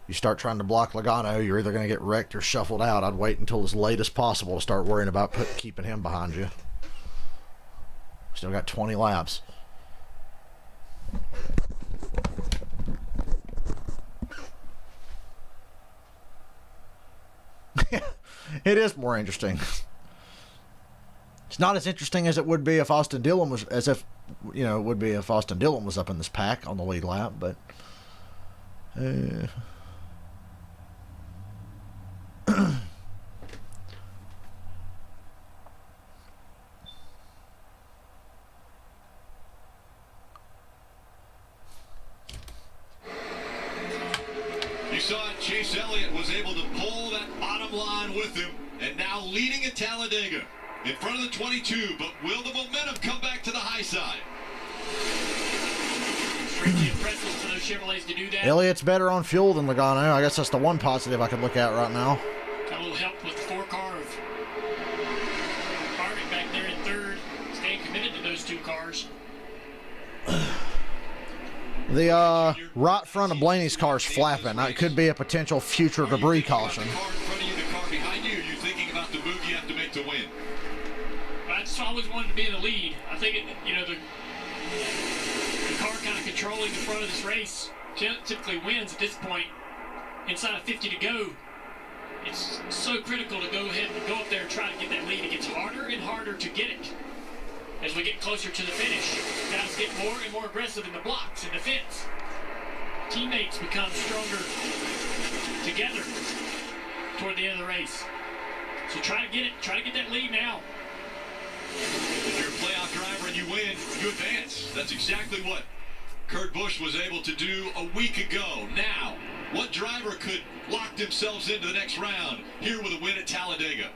You start trying to block Logano, you're either going to get wrecked or shuffled out. I'd wait until as late as possible to start worrying about keeping him behind you. Still got 20 laps. It is more interesting. It's not as interesting as it would be if Austin Dillon was, it would be if Austin Dillon was up in this pack on the lead lap, but Chase Elliott was able to pull that bottom line with him, and now leading at Talladega in front of the 22. But will the momentum come back to the high side? Extremely impressive for those Chevrolets to do that. Elliott's better on fuel than Logano. I guess that's the one positive I could look at right now. Got a little help with the 4-car of Harvick back there in third, staying committed to those 2 cars. The right front of Blaney's car is flapping. That could be a potential future debris caution. The car in front of you, the car behind you, you're thinking about the move you have to make to win. I just always wanted to be in the lead. I think, the car kind of controlling the front of this race typically wins at this point. Inside of 50 to go, it's so critical to go ahead and go up there and try to get that lead. It gets harder and harder to get it as we get closer to the finish. Guys get more and more aggressive in the blocks and defense. Teammates become stronger together toward the end of the race. So try to get it. Try to get that lead now. If you're a playoff driver and you win, you advance. That's exactly what Kurt Busch was able to do a week ago. Now, what driver could lock themselves into the next round here with a win at Talladega?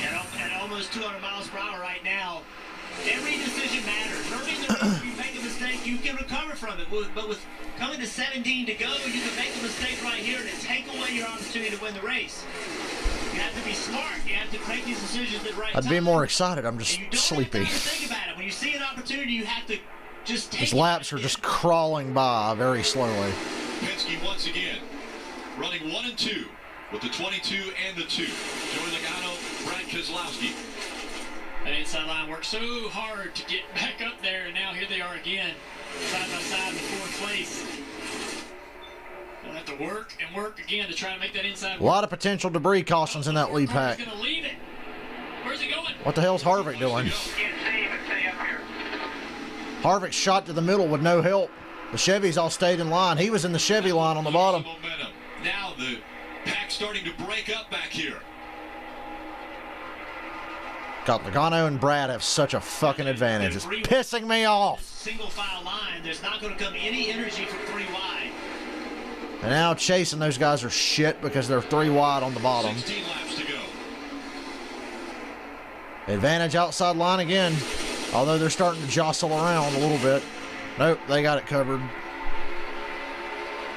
At almost 200 miles per hour right now, every decision matters. Early in the race, if you make a mistake, you can recover from it. But with coming to 17 to go, you can make a mistake right here and take away your opportunity to win the race. You have to be smart. You have to make these decisions at the right time. I'd be more excited. I'm just You don't sleepy. have time to think about it. When you see an opportunity, you have to just take His it. laps are just crawling by very slowly. Penske once again running 1 and 2 with the 22 and the 2. Joey Logano, Brad Keselowski. That inside line worked so hard to get back up there, and now here they are again, side by side in the 4th place. They'll have to work and work again to try to make that inside A lot of potential debris cautions in that lead pack. He's going to leave it. Where's he going? What the hell's Harvick doing? Harvick shot to the middle with no help. The Chevys all stayed in line. He was in the Chevy line on the bottom. Momentum. Now the pack starting to break up back here. God, Logano and Brad have such a fucking advantage. It's pissing me off. Single file line, there's not going to come any energy from 3 wide. And now Chase and those guys are shit because they're 3 wide on the bottom. 16 laps to go. Advantage outside line again. Although they're starting to jostle around a little bit. Nope, they got it covered.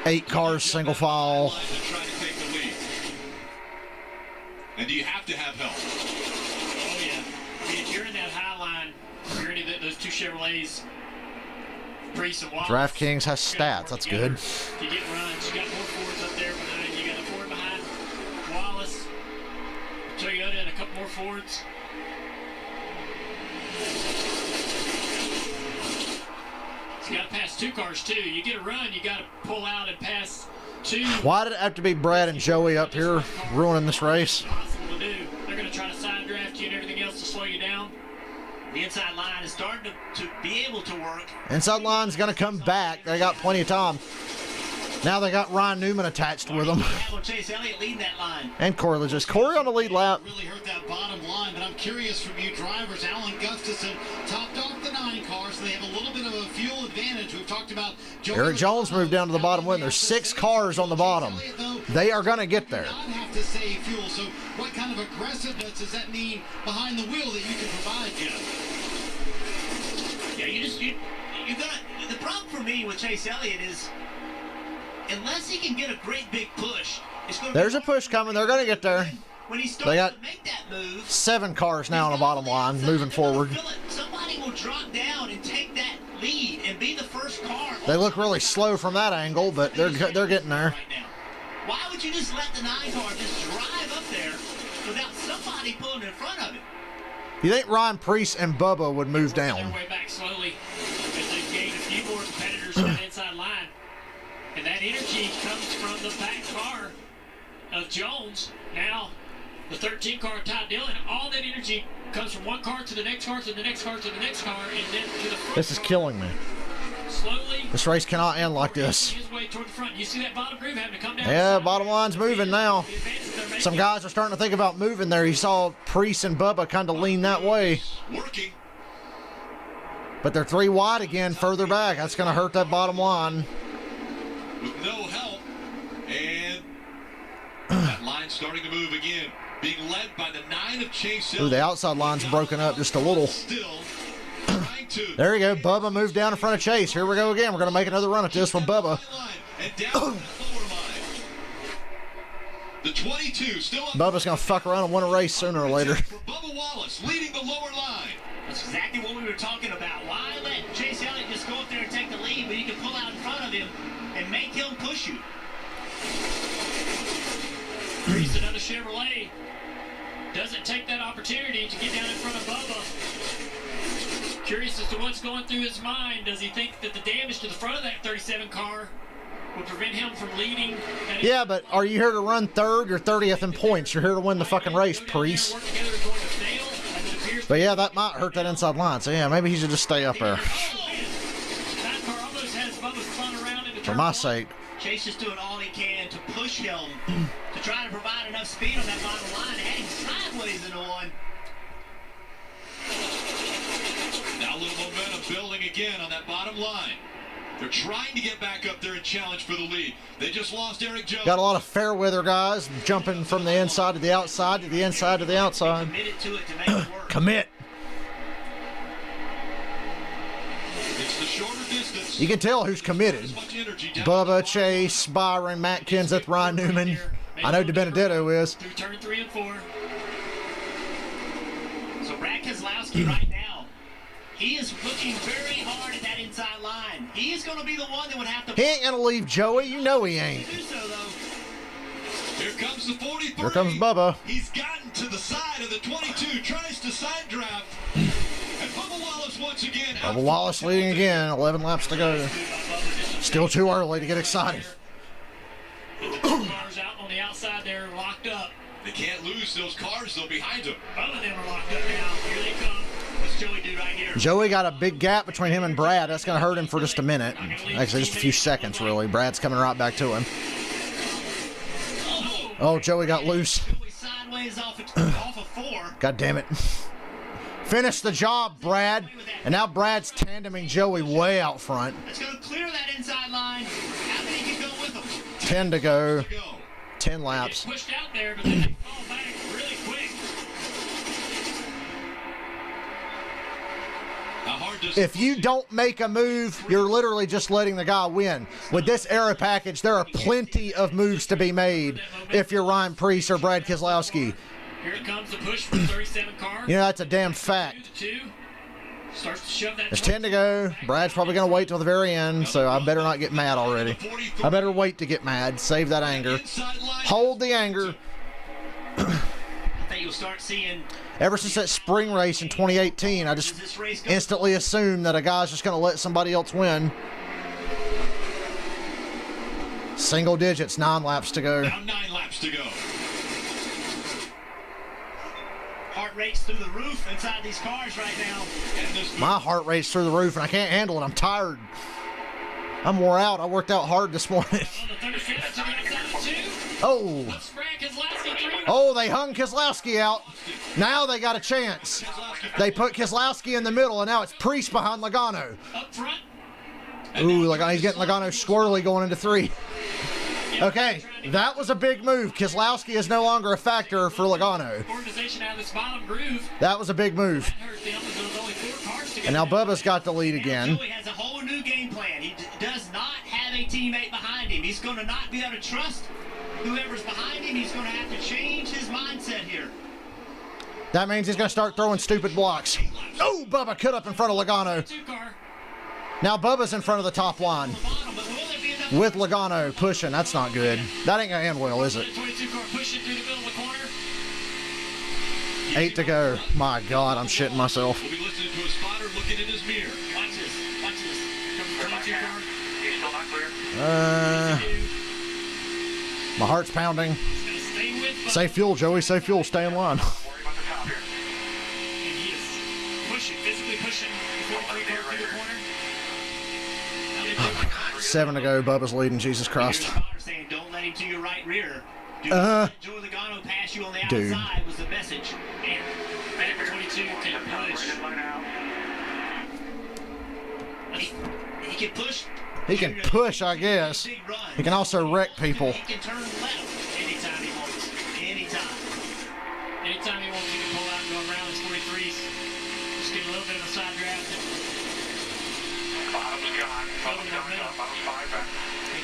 8 cars, single file. To try to take the lead. And do you have to have help? Oh, yeah. I mean, if you're in that high line, you're in those 2 Chevrolets, Priest and Wallace. DraftKings has stats. That's good. You get runs. You got more Fords up there behind. You got a Ford behind Wallace, Toyota, and a couple more Fords. So you got to pass 2 cars, too. You get a run, you got to pull out and pass 2. Why did it have to be Brad and Joey up here ruining this race? Impossible to do. They're going to try to side draft you and everything else to slow you down. The inside line is starting to be able to work. Inside line's going to come back. They got plenty of time. Now they got Ryan Newman attached with them. Chase Elliott leading that line. And Corey Legis. Corey on the lead lap. Really hurt that bottom line, but I'm curious from you drivers. Alan Gustafson topped off the 9 cars, so they have a little bit of a fuel advantage. We've talked about Eric Jones moved down to the bottom win. There's 6 cars on the bottom. They are going to get there. Not have to save fuel, so what kind of aggressiveness does that mean behind the wheel that you can provide, Jeff? Yeah, you got the problem for me with Chase Elliott is unless he can get a great big push, it's going to There's a push coming. They're going to get there. When he starts They got to make that move, 7 cars now on the bottom line moving forward. somebody will drop down and take that lead and be the first car. They look really slow from that angle, but they're getting there. Right now. Why would you just let the 9 car just drive up there without somebody pulling in front of it? You think Ryan Preece and Bubba would move down? Their way back slowly as they gain a few more competitors in that inside line. And that energy comes from the back car of Jones. Now, the 13 car of Todd Dillon, all that energy comes from one car to the next car to the next car to the next car, and then to the front. This is killing me. Slowly. This race cannot end like this. His way toward the front. You see that bottom groove having to come down. Yeah, bottom line's moving now. Some guys are starting to think about moving there. You saw Preece and Bubba kind of lean that way. Working. But they're 3 wide again further back. That's going to hurt that bottom line. With no help. And line starting to move again. Being led by the 9 of Chase Ooh, the outside line's broken up just a little. There you go. Bubba moved down in front of Chase. Here we go again. We're going to make another run at this from Bubba. And down the lower line. The 22 still up. Bubba's going to fuck around and win a race sooner or later. Bubba Wallace leading the lower line. That's exactly what we were talking about. Why let Chase Elliott just go up there and take the lead, but you can pull out in front of him and make him push you? Reese, another Chevrolet, doesn't take that opportunity to get down in front of Bubba. Curious as to what's going through his mind. Does he think that the damage to the front of that 37 car will prevent him from leading? Yeah, but are you here to run third or 30th in points? You're here to win the fucking race, Priest. But yeah, that might hurt that inside line. So yeah, maybe he should just stay up there. For my sake. Chase is doing all he can to push him to try to provide enough speed on that bottom line, heading sideways into one. Now a little momentum building again on that bottom line. They're trying to get back up there and challenge for the lead. They just lost Eric Jones. Got a lot of fair weather guys jumping from the inside to the outside to the inside to the outside. Committed to it to make it work. Commit. It's the shorter distance. You can tell who's committed. Bubba, Chase, Byron, Matt Kenseth, Ryan Newman. I know DiBenedetto is. Through turn 3 and 4. So Brad Keselowski right now, he is looking very hard at that inside line. He is going to be the one that would have to... He ain't going to leave Joey. You know he ain't. Do so, though. Here comes the 43. Here comes Bubba. He's gotten to the side of the 22, tries to side draft. And Bubba Wallace once again. Bubba Wallace leading again. 11 laps to go. Still too early to get excited. The two cars out on the outside there locked up. They can't lose those cars, though, behind them. Both of them are locked up now. Here they come. What's Joey do right here? Joey got a big gap between him and Brad. That's going to hurt him for just a minute. Actually, just a few seconds, really. Brad's coming right back to him. Oh, Joey got loose. Sideways off of 4. God damn it. Finish the job, Brad. And now Brad's tandeming Joey way out front. Let's go clear that inside line. How many can go with them? 10 to go. 10 laps. Pushed out there, but then they fall back really quick. If you don't make a move, you're literally just letting the guy win. With this aero package, there are plenty of moves to be made if you're Ryan Preece or Brad Keselowski. Here comes the push from the 37 car. You know, that's a damn fact. Starts to shove that. There's 10 to go. Brad's probably going to wait till the very end, so I better not get mad already. I better wait to get mad. Save that anger. Hold the anger. I think you'll start seeing... Ever since that spring race in 2018, I just instantly assumed that a guy's just going to let somebody else win. Single digits, 9 laps to go. Now 9 laps to go. Heart rate's through the roof inside these cars right now. My heart rate's through the roof, and I can't handle it. I'm tired. I'm wore out. I worked out hard this morning. Oh. Oh, they hung Keselowski out. Now they got a chance. They put Keselowski in the middle, and now it's Preece behind Logano. Ooh, he's getting Logano squirrely going into 3. Okay, that was a big move. Keselowski is no longer a factor for Logano. That was a big move. And now Bubba's got the lead again. Joey has a whole new game plan. He does not have a teammate behind him. He's going to not be able to trust whoever's behind him. He's going to have to change his mindset here. That means he's going to start throwing stupid blocks. Oh, Bubba cut up in front of Logano. Now Bubba's in front of the top line. With Logano pushing. That's not good. That ain't going to end well, is it? 8 to go. My God, I'm shitting myself. We'll be listening to a spotter looking in his mirror. Watch this. Watch this. My heart's pounding. Save fuel, Joey. Save fuel. Stay in line. Pushing, physically pushing the 43 car through the corner. Oh my God. 7 to go. Bubba's leading. Jesus Christ. Saying, don't let him to your right rear. Do not let Joey Logano pass you on the outside was the message. And back 22 can push. He can push. He can push, I guess. He can also wreck people. He can turn left anytime he wants.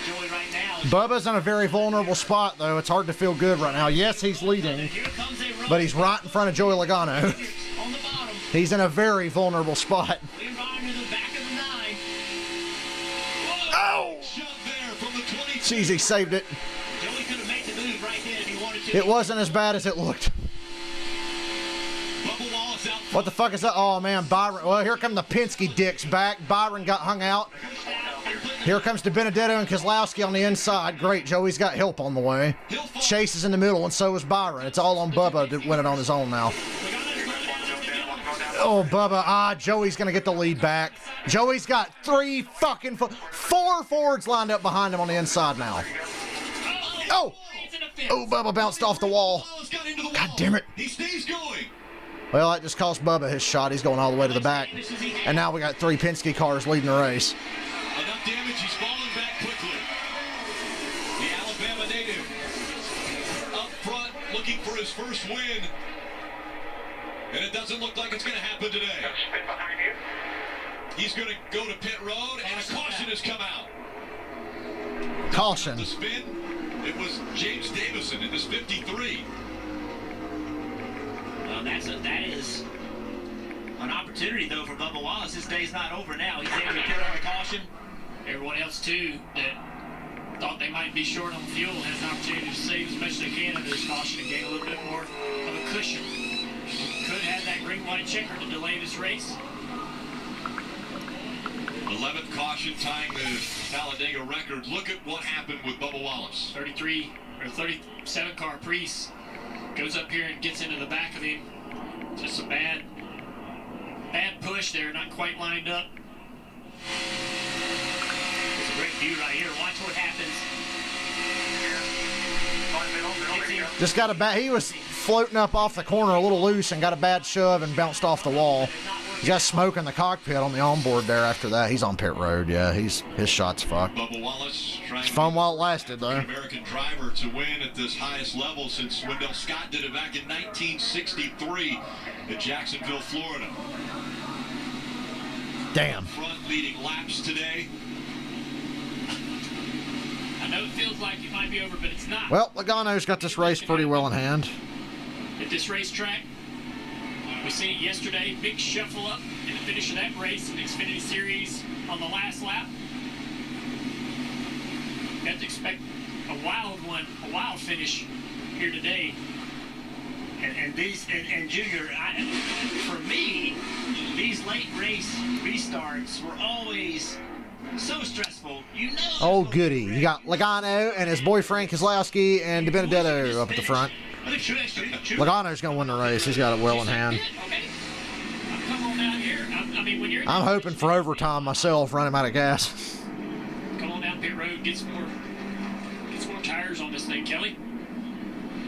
Joey right now. Bubba's in a very vulnerable spot, though. It's hard to feel good right now. Yes, he's leading, but he's right in front of Joey Logano. He's in a very vulnerable spot. Oh! Jeez, he saved it. It wasn't as bad as it looked. What the fuck is that? Oh, man, Byron. Well, here come the Penske dicks back. Byron got hung out. Here comes DiBenedetto and Keselowski on the inside. Great, Joey's got help on the way. Chase is in the middle, and so is Byron. It's all on Bubba to win it on his own now. Oh, Bubba. Joey's going to get the lead back. Joey's got four Fords lined up behind him on the inside now. Oh! Oh, Bubba bounced off the wall. God damn it. He stays going. Well, that just cost Bubba his shot. He's going all the way to the back. And now we got 3 Penske cars leading the race. Enough damage, he's falling back quickly. The Alabama native up front looking for his first win. And it doesn't look like it's going to happen today. He's going to go to pit road, and a caution has come out. Caution. The spin, it was James Davison in this 53. Well, that is an opportunity, though, for Bubba Wallace. His day's not over now. He's able to put on a caution. Everyone else, too, that thought they might be short on fuel has an opportunity to save as much as they can under this caution and gain a little bit more of a cushion. Could have that green-white checker to delay this race. 11th caution tying the Talladega record. Look at what happened with Bubba Wallace. 37 car Priest goes up here and gets into the back of him. Just a bad push there, not quite lined up. It's a great view right here. Watch what happens. Just got a bad. He was floating up off the corner a little loose and got a bad shove and bounced off the wall. He got smoke in the cockpit on the onboard there after that. He's on pit road. Yeah, his shot's fucked. Bubba Wallace trying it's fun while it lasted, though. American driver to win at this highest level since Wendell Scott did it back in 1963 at Jacksonville, Florida. Damn. Front leading laps today. I know it feels like it might be over, but it's not. Well, Logano's got this race pretty well in hand. At this racetrack, we seen it yesterday. Big shuffle up in the finish of that race in the Xfinity Series on the last lap. You have to expect a wild finish here today. And Junior, for me, these late race restarts were always so stressful. You know. Oh, goody. You got Logano and his boyfriend Keselowski and DiBenedetto up at the front. Logano's going to win the race. He's got it well in hand. I'm hoping for overtime myself, running out of gas. Come on down pit road, get some more tires on this thing, Kelly.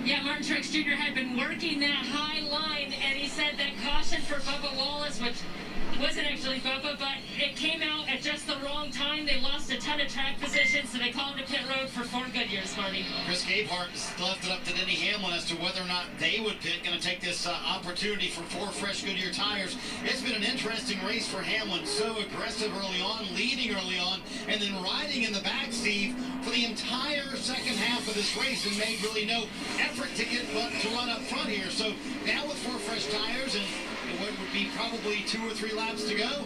Yeah, Martin Truex Jr. had been working that high line, and he said that caution for Bubba Wallace, which wasn't actually Bubba, but it came out at just the wrong time. They lost a ton of track position, so they called him to pit road for 4 good years, Marty. Chris Gabehart left it up to Denny Hamlin as to whether or not they would pit. Going to take this opportunity for 4 fresh Goodyear tires. It's been an interesting race for Hamlin. So aggressive early on, leading early on, and then riding in the back, Steve, for the entire second half of this race and made really no effort to run up front here. So now with 4 fresh tires and what would be probably 2 or 3 laps to go,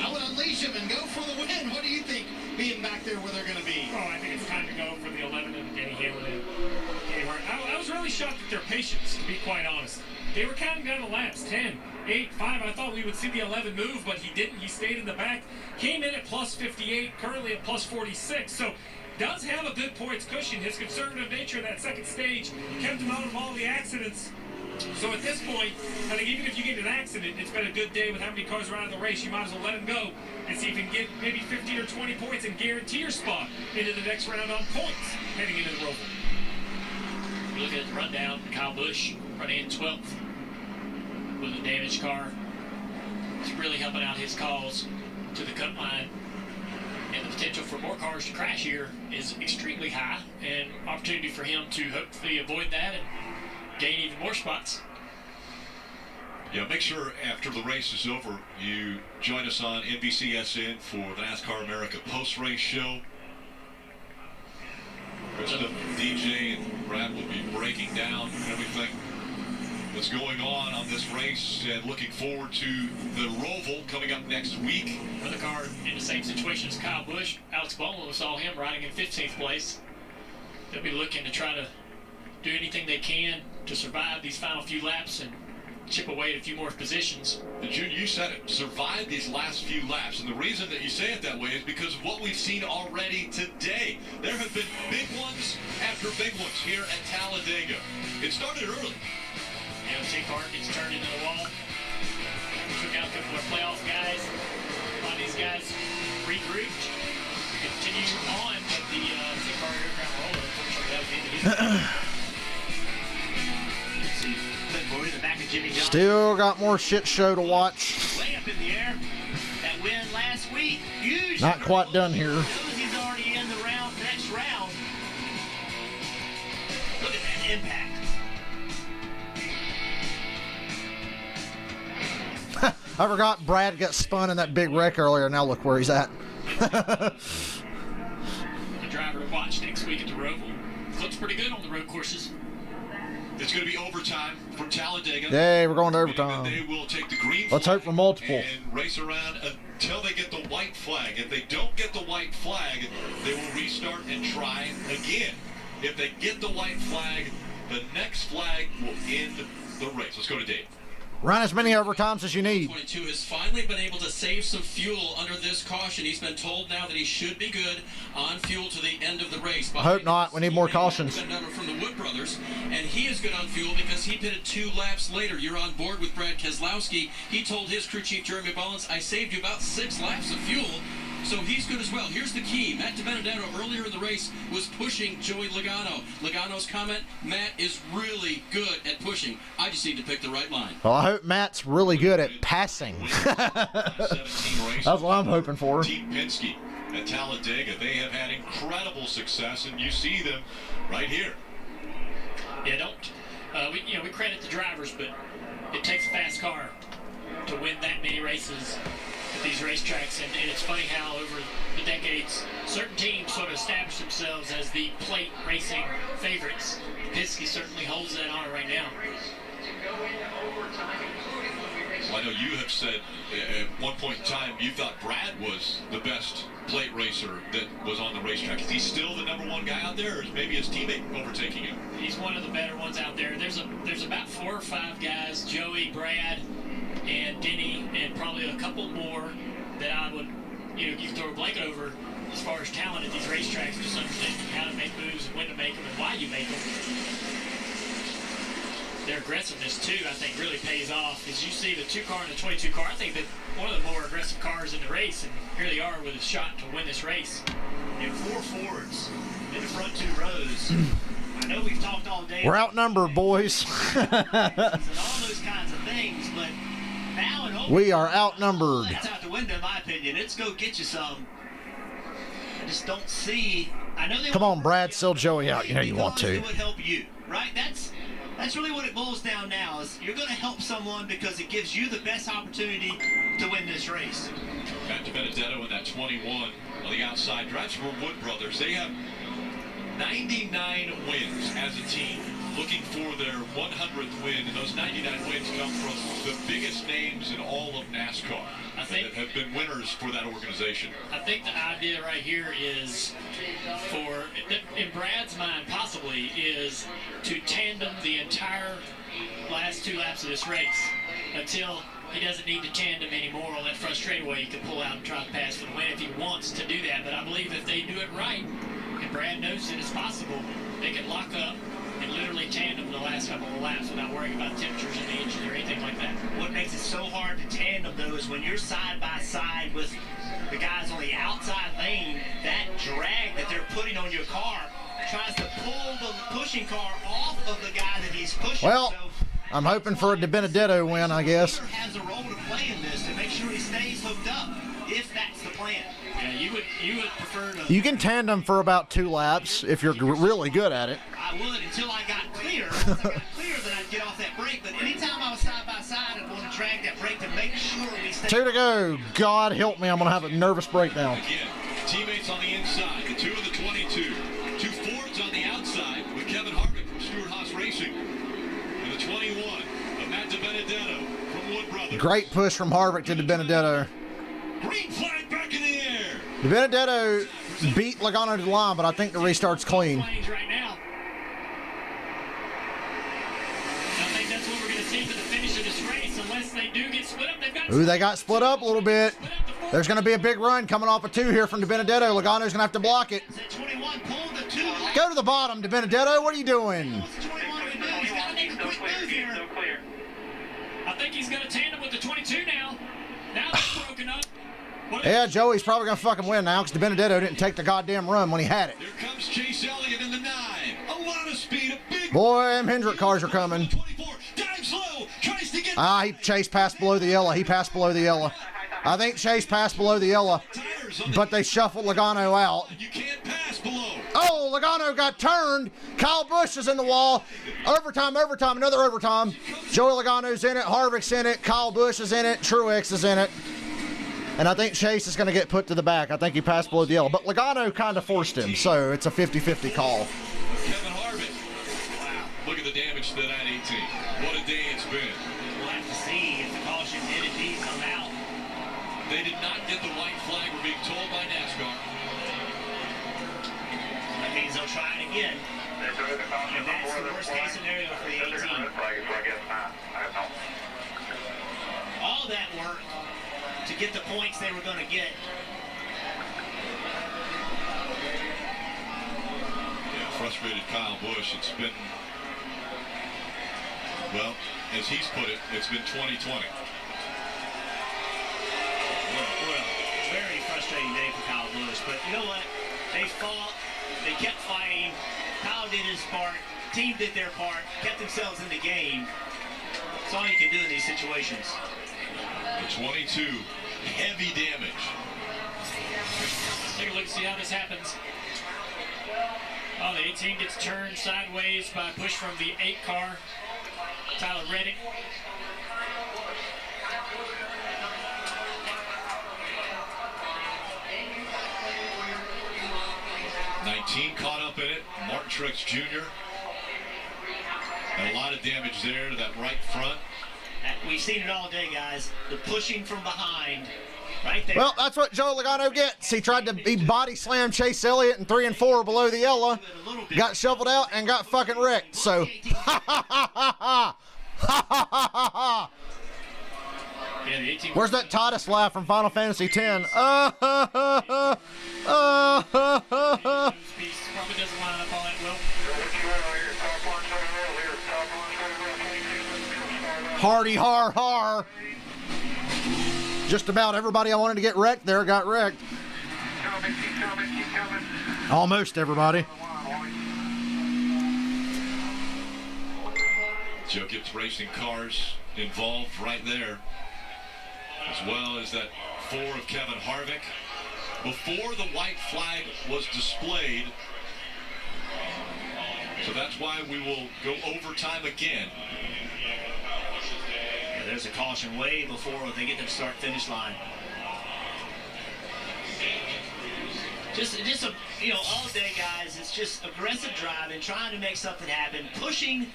I would unleash him and go for the win. What do you think, being back there where they're going to be? Oh, I think it's time to go for the 11 and Denny Hamlin. I was really shocked at their patience, to be quite honest. They were counting down the laps, 10, 8, 5. I thought we would see the 11 move, but he didn't. He stayed in the back. Came in at plus 58, currently at plus 46. So does have a good points cushion. His conservative nature in that second stage kept him out of all the accidents. So at this point, I think even if you get in an accident, it's been a good day with how many cars are out of the race. You might as well let him go and see if you can get maybe 15 or 20 points and guarantee your spot into the next round on points heading into the Roval. You look at the rundown, Kyle Busch running in 12th with a damaged car. It's really helping out his cause to the cut line. And the potential for more cars to crash here is extremely high, and opportunity for him to hopefully avoid that and gain even more spots. Yeah, make sure after the race is over, you join us on NBCSN for the NASCAR America post-race show. President DJ and Brad will be breaking down everything that's going on this race and looking forward to the Roval coming up next week. Another car in the same situation as Kyle Busch. Alex Bowman, saw him riding in 15th place. They'll be looking to try to do anything they can to survive these final few laps and chip away at a few more positions. And June, you said it, survive these last few laps. And the reason that you say it that way is because of what we've seen already today. There have been big ones after big ones here at Talladega. It started early. The LT car gets turned into the wall. Took out a couple of playoff guys. A lot of these guys regrouped. Continue on, but the LT car aircraft roller, unfortunately, that was the end of his Still got more shit show to watch. Way up in the air. That win last week. Huge. Not quite done here. He's already in the next round. Look at that impact. I forgot Brad got spun in that big wreck earlier. Now look where he's at. The driver to watch next week at the Roval. Looks pretty good on the road courses. It's going to be overtime from Talladega. Yay, we're going to overtime. They will take the green Let's hope for multiple. And race around until they get the white flag. If they don't get the white flag, they will restart and try again. If they get the white flag, the next flag will end the race. Let's go to Dave. Run as many overtimes as you need. 22 has finally been able to save some fuel under this caution. He's been told now that he should be good on fuel to the end of the race. I hope not. We need more cautions. From the Wood Brothers, and he is good on fuel because he pitted 2 laps later. You're on board with Brad Keselowski. He told his crew chief, Jeremy Bullins, I saved you about 6 laps of fuel. So he's good as well. Here's the key. Matt DiBenedetto earlier in the race was pushing Joey Logano. Logano's comment, Matt is really good at pushing. I just need to pick the right line. Well, I hope Matt's really good at passing. That's what I'm hoping for. Team Penske at Talladega, they have had incredible success, and you see them right here. Yeah, we credit the drivers, but it takes a fast car to win that many races at these racetracks, and it's funny how over the decades certain teams sort of establish themselves as the plate racing favorites. Penske certainly holds that honor right now. Well, I know you have said at one point in time you thought Brad was the best plate racer that was on the racetrack. Is he still the #1 guy out there, or is maybe his teammate overtaking him? He's one of the better ones out there. There's about 4 or 5 guys, Joey, Brad, and Denny, and probably a couple more that I would, you can throw a blanket over as far as talent at these racetracks, just understanding how to make moves and when to make them and why you make them. Their aggressiveness, too, I think really pays off. As you see the 2 car and the 22 car, I think that one of the more aggressive cars in the race, and here they are with a shot to win this race. And 4 Fords in the front 2 rows. I know we've talked all day. We're outnumbered, boys. and all those kinds of things, but now and over, we are outnumbered. That's out the window, in my opinion. It's go get you some. I just don't see. I know they. Come on, Brad, sell Joey out. You know you want to. It would help you, right? That's really what it boils down now. Is you're going to help someone because it gives you the best opportunity to win this race. Matt DiBenedetto in that 21 on the outside drives for Wood Brothers. They have 99 wins as a team, looking for their 100th win, and those 99 wins come from the biggest names in all of NASCAR that have been winners for that organization. I think the idea right here is in Brad's mind possibly, is to tandem the entire last 2 laps of this race until he doesn't need to tandem anymore on that front straightaway. He can pull out and try to pass for the win if he wants to do that. But I believe if they do it right, and Brad knows that it's possible, they can lock up and literally tandem the last couple of laps without worrying about temperatures in the engine or anything like that. What makes it so hard to tandem, though, is when you're side by side with the guys on the outside lane, that drag that they're putting on your car tries to pull the pushing car off of the guy that he's pushing. Well, I'm hoping for a DiBenedetto win, I guess. Has a role to play in this to make sure he stays hooked up, if that's the plan. Yeah, you would prefer to. You can tandem for about 2 laps if you're really good at it. I would until I got clear. Once I got clear, then I'd get off that brake. But anytime I was side by side, I'd want to 2 to go. God help me, I'm going to have a nervous breakdown. Again, teammates on the inside, the 2 and the 22. 2 Fords on the outside with Kevin Harvick from Stewart Haas Racing. And the 21 of Matt DiBenedetto from Wood Brothers. Great push from Harvick to DiBenedetto. Green flag back in the air. DiBenedetto beat Logano to the line, but I think the restart's clean. Right now. I think that's what we're going to see for the finish of this race, unless they do get split up. They got split up a little bit. There's going to be a big run coming off a 2 here from DiBenedetto. Logano's going to have to block it. Go to the bottom, DiBenedetto. What are you doing? He's got to make a quick move here. I think he's going to tandem with the 22 now. Now they're broken up. Yeah, Joey's probably going to fucking win now because DiBenedetto didn't take the goddamn run when he had it. Here comes Chase Elliott in the 9. A lot of speed, a big... Boy, them Hendrick cars are coming. 24, dives low, tries to get... He Chase passed below the yellow. He passed below the yellow. I think Chase passed below the yellow, but they shuffled Logano out. You can't pass below. Oh, Logano got turned. Kyle Busch is in the wall. Overtime, another overtime. Joey Logano's in it. Harvick's in it. Kyle Busch is in it. Truex is in it. And I think Chase is going to get put to the back. I think he passed below the yellow. But Logano kind of forced him, so it's a 50-50 call. Kevin Harvick. Wow. Look at the damage to that 18. What a day it's been. We'll have to see if the caution did indeed come out. They did not get the white flag, we're being told by NASCAR. That means they'll try it again. And that's the worst case scenario for the 18. All that work to get the points they were going to get. Yeah, frustrated Kyle Busch. It's been, well, as he's put it, it's been 2020. Well, very frustrating day for Kyle Busch, but you know what? They fought, they kept fighting. Kyle did his part, team did their part, kept themselves in the game. That's all you can do in these situations. The 22, heavy damage. Take a look and see how this happens. Oh, the 18 gets turned sideways by a push from the 8 car, Tyler Reddick. Caught up in it. Martin Truex Jr. And a lot of damage there to that right front. We've seen it all day, guys. The pushing from behind, right there. Well, that's what Joe Logano gets. He tried to body slam Chase Elliott in 3 and 4 below the yellow. Got shoveled out and got fucking wrecked. So, where's that Titus laugh from Final Fantasy X? Probably doesn't line up all that well. Hardy har har. Just about everybody I wanted to get wrecked there got wrecked. Almost everybody. Joe Gibbs Racing cars involved right there, as well as that 4 of Kevin Harvick. Before the white flag was displayed, so that's why we will go overtime again. Yeah, there's a caution way before they get to the start-finish line. Just all day, guys. It's just aggressive driving, trying to make something happen. Pushing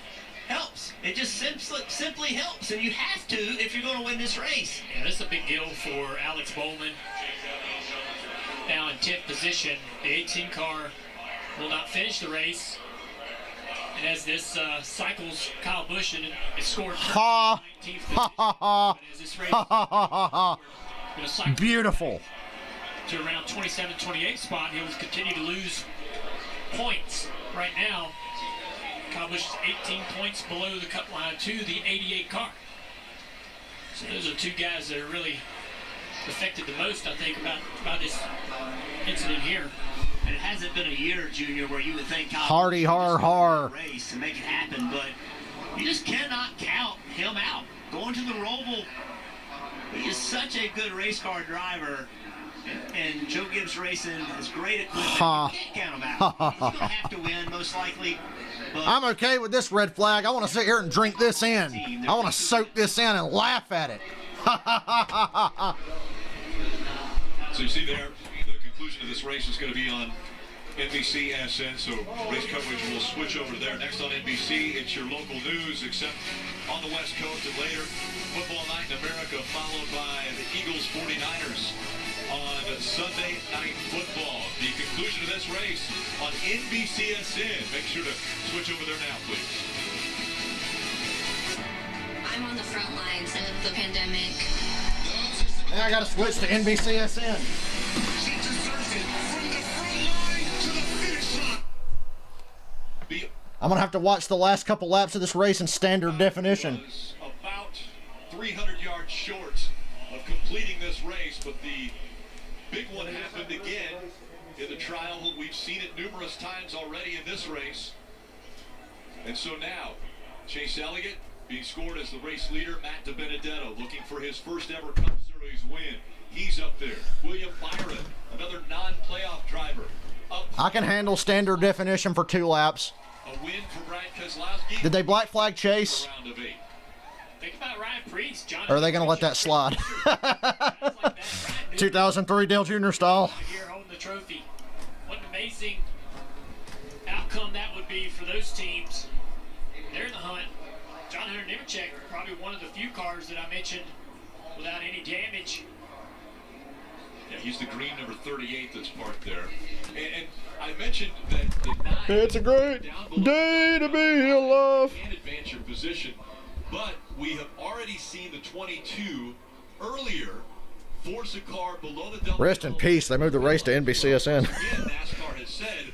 helps. It just simply helps, and you have to if you're going to win this race. Yeah, this is a big deal for Alex Bowman. Now in 10th position, the 18 car will not finish the race. And as this cycles Kyle Busch and it scored 19th position. Beautiful. To around 27, 28 spot, he'll continue to lose points. Right now, Kyle Busch is 18 points below the cut line to the 88 car. So those are 2 guys that are really affected the most, I think, about this incident here. And it hasn't been a year, Junior, where you would think Kyle Hardy har har. Race and make it happen, but you just cannot count him out. Going to the Roval, he is such a good race car driver, and Joe Gibbs Racing is great equipment. You can't count him out. He's going to have to win, most likely. But I'm okay with this red flag. I want to sit here and drink this in. I want to soak this in and laugh at it. So you see there, the conclusion of this race is going to be on NBCSN, so race coverage will switch over there. Next on NBC, it's your local news, except on the West Coast, and later, Football Night in America, followed by the Eagles 49ers on Sunday Night Football. The conclusion of this race on NBCSN. Make sure to switch over there now, please. I'm on the front lines of the pandemic. Now I gotta switch to NBCSN. I'm gonna have to watch the last couple laps of this race in standard definition. About 300 yards short of completing this race, but the big one happened again in the trial. We've seen it numerous times already in this race. And so now, Chase Elliott being scored as the race leader. Matt DiBenedetto looking for his first ever Cup Series win. He's up there. William Byron, another non-playoff driver. I can handle standard definition for 2 laps. A win for Brian Keselowski. Did they black flag Chase? Think about Ryan Priest, John. Or are they going to let that slide? 2003 Dale Jr. style. Here holding the trophy. What an amazing outcome that would be for those teams. They're in the hunt. John Hunter Nemechek, probably one of the few cars that I mentioned without any damage. Yeah, he's the green number 38 that's parked there. And I mentioned that the 9... It's a great day to be alive. Can advance your position, but we have already seen the 22 earlier force a car below the double. Rest in peace. They moved the race to NBCSN. Again, NASCAR has said,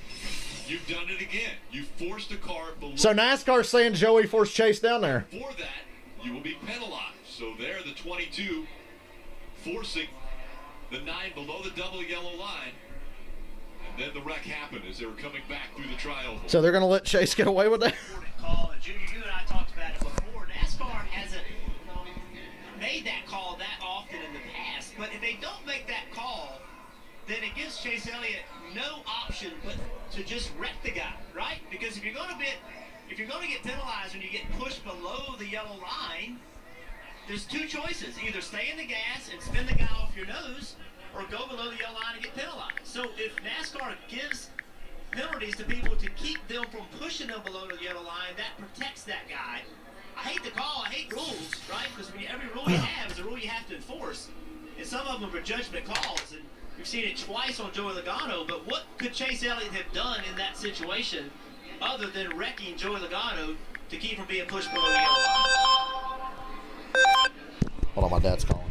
you've done it again. You forced a car below. So NASCAR's saying Joey forced Chase down there. For that, you will be penalized. So there, the 22 forcing the 9 below the double yellow line. And then the wreck happened as they were coming back through the trial. So they're going to let Chase get away with that? Call, and Junior, you and I talked about it before. NASCAR hasn't made that call that often in the past, but if they don't make that call, then it gives Chase Elliott no option but to just wreck the guy, right? Because if you're going to get penalized when you get pushed below the yellow line, there's 2 choices: either stay in the gas and spin the guy off your nose, or go below the yellow line and get penalized. So if NASCAR gives penalties to people to keep them from pushing them below the yellow line, that protects that guy. I hate the call, I hate rules, right? Because every rule you have is a rule you have to enforce. And some of them are judgment calls, and we've seen it twice on Joey Logano. But what could Chase Elliott have done in that situation other than wrecking Joey Logano to keep from being pushed below the yellow line? Hold on, my dad's calling.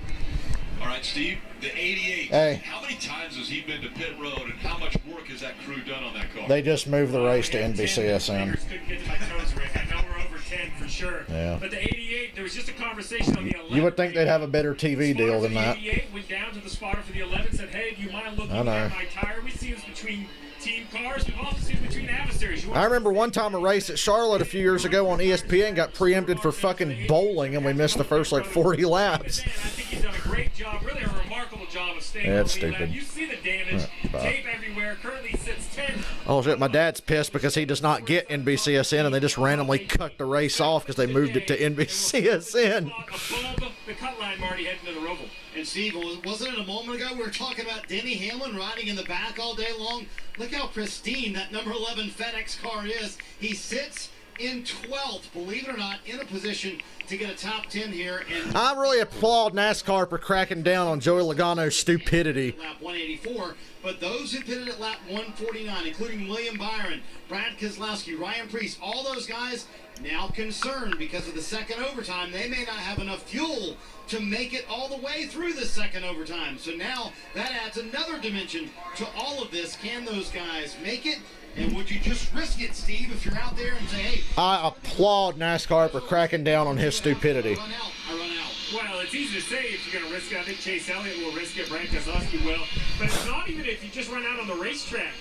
All right, Steve, the 88. Hey. How many times has he been to pit road, and how much work has that crew done on that car? They just moved the race to NBCSN. Couldn't get to my toes, Rick. I know we're over 10 for sure. Yeah. But the 88, there was just a conversation on the 11. You would think they'd have a better TV deal than that. The 88 went down to the spotter for the 11, said, hey, do you mind looking at my tire? We see this between team cars. We've also seen it between adversaries. I remember one time a race at Charlotte a few years ago on ESPN got preempted for fucking bowling, and we missed the first like 40 laps. I think he's done a great job, really a remarkable job of staying That's on the stupid. You see the damage, tape everywhere, currently sits 10. Oh shit, my dad's pissed because he does not get NBCSN, and they just randomly cut the race off because they moved it to NBCSN. Above the cut line, Marty, heading to the Roval. And Steve, wasn't it a moment ago we were talking about Denny Hamlin riding in the back all day long? Look how pristine that number 11 FedEx car is. He sits in 12th, believe it or not, in a position to get a top 10 here. And I really applaud NASCAR for cracking down on Joey Logano's stupidity. Lap 184, but those who pitted at lap 149, including William Byron, Brad Keselowski, Ryan Priest, all those guys now concerned because of the second overtime. They may not have enough fuel to make it all the way through the second overtime. So now that adds another dimension to all of this. Can those guys make it? And would you just risk it, Steve, if you're out there and say, hey... I applaud NASCAR for cracking down on his stupidity. I run out. Well, it's easy to say if you're going to risk it. I think Chase Elliott will risk it. Brad Keselowski will. But it's not even if you just run out on the racetrack.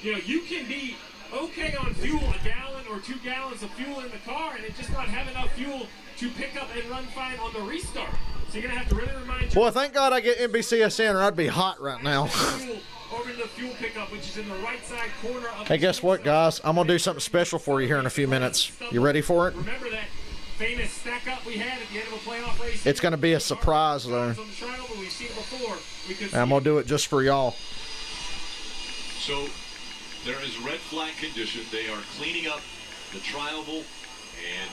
You know, you can be okay on fuel, a gallon or 2 gallons of fuel in the car, and it just not have enough fuel to pick up and run fine on the restart. So you're going to have to really remind Well, thank God I get NBCSN or I'd be hot right now. over to the fuel pickup, which is in the right side corner of Hey, guess what, guys? I'm going to do something special for you here in a few minutes. You ready for it? Remember that famous stack up we had at the end of a playoff race. It's going to be a surprise, though. On the trial, but we've seen it before. We could I'm going to do it just for y'all. So there is red flag condition. They are cleaning up the tri-oval and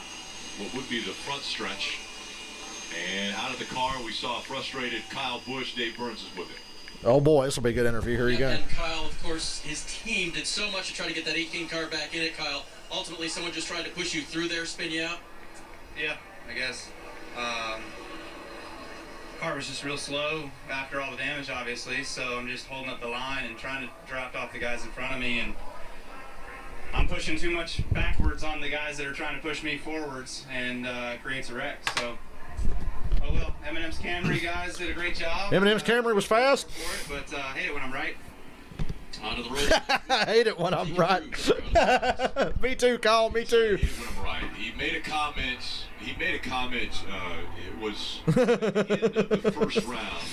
what would be the front stretch. And out of the car, we saw a frustrated Kyle Busch. Dave Burns is with him. Oh boy, this will be a good interview. Here you go. And Kyle, of course, his team did so much to try to get that 18 car back in it, Kyle. Ultimately, someone just tried to push you through there, spin you out. Yeah, I guess. Car was just real slow after all the damage, obviously, so I'm just holding up the line and trying to draft off the guys in front of me, and I'm pushing too much backwards on the guys that are trying to push me forwards, and creates a wreck. So, oh well, M&M's Camry guys did a great job. M&M's Camry was fast. But I hate it when I'm right. Onto the road. I hate it when I'm right. Me too, Kyle. Me too. When I'm right. He made a comment. It was at the end of the first round.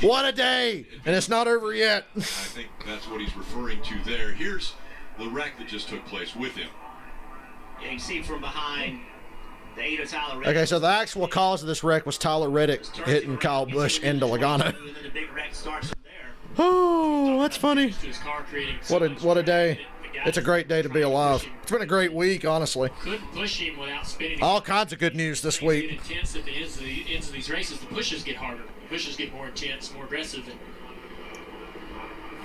What a day! And it's not over yet. I think that's what he's referring to there. Here's the wreck that just took place with him. You can see from behind the 8 of Tyler Reddick. Okay, so the actual cause of this wreck was Tyler Reddick hitting Kyle Busch into Logano. And then the big wreck starts from there. Oh, that's funny. What a day. It's a great day to be alive. It's been a great week, honestly. Couldn't push him without spinning. All kinds of good news this week. Intense at the ends of these races. The pushes get harder. The pushes get more intense, more aggressive, and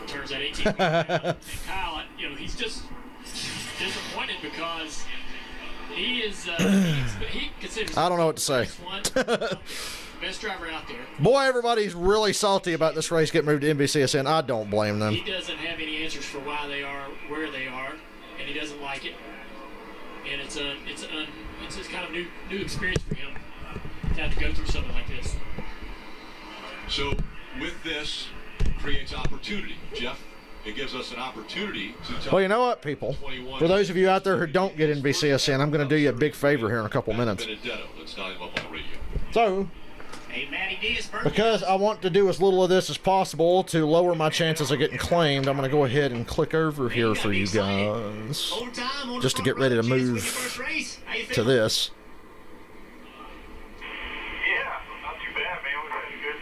turns that 18. And Kyle, he's just disappointed because he is. He considers. I don't know what to say. Best driver out there. Boy, everybody's really salty about this race getting moved to NBCSN. I don't blame them. He doesn't have any answers for why they are where they are, and he doesn't like it. And it's just kind of new experience for him to have to go through something like this. So with this creates opportunity, Jeff. It gives us an opportunity to tell. Well, you know what, people? For those of you out there who don't get NBCSN, I'm going to do you a big favor here in a couple minutes. Let's dial him up on the radio. So, because I want to do as little of this as possible to lower my chances of getting claimed, I'm going to go ahead and click over here for you guys, just to get ready to move to this. Yeah, not too bad, man. We've had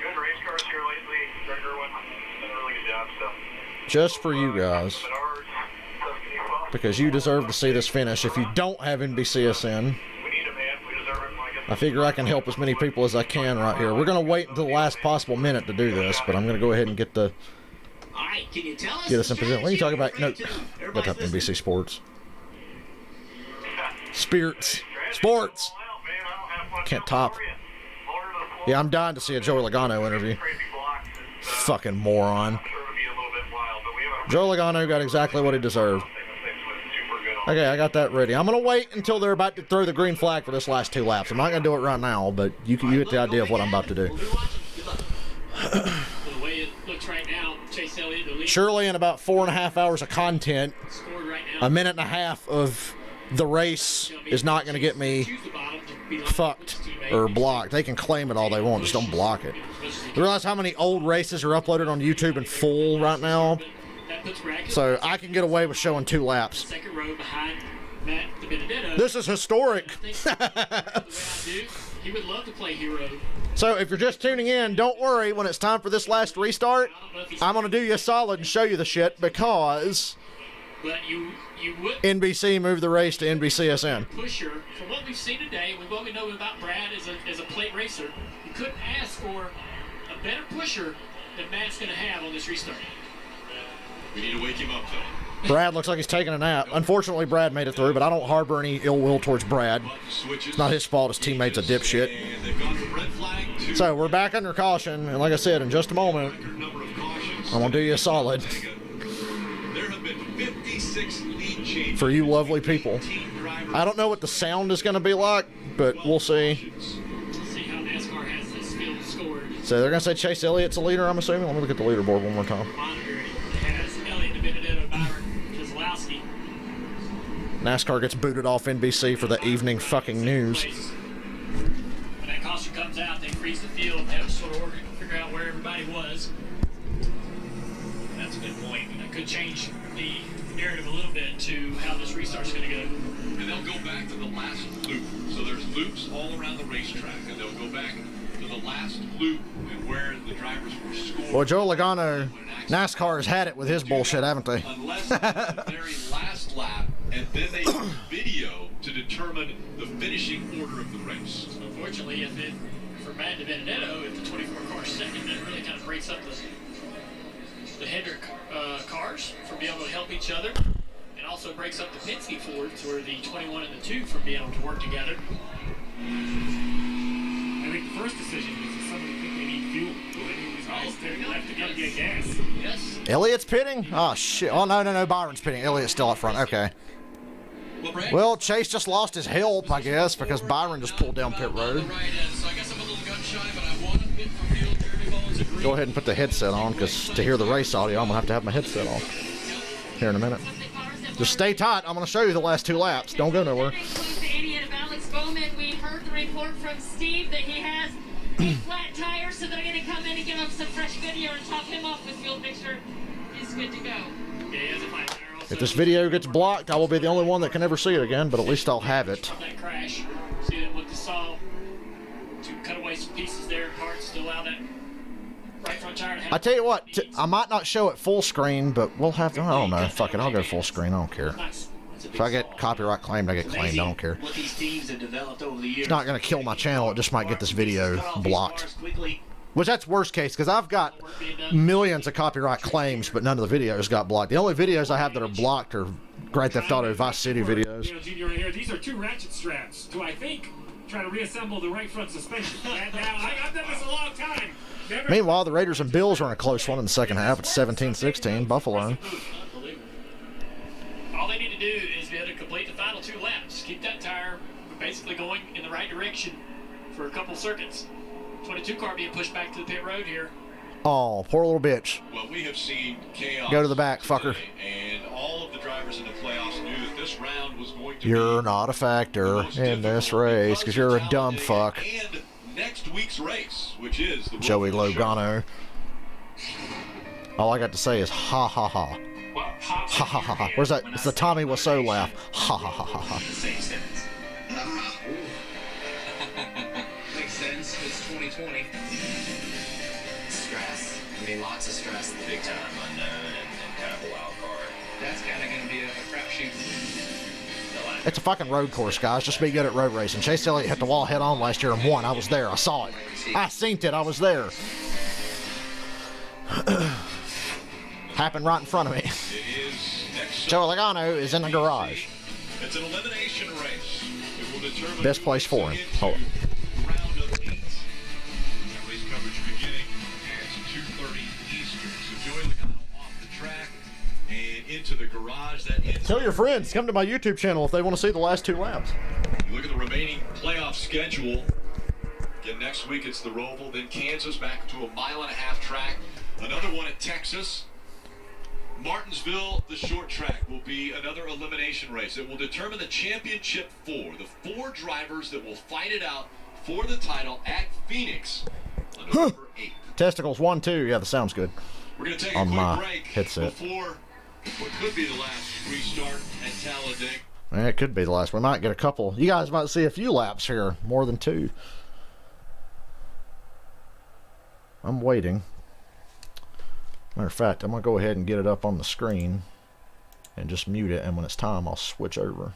good race cars here lately. Gregor done a really good job, so. Just for you guys, because you deserve to see this finish. If you don't have NBCSN, I figure I can help as many people as I can right here. We're going to wait until the last possible minute to do this, but I'm going to go ahead and get us in position. What are you talking about? No, look up NBC Sports. Sports. Can't top. Yeah, I'm dying to see a Joey Logano interview. Fucking moron. Joey Logano got exactly what he deserved. Okay, I got that ready. I'm going to wait until they're about to throw the green flag for this last 2 laps. I'm not going to do it right now, but you get the idea of what I'm about to do. The way it looks right now, Chase Elliott, the lead. Surely in about 4.5 hours of content, a minute and a half of the race is not going to get me fucked or blocked. They can claim it all they want, just don't block it. You realize how many old races are uploaded on YouTube in full right now? So I can get away with showing 2 laps. This is historic. He would love to play hero. So if you're just tuning in, don't worry. When it's time for this last restart, I'm going to do you a solid and show you the shit because NBC moved the race to NBCSN. Pusher, from what we've seen today, and what we know about Brad as a plate racer, you couldn't ask for a better pusher than Matt's going to have on this restart. We need to wake him up, though. Brad looks like he's taking a nap. Unfortunately, Brad made it through, but I don't harbor any ill will towards Brad. It's not his fault his teammate's a dipshit. So we're back under caution, and like I said, in just a moment, I'm going to do you a solid. For you lovely people. I don't know what the sound is going to be like, but we'll see. So they're going to say Chase Elliott's a leader, I'm assuming. Let me look at the leaderboard one more time. NASCAR gets booted off NBC for the evening fucking news. When that caution comes out, they freeze the field and have to sort of figure out where everybody was. That's a good point. That could change the narrative a little bit to how this restart's going to go. And they'll go back to the last loop. So there's loops all around the racetrack, and they'll go back to the last loop and where the drivers were scored. Well, Joe Logano, NASCAR has had it with his bullshit, haven't they? Unless the very last lap, and then they use video to determine the finishing order of the race. Unfortunately, for Matt Benedetto, if the 24 cars second, that really kind of breaks up the Hendrick cars from being able to help each other, and also breaks up the Penske Fords, where the 21 and the 2 from being able to work together. I think the first decision is if somebody think they need fuel. Well, any of these guys left to go get gas. Yes. Elliot's pitting? Oh, shit. Oh, no, Byron's pitting. Elliot's still up front. Okay. Well, Chase just lost his help, I guess, because Byron just pulled down pit road. Go ahead and put the headset on, because to hear the race audio, I'm going to have my headset on here in a minute. Just stay tight. I'm going to show you the last 2 laps. Don't go nowhere. The idiot of Alex Bowman. We heard the report from Steve that he has a flat tire, so they're going to come in and give him some fresh video and top him off with fuel to make sure he's good to go. Yeah, he has a flat tire also. If this video gets blocked, I will be the only one that can ever see it again, but at least I'll have it. That crash. See that with the saw, 2 cutaway pieces there, parts still out that right front tire. I tell you what, I might not show it full screen, but we'll have to, I don't know. Fuck it, I'll go full screen. I don't care. If I get copyright claimed, I get claimed. I don't care. What these teams have developed over the years. It's not going to kill my channel. It just might get this video blocked. Which that's worst case, because I've got millions of copyright claims, but none of the videos got blocked. The only videos I have that are blocked are Grand Theft Auto Vice City videos. Junior right here. These are 2 ratchet straps to, I think, try to reassemble the right front suspension. And now, I've done this a long time. Meanwhile, the Raiders and Bills are in a close one in the second half. It's 17-16, Buffalo. All they need to do is be able to complete the final 2 laps. Keep that tire basically going in the right direction for a couple circuits. 22 car being pushed back to the pit road here. Oh, poor little bitch. Well, we have seen chaos. Go to the back, fucker. And all of the drivers in the playoffs knew that this round was going to You're not a factor in this race because you're a dumb fuck. And next week's race, which is the Joey Logano. All I got to say is ha ha ha. Ha ha ha ha. Where's that? It's the Tommy Wiseau laugh. Ha ha ha ha ha. Makes sense. It's 2020. Stress. I mean, lots of stress. Big time unknown and kind of a wild card. That's kind of going to be a crapshoot. It's a fucking road course, guys. Just be good at road racing. Chase Elliott hit the wall head on last year and won. I was there. I saw it. I seen it. I was there. Happened right in front of me. Joey Logano is in the garage. It's an elimination race. It will determine best place for him. Hold on. Round of 8. Race coverage beginning at 2:30 Eastern. So Joey Logano off the track and into the garage. That ends. Tell your friends, come to my YouTube channel if they want to see the last 2 laps. You look at the remaining playoff schedule. Again, next week it's the Roval, then Kansas back to a 1.5-mile track. Another one at Texas. Martinsville, the short track, will be another elimination race. It will determine the championship 4, the 4 drivers that will fight it out for the title at Phoenix on November 8th. Testicles 1, 2. Yeah, that sounds good. We're going to take on a quick my break headset. Before what could be the last restart at Talladega. Yeah, it could be the last. We might get a couple. You guys might see a few laps here, more than 2. I'm waiting. Matter of fact, I'm going to go ahead and get it up on the screen and just mute it, and when it's time, I'll switch over.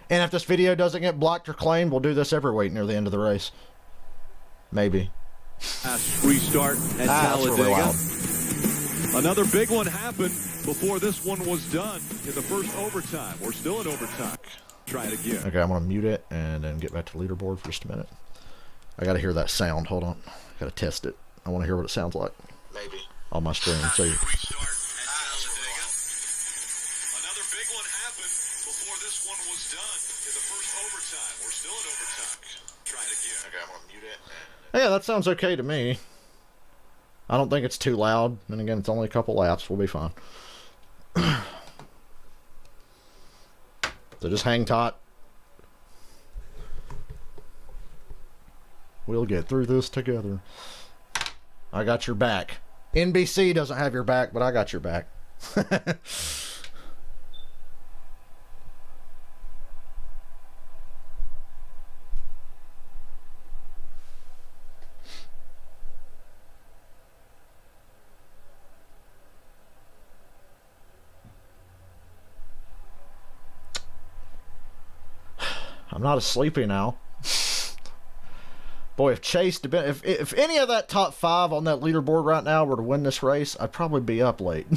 And if this video doesn't get blocked or claimed, we'll do this every week near the end of the race. Maybe. Restart at Talladega. Really wild. Another big one happened before this one was done in the first overtime. We're still in overtime. Try it again. Okay, I'm going to mute it and then get back to the leaderboard for just a minute. I got to hear that sound. Hold on. Got to test it. I want to hear what it sounds like. Maybe. On my screen. So you... Restart at Talladega. Another big one happened before this one was done in the first overtime. We're still in overtime. Try it again. Okay, I'm going to mute it. Yeah, that sounds okay to me. I don't think it's too loud. And again, it's only a couple laps. We'll be fine. So just hang tight. We'll get through this together. I got your back. NBC doesn't have your back, but I got your back. I'm not as sleepy now. Boy, if Chase, if any of that top 5 on that leaderboard right now were to win this race, I'd probably be up late.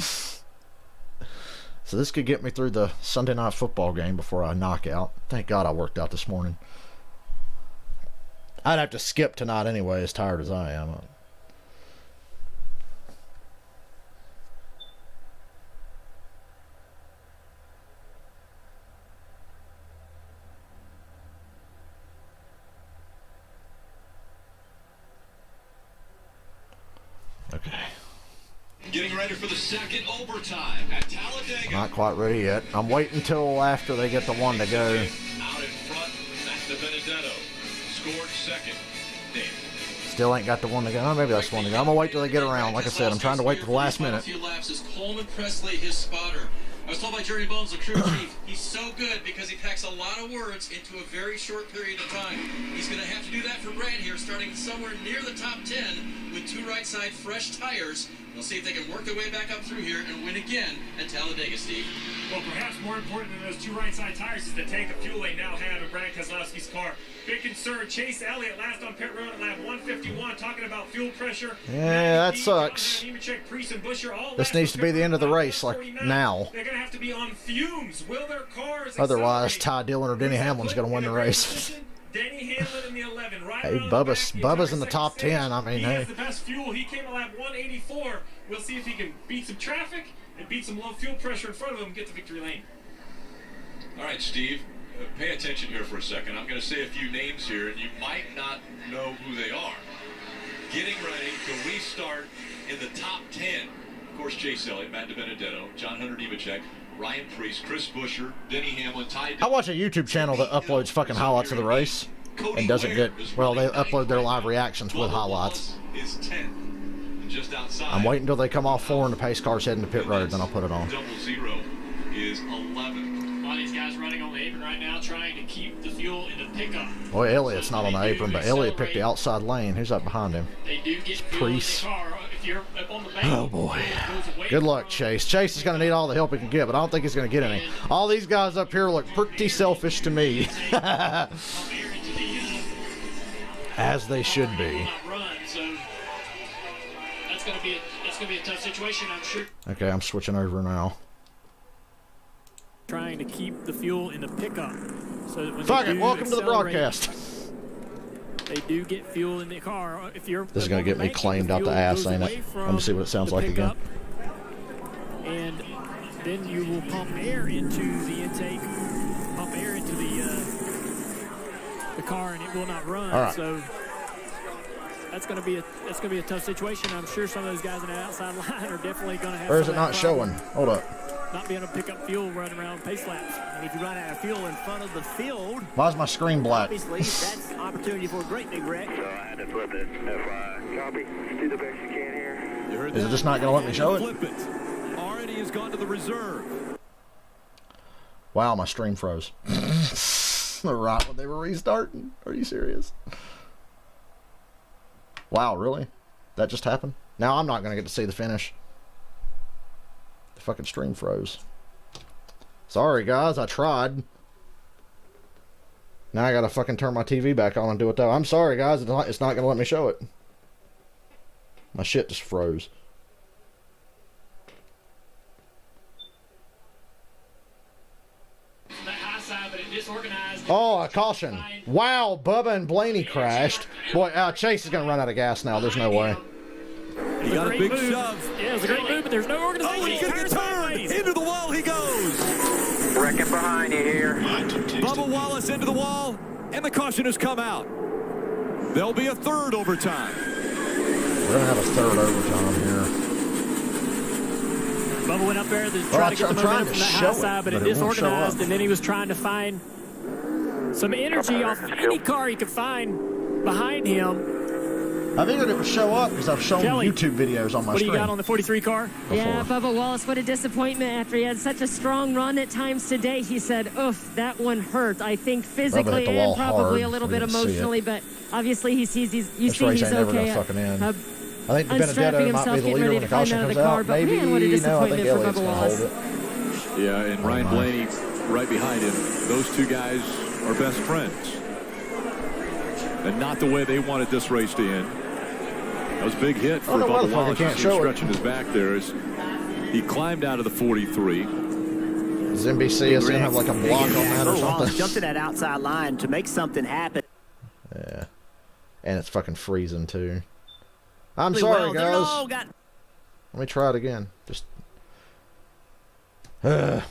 So this could get me through the Sunday night football game before I knock out. Thank God I worked out this morning. I'd have to skip tonight anyway, as tired as I am. Okay. Getting ready for the second overtime at Talladega. Not quite ready yet. I'm waiting until after they get the one to go. Out in front, Matt Benedetto scored second. Still ain't got the one to go. Oh, maybe that's the one to go. I'm going to wait till they get around. Like I said, I'm trying to wait till the last minute. A few laps is Coleman Presley, his spotter. I was told by Jerry Bones, the crew chief, he's so good because he packs a lot of words into a very short period of time. He's going to have to do that for Brad here, starting somewhere near the top 10 with 2 right side fresh tires. We'll see if they can work their way back up through here and win again at Talladega, Steve. Well, perhaps more important than those 2 right side tires is the tank of fuel they now have in Brad Keselowski's car. Big concern. Chase Elliott last on pit road at lap 151, talking about fuel pressure. Yeah, that sucks. This needs to be the end of the race, like now. They're going to have to be on fumes. Will their cars Otherwise, Ty Dillon or Denny Hamlin's going to win the race. Denny Hamlin in the 11. Right Hey, Bubba's in the top 10. I mean, he hey. has the best fuel. He came at lap 184. We'll see if he can beat some traffic and beat some low fuel pressure in front of him and get to victory lane. All right, Steve, pay attention here for a second. I'm going to say a few names here, and you might not know who they are. Getting ready to restart in the top 10. Of course, Chase Elliott, Matt Benedetto, John Hunter Nemechek, Ryan Preece, Chris Buescher, Denny Hamlin, Ty Dillon. I watch a YouTube channel that uploads fucking highlights of the race and doesn't get, well, they upload their live reactions with highlights. Is 10. Just outside. I'm waiting until they come off 4 and the pace car's heading to pit road, then I'll put it on. 00 is 11. A lot of these guys running on the apron right now trying to keep the fuel in the pickup. Boy, Elliott's not on the apron, but Elliott picked the outside lane. Who's up behind him? They do get fuel in the car. If you're up on the bank, oh boy. Good luck, Chase. Chase is going to need all the help he can get, but I don't think he's going to get any. All these guys up here look pretty selfish to me. As they should be. That's going to be a tough situation, I'm sure. Okay, I'm switching over now. Trying to keep the fuel in the pickup. So that when Fuck it, welcome to the broadcast. They do get fuel in the car. If you're this is going to get me claimed out the ass, ain't it? Let me see what it sounds like again. And then you will pump air into the intake, pump air into the car, and it will not run. All right. So that's going to be a tough situation. I'm sure some of those guys in the outside line are definitely going to have. Or is it not showing? Hold up. Not being able to pick up fuel running around pace laps. And if you run out of fuel in front of the field, why is my screen black? Obviously, that's an opportunity for a great big wreck. So I had to flip it. Copy. Do the best you can here. Is it just not going to let me show it? Flip it. Already has gone to the reserve. Wow, my stream froze. Right when they were restarting. Are you serious? Wow, really? That just happened? Now I'm not going to get to see the finish. The fucking stream froze. Sorry, guys. I tried. Now I got to fucking turn my TV back on and do it, though. I'm sorry, guys. It's not going to let me show it. My shit just froze. Oh, a caution. Wow, Bubba and Blaney crashed. Boy, Chase is going to run out of gas now. There's no way. He got a big shove. Yeah, it was a great move, but there's no organization. Oh, he's going to get turned. Into the wall he goes. Wrecking behind you here. Bubba Wallace into the wall, and the caution has come out. There'll be a third overtime. We're going to have a third overtime here. Bubba went up there to try to get the momentum from that high side, but it disorganized, and then he was trying to find some energy off any car he could find behind him. I figured it would show up because I've shown Kelly, YouTube videos on my what do screen. you got on the 43 car? Yeah, Bubba Wallace, what a disappointment after he had such a strong run at times today. He said, oof, that one hurt. I think physically and probably a little bit emotionally, but obviously he sees he's okay. I think Benedetto might be the leader when the caution comes out. Maybe, man, what a disappointment I think Elliott's for Bubba going to Wallace. hold it. Yeah, and Ryan Blaney right behind him. Those two guys are best friends. And not the way they wanted this race to end. That was a big hit for Bubba Wallace. He's stretching his back there as he climbed out of the 43. Does NBC is going to have like a block on that or something? Jumped to that outside line to make something happen. Yeah. And it's fucking freezing too. I'm sorry, guys. Let me try it again. Just. I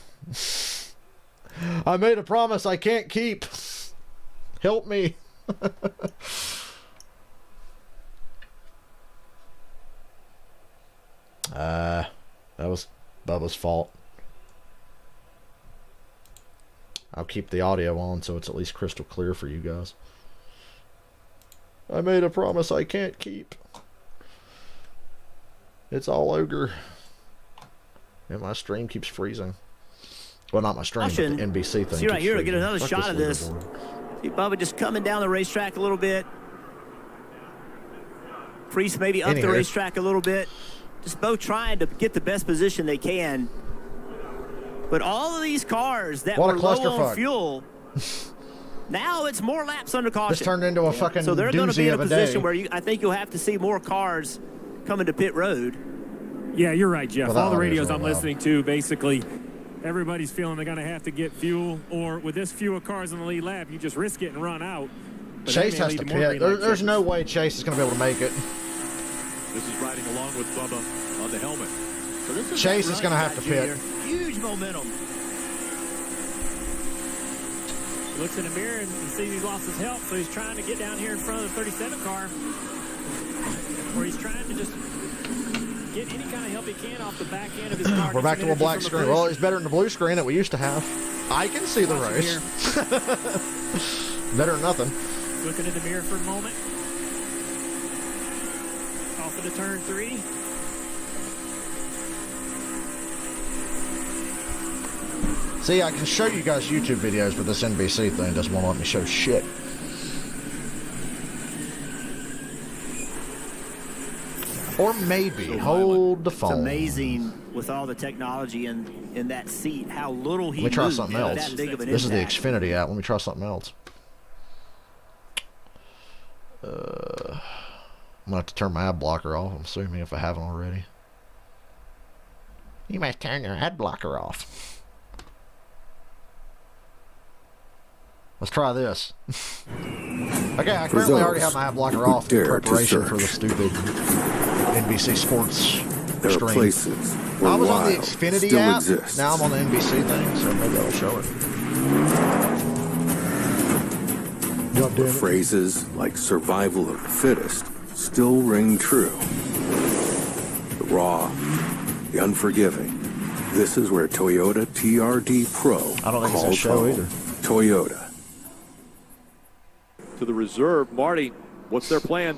made a promise I can't keep. Help me. That was Bubba's fault. I'll keep the audio on so it's at least crystal clear for you guys. I made a promise I can't keep. It's all ogre. And my stream keeps freezing. Well, not my stream, but the NBC thing. See right here, get another Fuck shot of this. See Bubba just coming down the racetrack a little bit. Priest maybe up the racetrack a little bit. Just both trying to get the best position they can. But all of these cars that were low on fuel, now it's more laps under caution. This turned into a fucking So they're going to be in a position day. where I think you'll have to see more cars coming to pit road. Yeah, you're right, Jeff. Well, all the radios I'm listening to, basically, everybody's feeling they're going to have to get fuel, or with this few cars in the lead lap, you just risk it and run out. But Chase has to pit. There's no way Chase is going to be able to make it. This is riding along with Bubba on the helmet. So this is Chase is going to have to pit. Huge momentum. He looks in the mirror and sees he's lost his help, so he's trying to get down here in front of the 37 car, where he's trying to just get any kind of help he can off the back end of his car. We're back to a black screen. Well, it's better than the blue screen that we used to have. I can see the race. Better than nothing. Looking in the mirror for a moment. Off of the turn 3. See, I can show you guys YouTube videos, but this NBC thing doesn't want to let me show shit. Or maybe hold the phone. It's amazing with all the technology in that seat, how little he Let me try moved something else. that big of an This impact. is the Xfinity app. Let me try something else. I'm going to have to turn my ad blocker off, I'm assuming, if I haven't already. You must turn your ad blocker off. Let's try this. Okay, I currently already have my ad blocker off in preparation for the stupid NBC Sports stream. I was on the Xfinity app. Now I'm on the NBC thing, so maybe I'll show it. Phrases like survival of the fittest still ring true. The raw, the unforgiving. This is where Toyota TRD Pro calls home. Toyota. To the reserve, Marty, what's their plan?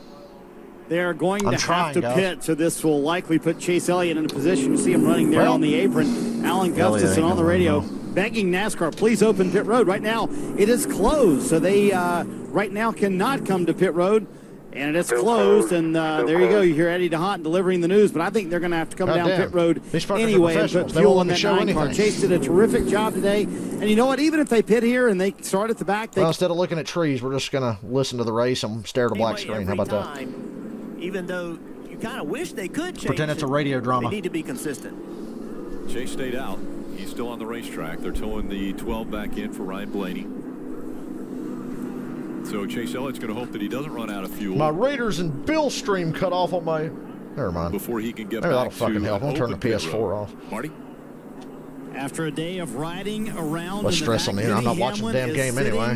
They're going to have to pit, so this will likely put Chase Elliott in a position. You see him running there on the apron. Alan Gustafson on the radio begging NASCAR, please open pit road. Right now, it is closed, so they right now cannot come to pit road. And it is closed, and there you go. You hear Eddie DeHaan delivering the news, but I think they're going to have to come down pit road anyway and put fuel in that 9 car. Chase did a terrific job today, and you know what? Even if they pit here and they start at the back, Well, instead of looking at trees, we're just going to listen to the race and stare at a black screen. How about that? Even though you kind of wish they could change Pretend it's a radio drama. They need to be consistent. Chase stayed out. He's still on the racetrack. They're towing the 12 back in for Ryan Blaney. So Chase Elliott's going to hope that he doesn't run out of fuel. My Raiders and Bill stream cut off on my... Never mind. Before he can get Maybe back that'll fucking help. I'll turn the PS4 off. Marty? After a day of riding around, Less stress on me. I'm not watching the damn game anyway.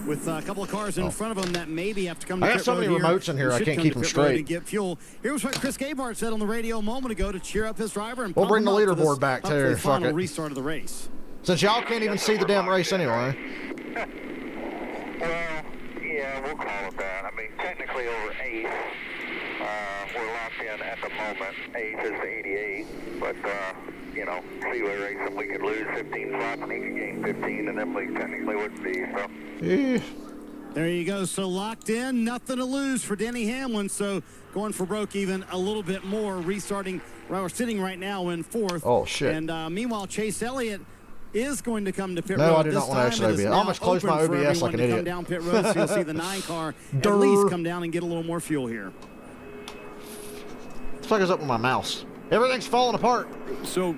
With a couple of cars in front of them that maybe have to come to I got pit so many road remotes in here, I can't keep them straight. Get fuel. Here's what Chris Gabehart said on the radio a moment ago to cheer up his driver. And We'll bring the pump him up for leaderboard this back too. hopefully Fuck final it. restart of the race. Since y'all can't even see the damn race anyway. Well, Yeah, we'll call it that. I mean, technically over 8th. We're locked in at the moment. 8th is the 88, but, you know, Speedway racing, we could lose 15 slots and he could gain 15, and then we technically wouldn't be, so. Yeah. There you go. So locked in, nothing to lose for Denny Hamlin. So going for broke even a little bit more, restarting. We're sitting right now in 4th. Oh, shit. And meanwhile, Chase Elliott is going to come to pit no, road. I did not want to actually OBS. I almost closed my OBS like an idiot. Come down pit road, so you'll see the 9 car at least come down and get a little more fuel here. What the fuck is up with my mouse? Everything's falling apart. So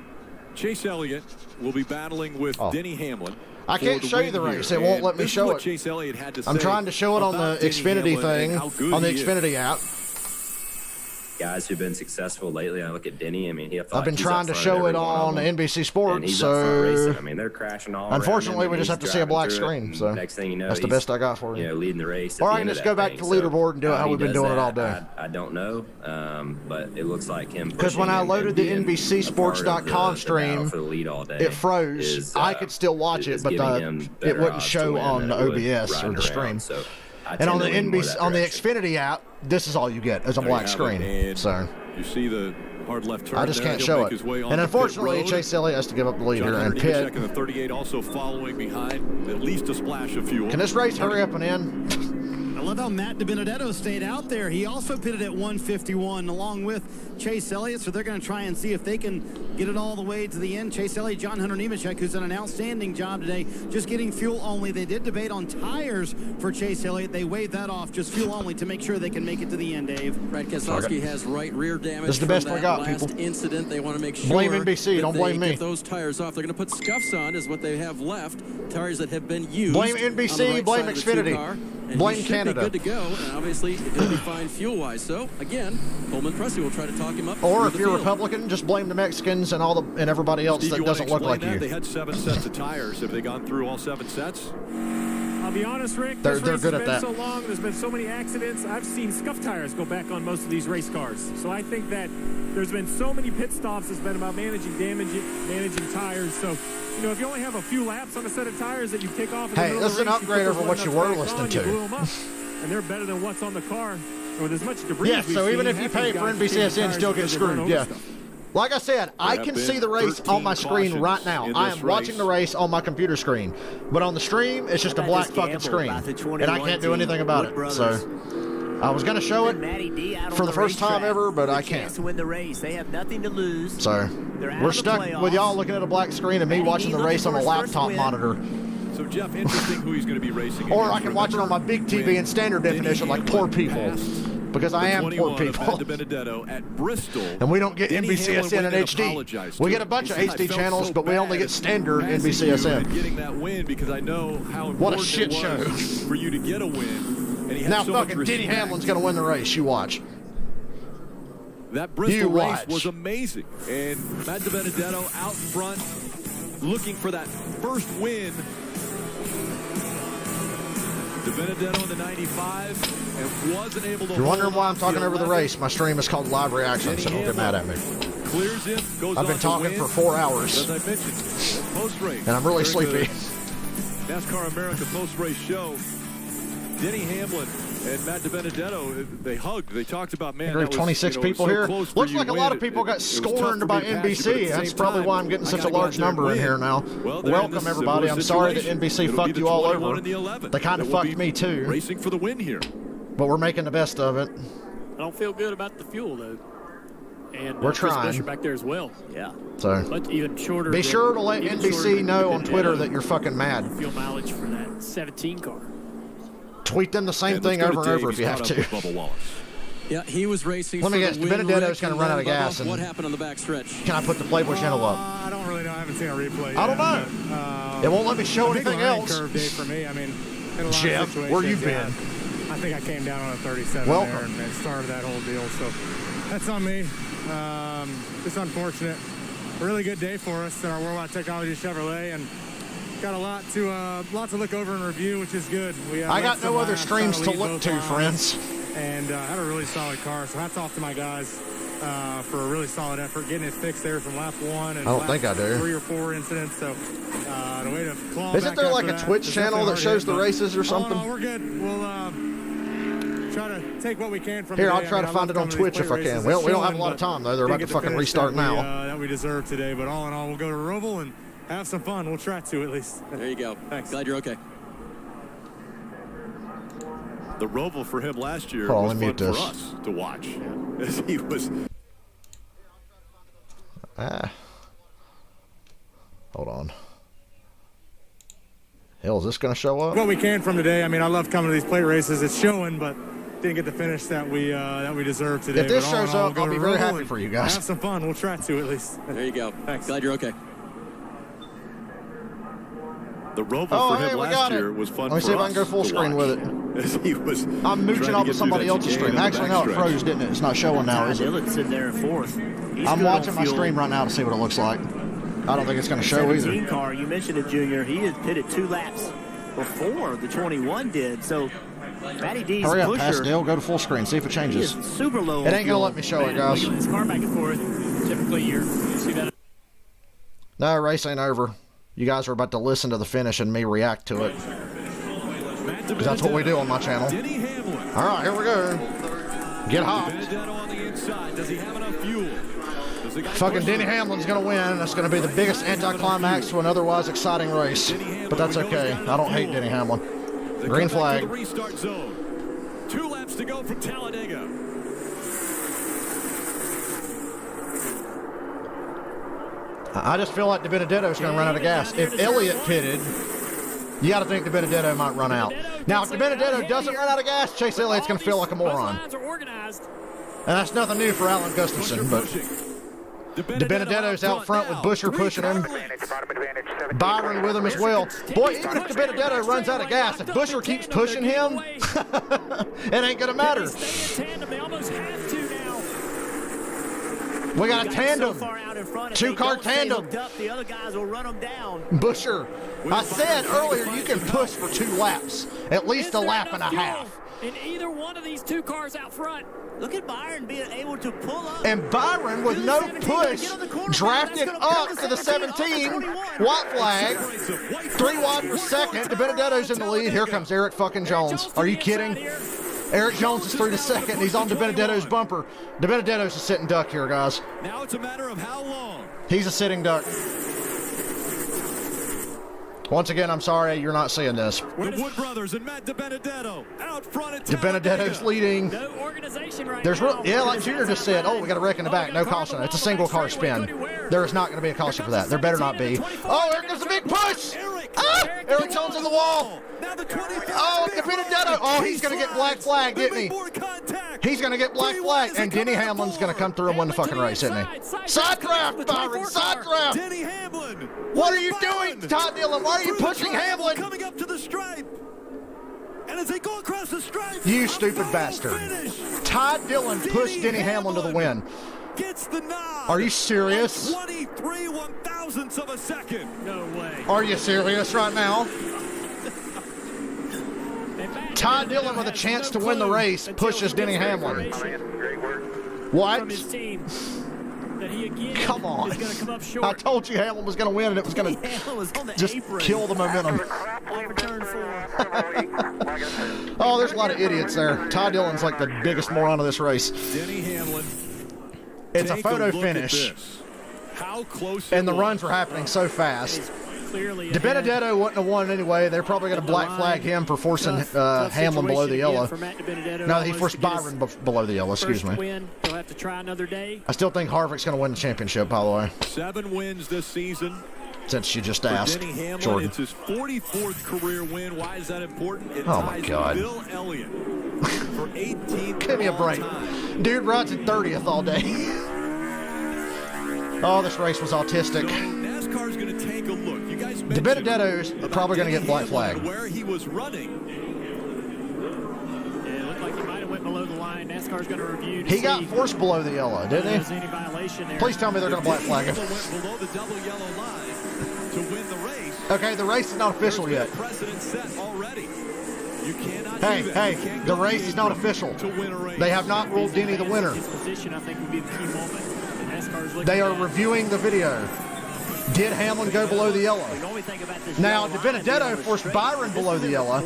Chase Elliott will be battling with Denny Hamlin. I can't show you the race. It won't let me show it. Chase Elliott had to I'm trying to show it on the Xfinity thing, on the Xfinity app. Guys who've been successful lately, I look at Denny. I mean, I've been trying to show it on NBC Sports, so I mean, they're crashing all unfortunately, around him, we just have to see a black screen. So next thing you know, that's the best I got for you. You know, leading the race. Or I can just go back to the leaderboard and do it how we've been doing it all day. I don't know, but it looks like him. Because when I loaded the NBCSports.com stream, it froze. I could still watch it, but it wouldn't show on the OBS or the stream. And on the Xfinity app, this is all you get as a black screen. So you see the hard left turn. I just can't show it. And unfortunately, Chase Elliott has to give up the leader and pit. And the 38 also following behind, at least a splash of fuel. Can this race hurry up and end? I love how Matt DiBenedetto stayed out there. He also pitted at 151 along with Chase Elliott, so they're going to try and see if they can get it all the way to the end. Chase Elliott, John Hunter Nemechek, who's done an outstanding job today, just getting fuel only. They did debate on tires for Chase Elliott. They waived that off, just fuel only, to make sure they can make it to the end, Dave. Brad Keselowski has right rear damage. This is the best we got, people. Incident. They want to make sure blame NBC, don't blame me. Get those tires off. They're going to put scuffs on, is what they have left. Tires that have been used. Blame NBC, blame Xfinity. Blame Canada. Good to go, and obviously he'll be fine fuel-wise. So again, Coleman Pressey will try to talk him up. Or if you're Republican, just blame the Mexicans and everybody else Steve, that doesn't look like you. They had 7 sets of tires. Have they gone through all 7 sets? I'll be honest, Rick. They're good at that. So long. There's been so many accidents. I've seen scuff tires go back on most of these race cars. So I think that there's been so many pit stops. It's been about managing damage, managing tires. So, you know, if you only have a few laps on a set of tires that you take off. Hey, this is an upgrade over what you were listening to. Blew them up, and they're better than what's on the car. With as much debris. Yeah, so even if you pay for NBCSN, still get screwed. Yeah. Like I said, I can see the race on my screen right now. I am watching the race on my computer screen. But on the stream, it's just a black fucking screen. And I can't do anything about it. So I was going to show it for the first time ever, but I can't. To win the race. They have nothing to lose. So we're stuck with y'all looking at a black screen and me watching the race on a laptop monitor. So, Jeff, interesting who he's going to be racing. Or I can watch it on my big TV in standard definition like poor people. Because I am poor people. At Bristol, and we don't get NBCSN and HD. We get a bunch of HD channels, but we only get standard NBCSN. Getting that win because I know how important what a shit show for you to get a win. And he now fucking Denny Hamlin's going to win the race. You watch. That Bristol race was amazing. And Matt DiBenedetto out front looking for that first win. DiBenedetto in the 95 and wasn't able to. You're wondering why I'm talking over the race. My stream is called Live Reaction, so don't get mad at me. Clears him, goes I've been talking for 4 hours. As I mentioned, post-race. And I'm really sleepy. NASCAR America post-race show. Denny Hamlin and Matt DiBenedetto, they hugged. They talked about, man, that was, 26 people so here. Looks like a lot of people got scorned by NBC. That's probably why I'm getting such a large number in here now. Welcome, everybody. I'm sorry that NBC fucked you all over. They kind of fucked me, too. Racing for the win here. But we're making the best of it. I don't feel good about the fuel, though. And we're trying. Back there as well. Yeah. So but even shorter. Be sure to let NBC know on Twitter that you're fucking mad. Fuel mileage for that 17 car. Tweet them the same thing over and over if you have to. Yeah, he was racing. Let me guess. DiBenedetto's going to run out of gas. What happened on the back stretch? Can I put the Playboy channel up? I don't really know. I haven't seen a replay. I don't know. It won't let me show anything else. Curve day for me. I mean, in a lot Jeff, of situations, where you been? I think I came down on a 37 there and started that whole deal. So that's on me. It's unfortunate. A really good day for us at our Worldwide Technology Chevrolet, and got a lot to look over and review, which is good. I got no other streams to look to, friends. And have a really solid car. So hats off to my guys. for a really solid effort, getting it fixed there from lap 1 and I don't think I do. 3 or 4 incidents. So the way to claw Isn't there like a Twitch channel that shows the races or something? No, we're good. We'll try to take what we can from here. today. I'll try to find it on Twitch if I can. We don't have a lot of time though. They're about to fucking restart now. That we deserve today. But all in all, we'll go to Roval and have some fun. We'll try to at least. There you go. Thanks. Glad you're okay. The Roval for him last year was fun for us to watch. As he was. Hold on. Hell, is this going to show up? What we can from today. I mean, I love coming to these plate races. It's showing, but didn't get the finish that we deserve today. If this shows up, I'll be very happy for you guys. Have some fun. We'll try to at least. There you go. Thanks. Glad you're okay. The Roval for him last year was fun for us. Let me see if I can go full screen with it. As he was I'm mooching off of somebody else's stream. Actually, no, it froze, didn't it? It's not showing now, is it? Dillon's sitting there in 4th. I'm watching my stream right now to see what it looks like. I don't think it's going to show either. 17 car, you mentioned it, Junior. He had pitted 2 laps before the 21 did. So, Matty D's hurry up, pusher, Pastel. Go to full screen. See if it changes. He is super low. It ain't going to let me show it, guys. This car back and forth. Typically, you see that. No, race ain't over. You guys are about to listen to the finish and me react to it. Because that's what we do on my channel. All right, here we go. Get hot. Does he have enough fuel? Fucking Denny Hamlin's going to win. That's going to be the biggest anticlimax to an otherwise exciting race. But that's okay. I don't hate Denny Hamlin. Green flag. Restart zone. 2 laps to go from Talladega. I just feel like DiBenedetto's going to run out of gas. If Elliott pitted, you got to think DiBenedetto might run out. Now, if DiBenedetto doesn't run out of gas, Chase Elliott's going to feel like a moron. And that's nothing new for Alan Gustafson, but DiBenedetto's out front with Buescher pushing him. Byron with him as well. Boy, even if DiBenedetto runs out of gas, if Buescher keeps pushing him, it ain't going to matter. We got a tandem. 2-car tandem. The other guys will run them down. Buescher, I said earlier you can push for 2 laps. At least a lap and a half. In either one of these 2 cars out front. Look at Byron being able to pull up. And Byron, with no push, drafted up to the 17. White flag. 3 wide for second. DiBenedetto's in the lead. Here comes Eric fucking Jones. Are you kidding? Eric Jones is through to second. He's on DiBenedetto's bumper. DiBenedetto's a sitting duck here, guys. Now it's a matter of how long. He's a sitting duck. Once again, I'm sorry you're not seeing this. The Wood brothers and Matt DiBenedetto out front at DiBenedetto's leading. No organization right There's now. yeah, like Junior just said, we got a wreck in the back. No caution. It's a single car spin. There is not going to be a caution for that. There better not be. Oh, here comes the big push. Eric Jones in the wall. Oh, DiBenedetto. Oh, he's going to get black flag, didn't he? He's going to get black flag. And Denny Hamlin's going to come through and win the fucking race, isn't he? Side draft, Byron. Side draft. Denny Hamlin. What are you doing, Todd Dillon? Why are you pushing Hamlin? Coming up to the stripe. And as they go across the stripe, you stupid bastard. Todd Dillon pushed Denny Hamlin to the win. Gets the nod. Are you serious? 23 1/1000ths of a second. No way. Are you serious right now? Todd Dillon with a chance to win the race pushes Denny Hamlin. What? Come on. I told you Hamlin was going to win and it was going to just kill the momentum. Oh, there's a lot of idiots there. Todd Dillon's like the biggest moron of this race. Denny Hamlin. It's a photo finish. How close and the runs were happening so fast. DiBenedetto wouldn't have won anyway. They're probably going to black flag him for forcing Hamlin below the yellow. No, he forced Byron below the yellow, excuse me. He'll have to try another day. I still think Harvick's going to win the championship, by the way. 7 wins this season. Since you just asked, Denny Hamlin, Jordan. It's his 44th career win. Why is that important? It Oh, my ties God. Bill Elliott for 18th. Give me a break. Dude rides at 30th all day. Oh, this race was autistic. So NASCAR's going to take a look. You guys DiBenedetto's probably going to get black flag. Where he was running. Yeah, it looked like he might have went below the line. NASCAR's going to review. He got forced below the yellow, didn't There's any violation there. Please tell me they're going to black flag him. Went below the double yellow line to win the race. Okay, the race is not official yet. Precedent set already. Hey, the race is not official. They have not ruled Denny the winner. Position, I think, would be the key moment. They are reviewing the video. Did Hamlin go below the yellow? Now, DiBenedetto forced Byron below the yellow.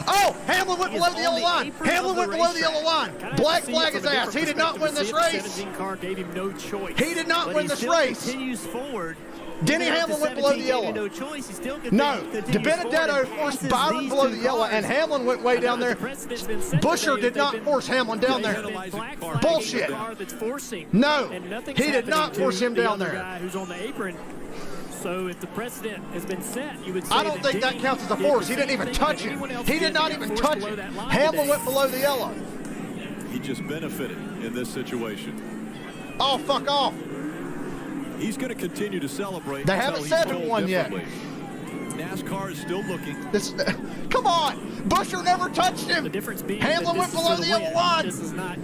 Oh, Hamlin went below the yellow line. Hamlin went below the yellow line. Black flag his ass. He did not win this race. He did not win this race. Continues forward. Denny Hamlin went below the yellow. No choice. He still No, DiBenedetto forced Byron below the yellow, and Hamlin went way down there. Busher did not force Hamlin down there. Bullshit. No, he did not force him down there. Who's on the apron. So if the precedent has been set, you would say I don't think that counts as a force. He didn't even touch it. He did not even touch it. Hamlin went below the yellow. He just benefited in this situation. Oh, fuck off. He's going to continue to celebrate. They haven't said who won yet. NASCAR is still looking. Come on. Busher never touched him. The difference being Hamlin went below the yellow line. This is not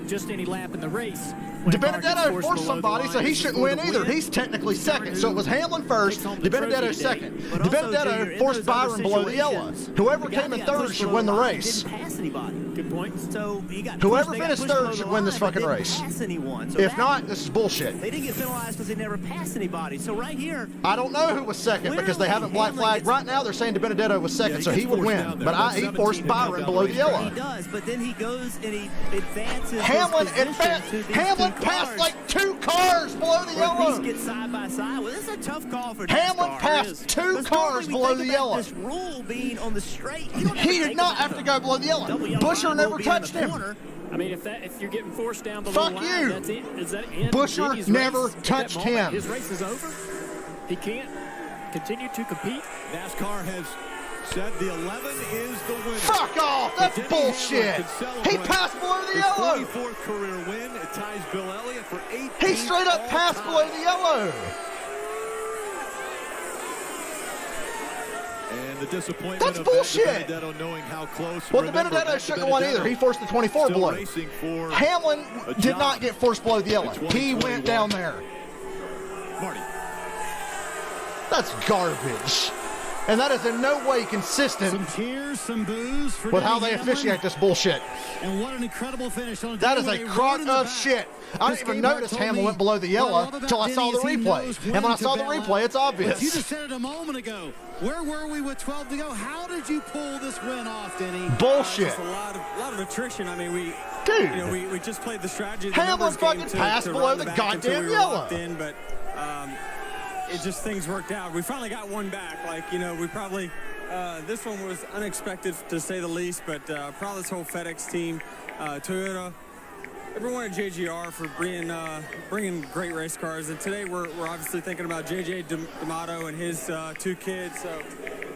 just any lap in the race. DiBenedetto forced somebody, so he shouldn't win either. He's technically second. So it was Hamlin first, DiBenedetto second. DiBenedetto forced Byron below the yellow. Whoever came in third should win the race. Didn't pass anybody. Good point. So whoever finished third should win this fucking race. If not, this is bullshit. They didn't get penalized because they never passed anybody. So right here, I don't know who was second because they haven't black flagged. Right now they're saying DiBenedetto was second, so he would win. But he forced Byron below the yellow. He does, but then he goes and he advances. Hamlin passed like 2 cars below the yellow. At least get side by side. Well, this is a tough call for Hamlin NASCAR. passed 2 cars below the yellow. This rule being on the straight, he did not have to go below the yellow. Busher never touched him. I mean, if you're getting forced down below Fuck the line, you. that's it. Is that end Busher Denny's never race? touched him. His race is over. He can't continue to compete. NASCAR has said the 11 is the winner. Fuck off! That's bullshit. He passed below the yellow. His 44th career win. It ties Bill Elliott for 8. He straight up passed below the yellow. And the disappointment That's of bullshit. DiBenedetto knowing how close. Well, DiBenedetto shouldn't have won either. He forced the 24 below. Hamlin did not get forced below the yellow. He went down there. Marty. That's garbage. And that is in no way consistent Some cheers, some boos for with how Denny they Hamlin. officiate this bullshit. And what an incredible finish on a That day is where a they crock rode in the of back. shit. I didn't even notice Hamlin went below the yellow until I saw the replay. And when I saw the replay, it's But you obvious. just said it a moment ago. Where were we with 12 to go? How did you pull this win off, Denny? Bullshit. Just a lot of attrition. I mean, we just played the strategy. The Hamlin numbers game fucking passed to below run the back goddamn until we were yellow. locked in, but it just things worked out. We finally got one back. Like, we probably this one was unexpected to say the least, but proud of this whole FedEx team, Toyota, everyone at JGR for bringing great race cars. And today we're obviously thinking about JJ D'Amato and his 2 kids. So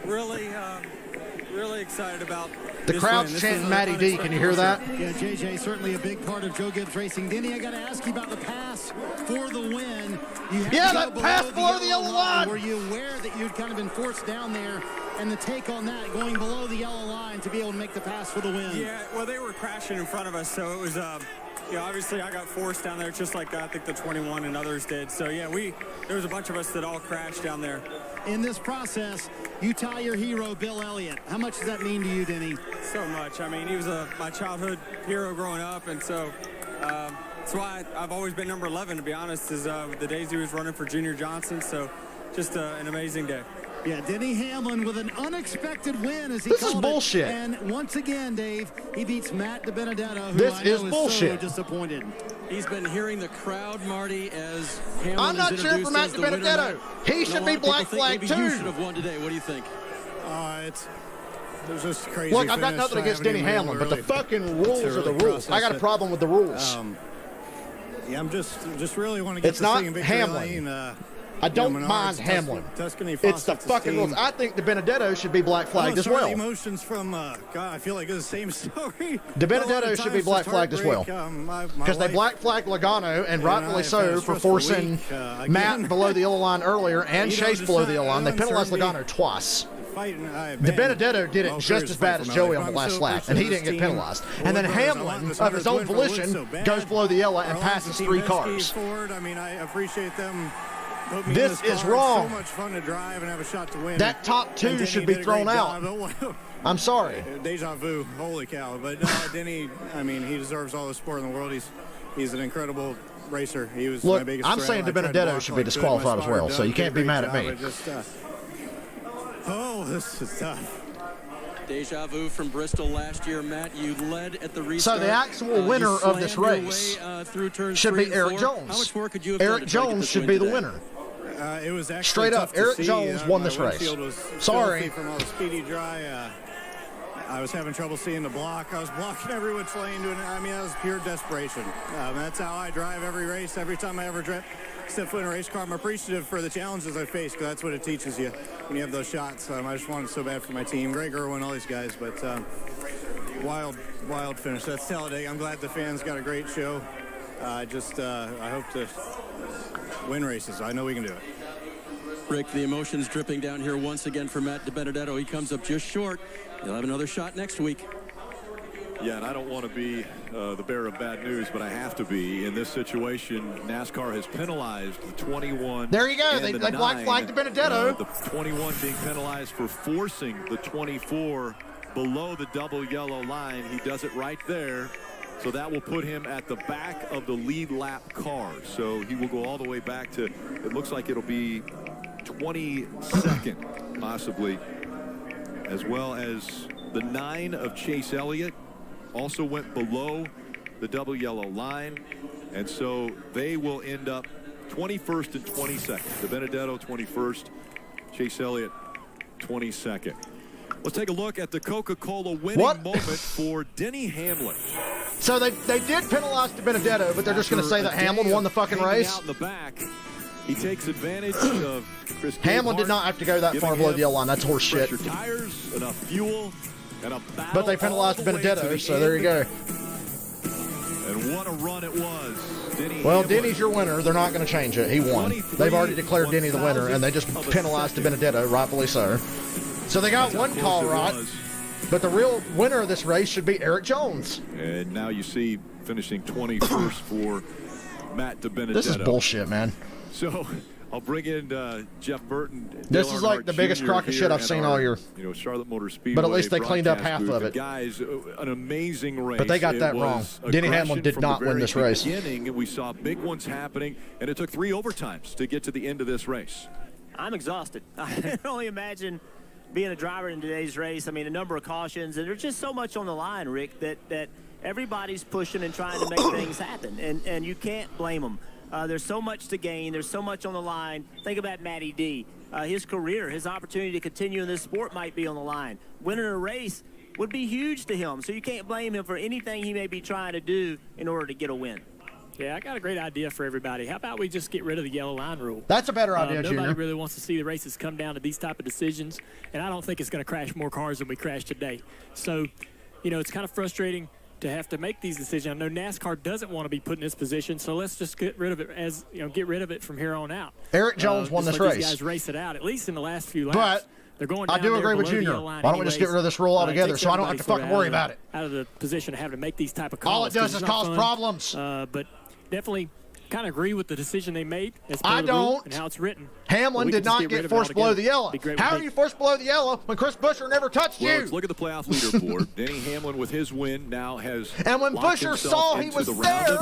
really excited about The this crowd's win. chanting Matty D. Can you hear that? Yeah, JJ, certainly a big part of Joe Gibbs Racing. Denny, I got to ask you about the pass for the win. You had Yeah, to go that pass below the yellow line. Were you aware that you'd kind of been forced down there, and the take on that, going below the yellow line to be able to make the pass for the win? Yeah, well, they were crashing in front of us, so it was, obviously I got forced down there just like I think the 21 and others did. So, yeah, there was a bunch of us that all crashed down there. In this process, you tie your hero, Bill Elliott. How much does that mean to you, Denny? So much. I mean, he was my childhood hero growing up, and so that's why I've always been number 11, to be honest, is the days he was running for Junior Johnson. So just an amazing day. Yeah, Denny Hamlin with an unexpected win, as he This is called bullshit. it. And once again, Dave, he beats Matt DiBenedetto, who This I know is bullshit. so disappointed. He's been hearing the crowd, Marty, as Hamlin I'm not cheering for Matt DiBenedetto. He should be black flagged too. You should have won today. What do you think? There's just crazy. Look, I've got nothing against Denny Hamlin, but the fucking rules are the rules. I got a problem with the rules. Yeah, I'm just really want to get It's not Victory Hamlin. Lane, I don't Menards, mind Hamlin. Tuscany, It's the Fawcett's fucking team. rules. I think DiBenedetto should be black flagged as Almost well. Emotions from God, I feel like it's the same story. DiBenedetto should be black flagged as well. Because they black flagged Logano, and rightfully so, for forcing Matt below the yellow line earlier and Chase below the yellow line. They penalized Logano twice. DiBenedetto did it just as bad as Joey on the last lap, and he didn't get penalized. And then Hamlin, of his own volition, goes below the yellow and passes 3 cars. I mean, I appreciate them This is wrong. So much fun to drive and have a shot to win. That top 2 should be thrown out. I'm sorry. Deja vu. Holy cow. But Denny, I mean, he deserves all the support in the world. He's an incredible racer. He was my biggest I'm saying DiBenedetto should be disqualified as well, so you can't be mad at me. This is tough. Deja vu from Bristol last year, Matt. You led at the restart. So the actual winner of this race should be Eric Jones. How much more could you have Eric Jones should be the winner. It was actually straight up. Eric Jones won this race. Sorry. From all the speedy dry. I was having trouble seeing the block. I was blocking every which lane. I mean, that was pure desperation. That's how I drive every race. Every time I ever step foot in a race car, I'm appreciative for the challenges I face, because that's what it teaches you when you have those shots. I just wanted so bad for my team. Greg Irwin, all these guys, but wild finish. That's Talladega. I'm glad the fans got a great show. I hope to win races. I know we can do it. Rick, the emotions dripping down here once again for Matt DiBenedetto. He comes up just short. He'll have another shot next week. Yeah, and I don't want to be the bearer of bad news, but I have to be. In this situation, NASCAR has penalized the 21. There you go. They black flagged DiBenedetto. The 21 being penalized for forcing the 24 below the double yellow line. He does it right there. So that will put him at the back of the lead lap car. So he will go all the way back to, it looks like it'll be 22nd, possibly, as well as the 9 of Chase Elliott also went below the double yellow line. And so they will end up 21st and 22nd. DiBenedetto 21st, Chase Elliott 22nd. Let's take a look at the Coca-Cola winning moment for Denny Hamlin. So they did penalize DiBenedetto, but they're just going to say that Hamlin won the fucking race? Out in the back, he takes advantage of Chris Hamlin did not have to go that far below the yellow line. That's horse shit. Tires, enough fuel, and a but they penalized DiBenedetto, so there you go. And what a run it was. Well, Denny's your winner. They're not going to change it. He won. They've already declared Denny the winner, and they just penalized DiBenedetto, rightfully so. So they got one call right, but the real winner of this race should be Eric Jones. And now you see finishing 21st for Matt DiBenedetto. This is bullshit, man. So I'll bring in Jeff Burton. This is like the biggest crock of shit I've seen all year. Charlotte Motor Speedway. But at least they cleaned up half of it. Guys, an amazing race. But they got that wrong. Denny Hamlin did not win this race. We saw big ones happening, and it took 3 overtimes to get to the end of this race. I'm exhausted. I can only imagine being a driver in today's race. I mean, a number of cautions, and there's just so much on the line, Rick, that everybody's pushing and trying to make things happen, and you can't blame them. There's so much to gain. There's so much on the line. Think about Matty D. His career, his opportunity to continue in this sport might be on the line. Winning a race would be huge to him, so you can't blame him for anything he may be trying to do in order to get a win. Yeah, I got a great idea for everybody. How about we just get rid of the yellow line rule? That's a better idea, Junior. Nobody really wants to see the races come down to these type of decisions, and I don't think it's going to crash more cars than we crashed today. So, it's kind of frustrating to have to make these decisions. I know NASCAR doesn't want to be put in this position, so let's just get rid of it get rid of it from here on out. Eric Jones won this race. These guys race it out, at least in the last few laps. But they're going down I do agree with Junior. Why don't we just get rid of this rule altogether so I don't have to fucking worry about it? Out of the position of having to make these type of calls. All it does is cause problems. But definitely kind of agree with the decision they made as I don't. and how it's written. Hamlin did not get forced below the yellow. How are you forced below the yellow when Chris Buescher never touched you? Let's look at the playoff leaderboard. Denny Hamlin with his win now has. And when Buescher saw he was there,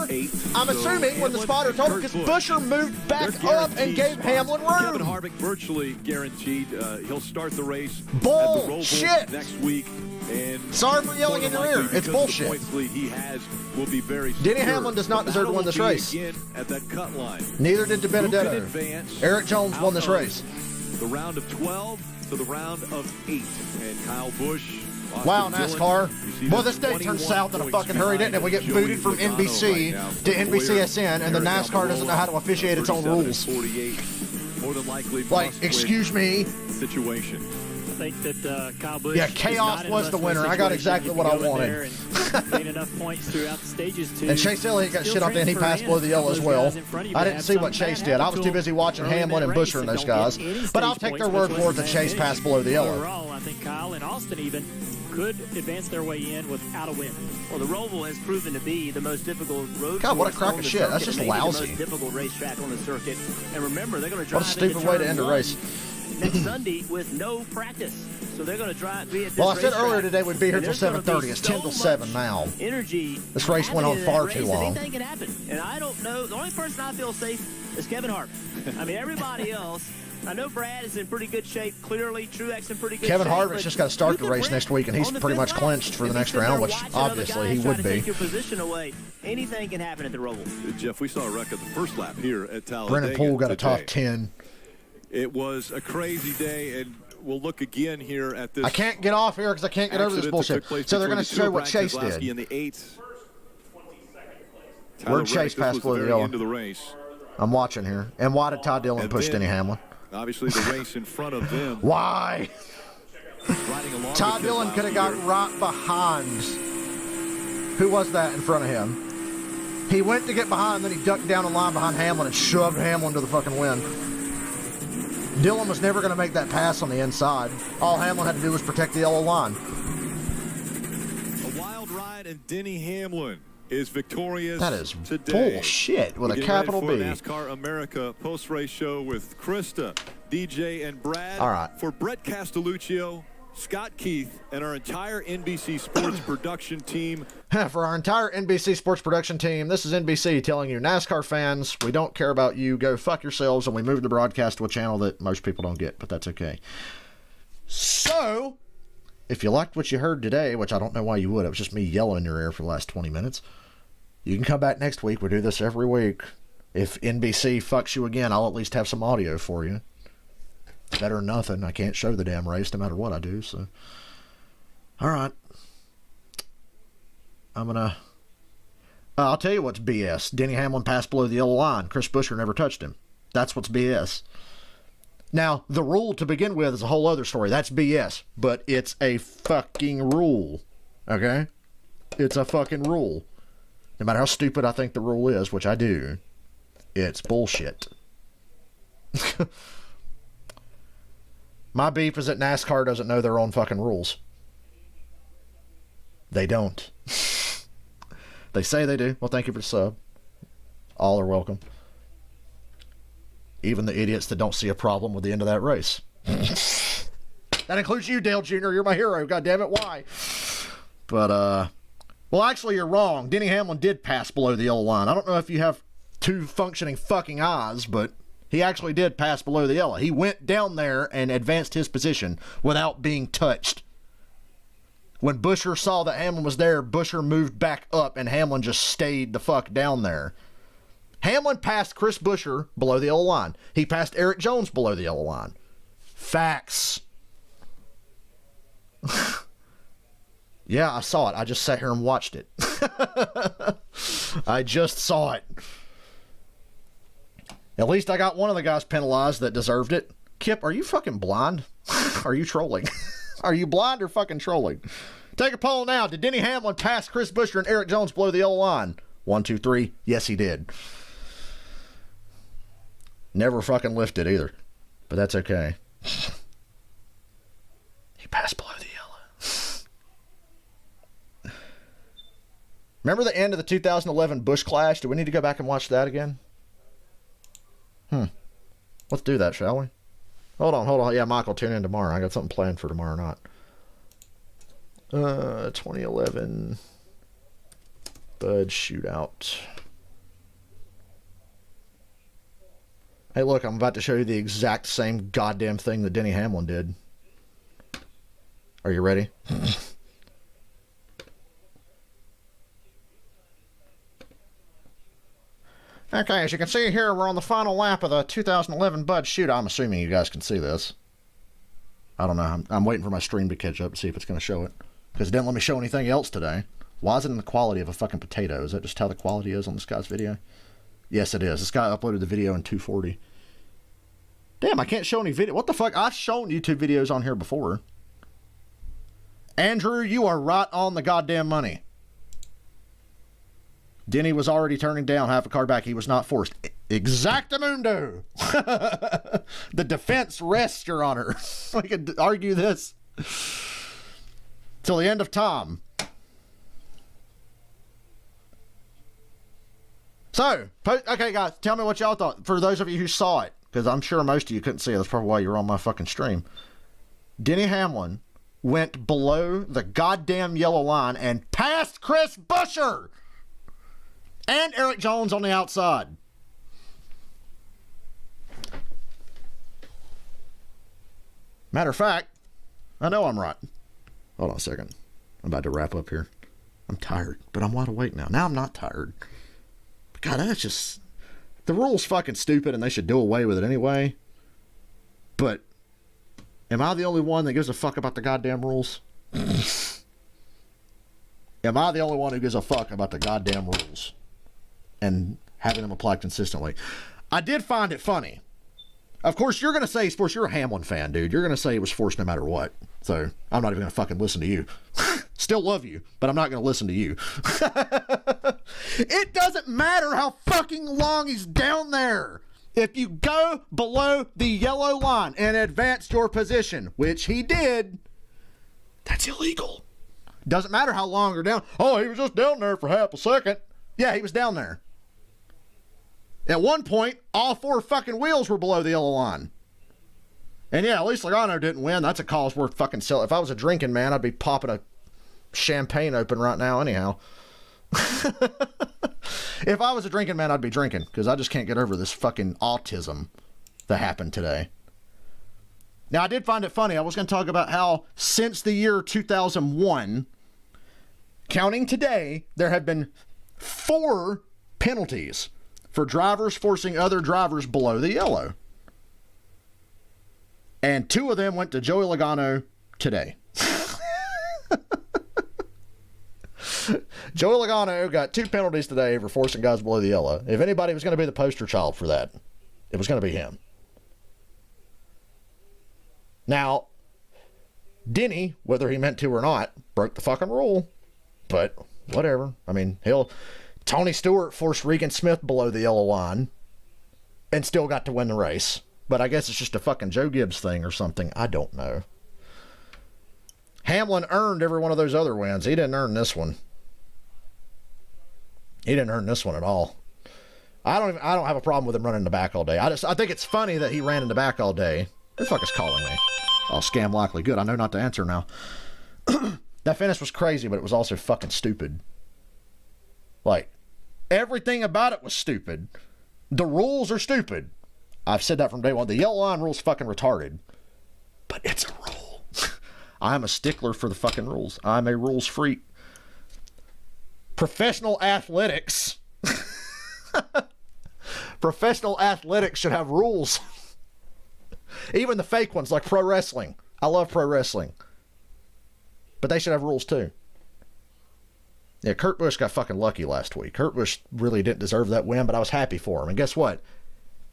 I'm assuming when the spotter told him, because Buescher moved back up and gave Hamlin room. Kevin Harvick virtually guaranteed he'll start the race bullshit at the Roval next week. And sorry for yelling in your ear. It's bullshit. The points lead he has will be very Denny Hamlin does not deserve to win this race. Again at that cut line. Neither did DiBenedetto. Eric Jones won this race. The round of 12 to the round of 8. And Kyle Busch. Wow, NASCAR. Well, this day turns south in a fucking hurry, didn't it? We get booted from NBC to NBCSN, and the NASCAR doesn't know how to officiate its own rules. 48, more than likely. Like, excuse me. Situation. I think that Kyle Busch. Yeah, chaos was the winner. I got exactly what I wanted. Gained enough points throughout the stages and Chase Elliott got shit off the end. He passed below the yellow as well. I didn't see what Chase did. I was too busy watching Hamlin and Buescher and those guys. But I'll take their word for it that Chase passed below the yellow. Overall, I think Kyle and Austin even could advance their way in without a win. Well, the Roval has proven to be the most difficult road. God, what a crock of shit. That's just lousy. The most difficult racetrack on the circuit. And remember, they're going to drive. What a stupid way to end a race. Next Sunday with no practice. So they're going to drive. Well, I said earlier today we'd be here till 7:30. It's 10 till 7 now. Energy. This race went on far too long. Anything can happen. And I don't know. The only person I feel safe is Kevin Hart. I mean, everybody else. I know Brad is in pretty good shape. Clearly, Truex in pretty good Kevin shape. Kevin Harvick's just got to start the race next week, and he's pretty much clinched for the next round, which obviously he would be. Take your position away. Anything can happen at the Roval. Jeff, we saw a wreck at the first lap here at Talladega. Brennan Poole got a top 10. It was a crazy day, and we'll look again here at this. I can't get off here because I can't get over this bullshit. So they're going to show what Chase did. In the 8th. Where'd Chase pass below the yellow? End of the race. I'm watching here. And why did Todd Dillon push Denny Hamlin? Obviously, the race in front of them. Why? Todd Dillon could have got right behind. Who was that in front of him? He went to get behind, then he ducked down the line behind Hamlin and shoved Hamlin to the fucking wind. Dillon was never going to make that pass on the inside. All Hamlin had to do was protect the yellow line. A wild ride, and Denny Hamlin is victorious. That is today. Bullshit with a capital B. NASCAR America post-race show with Krista, DJ, and Brad. All right. For Brett Castelluccio, Scott Keith, and our entire NBC Sports production team. For our entire NBC Sports production team, this is NBC telling you, NASCAR fans, we don't care about you. Go fuck yourselves, and we moved the broadcast to a channel that most people don't get, but that's okay. So, if you liked what you heard today, which I don't know why you would, it was just me yelling in your ear for the last 20 minutes, you can come back next week. We do this every week. If NBC fucks you again, I'll at least have some audio for you. Better than nothing. I can't show the damn race no matter what I do, so. All right. I'll tell you what's BS. Denny Hamlin passed below the yellow line. Chris Buescher never touched him. That's what's BS. Now, the rule to begin with is a whole other story. That's BS. But it's a fucking rule. Okay? It's a fucking rule. No matter how stupid I think the rule is, which I do, it's bullshit. My beef is that NASCAR doesn't know their own fucking rules. They don't. They say they do. Well, thank you for the sub. All are welcome. Even the idiots that don't see a problem with the end of that race. That includes you, Dale Jr. You're my hero. God damn it, why? But, well, actually, you're wrong. Denny Hamlin did pass below the yellow line. I don't know if you have two functioning fucking eyes, but he actually did pass below the yellow. He went down there and advanced his position without being touched. When Buescher saw that Hamlin was there, Buescher moved back up and Hamlin just stayed the fuck down there. Hamlin passed Chris Buescher below the yellow line. He passed Eric Jones below the yellow line. Facts. Yeah, I saw it. I just sat here and watched it. I just saw it. At least I got one of the guys penalized that deserved it. Kip, are you fucking blind? Are you trolling? Are you blind or fucking trolling? Take a poll now. Did Denny Hamlin pass Chris Buescher and Eric Jones below the yellow line? 1, 2, 3. Yes, he did. Never fucking lifted either. But that's okay. He passed below the yellow. Remember the end of the 2011 Busch Clash? Do we need to go back and watch that again? Let's do that, shall we? Hold on. Yeah, Michael, tune in tomorrow. I got something planned for tomorrow night. 2011 Bud Shootout. Hey, look, I'm about to show you the exact same goddamn thing that Denny Hamlin did. Are you ready? Okay, as you can see here, we're on the final lap of the 2011 Bud Shootout. I'm assuming you guys can see this. I don't know. I'm waiting for my stream to catch up to see if it's going to show it. Because it didn't let me show anything else today. Why is it in the quality of a fucking potato? Is that just how the quality is on this guy's video? Yes, it is. This guy uploaded the video in 240. Damn, I can't show any video. What the fuck? I've shown YouTube videos on here before. Andrew, you are right on the goddamn money. Denny was already turning down half a car back. He was not forced. Exactamundo. The defense rests, Your Honor. We could argue this. till the end of time. So, okay, guys, tell me what y'all thought. For those of you who saw it, because I'm sure most of you couldn't see it. That's probably why you're on my fucking stream. Denny Hamlin went below the goddamn yellow line and passed Chris Buescher and Eric Jones on the outside. Matter of fact, I know I'm right. Hold on a second. I'm about to wrap up here. I'm tired, but I'm wide awake now. Now I'm not tired. God, that's just... The rule's fucking stupid and they should do away with it anyway. But am I the only one that gives a fuck about the goddamn rules? Am I the only one who gives a fuck about the goddamn rules and having them applied consistently? I did find it funny. Of course, you're going to say, sports, you're a Hamlin fan, dude. You're going to say it was forced no matter what. So I'm not even going to fucking listen to you. Still love you, but I'm not going to listen to you. It doesn't matter how fucking long he's down there. If you go below the yellow line and advance your position, which he did, that's illegal. Doesn't matter how long you're down. Oh, he was just down there for half a second. Yeah, he was down there. At one point, all four fucking wheels were below the yellow line. And yeah, at least Logano didn't win. That's a cause worth fucking selling. If I was a drinking man, I'd be popping a champagne open right now anyhow. If I was a drinking man, I'd be drinking, because I just can't get over this fucking autism that happened today. Now, I did find it funny. I was going to talk about how since the year 2001, counting today, there have been 4 penalties for drivers forcing other drivers below the yellow. And 2 of them went to Joey Logano today. Joey Logano got 2 penalties today for forcing guys below the yellow. If anybody was going to be the poster child for that, it was going to be him. Now, Denny, whether he meant to or not, broke the fucking rule. But whatever. I mean, Tony Stewart forced Regan Smith below the yellow line and still got to win the race. But I guess it's just a fucking Joe Gibbs thing or something. I don't know. Hamlin earned every one of those other wins. He didn't earn this one. He didn't earn this one at all. I don't have a problem with him running in the back all day. I think it's funny that he ran in the back all day. Who the fuck is calling me? Oh, scam likely. Good. I know not to answer now. That finish was crazy, but it was also fucking stupid. Like, everything about it was stupid. The rules are stupid. I've said that from day one. The yellow line rule's fucking retarded. But it's a rule. I'm a stickler for the fucking rules. I'm a rules freak. Professional athletics. Professional athletics should have rules. Even the fake ones like pro wrestling. I love pro wrestling. But they should have rules too. Yeah, Kurt Busch got fucking lucky last week. Kurt Busch really didn't deserve that win, but I was happy for him. And guess what?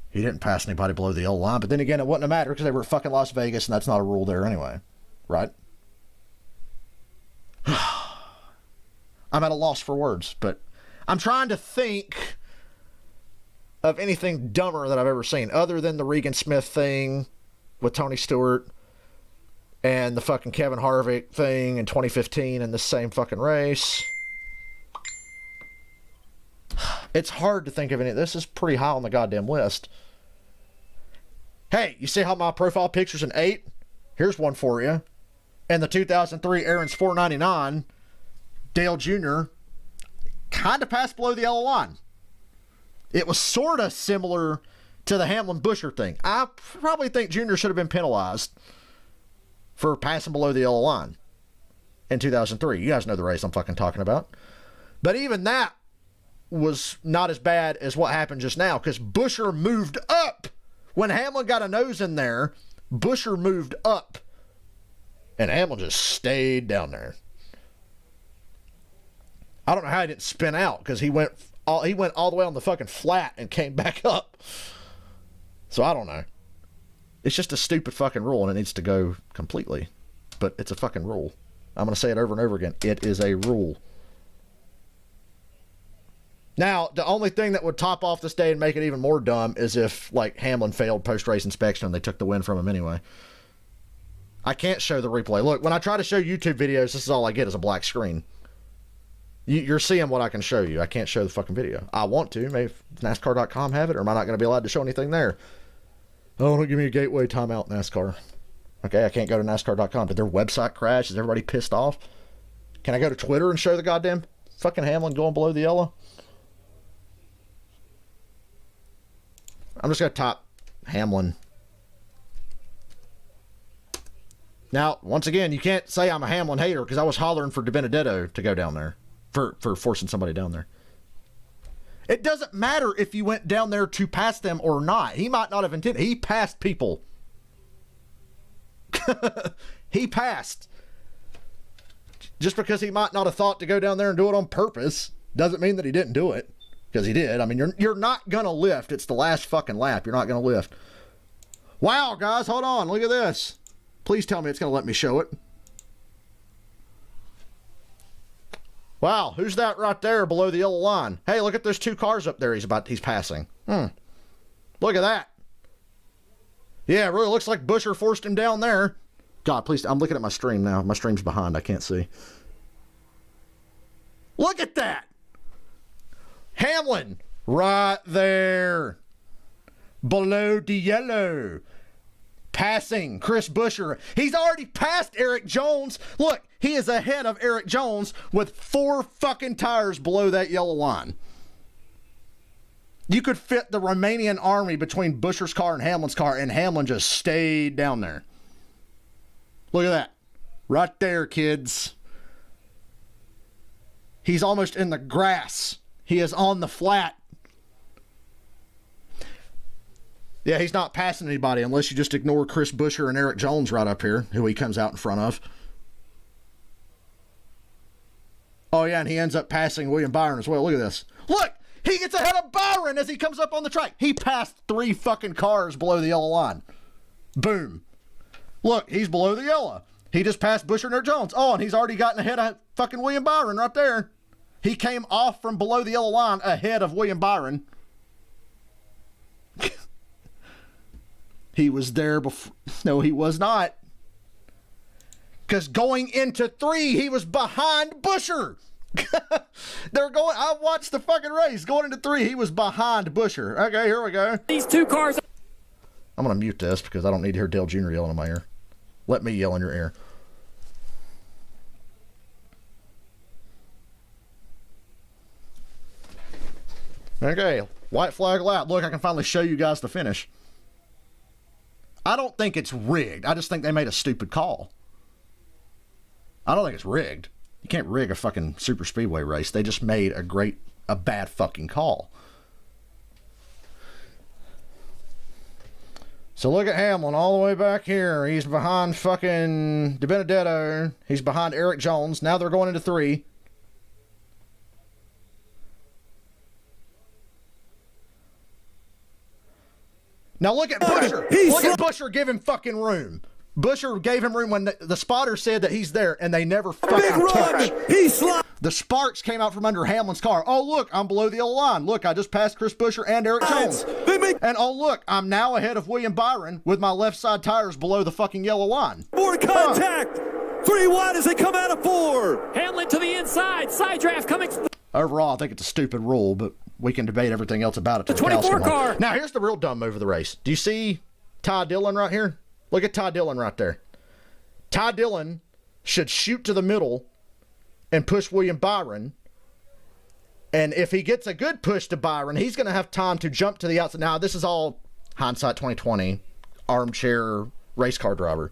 He didn't pass anybody below the yellow line. But then again, it wouldn't have mattered because they were at fucking Las Vegas, and that's not a rule there anyway. Right? I'm at a loss for words, but I'm trying to think of anything dumber that I've ever seen, other than the Regan Smith thing with Tony Stewart and the fucking Kevin Harvick thing in 2015 in the same fucking race. It's hard to think of any. This is pretty high on the goddamn list. Hey, you see how my profile picture's an 8? Here's one for you. And the 2003 Aaron's 499, Dale Jr. kind of passed below the yellow line. It was sort of similar to the Hamlin-Buescher thing. I probably think Jr. should have been penalized for passing below the yellow line in 2003. You guys know the race I'm fucking talking about. But even that was not as bad as what happened just now, because Buescher moved up. When Hamlin got a nose in there, Buescher moved up. And Hamlin just stayed down there. I don't know how he didn't spin out, because he went all the way on the fucking flat and came back up. So I don't know. It's just a stupid fucking rule, and it needs to go completely. But it's a fucking rule. I'm going to say it over and over again. It is a rule. Now, the only thing that would top off this day and make it even more dumb is if, like, Hamlin failed post-race inspection and they took the win from him anyway. I can't show the replay. Look, when I try to show YouTube videos, this is all I get is a black screen. You're seeing what I can show you. I can't show the fucking video. I want to. Maybe NASCAR.com have it, or am I not going to be allowed to show anything there? Oh, don't give me a gateway timeout, NASCAR. Okay, I can't go to NASCAR.com. Did their website crash? Is everybody pissed off? Can I go to Twitter and show the goddamn fucking Hamlin going below the yellow? I'm just going to type Hamlin. Now, once again, you can't say I'm a Hamlin hater because I was hollering for DiBenedetto to go down there. For forcing somebody down there. It doesn't matter if you went down there to pass them or not. He might not have intended. He passed people. He passed. Just because he might not have thought to go down there and do it on purpose doesn't mean that he didn't do it. Because he did. I mean, you're not going to lift. It's the last fucking lap. You're not going to lift. Wow, guys, hold on. Look at this. Please tell me it's going to let me show it. Wow, who's that right there below the yellow line? Hey, look at those two cars up there he's passing. Look at that. Yeah, it really looks like Buescher forced him down there. God, please, I'm looking at my stream now. My stream's behind. I can't see. Look at that. Hamlin, right there. Below the yellow. Passing Chris Buescher. He's already passed Eric Jones. Look, he is ahead of Eric Jones with 4 fucking tires below that yellow line. You could fit the Romanian army between Buescher's car and Hamlin's car, and Hamlin just stayed down there. Look at that. Right there, kids. He's almost in the grass. He is on the flat. Yeah, he's not passing anybody unless you just ignore Chris Buescher and Eric Jones right up here, who he comes out in front of. Oh, yeah, and he ends up passing William Byron as well. Look at this. Look! He gets ahead of Byron as he comes up on the track. He passed 3 fucking cars below the yellow line. Boom. Look, he's below the yellow. He just passed Buescher and Eric Jones. Oh, and he's already gotten ahead of fucking William Byron right there. He came off from below the yellow line ahead of William Byron. He was there before. No, he was not. Because going into 3, he was behind Buescher. I watched the fucking race. Going into 3, he was behind Buescher. Okay, here we go. These 2 cars. I'm going to mute this because I don't need to hear Dale Jr. yelling in my ear. Let me yell in your ear. Okay, white flag lap. Look, I can finally show you guys the finish. I don't think it's rigged. I just think they made a stupid call. I don't think it's rigged. You can't rig a fucking super speedway race. They just made a bad fucking call. So look at Hamlin all the way back here. He's behind fucking DiBenedetto. He's behind Eric Jones. Now they're going into 3. Now look at Buescher. Look at Buescher give him fucking room. Buescher gave him room when the spotter said that he's there, and they never fucking touched. The sparks came out from under Hamlin's car. Oh, look, I'm below the yellow line. Look, I just passed Chris Buescher and Eric Jones. And oh, look, I'm now ahead of William Byron with my left side tires below the fucking yellow line. More contact. 3 wide as they come out of 4. Hamlin to the inside. Side draft coming. Overall, I think it's a stupid rule, but we can debate everything else about it. The 24 car. Now, here's the real dumb move of the race. Do you see Ty Dillon right here? Look at Ty Dillon right there. Ty Dillon should shoot to the middle and push William Byron. And if he gets a good push to Byron, he's going to have time to jump to the outside. Now, this is all hindsight 2020, armchair race car driver.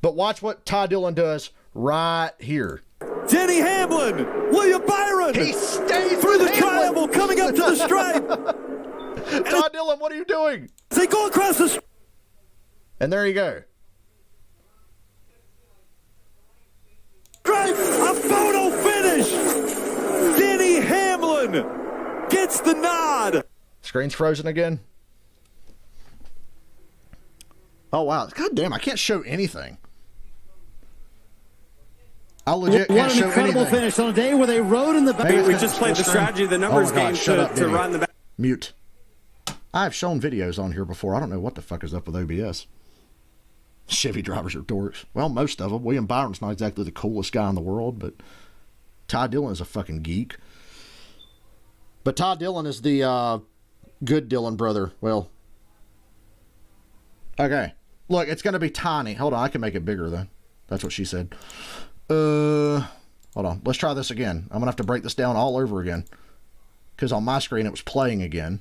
But watch what Ty Dillon does right here. Denny Hamlin, William Byron. He stays through the triangle, coming up to the stripe. Ty Dillon, what are you doing? They go across the. And there you go. Stripe, a photo finish. Denny Hamlin gets the nod. Screen's frozen again. Oh wow! God damn! I can't show anything. I legit can't show anything. What an incredible finish on a day where they rode in the back. We just played the strategy of the numbers game to run the back. Mute. I've shown videos on here before. I don't know what the fuck is up with OBS. Chevy drivers are dorks. Well, most of them. William Byron's not exactly the coolest guy in the world, but Ty Dillon is a fucking geek. But Ty Dillon is the good Dillon brother. Well, okay. Look, it's going to be tiny. Hold on, I can make it bigger, though. That's what she said. Hold on. Let's try this again. I'm going to have to break this down all over again. Because on my screen, it was playing again.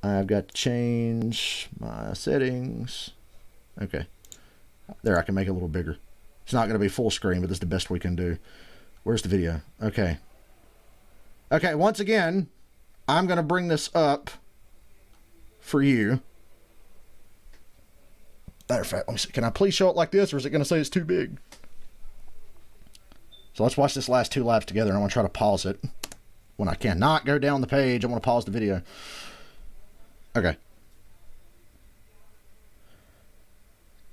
I've got to change my settings. Okay. There, I can make it a little bigger. It's not going to be full screen, but this is the best we can do. Where's the video? Okay. Okay, once again, I'm going to bring this up for you. Matter of fact, let me see. Can I please show it like this, or is it going to say it's too big? So let's watch this last 2 laps together, and I'm going to try to pause it when I cannot go down the page. I want to pause the video. Okay.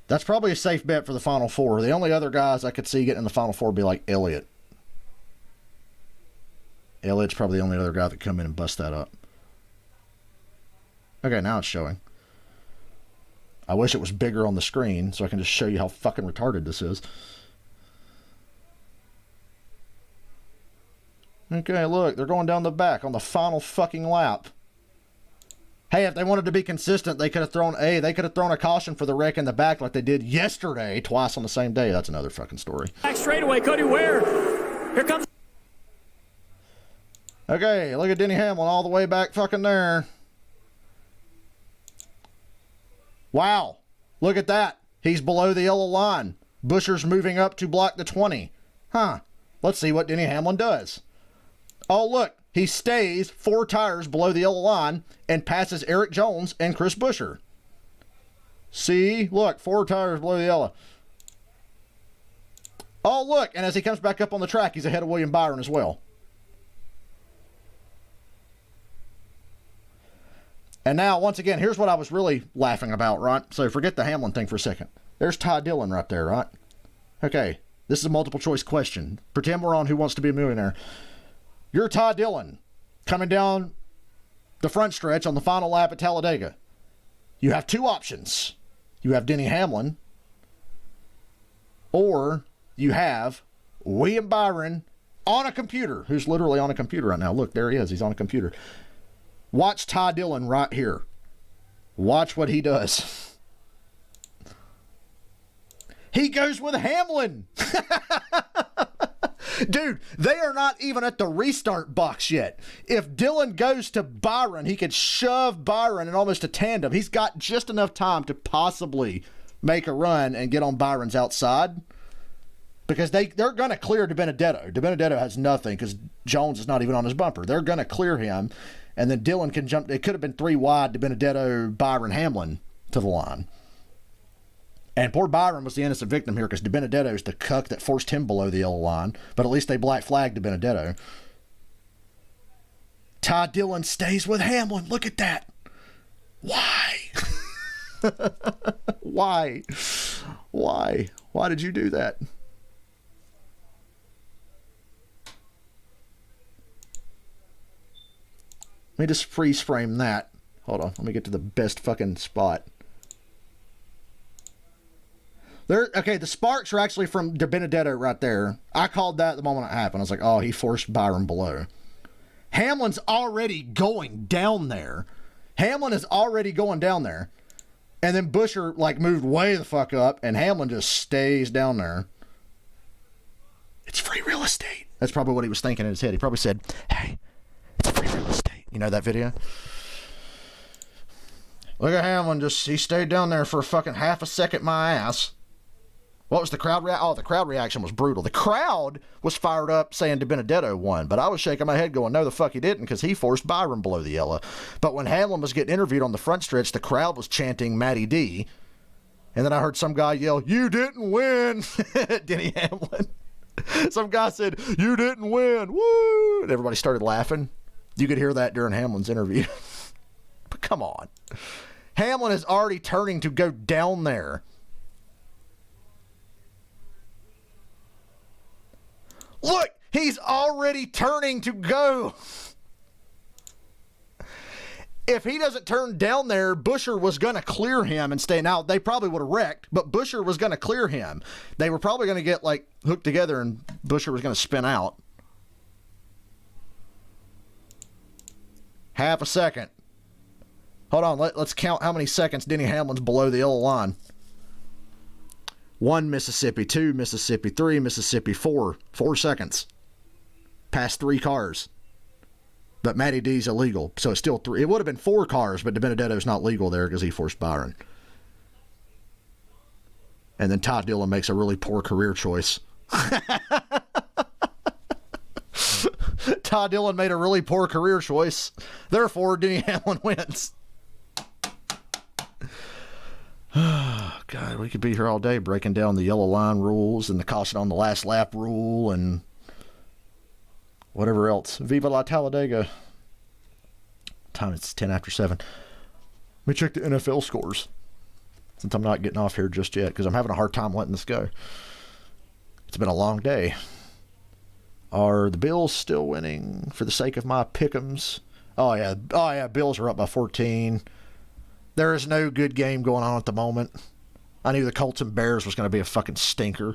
That's probably a safe bet for the Final Four. The only other guys I could see getting in the Final Four would be like Elliott. Elliott's probably the only other guy that come in and bust that up. Okay, now it's showing. I wish it was bigger on the screen so I can just show you how fucking retarded this is. Okay, look, they're going down the back on the final fucking lap. Hey, if they wanted to be consistent, they could have thrown a caution for the wreck in the back like they did yesterday, twice on the same day. That's another fucking story. Back straightaway, Cody Ware. Here comes. Okay, look at Denny Hamlin all the way back fucking there. Wow, look at that. He's below the yellow line. Buscher's moving up to block the 20. Huh, let's see what Denny Hamlin does. Oh, look, he stays 4 tires below the yellow line and passes Eric Jones and Chris Buescher. See, look, 4 tires below the yellow. Oh, look, and as he comes back up on the track, he's ahead of William Byron as well. And now, once again, here's what I was really laughing about, right? So forget the Hamlin thing for a second. There's Ty Dillon right there, right? Okay, this is a multiple choice question. Pretend we're on Who Wants to Be a Millionaire. You're Ty Dillon coming down the front stretch on the final lap at Talladega. You have 2 options. You have Denny Hamlin, or you have William Byron on a computer, who's literally on a computer right now. Look, there he is. He's on a computer. Watch Ty Dillon right here. Watch what he does. He goes with Hamlin. Dude, they are not even at the restart box yet. If Dillon goes to Byron, he could shove Byron in almost a tandem. He's got just enough time to possibly make a run and get on Byron's outside. Because they're going to clear DiBenedetto. DiBenedetto has nothing because Jones is not even on his bumper. They're going to clear him. And then Dillon can jump. It could have been 3 wide DiBenedetto, Byron, Hamlin to the line. And poor Byron was the innocent victim here because DiBenedetto is the cuck that forced him below the yellow line. But at least they black flagged DiBenedetto. Ty Dillon stays with Hamlin. Look at that. Why? Why? Why? Why did you do that? Let me just freeze frame that. Hold on. Let me get to the best fucking spot. Okay, the sparks are actually from DiBenedetto right there. I called that the moment it happened. I was like, oh, he forced Byron below. Hamlin's already going down there. Hamlin is already going down there. And then Buescher, moved way the fuck up, and Hamlin just stays down there. It's free real estate. That's probably what he was thinking in his head. He probably said, hey, it's free real estate. You know that video? Look at Hamlin, he stayed down there for a fucking half a second, my ass. What was the crowd reaction? Oh, the crowd reaction was brutal. The crowd was fired up saying DiBenedetto won, but I was shaking my head going, no, the fuck he didn't, because he forced Byron below the yellow. But when Hamlin was getting interviewed on the front stretch, the crowd was chanting Matty D. And then I heard some guy yell, you didn't win, Denny Hamlin. Some guy said, you didn't win, woo! And everybody started laughing. You could hear that during Hamlin's interview. But come on. Hamlin is already turning to go down there. Look, he's already turning to go. If he doesn't turn down there, Buescher was going to clear him and stay. Now, they probably would have wrecked, but Buescher was going to clear him. They were probably going to get, like, hooked together, and Buescher was going to spin out. Half a second. Hold on, let's count how many seconds Denny Hamlin's below the yellow line. 1 Mississippi, 2 Mississippi, 3 Mississippi, 4 seconds. Past 3 cars. But Matty D's illegal, so it's still 3. It would have been 4 cars, but DiBenedetto's not legal there because he forced Byron. And then Todd Dillon makes a really poor career choice. Todd Dillon made a really poor career choice. Therefore, Denny Hamlin wins. Oh, God, we could be here all day breaking down the yellow line rules and the caution on the last lap rule and whatever else. Viva la Talladega. Time it's 10 after 7. Let me check the NFL scores, since I'm not getting off here just yet, because I'm having a hard time letting this go. It's been a long day. Are the Bills still winning for the sake of my pick'ems? Oh, yeah. Bills are up by 14. There is no good game going on at the moment. I knew the Colts and Bears was going to be a fucking stinker.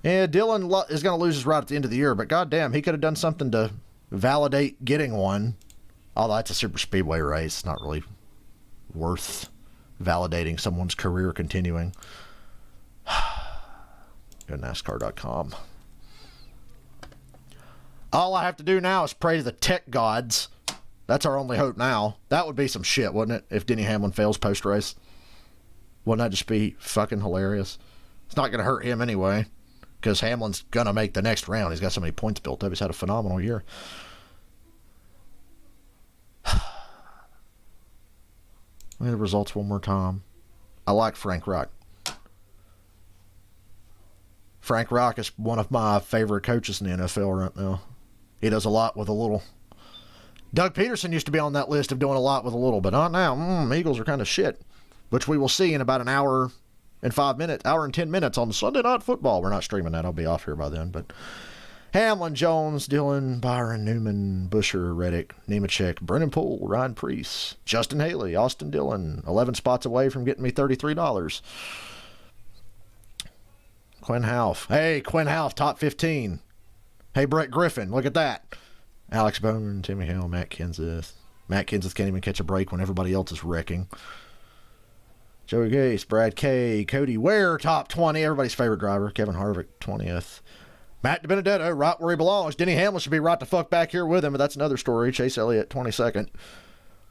Yeah, Dillon is going to lose his right at the end of the year, but goddamn, he could have done something to validate getting one. Although it's a super speedway race, it's not really worth validating someone's career continuing. Go to NASCAR.com. All I have to do now is pray to the tech gods. That's our only hope now. That would be some shit, wouldn't it, if Denny Hamlin fails post-race? Wouldn't that just be fucking hilarious? It's not going to hurt him anyway, because Hamlin's going to make the next round. He's got so many points built up. He's had a phenomenal year. Look at the results one more time. I like Frank Reich. Frank Reich is one of my favorite coaches in the NFL right now. He does a lot with a little. Doug Peterson used to be on that list of doing a lot with a little, but not now. Eagles are kind of shit, which we will see in about an hour and 10 minutes on Sunday Night Football. We're not streaming that. I'll be off here by then. But Hamlin, Jones, Dillon, Byron, Newman, Buescher, Reddick, Nemechek, Brennan Poole, Ryan Preece, Justin Haley, Austin Dillon, 11 spots away from getting me $33. Quinn Houff. Hey, Quinn Houff, top 15. Hey, Brett Griffin, look at that. Alex Bowman, Timmy Hill, Matt Kenseth. Matt Kenseth can't even catch a break when everybody else is wrecking. Joey Gase, Brad Kay, Cody Ware, top 20. Everybody's favorite driver. Kevin Harvick, 20th. Matt DiBenedetto, right where he belongs. Denny Hamlin should be right the fuck back here with him, but that's another story. Chase Elliott, 22nd.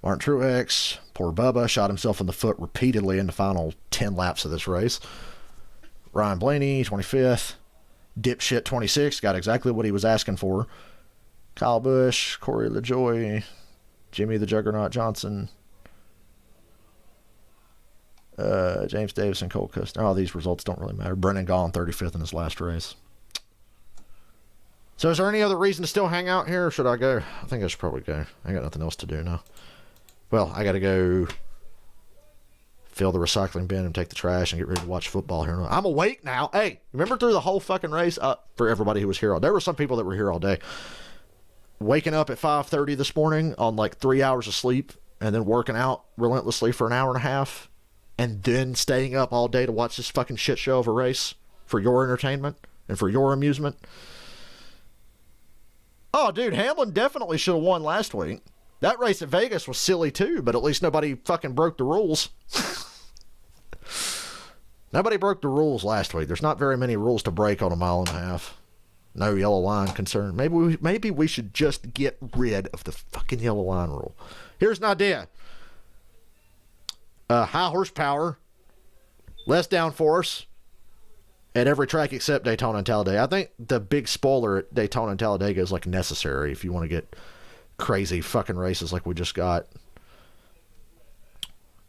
Martin Truex, poor Bubba, shot himself in the foot repeatedly in the final 10 laps of this race. Ryan Blaney, 25th. Dipshit, 26th. Got exactly what he was asking for. Kyle Busch, Corey LaJoie, Jimmy the Juggernaut Johnson, James Davison, Cole Custer. Oh, these results don't really matter. Brennan Gaughan, 35th in his last race. So is there any other reason to still hang out here, or should I go? I think I should probably go. I got nothing else to do now. Well, I got to go fill the recycling bin and take the trash and get ready to watch football here. I'm awake now. Hey, remember through the whole fucking race? For everybody who was here there were some people that were here all day. Waking up at 5:30 this morning on like 3 hours of sleep and then working out relentlessly for an hour and a half and then staying up all day to watch this fucking shit show of a race for your entertainment and for your amusement. Oh, dude, Hamlin definitely should have won last week. That race at Vegas was silly too, but at least nobody fucking broke the rules. Nobody broke the rules last week. There's not very many rules to break on a mile and a half. No yellow line concern. Maybe we should just get rid of the fucking yellow line rule. Here's an idea. High horsepower, less downforce at every track except Daytona and Talladega. I think the big spoiler at Daytona and Talladega is like necessary if you want to get crazy fucking races like we just got.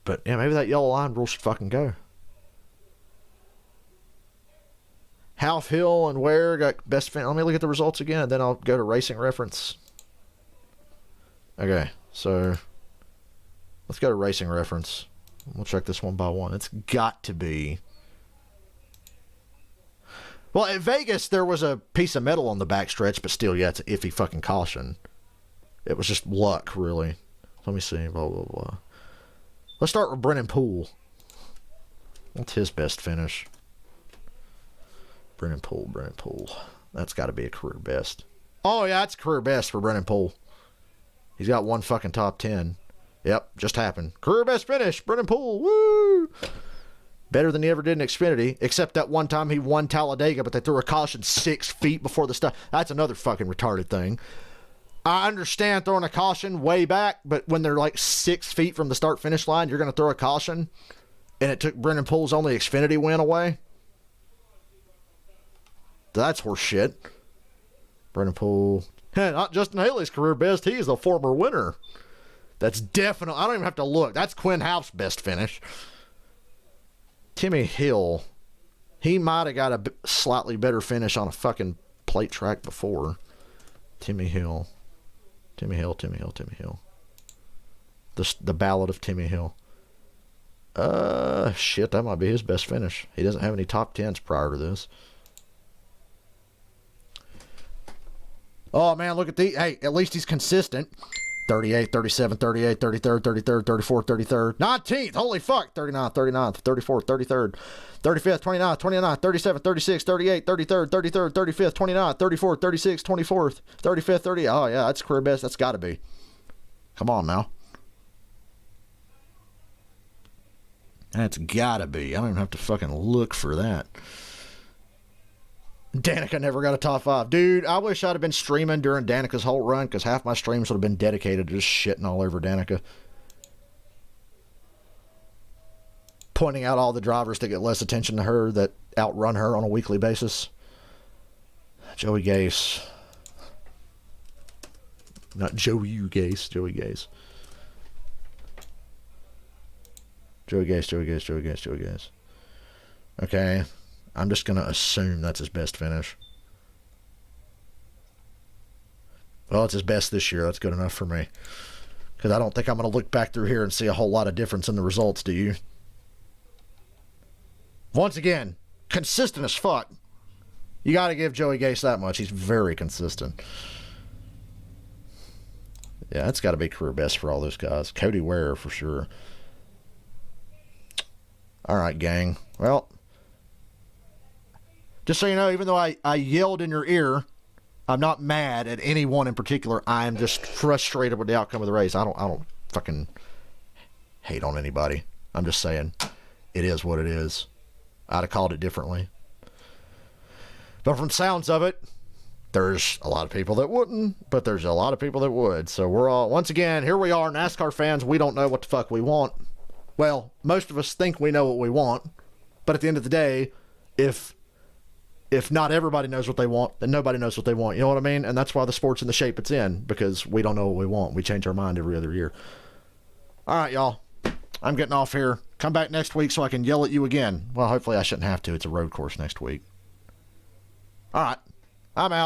But yeah, maybe that yellow line rule should fucking go. Half Hill and Ware got best fan. Let me look at the results again, and then I'll go to Racing Reference. Okay, so let's go to Racing Reference. We'll check this one by one. It's got to be. Well, at Vegas, there was a piece of metal on the backstretch, but still, yeah, it's an iffy fucking caution. It was just luck, really. Let me see. Blah, blah, blah. Let's start with Brennan Poole. What's his best finish? Brennan Poole. That's got to be a career best. Oh, yeah, it's career best for Brennan Poole. He's got one fucking top 10. Yep, just happened. Career best finish, Brennan Poole. Woo! Better than he ever did in Xfinity, except that one time he won Talladega, but they threw a caution 6 feet before the start. That's another fucking retarded thing. I understand throwing a caution way back, but when they're like 6 feet from the start-finish line, you're going to throw a caution, and it took Brennan Poole's only Xfinity win away? That's horse shit. Brennan Poole. Not Justin Haley's career best. He's the former winner. That's definitely... I don't even have to look. That's Quinn Houff's best finish. Timmy Hill. He might have got a slightly better finish on a fucking plate track before. Timmy Hill. The Ballad of Timmy Hill. Shit, that might be his best finish. He doesn't have any top 10s prior to this. Oh, man, look at the... Hey, at least he's consistent. 38, 37, 38, 33rd, 33rd, 34th, 33rd. 19th, holy fuck. 39th, 39th, 34th, 33rd. 35th, 29th, 29th, 37th, 36th, 38th, 33rd, 33rd, 35th, 29th, 34th, 36th, 24th, 35th, 30th. Oh, yeah, that's career best. That's got to be. Come on now. That's got to be. I don't even have to fucking look for that. Danica never got a top 5. Dude, I wish I'd have been streaming during Danica's whole run, because half my streams would have been dedicated to just shitting all over Danica. Pointing out all the drivers that get less attention to her, that outrun her on a weekly basis. Joey Gase. Not Joey Gase. Joey Gase. Joey Gase. Okay. I'm just going to assume that's his best finish. Well, it's his best this year. That's good enough for me. Because I don't think I'm going to look back through here and see a whole lot of difference in the results, do you? Once again, consistent as fuck. You got to give Joey Gase that much. He's very consistent. Yeah, that's got to be career best for all those guys. Cody Ware, for sure. All right, gang. Well... Just so you know, even though I yelled in your ear, I'm not mad at anyone in particular. I am just frustrated with the outcome of the race. I don't fucking hate on anybody. I'm just saying it is what it is. I'd have called it differently. But from the sounds of it, there's a lot of people that wouldn't, but there's a lot of people that would. So we're all, once again, here we are, NASCAR fans. We don't know what the fuck we want. Well, most of us think we know what we want. But at the end of the day, if not everybody knows what they want, then nobody knows what they want. You know what I mean? And that's why the sport's in the shape it's in, because we don't know what we want. We change our mind every other year. All right, y'all. I'm getting off here. Come back next week so I can yell at you again. Well, hopefully I shouldn't have to. It's a road course next week. All right. I'm out.